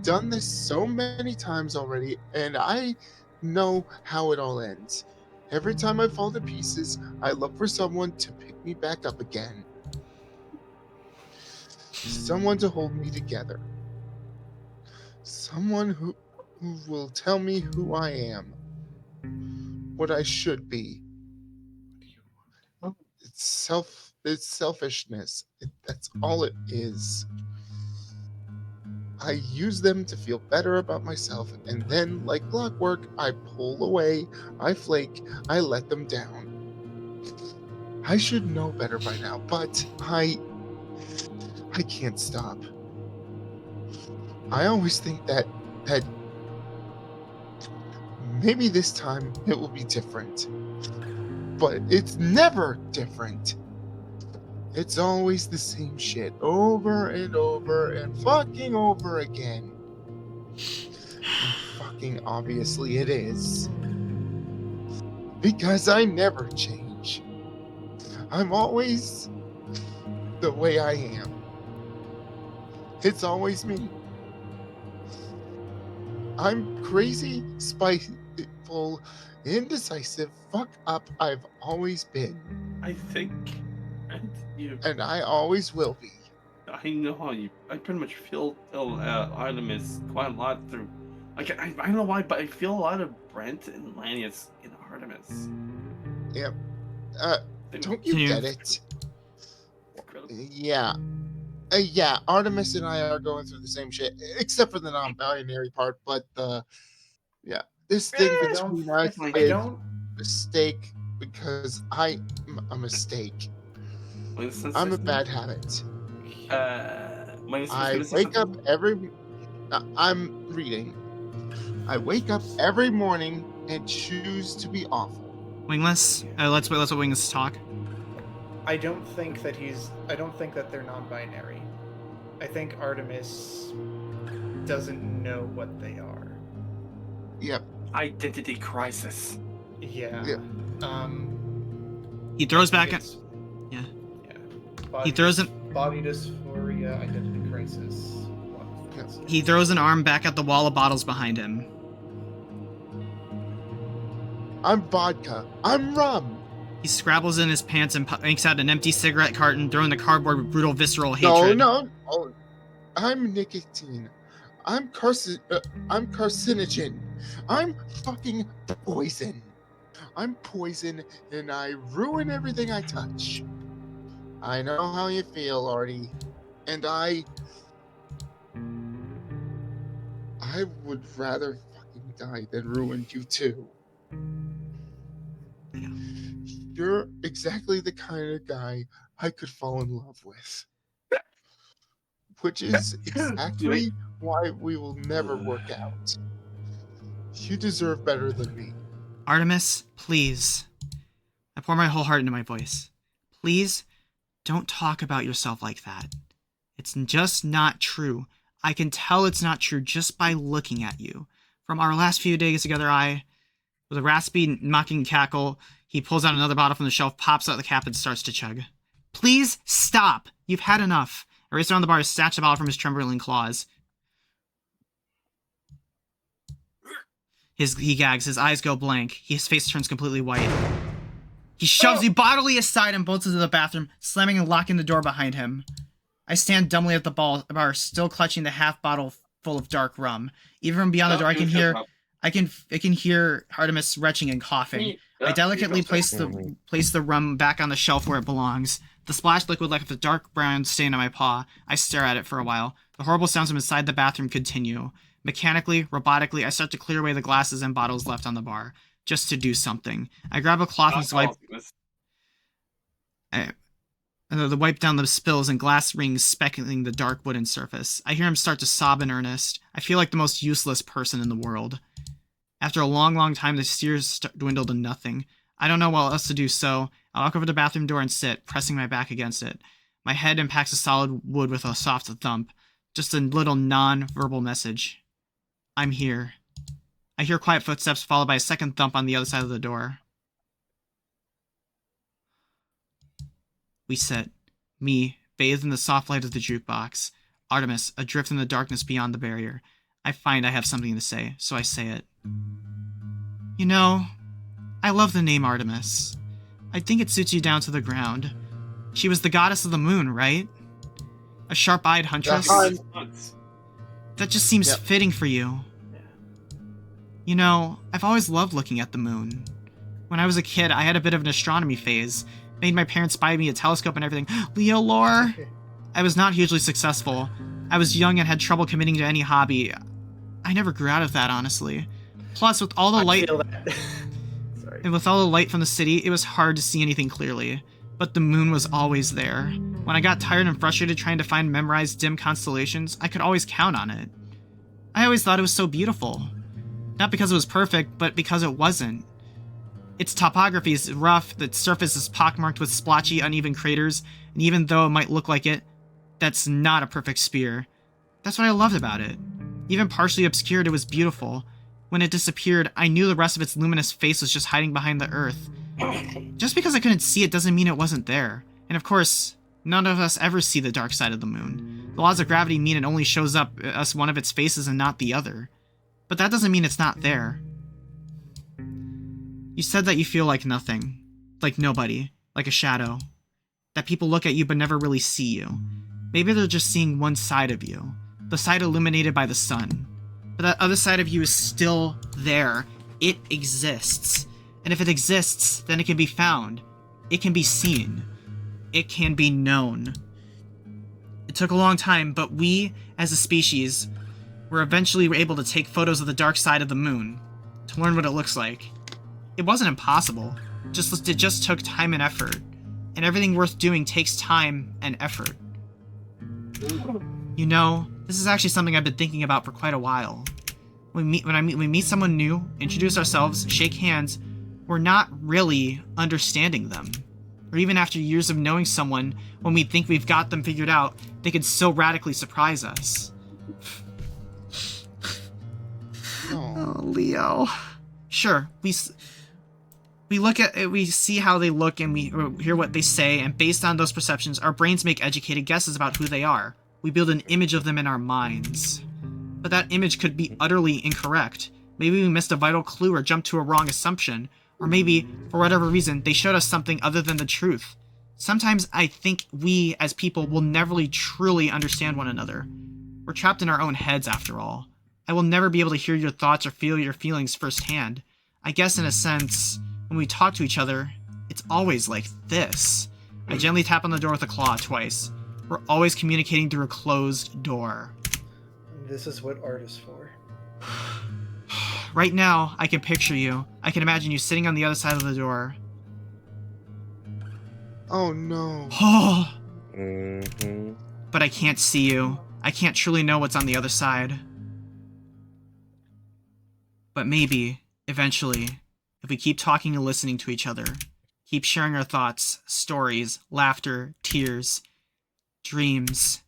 done this so many times already, and I know how it all ends. Every time I fall to pieces, I look for someone to pick me back up again. Someone to hold me together. Someone who will tell me who I am. What I should be. It's selfishness. That's all it is. I use them to feel better about myself, and then, like clockwork, I pull away, I flake, I let them down. I should know better by now, but I can't stop. I always think that maybe this time it will be different. But it's never different. It's always the same shit over and over and fucking over again. And fucking obviously it is. Because I never change. I'm always the way I am. It's always me. I'm crazy, spiteful, indecisive, fuck up I've always been. I think, and you, And I always will be. I know how you. I pretty much feel Artemis quite a lot through. Like I don't know why, but I feel a lot of Brent and Lanius in Artemis. Yep. Don't Can you you- get it? Incredible. Yeah. Yeah, Artemis and I are going through the same shit, except for the non-binary part, but this thing Eh, between us it's like- I is don't. mistake because I'm a mistake. I'm a bad habit. I wake up every. I'm reading. I wake up every morning and choose to be awful. Wingless? Let's let Wingless talk. I don't think that they're non-binary. I think Artemis doesn't know what they are. Yep. Identity crisis. Yeah. Yeah. He throws back at... it's- Yeah. Yeah. He throws an... Body dysphoria, identity crisis. He throws an arm back at the wall of bottles behind him. I'm vodka. I'm rum. He scrabbles in his pants and yanks out an empty cigarette carton, throwing the cardboard with brutal, visceral No, hatred. no. Oh, I'm nicotine. I'm carcinogen. I'm fucking poison. I'm poison and I ruin everything I touch. I know how you feel, Artie. And I would rather fucking die than ruin you too. Yeah. You're exactly the kind of guy I could fall in love with. Which is exactly why we will never work out. You deserve better than me. Artemis, please. I pour my whole heart into my voice. Please, don't talk about yourself like that. It's just not true. I can tell it's not true just by looking at you. From our last few days together, with a raspy, mocking cackle, he pulls out another bottle from the shelf, pops out the cap, and starts to chug. Please stop! You've had enough. I race around the bar, snatch the bottle from his trembling claws. He gags, his eyes go blank, his face turns completely white. He shoves me bodily aside and bolts into the bathroom, slamming and locking the door behind him. I stand dumbly at the bar, still clutching the half bottle full of dark rum. Even from beyond the door, I can hear Artemis retching and coughing. I delicately place the rum back on the shelf where it belongs. The splashed liquid left a dark brown stain on my paw. I stare at it for a while. The horrible sounds from inside the bathroom continue. Mechanically, robotically, I start to clear away the glasses and bottles left on the bar, just to do something. I grab a cloth and wipe down the spills and glass rings speckling the dark wooden surface. I hear him start to sob in earnest. I feel like the most useless person in the world. After a long, long time, the tears dwindle to nothing. I don't know what else to do, so I walk over to the bathroom door and sit, pressing my back against it. My head impacts the solid wood with a soft thump. Just a little non-verbal message. I'm here. I hear quiet footsteps followed by a second thump on the other side of the door. We sit. Me, bathed in the soft light of the jukebox. Artemis, adrift in the darkness beyond the barrier. I find I have something to say, so I say it. You know, I love the name Artemis. I think it suits you down to the ground. She was the goddess of the moon, right? A sharp-eyed huntress? That just seems fitting for you. You know, I've always loved looking at the moon. When I was a kid, I had a bit of an astronomy phase. Made my parents buy me a telescope and everything. Leo lore! I was not hugely successful. I was young and had trouble committing to any hobby. I never grew out of that, honestly. Plus, with all the light... Sorry. And with all the light from the city, it was hard to see anything clearly. But the moon was always there. When I got tired and frustrated trying to find memorized dim constellations, I could always count on it. I always thought it was so beautiful. Not because it was perfect, but because it wasn't. Its topography is rough, the surface is pockmarked with splotchy, uneven craters, and even though it might look like it, that's not a perfect sphere. That's what I loved about it. Even partially obscured, it was beautiful. When it disappeared, I knew the rest of its luminous face was just hiding behind the Earth. Just because I couldn't see it doesn't mean it wasn't there. And of course, none of us ever see the dark side of the moon. The laws of gravity mean it only shows up as one of its faces and not the other. But that doesn't mean it's not there. You said that you feel like nothing. Like nobody. Like a shadow. That people look at you but never really see you. Maybe they're just seeing one side of you. The side illuminated by the sun. But that other side of you is still there. It exists. And if it exists, then it can be found. It can be seen. It can be known. It took a long time, but we, as a species, were eventually able to take photos of the dark side of the moon to learn what it looks like. It wasn't impossible. It just took time and effort. And everything worth doing takes time and effort. You know, this is actually something I've been thinking about for quite a while. When we meet someone new, introduce ourselves, shake hands, we're not really understanding them. Or even after years of knowing someone, when we think we've got them figured out, they can so radically surprise us. Oh, Leo. Sure, we look at it, we see how they look, and we hear what they say, and based on those perceptions, our brains make educated guesses about who they are. We build an image of them in our minds. But that image could be utterly incorrect. Maybe we missed a vital clue or jumped to a wrong assumption. Or maybe, for whatever reason, they showed us something other than the truth. Sometimes I think we, as people, will never really truly understand one another. We're trapped in our own heads, after all. I will never be able to hear your thoughts or feel your feelings firsthand. I guess, in a sense, when we talk to each other, it's always like this. I gently tap on the door with a claw twice. We're always communicating through a closed door. This is what art is for. Right now, I can picture you. I can imagine you sitting on the other side of the door. Oh no. Oh, Mm-hmm. but I can't see you. I can't truly know what's on the other side. But maybe, eventually, if we keep talking and listening to each other, keep sharing our thoughts, stories, laughter, tears, dreams,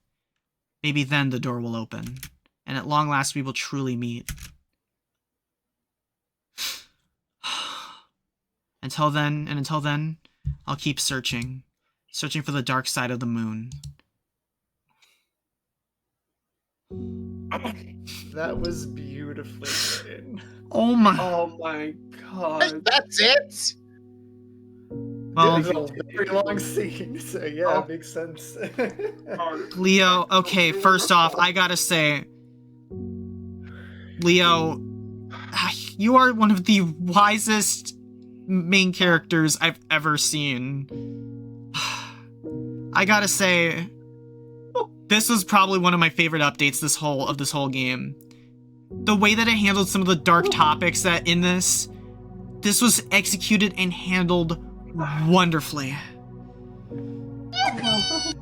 maybe then the door will open, and at long last we will truly meet. Until then, I'll keep searching for the dark side of the moon. That was beautifully written. Oh my. Oh my god. That's it. Well, It was a very long scene, so yeah, it makes sense. Leo, okay, first off, I gotta say, Leo, you are one of the wisest main characters I've ever seen. I gotta say, this was probably one of my favorite updates this whole game. The way that it handled some of the dark topics that in this was executed and handled wonderfully.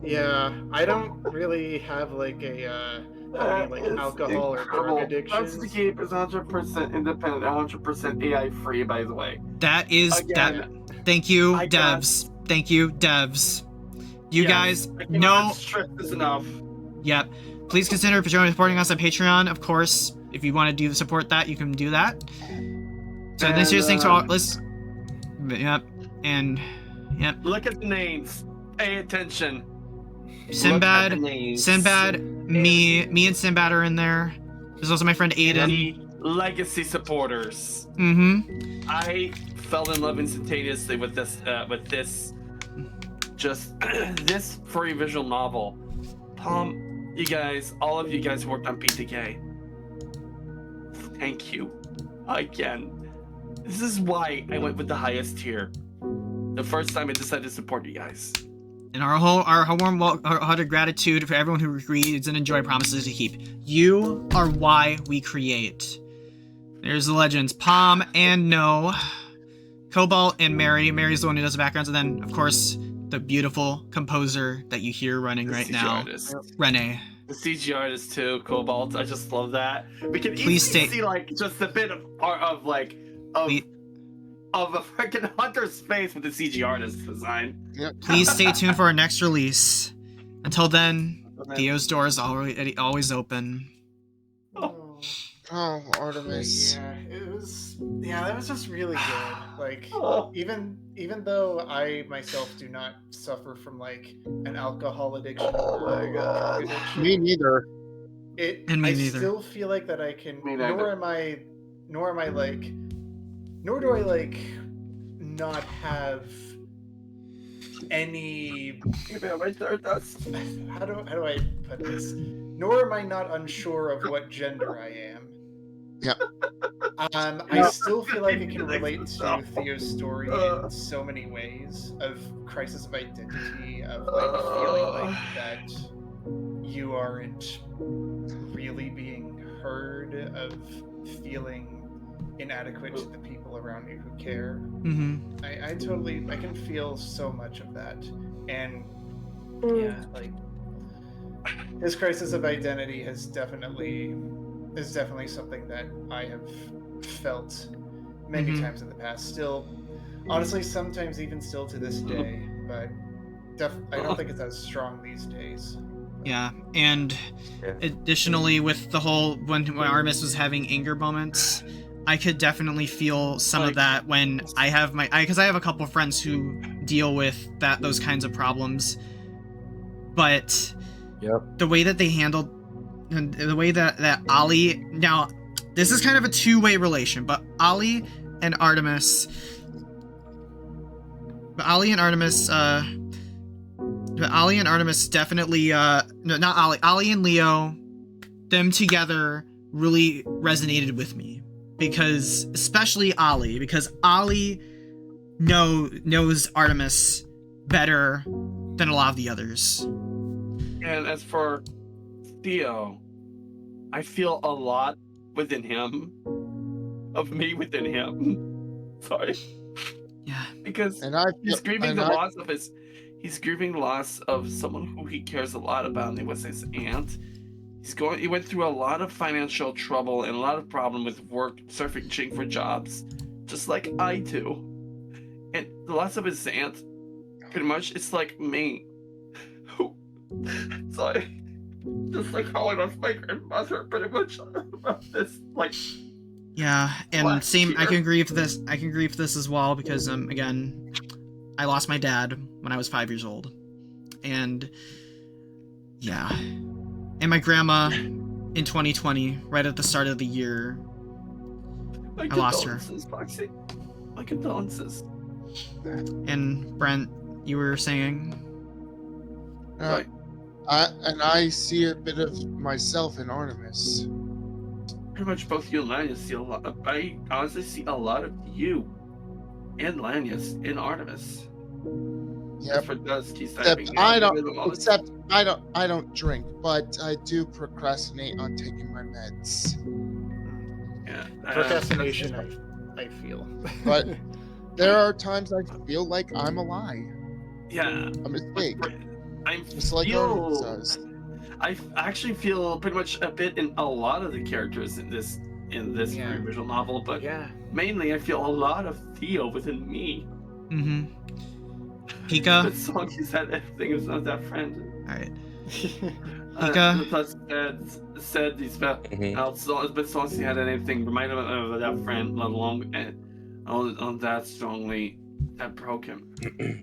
Yeah, I don't really have like a alcohol or drug addiction. That's the game is 100% independent, 100% AI free, by the way. That is Again, that. Thank you, I devs. Thank you, devs. You Yes, guys I know. cannot stress this enough. Yep. Please consider supporting us on Patreon. Of course, if you want to support that, you can do that. So this year's thanks to all. Let's. Yep. And yep. Look at the names. Pay attention. Sinbad, Look at the names. me and Sinbad are in there. There's also my friend Aiden. The legacy supporters. Mm-hmm. I fell in love instantaneously with this just this furry visual novel. You guys, all of you guys who worked on BTK. Thank you. Again. This is why I went with the highest tier. The first time I decided to support you guys. And our warm-hearted gratitude for everyone who reads and enjoy promises to keep. You are why we create. There's the legends. Palm and No. Cobalt and Mary. Mary's the one who does the backgrounds. And then, of course, the beautiful composer that you hear running right now. Renee. The CG artist too, Cobalt. I just love that. We can Please easily see like just a bit of of a freaking Hunter's face with the CG artist design. Please stay tuned for our next release. Until then, Theo's door is always open. Oh, Artemis. Yeah, it was. Yeah, that was just really good. Like, Oh. even though I myself do not suffer from like an alcohol addiction. Oh my God. addiction, Me neither. And me I neither. still feel like that I can. Me neither. Nor do I like not have any. My third dust. How do I put this? Nor am I not unsure of what gender I am. Yep. I still feel like it can relate to Theo's story in so many ways of crisis of identity, of like feeling like that you aren't really being heard, of feeling inadequate to the people around you who care. Mm-hmm. I can feel so much of that, and yeah, like his crisis of identity is definitely something that I have felt many times in the past. Still, honestly, sometimes even still to this day, but I don't think it's as strong these days. Yeah, and additionally, with the whole when Artemis was having anger moments, I could definitely feel some of that when I have because I have a couple of friends who deal with those kinds of problems. But the way that they handled, and the way that Ali, now this is kind of a two-way relation, but Ali and Artemis definitely not Ali, Ali and Leo, them together really resonated with me, because especially Ali, because Ali knows Artemis better than a lot of the others. And as for Theo, I feel a lot within him, of me within him. Sorry. Yeah. Because And I he's feel- grieving and the I- loss of he's grieving loss of someone who he cares a lot about, and it was his aunt. He went through a lot of financial trouble and a lot of problem with work, searching for jobs, just like I do. And the loss of his aunt, pretty much, it's like me. Sorry. Just like how I lost my grandmother, pretty much about this, like. Yeah, and Last same. I year. can grieve this. I can grieve this as well, because again, I lost my dad when I was 5 years old, and yeah, and my grandma in 2020, right at the start of the year. My I lost her. condolences, Foxy. My condolences. And Brent, you were saying? Right. I see a bit of myself in Artemis. Pretty much both you and Lanius see a lot. I honestly see a lot of you and Lanius in Artemis. Yep. For Dusk, he's Except typing I out don't. with him all the Except I don't drink, but I do procrastinate on taking my meds. Yeah, Procrastination, I feel. But there are times I feel like I'm a lie, Yeah, a mistake, I just like Artemis feel. does. I actually feel pretty much a bit in a lot of the characters in this Yeah. visual novel, but Yeah. mainly I feel a lot of Theo within me. Mm-hmm. Pika. The song he said, everything is not that friend. All right. The plus said these but songs he had anything reminded him of that friend, let alone on that strongly that broke him.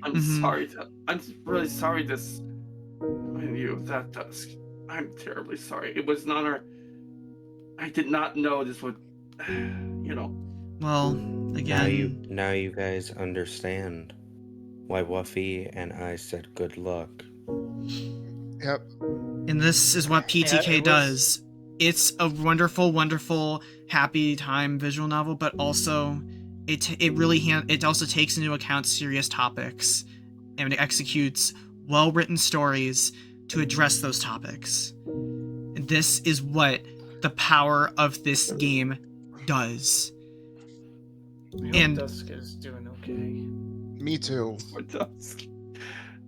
I'm sorry. I'm really sorry. This when you that Dusk. I'm terribly sorry. It was not our. I did not know this would. Well, again. Now you guys understand why Wuffy and I said good luck. Yep. And this is what PTK it was- does. It's a wonderful, wonderful, happy time visual novel, but also it also takes into account serious topics, and it executes well-written stories to address those topics. And this is what the power of this game does. I hope And- Dusk is doing okay. Me too. For Dusk.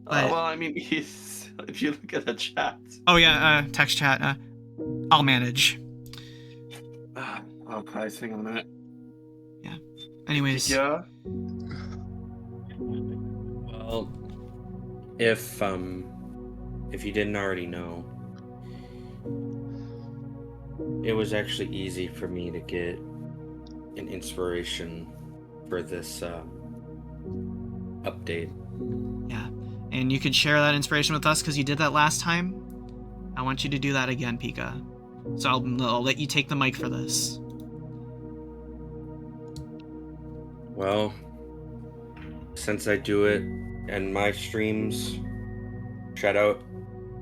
But- Well, I mean, if you look at the chat. Oh yeah, text chat. I'll manage. Okay, hang on a minute. Yeah. Anyways, Yeah. Well, if you didn't already know, it was actually easy for me to get an inspiration for this update. yeah. And you could share that inspiration with us because you did that last time. I want you to do that again, Pika. So I'll let you take the mic for this. Well, since I do it and my streams, shout out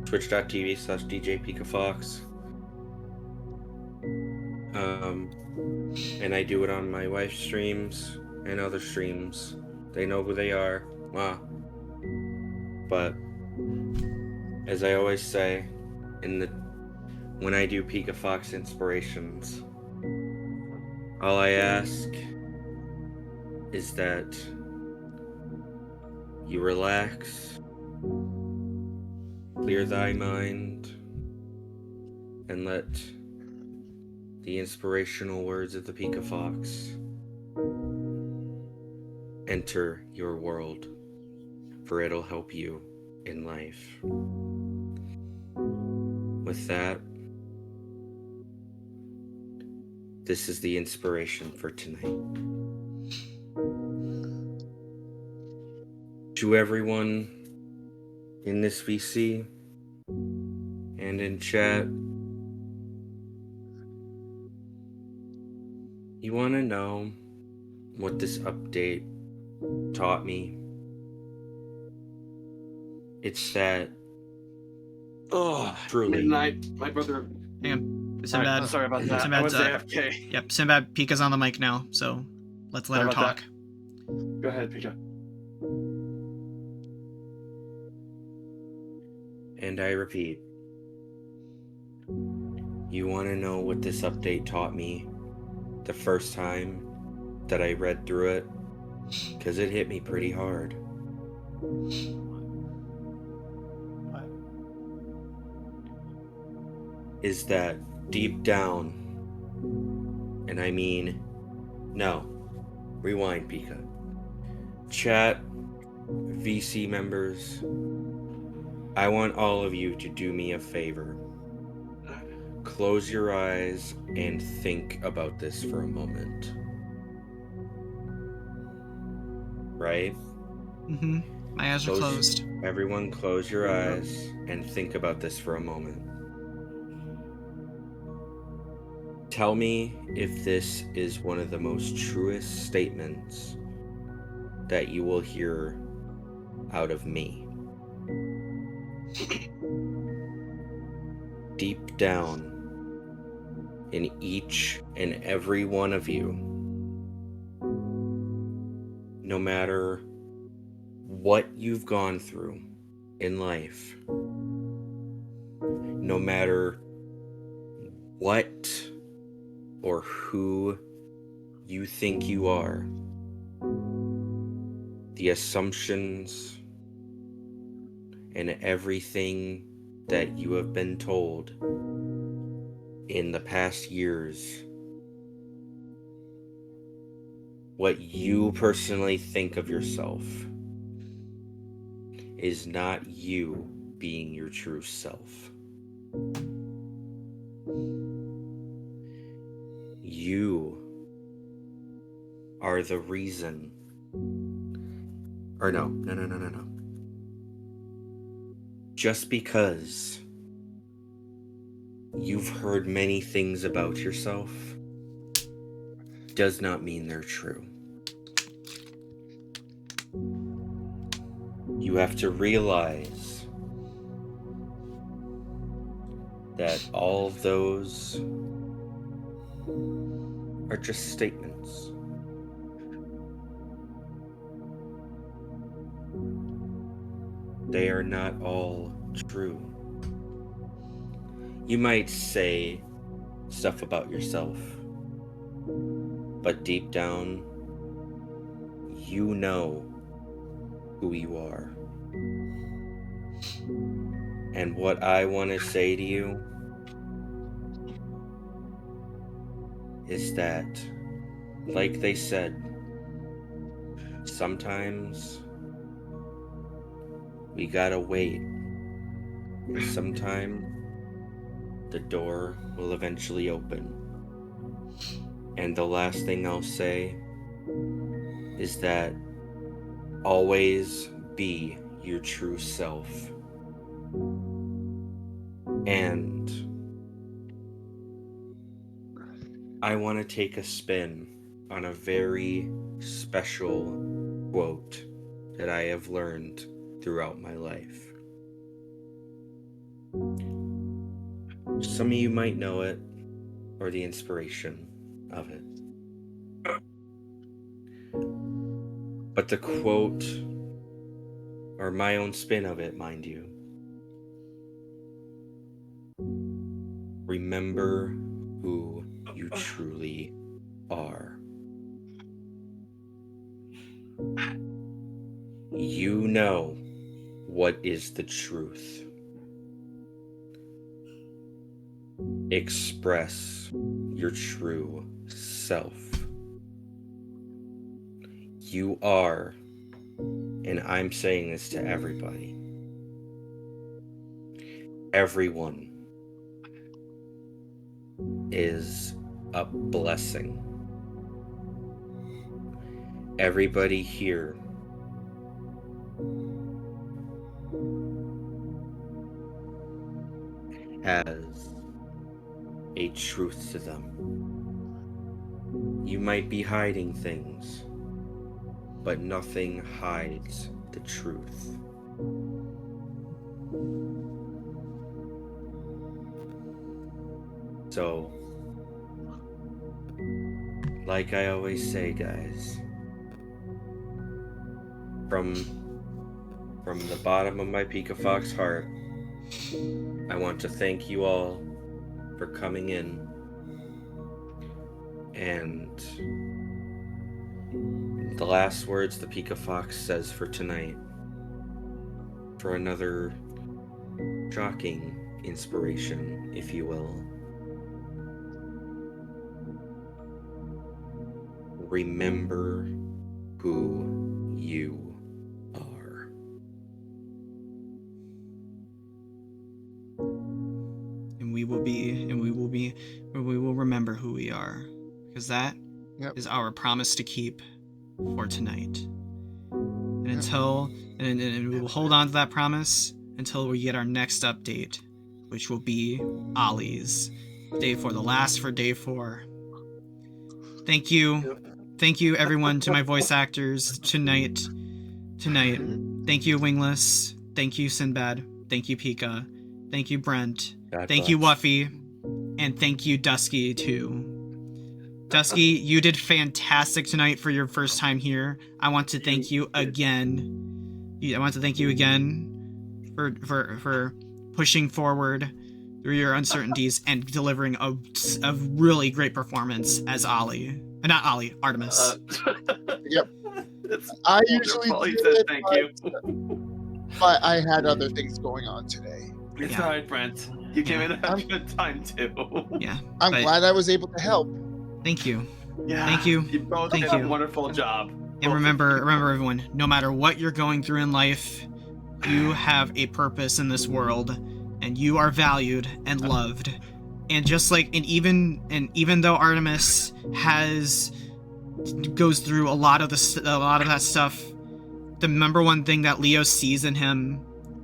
twitch.tv/DJPikaFox. And I do it on my wife's streams and other streams. They know who they are. Wow. But as I always say, when I do Pika Fox inspirations, all I ask is that you relax, clear thy mind, and let the inspirational words of the Pika Fox enter your world, for it'll help you in life. With that, this is the inspiration for tonight. To everyone in this VC and in chat, you want to know what this update taught me? It's that truly, Midnight. My brother. Hang on. Sinbad. Sorry about that. I Sinbad's, was AFK. Yep, Sinbad, Pika's on the mic now, so let's let Sorry her about talk. Go ahead, Pika. and I repeat, you want to know what this update taught me the first time that I read through it? Because it hit me pretty hard. What? Is that deep down, and I mean, no, rewind, Pika. Chat, VC members, I want all of you to do me a favor. Close your eyes and think about this for a moment. Right? Mm-hmm. My eyes are closed. Everyone close your eyes and think about this for a moment. Tell me if this is one of the most truest statements that you will hear out of me. Deep down in each and every one of you, no matter what you've gone through in life, no matter what or who you think you are, the assumptions and everything that you have been told in the past years, what you personally think of yourself is not you being your true self. You are the reason. Or no. Just because you've heard many things about yourself does not mean they're true. You have to realize that all of those are just statements. They are not all true. You might say stuff about yourself, but deep down, you know who you are. And what I want to say to you is that, like they said, Sometimes we gotta wait. Sometime the door will eventually open. And the last thing I'll say is that always be your true self. And I want to take a spin on a very special quote that I have learned throughout my life. Some of you might know it, or the inspiration of it. But the quote, or my own spin of it, mind you, remember who you truly are. You know what is the truth. Express your true self. You are, and I'm saying this to everybody, everyone is a blessing. Everybody here has a truth to them. You might be hiding things, but nothing hides the truth. So, like I always say, guys, from the bottom of my Pika Fox heart, I want to thank you all for coming in, and the last words the Pika Fox says for tonight, for another shocking inspiration, if you will. Remember who you are. And we will remember who we are, because that is our promise to keep for tonight. And and we will hold on to that promise until we get our next update, which will be Ollie's day 4, the last for day 4. Thank you everyone, to my voice actors tonight. Thank you, Wingless. Thank you, Sinbad. Thank you, Pika. Thank you, Brent. Thank you, Wuffy. And thank you, Dusky, too. Dusky, you did fantastic tonight for your first time here. I want to thank you again. For pushing forward through your uncertainties and delivering a really great performance as Ollie. Not Ollie, Artemis. Yep. It's I usually wonderful. He do said it, thank you. but I had other things going on today. It's Yeah. alright, Brent. You came in at a I'm- good time too. Yeah. I'm But- glad I was able to help. Thank you. Yeah. Thank you. You both Thank did you. a wonderful job. And remember everyone, no matter what you're going through in life, you have a purpose in this world, and you are valued and loved. And just like, even though Artemis goes through a lot of that stuff, the number one thing that Leo sees in him,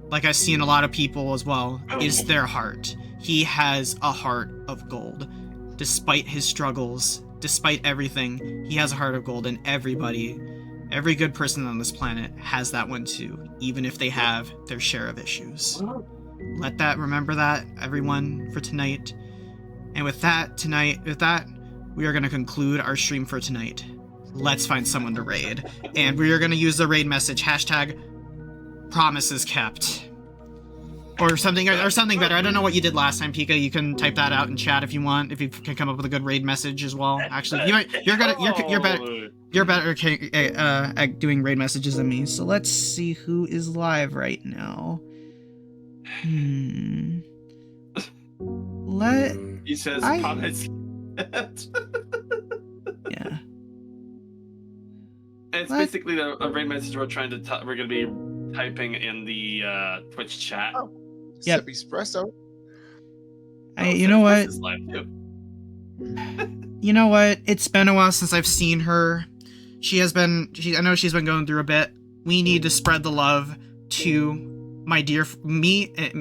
like I see in a lot of people as well, is their heart. He has a heart of gold. Despite his struggles, despite everything, he has a heart of gold, and every good person on this planet has that one too, even if they have their share of issues. Remember that, everyone, for tonight. And with that, we are going to conclude our stream for tonight. Let's find someone to raid. And we are going to use the raid message, #promises kept. Or something better. I don't know what you did last time, Pika. You can type that out in chat if you want. If you can come up with a good raid message as well. Actually, you're better at doing raid messages than me. So let's see who is live right now. He says promise. Yeah. It's What? basically a raid message we're trying to. We're gonna be typing in the Twitch chat. Oh. Yep. Sip espresso. You know what? Is live too. You know what? It's been a while since I've seen her. I know she's been going through a bit. We need to spread the love to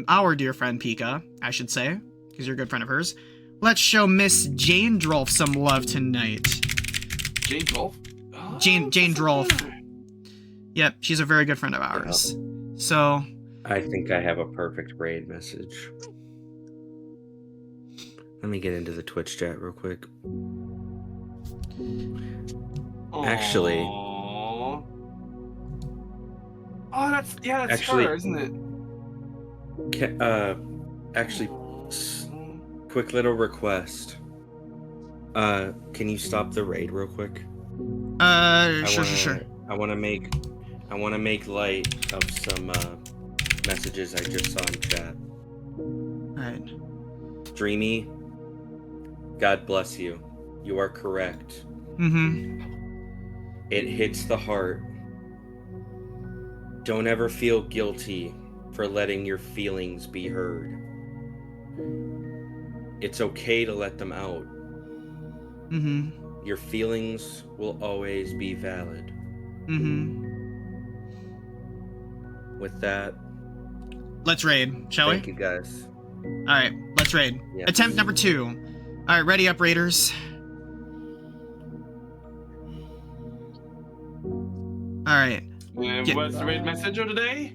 our dear friend Pika, I should say, because you're a good friend of hers. Let's show Miss Jane Drolf some love tonight. Jane Drolf. Oh, Jane that's Drolf. good. Yep, she's a very good friend of ours. So, I think I have a perfect raid message. Let me get into the Twitch chat real quick. Actually- Aww. Oh, that's Actually- her, isn't it? Actually, quick little request. Can you stop the raid real quick? Sure. I want to make light of some messages I just saw in chat. Alright. Dreamy, God bless you. You are correct. Mm-hmm. It hits the heart. Don't ever feel guilty for letting your feelings be heard. It's okay to let them out. Mm-hmm. Your feelings will always be valid. Mm-hmm. With that, Let's raid, shall thank we? you guys. Alright, let's raid. Yes. Attempt number 2. Alright, ready up, raiders. Alright. And Yeah. what's the raid message of today?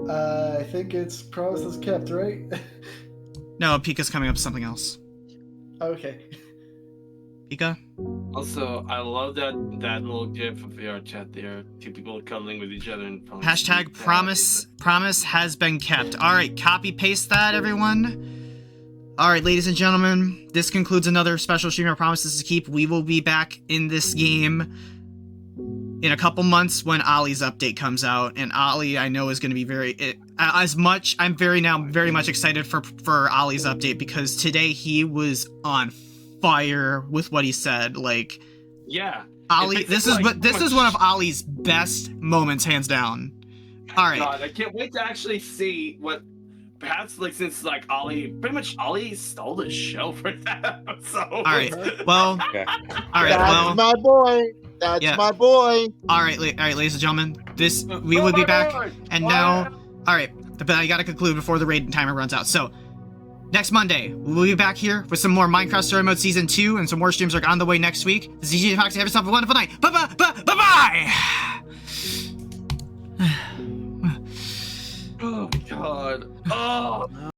I think it's promises kept, right? No, Pika's coming up with something else. Okay. Pika? Also, I love that little gif of VR chat there. Two people cuddling with each other and Hashtag promise has been kept. Alright, copy paste that, everyone. Alright, ladies and gentlemen, this concludes another special stream of Promises to Keep. We will be back in this game in a couple months when Ollie's update comes out, and Ollie I know is going to be I'm very much excited for Ollie's update, because today he was on fire with what he said. Like, Yeah. Ollie, It's this is like one of Ollie's best moments, hands down. All right. God, I can't wait to actually see what. Perhaps, since Ollie stole the show for that episode. All right. Well. Okay. All right. That's Well. my boy. That's Yeah. my boy. All right, ladies and gentlemen. We will be back. And now, all right. But I gotta conclude before the raid timer runs out. So, next Monday, we'll be back here with some more Minecraft Story Mode Season 2, and some more streams are on the way next week. This is DJ Fox. Have yourself a wonderful night. Bye-bye! Oh, my God. Oh.